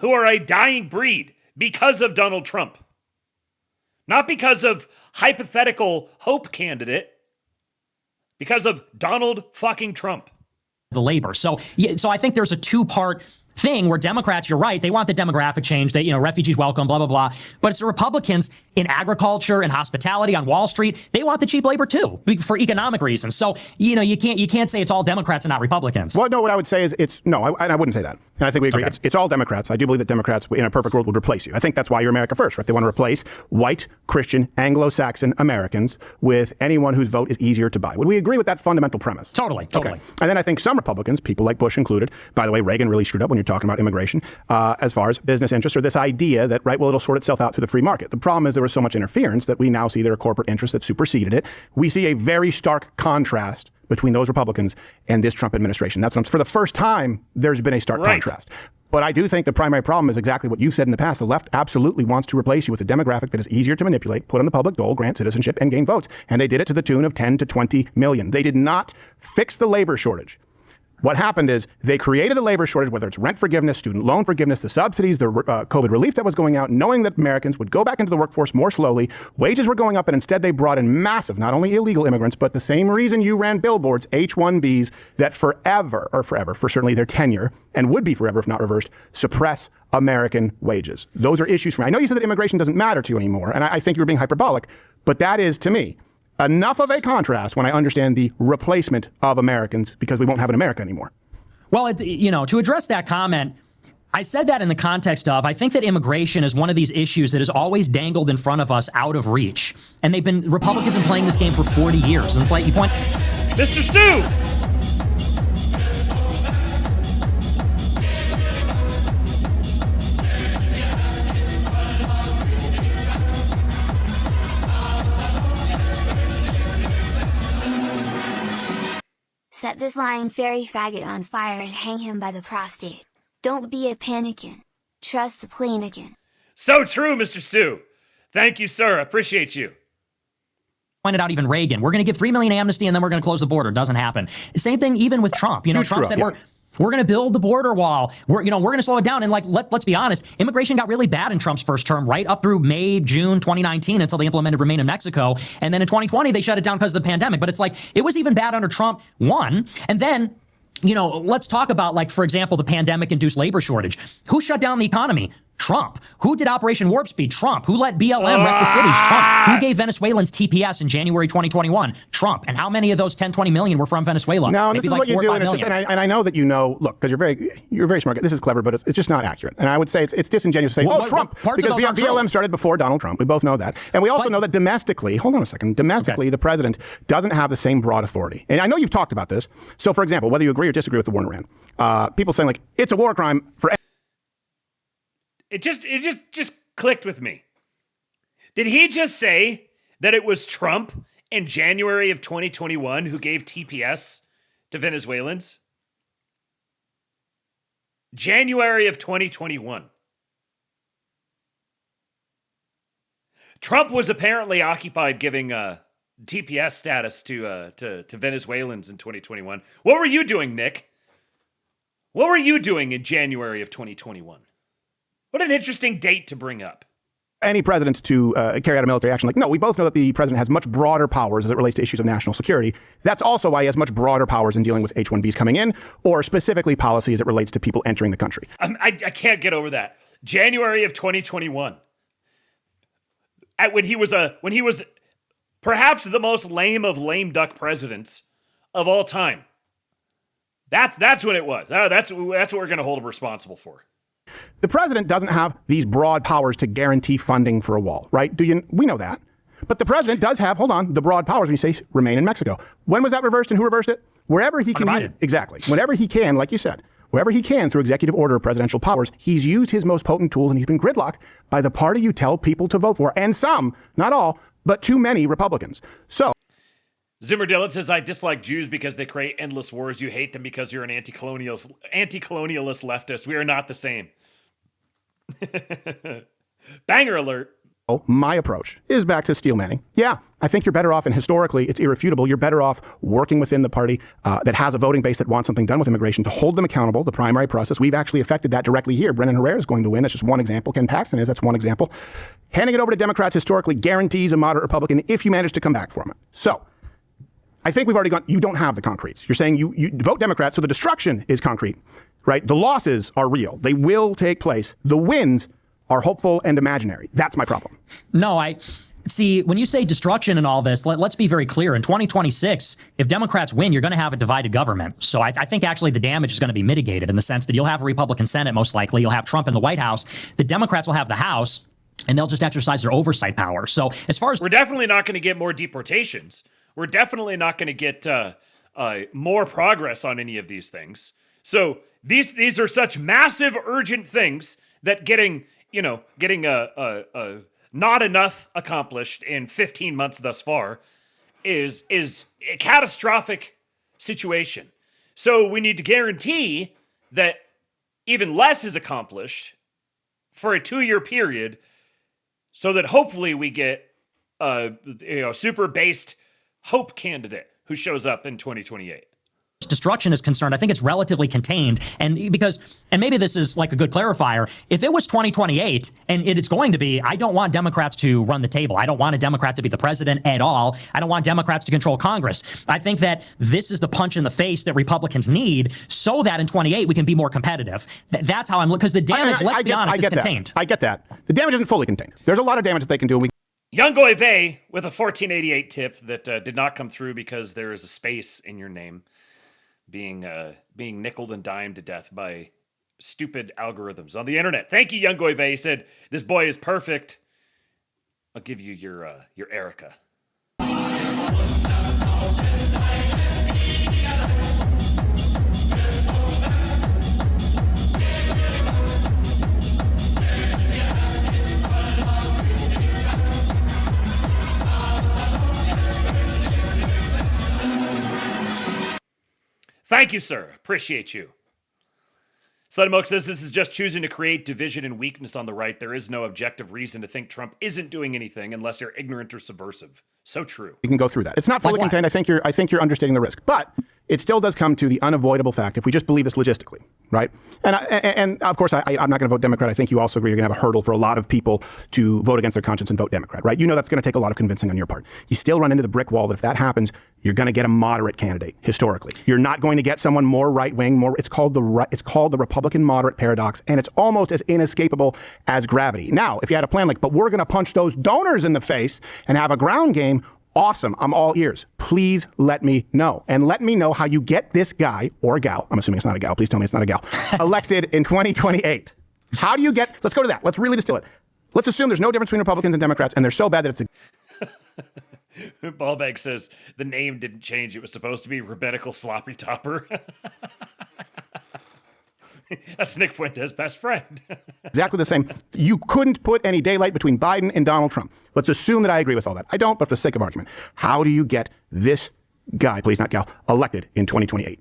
who are a dying breed because of Donald Trump, not because of hypothetical hope candidate, because of Donald fucking Trump. The labor. So I think there's a two-part thing where Democrats, you're right, they want the demographic change, they, refugees welcome, blah, blah, blah. But it's the Republicans in agriculture and hospitality on Wall Street. They want the cheap labor too, for economic reasons. So, you can't say it's all Democrats and not Republicans. Well, no, what I would say is I wouldn't say that. And I think we agree. Okay. It's all Democrats. I do believe that Democrats in a perfect world would replace you. I think that's why you're America First, right? They want to replace white, Christian, Anglo-Saxon Americans with anyone whose vote is easier to buy. Would we agree with that fundamental premise? Totally. Okay. And then I think some Republicans, people like Bush included, by the way, Reagan really screwed up when you're talking about immigration, as far as business interests, or this idea that, it'll sort itself out through the free market. The problem is there was so much interference that we now see there are corporate interests that superseded it. We see a very stark contrast between those Republicans and this Trump administration. For the first time, there's been a stark contrast. But I do think the primary problem is exactly what you said in the past. The left absolutely wants to replace you with a demographic that is easier to manipulate, put on the public dole, grant citizenship, and gain votes. And they did it to the tune of 10 to 20 million. They did not fix the labor shortage. What happened is they created a labor shortage, whether it's rent forgiveness, student loan forgiveness, the subsidies, the COVID relief that was going out, knowing that Americans would go back into the workforce more slowly. Wages were going up, and instead they brought in massive, not only illegal immigrants, but the same reason you ran billboards, H1Bs, that for certainly their tenure, and would be forever if not reversed, suppress American wages. Those are issues for me. I know you said that immigration doesn't matter to you anymore, and I think you're being hyperbolic, but that is, to me, enough of a contrast when I understand the replacement of Americans because we won't have an America anymore. Well, to address that comment, I said that in the context of, I think that immigration is one of these issues that is always dangled in front of us out of reach. And Republicans have been playing this game for 40 years. And it's like you point, Mr. Sue! Set this lying fairy faggot on fire and hang him by the prostate. Don't be a panikin. Trust the planikin. So true, Mr. Sue. Thank you, sir. Appreciate you. Pointed out even Reagan. We're going to give 3 million amnesty and then we're going to close the border. Doesn't happen. Same thing even with Trump. Trump said we're going to build the border wall. We're going to slow it down. And let's be honest, immigration got really bad in Trump's first term, right up through May, June 2019 until they implemented Remain in Mexico. And then in 2020, they shut it down because of the pandemic. But it's like it was even bad under Trump 1. And then, let's talk about, for example, the pandemic-induced labor shortage. Who shut down the economy? Trump. Who did Operation Warp Speed? Trump. Who let BLM wreck the cities? Trump. Who gave Venezuelans TPS in January 2021? Trump. And how many of those 10-20 million were from Venezuela? No, this is what you do, and I know that look, because you're very smart. This is clever, but it's just not accurate. And I would say it's disingenuous to say, Trump, because BLM started before Donald Trump. We both know that. And we also know that domestically, hold on a second, the president doesn't have the same broad authority. And I know you've talked about this. So, for example, whether you agree or disagree with the war in Iran, people saying it's a war crime for... It just clicked with me. Did he just say that it was Trump in January of 2021 who gave TPS to Venezuelans? January of 2021. Trump was apparently occupied giving TPS status to Venezuelans in 2021. What were you doing, Nick? What were you doing in January of 2021? What an interesting date to bring up. Any president to carry out a military action. No, we both know that the president has much broader powers as it relates to issues of national security. That's also why he has much broader powers in dealing with H1Bs coming in, or specifically policy as it relates to people entering the country. I can't get over that. January of 2021. When he was perhaps the most lame of lame duck presidents of all time. That's what it was. That's what we're going to hold him responsible for. The president doesn't have these broad powers to guarantee funding for a wall, right? We know that. But the president does have, the broad powers when you say remain in Mexico. When was that reversed and who reversed it? Wherever he can. Exactly. Whenever he can, like you said, wherever he can through executive order or presidential powers, he's used his most potent tools and he's been gridlocked by the party you tell people to vote for. And some, not all, but too many Republicans. So. Zimmer Dillon says, I dislike Jews because they create endless wars. You hate them because you're an anti-colonialist leftist. We are not the same. Banger alert. My approach is back to steel manning. Yeah, I think you're better off, and historically it's irrefutable, you're better off working within the party that has a voting base that wants something done with immigration to hold them accountable, the primary process. We've actually affected that directly here. Brennan Herrera is going to win. That's just one example. Ken Paxton that's one example. Handing it over to Democrats historically guarantees a moderate Republican if you manage to come back from it. So I think we've already gone, you don't have the concretes. You're saying you vote Democrat, so the destruction is concrete, right? The losses are real. They will take place. The wins are hopeful and imaginary. That's my problem. No, I see. When you say destruction and all this, let's be very clear. In 2026, if Democrats win, you're going to have a divided government. So I think actually the damage is going to be mitigated in the sense that you'll have a Republican Senate, most likely. You'll have Trump in the White House. The Democrats will have the House, and they'll just exercise their oversight power. So as far as we're definitely not going to get more deportations. We're definitely not going to get more progress on any of these things. So these are such massive, urgent things that getting not enough accomplished in 15 months thus far is a catastrophic situation. So we need to guarantee that even less is accomplished for a 2-year period so that hopefully we get a super based hope candidate who shows up in 2028. Destruction is concerned, I think it's relatively contained. And maybe this is like a good clarifier. If it was 2028, and it's going to be, I don't want Democrats to run the table. I don't want a Democrat to be the president at all. I don't want Democrats to control Congress. I think that this is the punch in the face that Republicans need so that in 28 we can be more competitive. That's how I'm looking, because the damage, let's be honest, is contained. I get that. The damage isn't fully contained. There's a lot of damage that they can do. Young Goy Vey with a 1488 tip that did not come through because there is a space in your name. Being nickeled and dimed to death by stupid algorithms on the internet. Thank you, Young Goy Vey. He said, this boy is perfect. I'll give you your Erica. Thank you, sir. Appreciate you. Slutty says this is just choosing to create division and weakness on the right. There is no objective reason to think Trump isn't doing anything unless you're ignorant or subversive. So true. We can go through that. It's not fully contained. I think you're understating the risk, but it still does come to the unavoidable fact if we just believe this logistically, right? And of course, I'm not going to vote Democrat. I think you also agree you're going to have a hurdle for a lot of people to vote against their conscience and vote Democrat, right? You know that's going to take a lot of convincing on your part. You still run into the brick wall that if that happens, you're going to get a moderate candidate historically. You're not going to get someone more right-wing, it's called the Republican moderate paradox, and it's almost as inescapable as gravity. Now, if you had a plan like, but we're going to punch those donors in the face and have a ground game, awesome. I'm all ears. Please let me know. And let me know how you get this guy or gal, I'm assuming it's not a gal, please tell me it's not a gal, elected in 2028. How do you let's go to that. Let's really distill it. Let's assume there's no difference between Republicans and Democrats, and they're so bad that it's Ballbag says the name didn't change. It was supposed to be Rabbinical Sloppy Topper. That's Nick Fuentes' best friend. Exactly the same. You couldn't put any daylight between Biden and Donald Trump. Let's assume that I agree with all that. I don't, but for the sake of argument, how do you get this guy, please not gal, elected in 2028?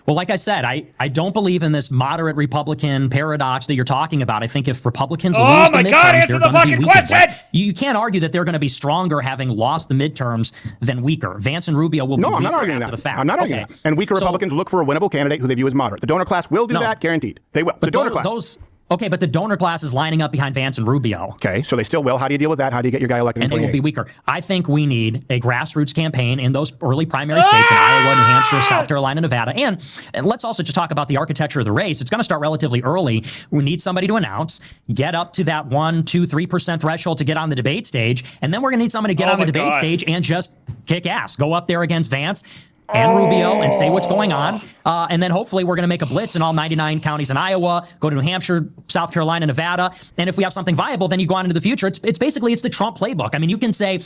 Well, like I said, I don't believe in this moderate Republican paradox that you're talking about. I think if Republicans lose the midterms, they're going to be weaker. You can't argue that they're going to be stronger having lost the midterms than weaker. Vance and Rubio will be weaker after the fact. I'm not arguing that. And weaker Republicans look for a winnable candidate who they view as moderate. The donor class will do that, guaranteed. They will. The donor class. Okay, but the donor class is lining up behind Vance and Rubio. Okay, so they still will. How do you deal with that? How do you get your guy elected in 2028? And they will be weaker. I think we need a grassroots campaign in those early primary states in Iowa, New Hampshire, South Carolina, Nevada. And let's also just talk about the architecture of the race. It's going to start relatively early. We need somebody to announce, get up to that 1%, 2%, 3% threshold to get on the debate stage. And then we're going to need somebody to get on the debate stage and just kick ass. Go up there against Vance and Rubio and say what's going on. And then hopefully we're going to make a blitz in all 99 counties in Iowa, go to New Hampshire, South Carolina, Nevada. And if we have something viable, then you go on into the future. It's basically the Trump playbook. I mean, you can say,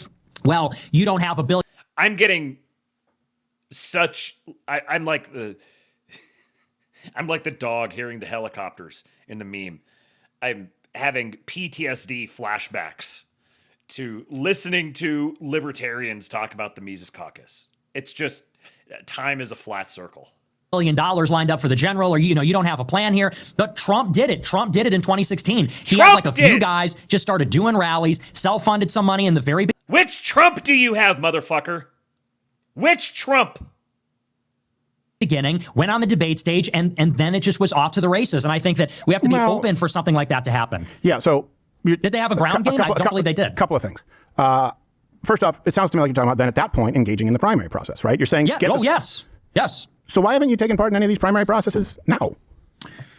well, you don't have a bill. I'm getting I'm like the dog hearing the helicopters in the meme. I'm having PTSD flashbacks to listening to libertarians talk about the Mises Caucus. It's just, time is a flat circle. $1 billion lined up for the general, or you don't have a plan here. But Trump did it. Trump did it in 2016. He had like a few guys, just started doing rallies, self-funded some money in the very beginning. Which Trump do you have, motherfucker? Which Trump? Went on the debate stage, and then it just was off to the races. And I think that we have to be open for something like that to happen. Yeah. So did they have a ground game? I don't believe they did. A couple of things. First off, it sounds to me like you're talking about then at that point engaging in the primary process, right? You're saying, yes. So why haven't you taken part in any of these primary processes now?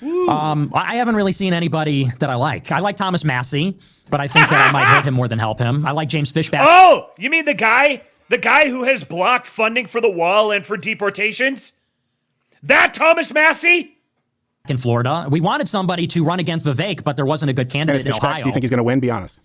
I haven't really seen anybody that I like. I like Thomas Massey, but I think that I might hurt him more than help him. I like James Fishback. Oh, you mean the guy who has blocked funding for the wall and for deportations? That Thomas Massey? In Florida, we wanted somebody to run against Vivek, but there wasn't a good candidate in Ohio. Do you think he's going to win? Be honest.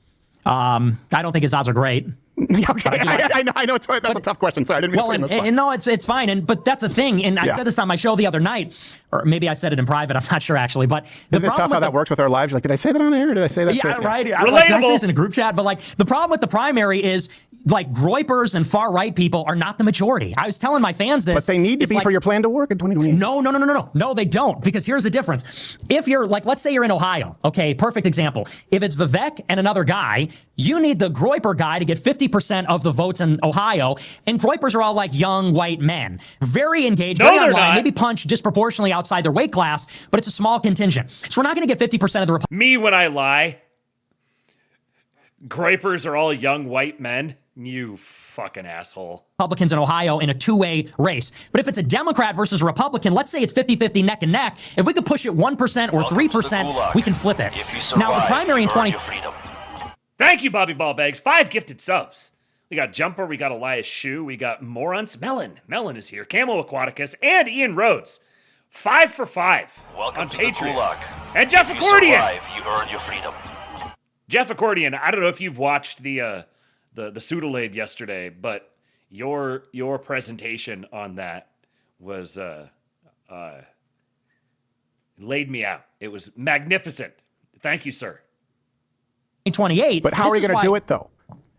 I don't think his odds are great. Okay, I know that's a tough question. Sorry, I didn't mean to put you no, it's fine. But that's the thing. And I said this on my show the other night, or maybe I said it in private. I'm not sure actually. But isn't it tough how that works with our lives? Like, did I say that on air? Or did I say that? Yeah, right. Did I say this in a group chat? But like, the problem with the primary is like groypers and far right people are not the majority. I was telling my fans this. But they need to be for your plan to work in 2028. No, they don't. Because here's the difference. If you're like, let's say you're in Ohio. Okay, perfect example. If it's Vivek and another guy, you need the groyper guy to get 50% of the votes in Ohio. And groypers are all like young white men. Very engaged, very online, maybe punch disproportionately outside their weight class, but it's a small contingent. So we're not going to get 50% of the Me when I lie. Groypers are all young white men. You fucking asshole. Republicans in Ohio in a two-way race. But if it's a Democrat versus a Republican, let's say it's 50-50 neck and neck, if we could push it 1% or 3%, we can flip it. Now, the primary in 20... Thank you, Bobby Ballbags. 5 gifted subs. We got Jumper, we got Elias Shue, we got Morons, Melon is here, Camo Aquaticus, and Ian Rhodes. 5 for 5 on Patriots. And Jeff Accordion. You earn your freedom. Jeff Accordion, I don't know if you've watched the Pseudolab yesterday, but your presentation on that was laid me out. It was magnificent. Thank you, sir. 28. But how are you going to do it though?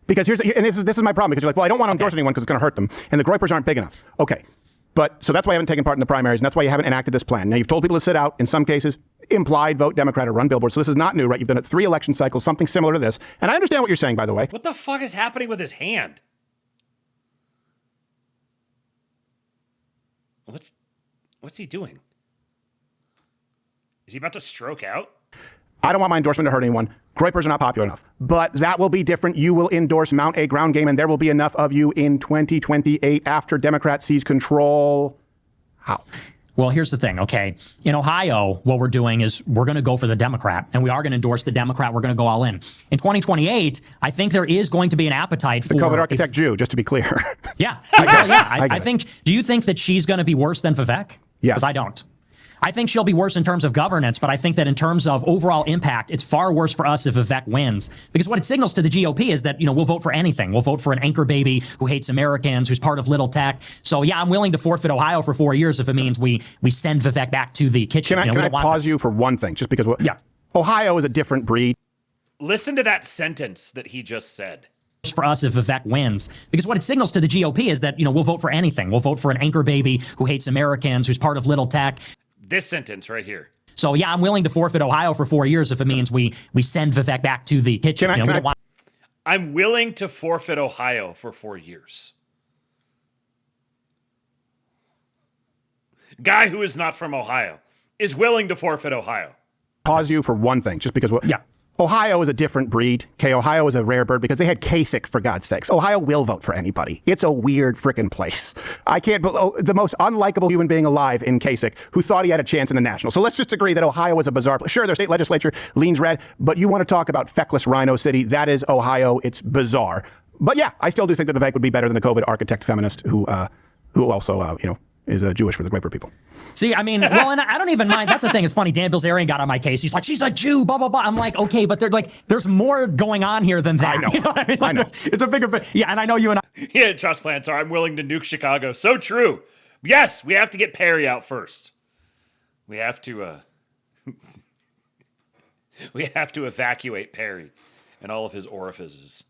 Because this is my problem. Because you're like, well, I don't want to endorse anyone because it's going to hurt them, and the groypers aren't big enough. Okay, but so that's why I haven't taken part in the primaries, and that's why you haven't enacted this plan. Now you've told people to sit out. In some cases, implied vote Democrat or run billboards. So this is not new, right? You've done it 3 election cycles, something similar to this. And I understand what you're saying, by the way. What the fuck is happening with his hand? What's he doing? Is he about to stroke out? I don't want my endorsement to hurt anyone. Groypers are not popular enough. But that will be different. You will endorse mount a ground game, and there will be enough of you in 2028 after Democrat seize control. How? Well, here's the thing, okay? In Ohio, what we're doing is we're going to go for the Democrat, and we are going to endorse the Democrat. We're going to go all in. In 2028, I think there is going to be an appetite for... The COVID architect Jew, just to be clear. Yeah. I think... Do you think that she's going to be worse than Vivek? Yes. Because I don't. I think she'll be worse in terms of governance, but I think that in terms of overall impact, it's far worse for us if Vivek wins. Because what it signals to the GOP is that, we'll vote for anything. We'll vote for an anchor baby who hates Americans, who's part of little tech. So yeah, I'm willing to forfeit Ohio for 4 years if it means we send Vivek back to the kitchen. Can I pause you for one thing? Just because, Ohio is a different breed. Listen to that sentence that he just said. For us if Vivek wins. Because what it signals to the GOP is that, we'll vote for anything. We'll vote for an anchor baby who hates Americans, who's part of little tech. This sentence right here. So yeah, I'm willing to forfeit Ohio for 4 years if it means we send Vivek back to the kitchen. I'm willing to forfeit Ohio for 4 years. Guy who is not from Ohio is willing to forfeit Ohio. Pause you for one thing, just because... Ohio is a different breed. Okay, Ohio is a rare bird because they had Kasich, for God's sakes. Ohio will vote for anybody. It's a weird frickin' place. I can't believe the most unlikable human being alive in Kasich who thought he had a chance in the national. So let's just agree that Ohio is a bizarre place. Sure, their state legislature leans red, but you want to talk about feckless Rhino City. That is Ohio. It's bizarre. But yeah, I still do think that Vivek would be better than the COVID architect feminist who also, is Jewish for the groyper people. See, I mean, well, and I don't even mind. That's the thing. It's funny. Dan Bilzerian got on my case. He's like, she's a Jew, blah, blah, blah. I'm like, okay, but there's more going on here than that. I know. You know what I mean? I know. It's a bigger, yeah, and I know you and I. Yeah, trust plans are, I'm willing to nuke Chicago. So true. Yes, we have to get Perry out first. We have to, we have to evacuate Perry and all of his orifices.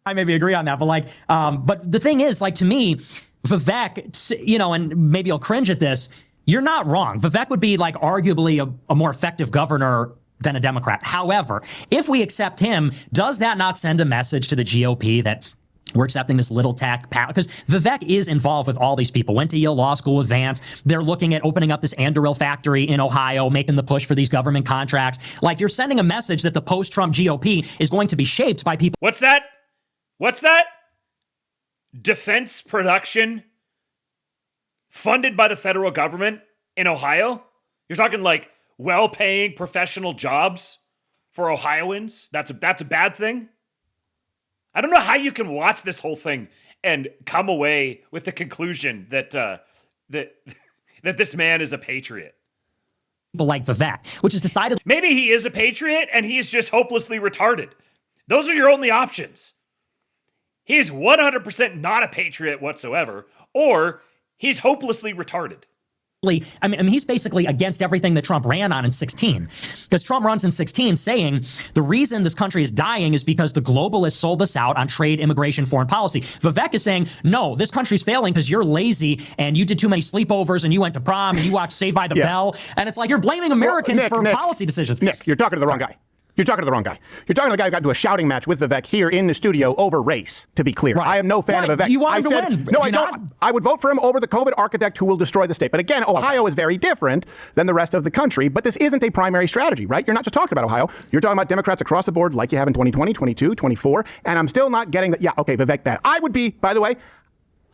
I maybe agree on that, but but the thing is, to me, Vivek, and maybe you'll cringe at this, you're not wrong. Vivek would be arguably a more effective governor than a Democrat. However, if we accept him, does that not send a message to the GOP that we're accepting this little tech power? Because Vivek is involved with all these people, went to Yale Law School with Vance. They're looking at opening up this Anduril factory in Ohio, making the push for these government contracts. You're sending a message that the post-Trump GOP is going to be shaped by people. What's that? Defense production funded by the federal government in Ohio? You're talking well-paying professional jobs for Ohioans? That's a bad thing? I don't know how you can watch this whole thing and come away with the conclusion that that this man is a patriot. People like Vivek, which is decided. Maybe he is a patriot and he's just hopelessly retarded. Those are your only options. He's 100% not a patriot whatsoever, or he's hopelessly retarded. I mean, he's basically against everything that Trump ran on in 16. Because Trump runs in 16 saying the reason this country is dying is because the globalists sold us out on trade, immigration, foreign policy. Vivek is saying, no, this country's failing because you're lazy and you did too many sleepovers and you went to prom and you watched Saved by the Bell. And it's like you're blaming Americans for policy decisions. Nick, you're talking to the wrong guy. You're talking to the wrong guy. You're talking to the guy who got into a shouting match with Vivek here in the studio over race, to be clear. Right. I am no fan of Vivek. You want him to win? No, I don't. I would vote for him over the COVID architect who will destroy the state. But again, Ohio is very different than the rest of the country. But this isn't a primary strategy, right? You're not just talking about Ohio. You're talking about Democrats across the board like you have in 2020, 22, 24. And I'm still not getting that. Yeah, okay, Vivek, that. I would be, by the way,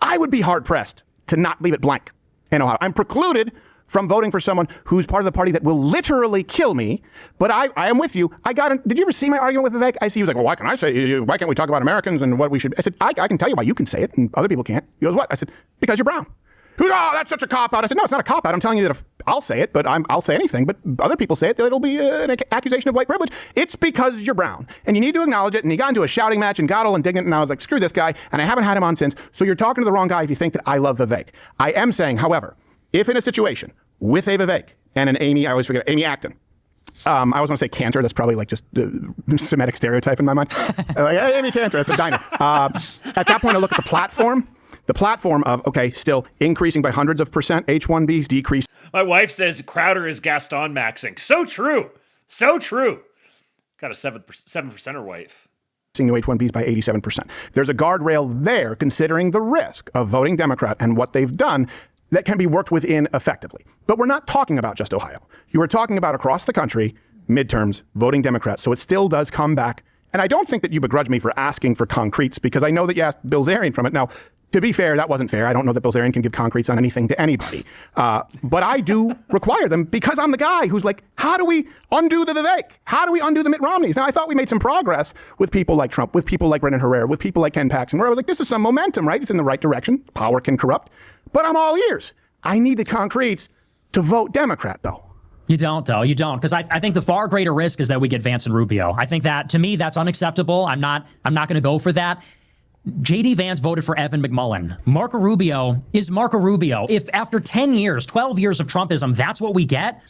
I would be hard-pressed to not leave it blank in Ohio. I'm precluded from voting for someone who's part of the party that will literally kill me. But I am with you. Did you ever see my argument with Vivek? I see he was like, well, why can't we talk about Americans and what we should? I said, I can tell you why you can say it and other people can't. He goes, what? I said, because you're brown. He goes, oh, that's such a cop-out. I said, no, it's not a cop-out. I'm telling you that if I'll say it, but I'll say anything. But other people say it, it'll be an accusation of white privilege. It's because you're brown. And you need to acknowledge it. And he got into a shouting match and got all indignant. And I was like, screw this guy. And I haven't had him on since. So you're talking to the wrong guy if you think that I love Vivek. I am saying, however, if in a situation with a Vivek and an Amy, I always forget, Amy Acton. I always want to say Cantor. That's probably like just a Semitic stereotype in my mind. Like, hey, Amy Cantor, it's a diner. At that point, I look at the platform of, okay, still increasing by hundreds of percent, H1Bs decrease. My wife says Crowder is Gaston maxing. So true. So true. Got a 7%er wife. New H1Bs by 87%. There's a guardrail there considering the risk of voting Democrat and what they've done that can be worked within effectively. But we're not talking about just Ohio. You are talking about across the country, midterms, voting Democrat. So it still does come back. And I don't think that you begrudge me for asking for concretes because I know that you asked Bill Zarian from it. Now, to be fair, that wasn't fair. I don't know that Bill Zarian can give concretes on anything to anybody. But I do require them because I'm the guy who's like, how do we undo the Vivek? How do we undo the Mitt Romneys? Now, I thought we made some progress with people like Trump, with people like Brendan Herrera, with people like Ken Paxton, where I was like, this is some momentum, right? It's in the right direction. Power can corrupt. But I'm all ears. I need the concretes to vote Democrat, though. You don't, though. You don't. Because I think the far greater risk is that we get Vance and Rubio. I think that, to me, that's unacceptable. I'm not going to go for that. J.D. Vance voted for Evan McMullin. Marco Rubio is Marco Rubio. If after 10 years, 12 years of Trumpism, that's what we get,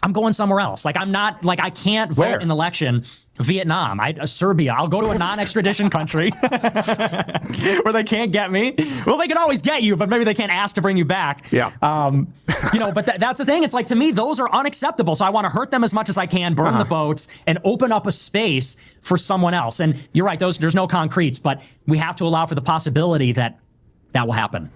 I'm going somewhere else. Like, I'm not, like, I can't vote in an election. Vietnam, Serbia. I'll go to a non-extradition country where they can't get me. Well, they can always get you, but maybe they can't ask to bring you back. Yeah. But that's the thing. It's like, to me, those are unacceptable. So I want to hurt them as much as I can, burn the boats, and open up a space for someone else. And you're right, there's no concretes, but we have to allow for the possibility that that will happen.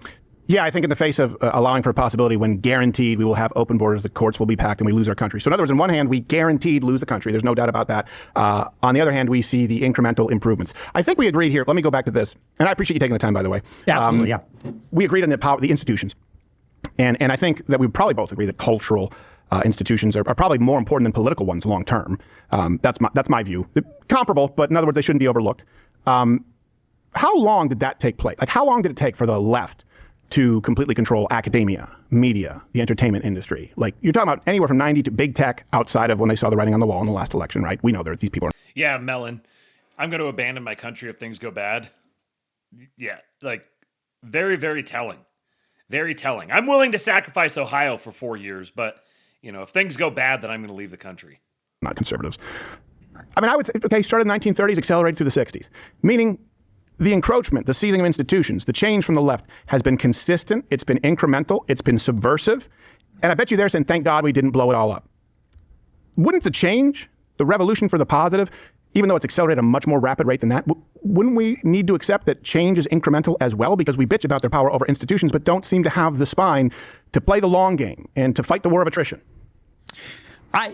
Yeah, I think in the face of allowing for a possibility when guaranteed we will have open borders, the courts will be packed and we lose our country. So in other words, on one hand, we guaranteed lose the country. There's no doubt about that. On the other hand, we see the incremental improvements. I think we agreed here. Let me go back to this. And I appreciate you taking the time, by the way. Yeah, absolutely, yeah. We agreed on the institutions. And I think that we probably both agree that cultural institutions are probably more important than political ones long term. That's my view. Comparable, but in other words, they shouldn't be overlooked. How long did that take place? Like, how long did it take for the left to completely control academia, media, the entertainment industry? Like, you're talking about anywhere from 90 to big tech outside of when they saw the writing on the wall in the last election, right? We know there these people are. Yeah, Mellon. I'm going to abandon my country if things go bad. Yeah, like, very, very telling. Very telling. I'm willing to sacrifice Ohio for 4 years, but, if things go bad, then I'm going to leave the country. Not conservatives. I mean, I would say, okay, started in the 1930s, accelerated through the 60s. Meaning, the encroachment, the seizing of institutions, the change from the left has been consistent. It's been incremental. It's been subversive. And I bet you they're saying, thank God we didn't blow it all up. Wouldn't the change, the revolution for the positive, even though it's accelerated at a much more rapid rate than that, wouldn't we need to accept that change is incremental as well? Because we bitch about their power over institutions, but don't seem to have the spine to play the long game and to fight the war of attrition. I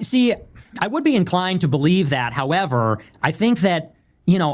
would be inclined to believe that. However, I think that,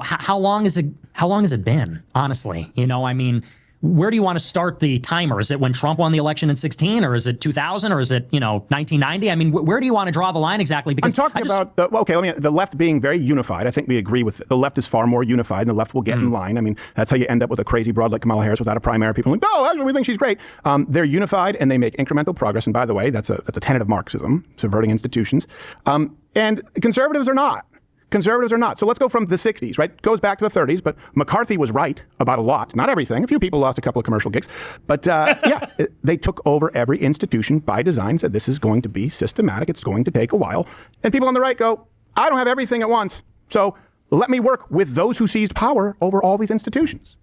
how long has it been, honestly? I mean, where do you want to start the timer? Is it when Trump won the election in 16, or is it 2000, or is it, 1990? I mean, where do you want to draw the line exactly? Because I'm talking about, the left being very unified. I think we agree with it. The left is far more unified, and the left will get in line. I mean, that's how you end up with a crazy broad like Kamala Harris without a primary. People are like, no, actually, we think she's great. They're unified, and they make incremental progress. And by the way, that's a tenet of Marxism, subverting institutions. And conservatives are not. Conservatives are not. So let's go from the 60s, right? Goes back to the 30s, but McCarthy was right about a lot. Not everything. A few people lost a couple of commercial gigs. But they took over every institution by design, said this is going to be systematic. It's going to take a while. And people on the right go, I don't have everything at once. So let me work with those who seized power over all these institutions.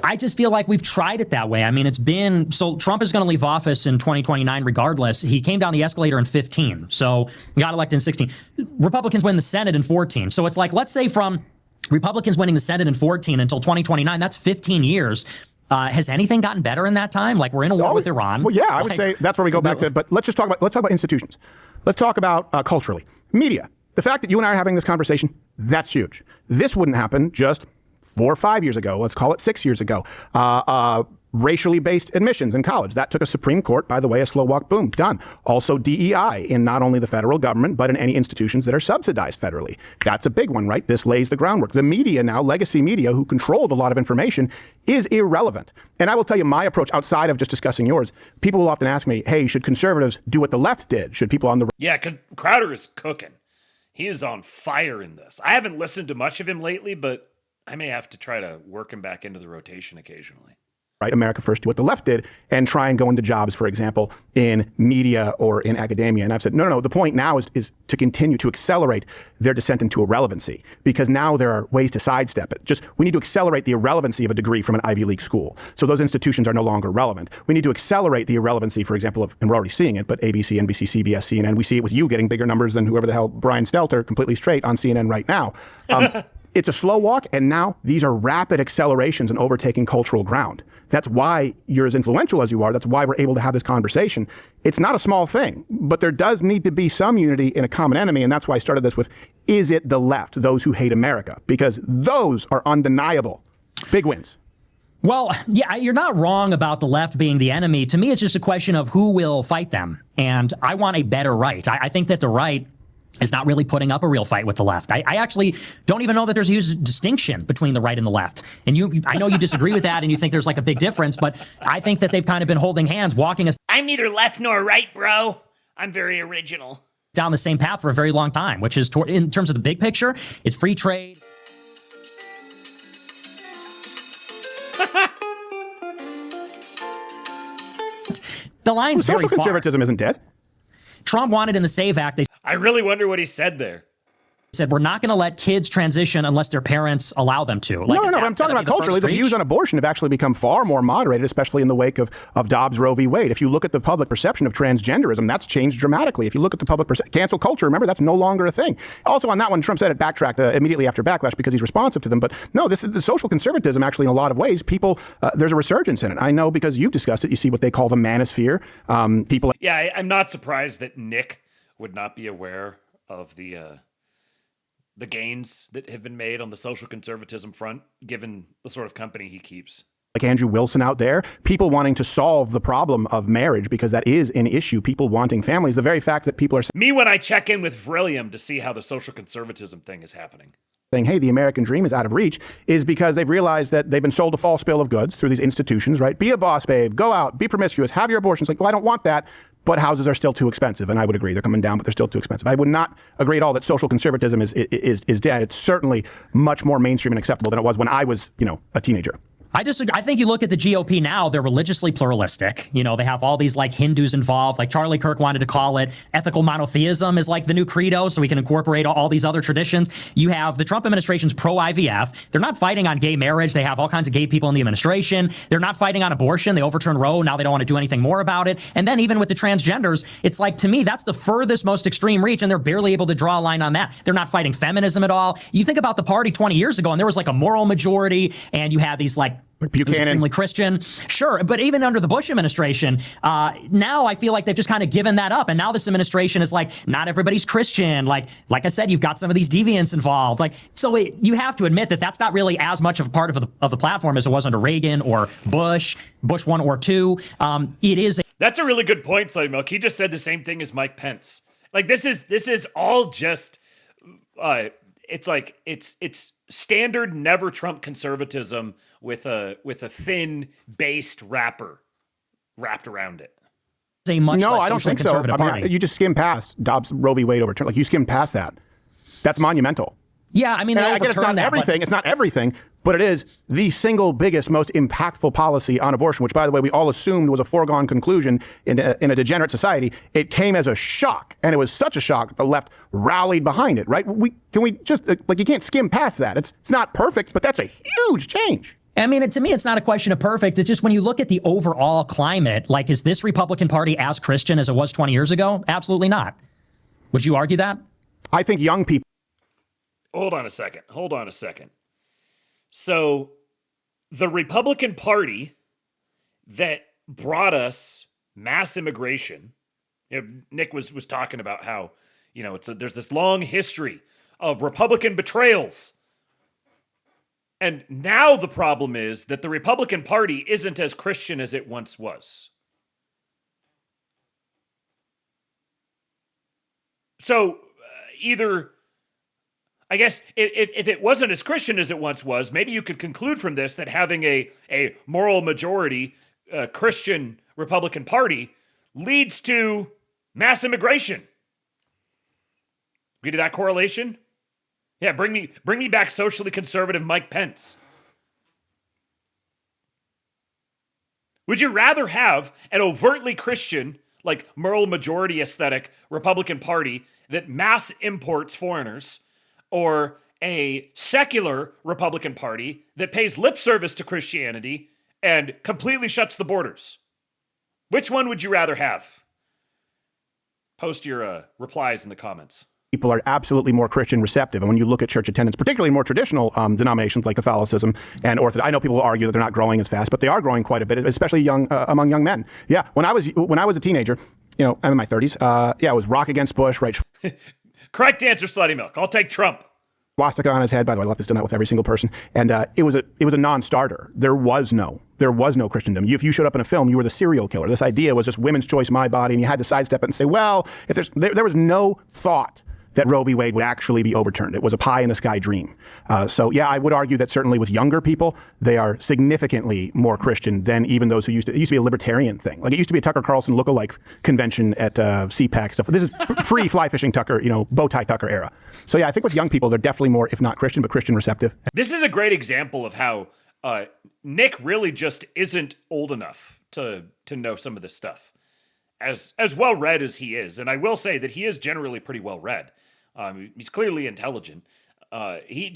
I just feel like we've tried it that way. I mean, so Trump is going to leave office in 2029 regardless. He came down the escalator in 15, so got elected in 16. Republicans win the Senate in 14. So it's like, let's say from Republicans winning the Senate in 14 until 2029, that's 15 years. Has anything gotten better in that time? Like, we're in a war with Iran. Well, yeah, I would say that's where we go back to. But let's talk about institutions. Let's talk about culturally. Media. The fact that you and I are having this conversation, that's huge. This wouldn't happen just 4 or 5 years ago, let's call it 6 years ago. Racially based admissions in college. That took a Supreme Court, by the way, a slow walk, boom, done. Also DEI in not only the federal government, but in any institutions that are subsidized federally. That's a big one, right? This lays the groundwork. The media now, legacy media, who controlled a lot of information, is irrelevant. And I will tell you my approach outside of just discussing yours. People will often ask me, hey, should conservatives do what the left did? Should people on the... Yeah, Crowder is cooking. He is on fire in this. I haven't listened to much of him lately, but I may have to try to work him back into the rotation occasionally. Right, America First, do what the left did and try and go into jobs, for example, in media or in academia. And I've said, no, the point now is to continue to accelerate their descent into irrelevancy, because now there are ways to sidestep it. We need to accelerate the irrelevancy of a degree from an Ivy League school. So those institutions are no longer relevant. We need to accelerate the irrelevancy, for example, and we're already seeing it, but ABC, NBC, CBS, CNN, we see it with you getting bigger numbers than whoever the hell, Brian Stelter, completely straight on CNN right now. It's a slow walk, and now these are rapid accelerations and overtaking cultural ground. That's why you're as influential as you are. That's why we're able to have this conversation. It's not a small thing, but there does need to be some unity in a common enemy, and that's why I started this with, is it the left, those who hate America? Because those are undeniable. Big wins. Well, yeah, you're not wrong about the left being the enemy. To me, it's just a question of who will fight them, and I want a better right. I think that the right is not really putting up a real fight with the left. I actually don't even know that there's a huge distinction between the right and the left. And I know you disagree with that and you think there's like a big difference, but I think that they've kind of been holding hands, walking us. I'm neither left nor right, bro. I'm very original. Down the same path for a very long time, which is in terms of the big picture, it's free trade. The line's very social far. Conservatism isn't dead. Trump wanted in the SAVE Act, I really wonder what he said there. Said we're not going to let kids transition unless their parents allow them to. No, but I'm talking about culturally. The views on abortion have actually become far more moderated, especially in the wake of Dobbs, Roe v. Wade. If you look at the public perception of transgenderism, that's changed dramatically. If you look at the public cancel culture, remember, that's no longer a thing. Also on that one, Trump said it backtracked immediately after backlash because he's responsive to them. But no, this is the social conservatism actually in a lot of ways. People, there's a resurgence in it. I know because you've discussed it. You see what they call the manosphere. People. Yeah, I'm not surprised that Nick would not be aware of the gains that have been made on the social conservatism front, given the sort of company he keeps. Like Andrew Wilson out there, people wanting to solve the problem of marriage because that is an issue, people wanting families. The very fact that people are me when I check in with Vrillium to see how the social conservatism thing is happening. Saying, hey, the American dream is out of reach, is because they've realized that they've been sold a false bill of goods through these institutions, right? Be a boss, babe, go out, be promiscuous, have your abortions. Like, well, I don't want that, but houses are still too expensive. And I would agree, they're coming down, but they're still too expensive. I would not agree at all that social conservatism is dead. It's certainly much more mainstream and acceptable than it was when I was, a teenager. I disagree. I think you look at the GOP now, they're religiously pluralistic. They have all these like Hindus involved, like Charlie Kirk wanted to call it ethical monotheism is like the new credo, so we can incorporate all these other traditions. You have the Trump administration's pro-IVF. They're not fighting on gay marriage. They have all kinds of gay people in the administration. They're not fighting on abortion. They overturned Roe. Now they don't want to do anything more about it. And then even with the transgenders, it's like, to me, that's the furthest, most extreme reach, and they're barely able to draw a line on that. They're not fighting feminism at all. You think about the party 20 years ago, and there was like a moral majority, and you had these like extremely Christian. Sure. But even under the Bush administration, now I feel like they've just kind of given that up. And now this administration is like, not everybody's Christian. Like I said, you've got some of these deviants involved. You have to admit that that's not really as much of a part of the platform as it was under Reagan or Bush 1 or 2. It is. That's a really good point, Slutty Milk. He just said the same thing as Mike Pence. Like, this is all just, it's standard never Trump conservatism with a thin based wrapper wrapped around it. No, I don't think so. I mean, you just skim past Dobbs, Roe v. Wade overturn. Like, you skimmed past that. That's monumental. Yeah, I mean, I get it's not everything. It's not everything, but it is the single biggest, most impactful policy on abortion, which, by the way, we all assumed was a foregone conclusion in a degenerate society. It came as a shock, and it was such a shock that the left rallied behind it, right? Can we just, like, you can't skim past that. It's not perfect, but that's a huge change. I mean, to me, it's not a question of perfect. It's just when you look at the overall climate, like, is this Republican Party as Christian as it was 20 years ago? Absolutely not. Would you argue that? I think young people. Hold on a second. So the Republican Party that brought us mass immigration, Nick was talking about how, there's this long history of Republican betrayals. And now the problem is that the Republican Party isn't as Christian as it once was. So either, I guess, if it wasn't as Christian as it once was, maybe you could conclude from this that having a moral majority Christian Republican Party leads to mass immigration. Read that correlation? Yeah, bring me back socially conservative Mike Pence. Would you rather have an overtly Christian, like moral majority aesthetic Republican Party that mass imports foreigners, or a secular Republican Party that pays lip service to Christianity and completely shuts the borders? Which one would you rather have? Post your replies in the comments. People are absolutely more Christian receptive. And when you look at church attendance, particularly more traditional denominations like Catholicism and Orthodox, I know people will argue that they're not growing as fast, but they are growing quite a bit, especially among young men. Yeah, when I was a teenager, I'm in my 30s. I was rock against Bush, right? Correct answer, Slutty Milk. I'll take Trump. Swastika on his head. By the way, left has done that with every single person, and it was a non-starter. There was no Christendom. If you showed up in a film, you were the serial killer. This idea was just women's choice, my body, and you had to sidestep it and say, well, if there was no thought that Roe v. Wade would actually be overturned. It was a pie-in-the-sky dream. So, yeah, I would argue that certainly with younger people, they are significantly more Christian than even those who it used to be a libertarian thing. Like, it used to be a Tucker Carlson lookalike convention at CPAC stuff. This is pre-fly fishing Tucker, bow tie Tucker era. So, yeah, I think with young people, they're definitely more, if not Christian, but Christian receptive. This is a great example of how Nick really just isn't old enough to know some of this stuff. As well read as he is, and I will say that he is generally pretty well read. He's clearly intelligent. He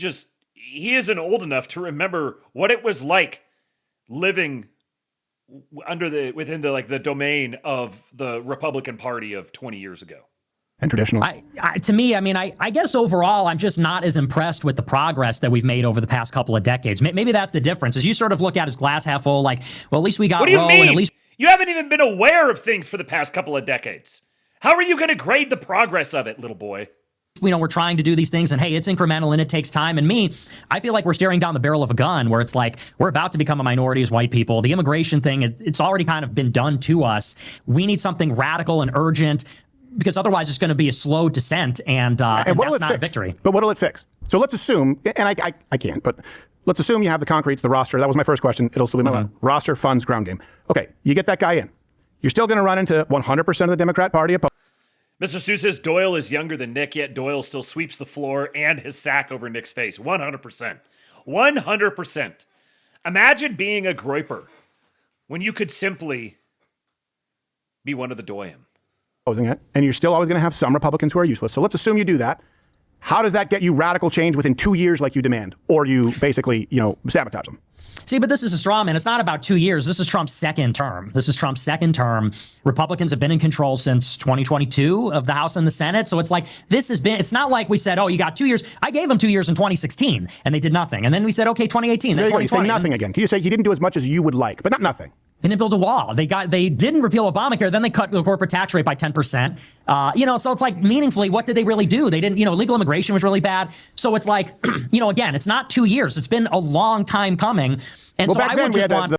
isn't old enough to remember what it was like living within the domain of the Republican Party of 20 years ago. And traditional. To me, I guess overall, I'm just not as impressed with the progress that we've made over the past couple of decades. Maybe that's the difference. As you sort of look at it as glass half full, like, well, at least we got What do you Roe, mean? and at least You haven't even been aware of things for the past couple of decades. How are you going to grade the progress of it, little boy? we're trying to do these things, and hey, it's incremental and it takes time. And I feel like we're staring down the barrel of a gun where it's like, we're about to become a minority as white people. The immigration thing, it's already kind of been done to us. We need something radical and urgent, because otherwise it's going to be a slow descent, and that's not a victory. But what'll it fix? So let's assume, and I can't, but let's assume you have the concretes, the roster. That was my first question. It'll still be my roster, funds, ground game. Okay, you get that guy in. You're still going to run into 100% of the Democrat Party opposed. Mr. Sue says Doyle is younger than Nick, yet Doyle still sweeps the floor and his sack over Nick's face. 100%. 100%. Imagine being a groiper when you could simply be one of the Doyum. And you're still always going to have some Republicans who are useless. So let's assume you do that. How does that get you radical change within 2 years like you demand? Or you basically, sabotage them? See, but this is a straw man. It's not about 2 years. This is Trump's second term. Republicans have been in control since 2022 of the House and the Senate. So it's like, it's not like we said, oh, you got 2 years. I gave them 2 years in 2016 and they did nothing. And then we said, okay, 2018. There you go. You say nothing again. Can you say he didn't do as much as you would like, but not nothing? They didn't build a wall. They didn't repeal Obamacare. Then they cut the corporate tax rate by 10%. So it's like, meaningfully, what did they really do? They didn't, legal immigration was really bad. So it's like, again, it's not 2 years. It's been a long time coming. And so I would just want...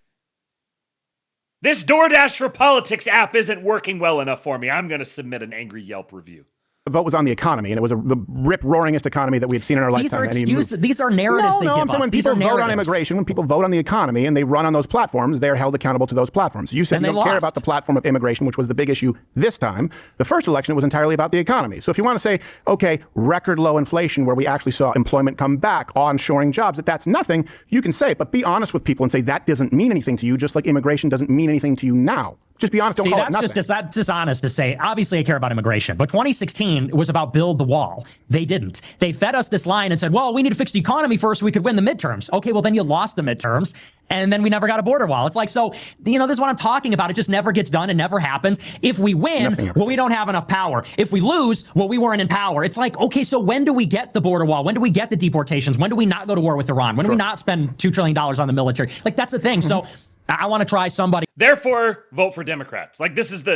This DoorDash for Politics app isn't working well enough for me. I'm going to submit an angry Yelp review. The vote was on the economy, and it was the rip-roaringest economy that we had seen in our These lifetime. are excuses. These are narratives they give I'm saying us. when These people are vote on narratives. immigration, when people vote on the economy and they run on those platforms, they're held accountable to those platforms. You said And you they don't care lost. about the platform of immigration, which was the big issue this time. The first election, it was entirely about the economy. So if you want to say, okay, record low inflation where we actually saw employment come back, onshoring jobs, that's nothing, you can say it. But be honest with people and say that doesn't mean anything to you, just like immigration doesn't mean anything to you now. Just be honest. Don't See, call that's it nothing. that's dishonest to say. Obviously, I care about immigration, but 2016 was about build the wall. They didn't. They fed us this line and said, well, we need to fix the economy first so we could win the midterms. Okay, well, then you lost the midterms, and then we never got a border wall. It's like, so, this is what I'm talking about. It just never gets done. It never happens. If we win, well, we don't have enough power. If we lose, well, we weren't in power. It's like, okay, so when do we get the border wall? When do we get the deportations? When do we not go to war with Iran? When do we not spend $2 trillion on the military? Like, that's the thing. So I want to try somebody. Therefore, vote for Democrats. Like this is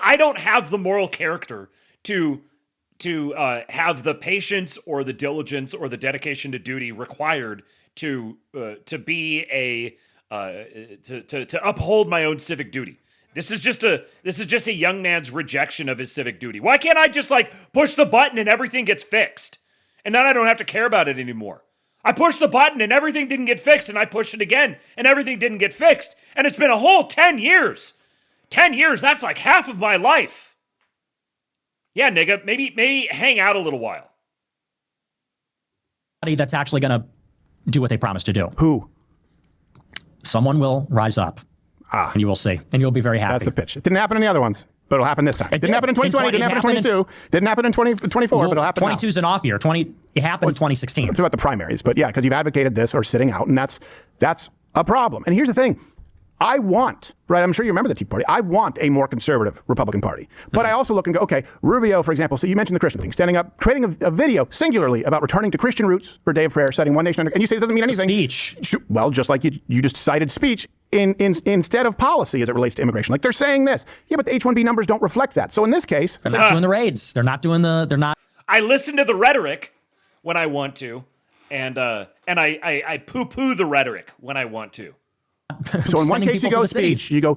I don't have the moral character to have the patience or the diligence or the dedication to duty required to be to uphold my own civic duty. This is just a young man's rejection of his civic duty. Why can't I just push the button and everything gets fixed? And then I don't have to care about it anymore. I pushed the button and everything didn't get fixed, and I pushed it again and everything didn't get fixed. And it's been a whole 10 years. 10 years, that's like half of my life. Yeah, nigga, maybe hang out a little while. That's actually going to do what they promised to do. Who? Someone will rise up. And you will see. And you'll be very happy. That's the pitch. It didn't happen in the other ones, but it'll happen this time. It didn't happen in 2020, didn't happen in 22, didn't happen in 2024, but it'll happen 22 is an off year. It happened in 2016. It's about the primaries, but yeah, because you've advocated this or sitting out, and that's a problem. And here's the thing. I want, right, I'm sure you remember the Tea Party, I want a more conservative Republican Party. But I also look and go, okay, Rubio, for example, so you mentioned the Christian thing, standing up, creating a video singularly about returning to Christian roots for Day of Prayer, setting one nation under, and you say it doesn't mean anything. Speech. Well, just like you just cited speech instead of policy as it relates to immigration. Like they're saying this. Yeah, but the H1B numbers don't reflect that. So in this case. They're not doing the raids. They're not. I listen to the rhetoric when I want to, and I poo-poo the rhetoric when I want to. So in one case you go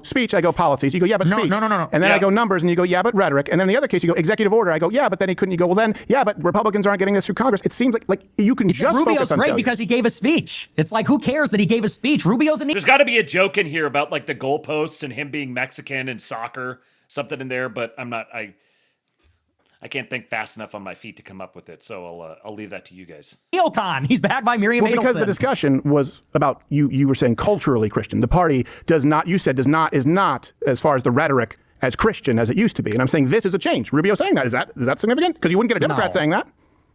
speech, I go policies. You go, yeah, but speech. No. And then I go numbers, and you go, yeah, but rhetoric. And then in the other case you go executive order. I go, yeah, but then he couldn't. You go, well then, yeah, but Republicans aren't getting this through Congress. It seems like you can just Rubio's focus on great failure. because he gave a speech. It's like, who cares that he gave a speech? Rubio's an. There's got to be a joke in here about the goalposts and him being Mexican and soccer, something in there, but I'm not. I can't think fast enough on my feet to come up with it, so I'll leave that to you guys. Neocon. He's backed by Miriam Adelson. Because the discussion was about you were saying culturally Christian. The party is not, as far as the rhetoric, as Christian as it used to be. And I'm saying this is a change. Rubio saying that, is that significant? Because you wouldn't get a Democrat saying that.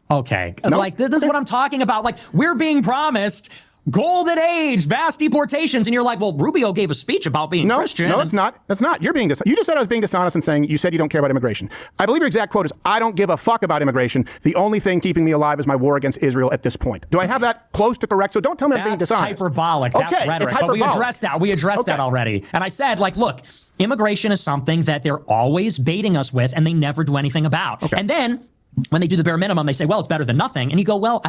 Okay. No? This is what I'm talking about. We're being promised golden age, vast deportations, and you're like, well, Rubio gave a speech about being Christian. No, it's not. That's not. You're being dishonest. You just said I was being dishonest and saying you said you don't care about immigration. I believe your exact quote is, I don't give a fuck about immigration. The only thing keeping me alive is my war against Israel at this point. Do I have that close to correct? So don't tell me I'm being dishonest. Hyperbolic. That's rhetoric. It's hyperbolic. But we addressed that. We addressed that already. And I said, look, immigration is something that they're always baiting us with and they never do anything about. Okay. And then when they do the bare minimum, they say, well, it's better than nothing. And you go, well,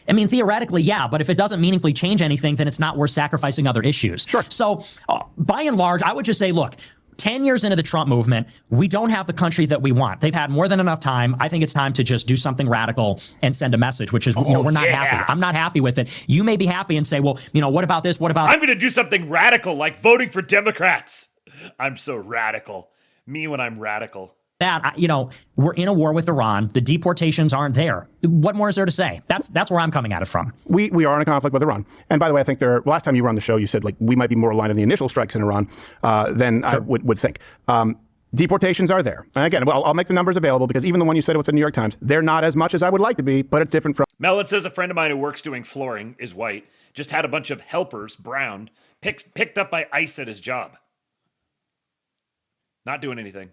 theoretically, yeah, but if it doesn't meaningfully change anything, then it's not worth sacrificing other issues. Sure. So by and large, I would just say, look, 10 years into the Trump movement, we don't have the country that we want. They've had more than enough time. I think it's time to just do something radical and send a message, which is, we're not happy. I'm not happy with it. You may be happy and say, well, what about this? What about... I'm going to do something radical, like voting for Democrats. I'm so radical. Me when I'm radical. That, we're in a war with Iran. The deportations aren't there. What more is there to say? That's where I'm coming at it from. We are in a conflict with Iran. And by the way, I think last time you were on the show, you said we might be more aligned in the initial strikes in Iran than I would think. Deportations are there. And again, I'll make the numbers available because even the one you said with the New York Times, they're not as much as I would like to be, but it's different from... Mel, it says a friend of mine who works doing flooring, is white, just had a bunch of helpers, brown, picked up by ICE at his job. Not doing anything.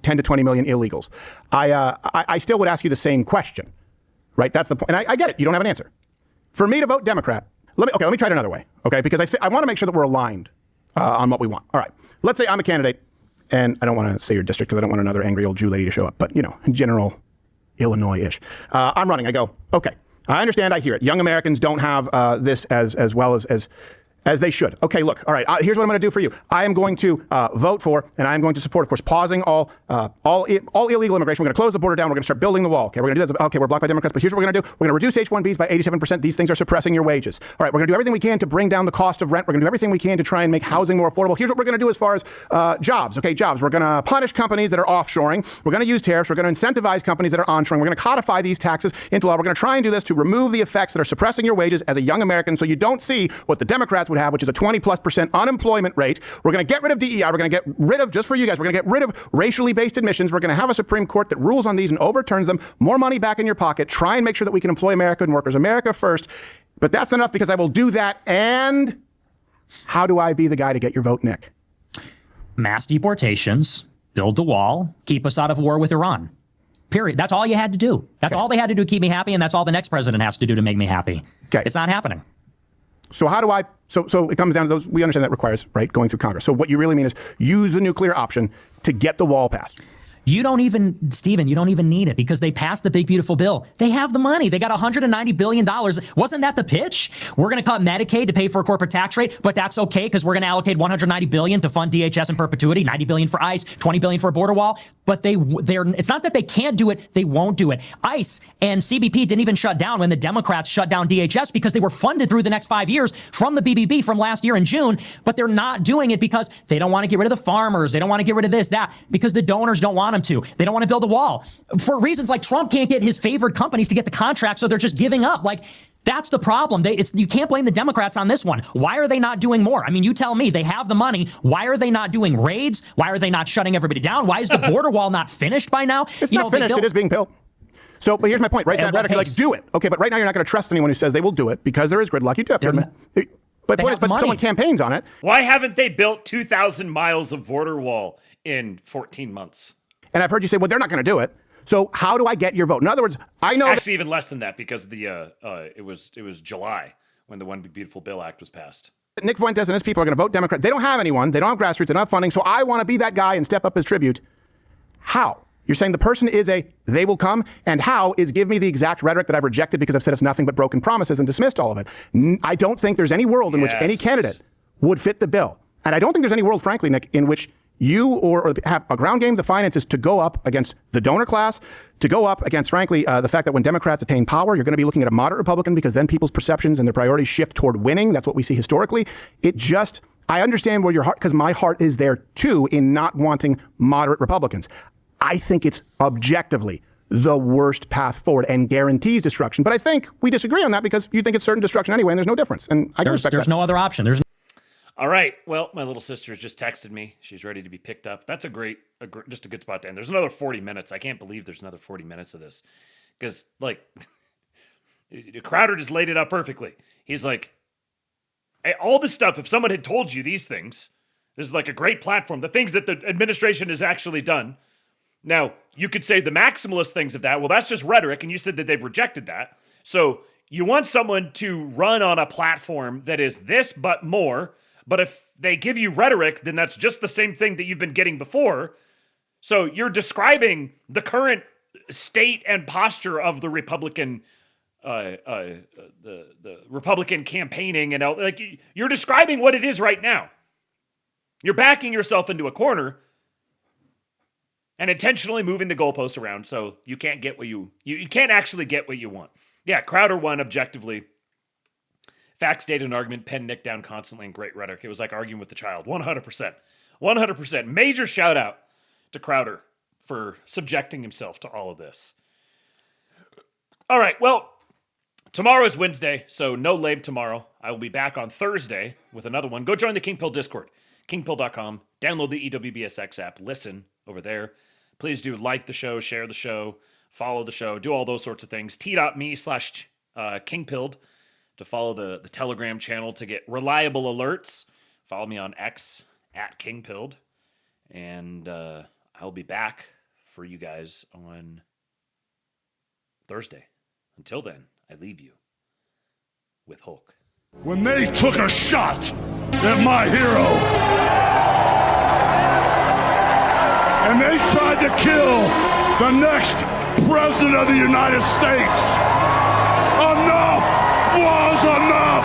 10 to 20 million illegals. I still would ask you the same question, right? That's the point. And I get it. You don't have an answer. For me to vote Democrat, let me try it another way, okay? Because I want to make sure that we're aligned on what we want. All right. Let's say I'm a candidate, and I don't want to say your district because I don't want another angry old Jew lady to show up, but, general Illinois-ish. I'm running. I go, okay, I understand. I hear it. Young Americans don't have this as well as As they should. Okay, look, all right, here's what I'm going to do for you. I am going to vote for, and I'm going to support, of course, pausing all illegal immigration. We're going to close the border down. We're going to start building the wall. Okay, we're going to do this. Okay, we're blocked by Democrats, but here's what we're going to do. We're going to reduce H1Bs by 87%. These things are suppressing your wages. All right, we're going to do everything we can to bring down the cost of rent. We're going to do everything we can to try and make housing more affordable. Here's what we're going to do as far as jobs. Okay, jobs. We're going to punish companies that are offshoring. We're going to use tariffs. We're going to incentivize companies that are onshoring. We're going to codify these taxes into law. We're going to try and do this to remove the effects that are suppressing your wages as a young American so you don't see what the Democrats would have, which is a 20+% unemployment rate. We're going to get rid of DEI. We're going to get rid of, just for you guys, we're going to get rid of racially based admissions. We're going to have a Supreme Court that rules on these and overturns them. More money back in your pocket. Try and make sure that we can employ American workers. America first. But that's enough because I will do that. And how do I be the guy to get your vote, Nick? Mass deportations, build the wall, keep us out of war with Iran. Period. That's all you had to do. That's all they had to do to keep me happy, and that's all the next president has to do to make me happy. Okay. It's not happening. So how do I, so it comes down to those, we understand that requires, right, going through Congress. So what you really mean is use the nuclear option to get the wall passed. You don't even, Stephen, you don't even need it because they passed the big, beautiful bill. They have the money. They got $190 billion. Wasn't that the pitch? We're going to cut Medicaid to pay for a corporate tax rate, but that's okay because we're going to allocate $190 billion to fund DHS in perpetuity, $90 billion for ICE, $20 billion for a border wall. But it's not that they can't do it. They won't do it. ICE and CBP didn't even shut down when the Democrats shut down DHS because they were funded through the next 5 years from the BBB from last year in June. But they're not doing it because they don't want to get rid of the farmers. They don't want to get rid of this, that, because the donors don't want them to. They don't want to build a wall for reasons like Trump can't get his favored companies to get the contract. So they're just giving up. Like, that's the problem. You can't blame the Democrats on this one. Why are they not doing more? I mean, you tell me. They have the money. Why are they not doing raids? Why are they not shutting everybody down? Why is the border wall not finished by now? It's not finished. It is being built. So, but here's my point. Right now, rhetoric, you're like, do it. Okay, but right now you're not going to trust anyone who says they will do it because there is gridlock. You do have to admit. But the point is, but someone campaigns on it. Why haven't they built 2,000 miles of border wall in 14 months? And I've heard you say, well, they're not going to do it. So how do I get your vote? In other words, I know actually even less than that because it was July when the One Big Beautiful Bill Act was passed. Nick Fuentes and his people are going to vote Democrat. They don't have anyone. They don't have grassroots. They don't have funding. So I want to be that guy and step up as tribute. How? You're saying the person is they will come, and how is give me the exact rhetoric that I've rejected because I've said it's nothing but broken promises and dismissed all of it. I don't think there's any world in which any candidate would fit the bill. And I don't think there's any world, frankly, Nick, in which you or have a ground game, the finances to go up against the donor class, to go up against, frankly, the fact that when Democrats attain power, you're going to be looking at a moderate Republican because then people's perceptions and their priorities shift toward winning. That's what we see historically. I understand where your heart, because my heart is there too in not wanting moderate Republicans. I think it's objectively the worst path forward and guarantees destruction. But I think we disagree on that because you think it's certain destruction anyway, and there's no difference. And I respect that. There's no other option. All right. Well, my little sister's just texted me. She's ready to be picked up. That's just a good spot to end. There's another 40 minutes. I can't believe there's another 40 minutes of this. Because, like, Crowder just laid it out perfectly. He's like, hey, all this stuff, if someone had told you these things, this is like a great platform, the things that the administration has actually done. Now, you could say the maximalist things of that. Well, that's just rhetoric, and you said that they've rejected that. So you want someone to run on a platform that is this but more. But if they give you rhetoric, then that's just the same thing that you've been getting before. So you're describing the current state and posture of the Republican, the Republican campaigning, and like you're describing what it is right now. You're backing yourself into a corner and intentionally moving the goalposts around so you can't get what you can't actually get what you want. Yeah, Crowder won objectively. Facts, data, and argument, pen Nick down constantly, and great rhetoric. It was like arguing with the child. 100%. 100%. Major shout out to Crowder for subjecting himself to all of this. All right, well, tomorrow is Wednesday, so no Labe tomorrow. I will be back on Thursday with another one. Go join the King Pill Discord, kingpill.com. Download the EWBSX app. Listen over there. Please do like the show, share the show, follow the show, do all those sorts of things. t.me/kingpilled. to follow the Telegram channel to get reliable alerts. Follow me on X @KingPilled. And I'll be back for you guys on Thursday. Until then, I leave you with Hulk. When they took a shot at my hero, and they tried to kill the next president of the United States, enough was enough!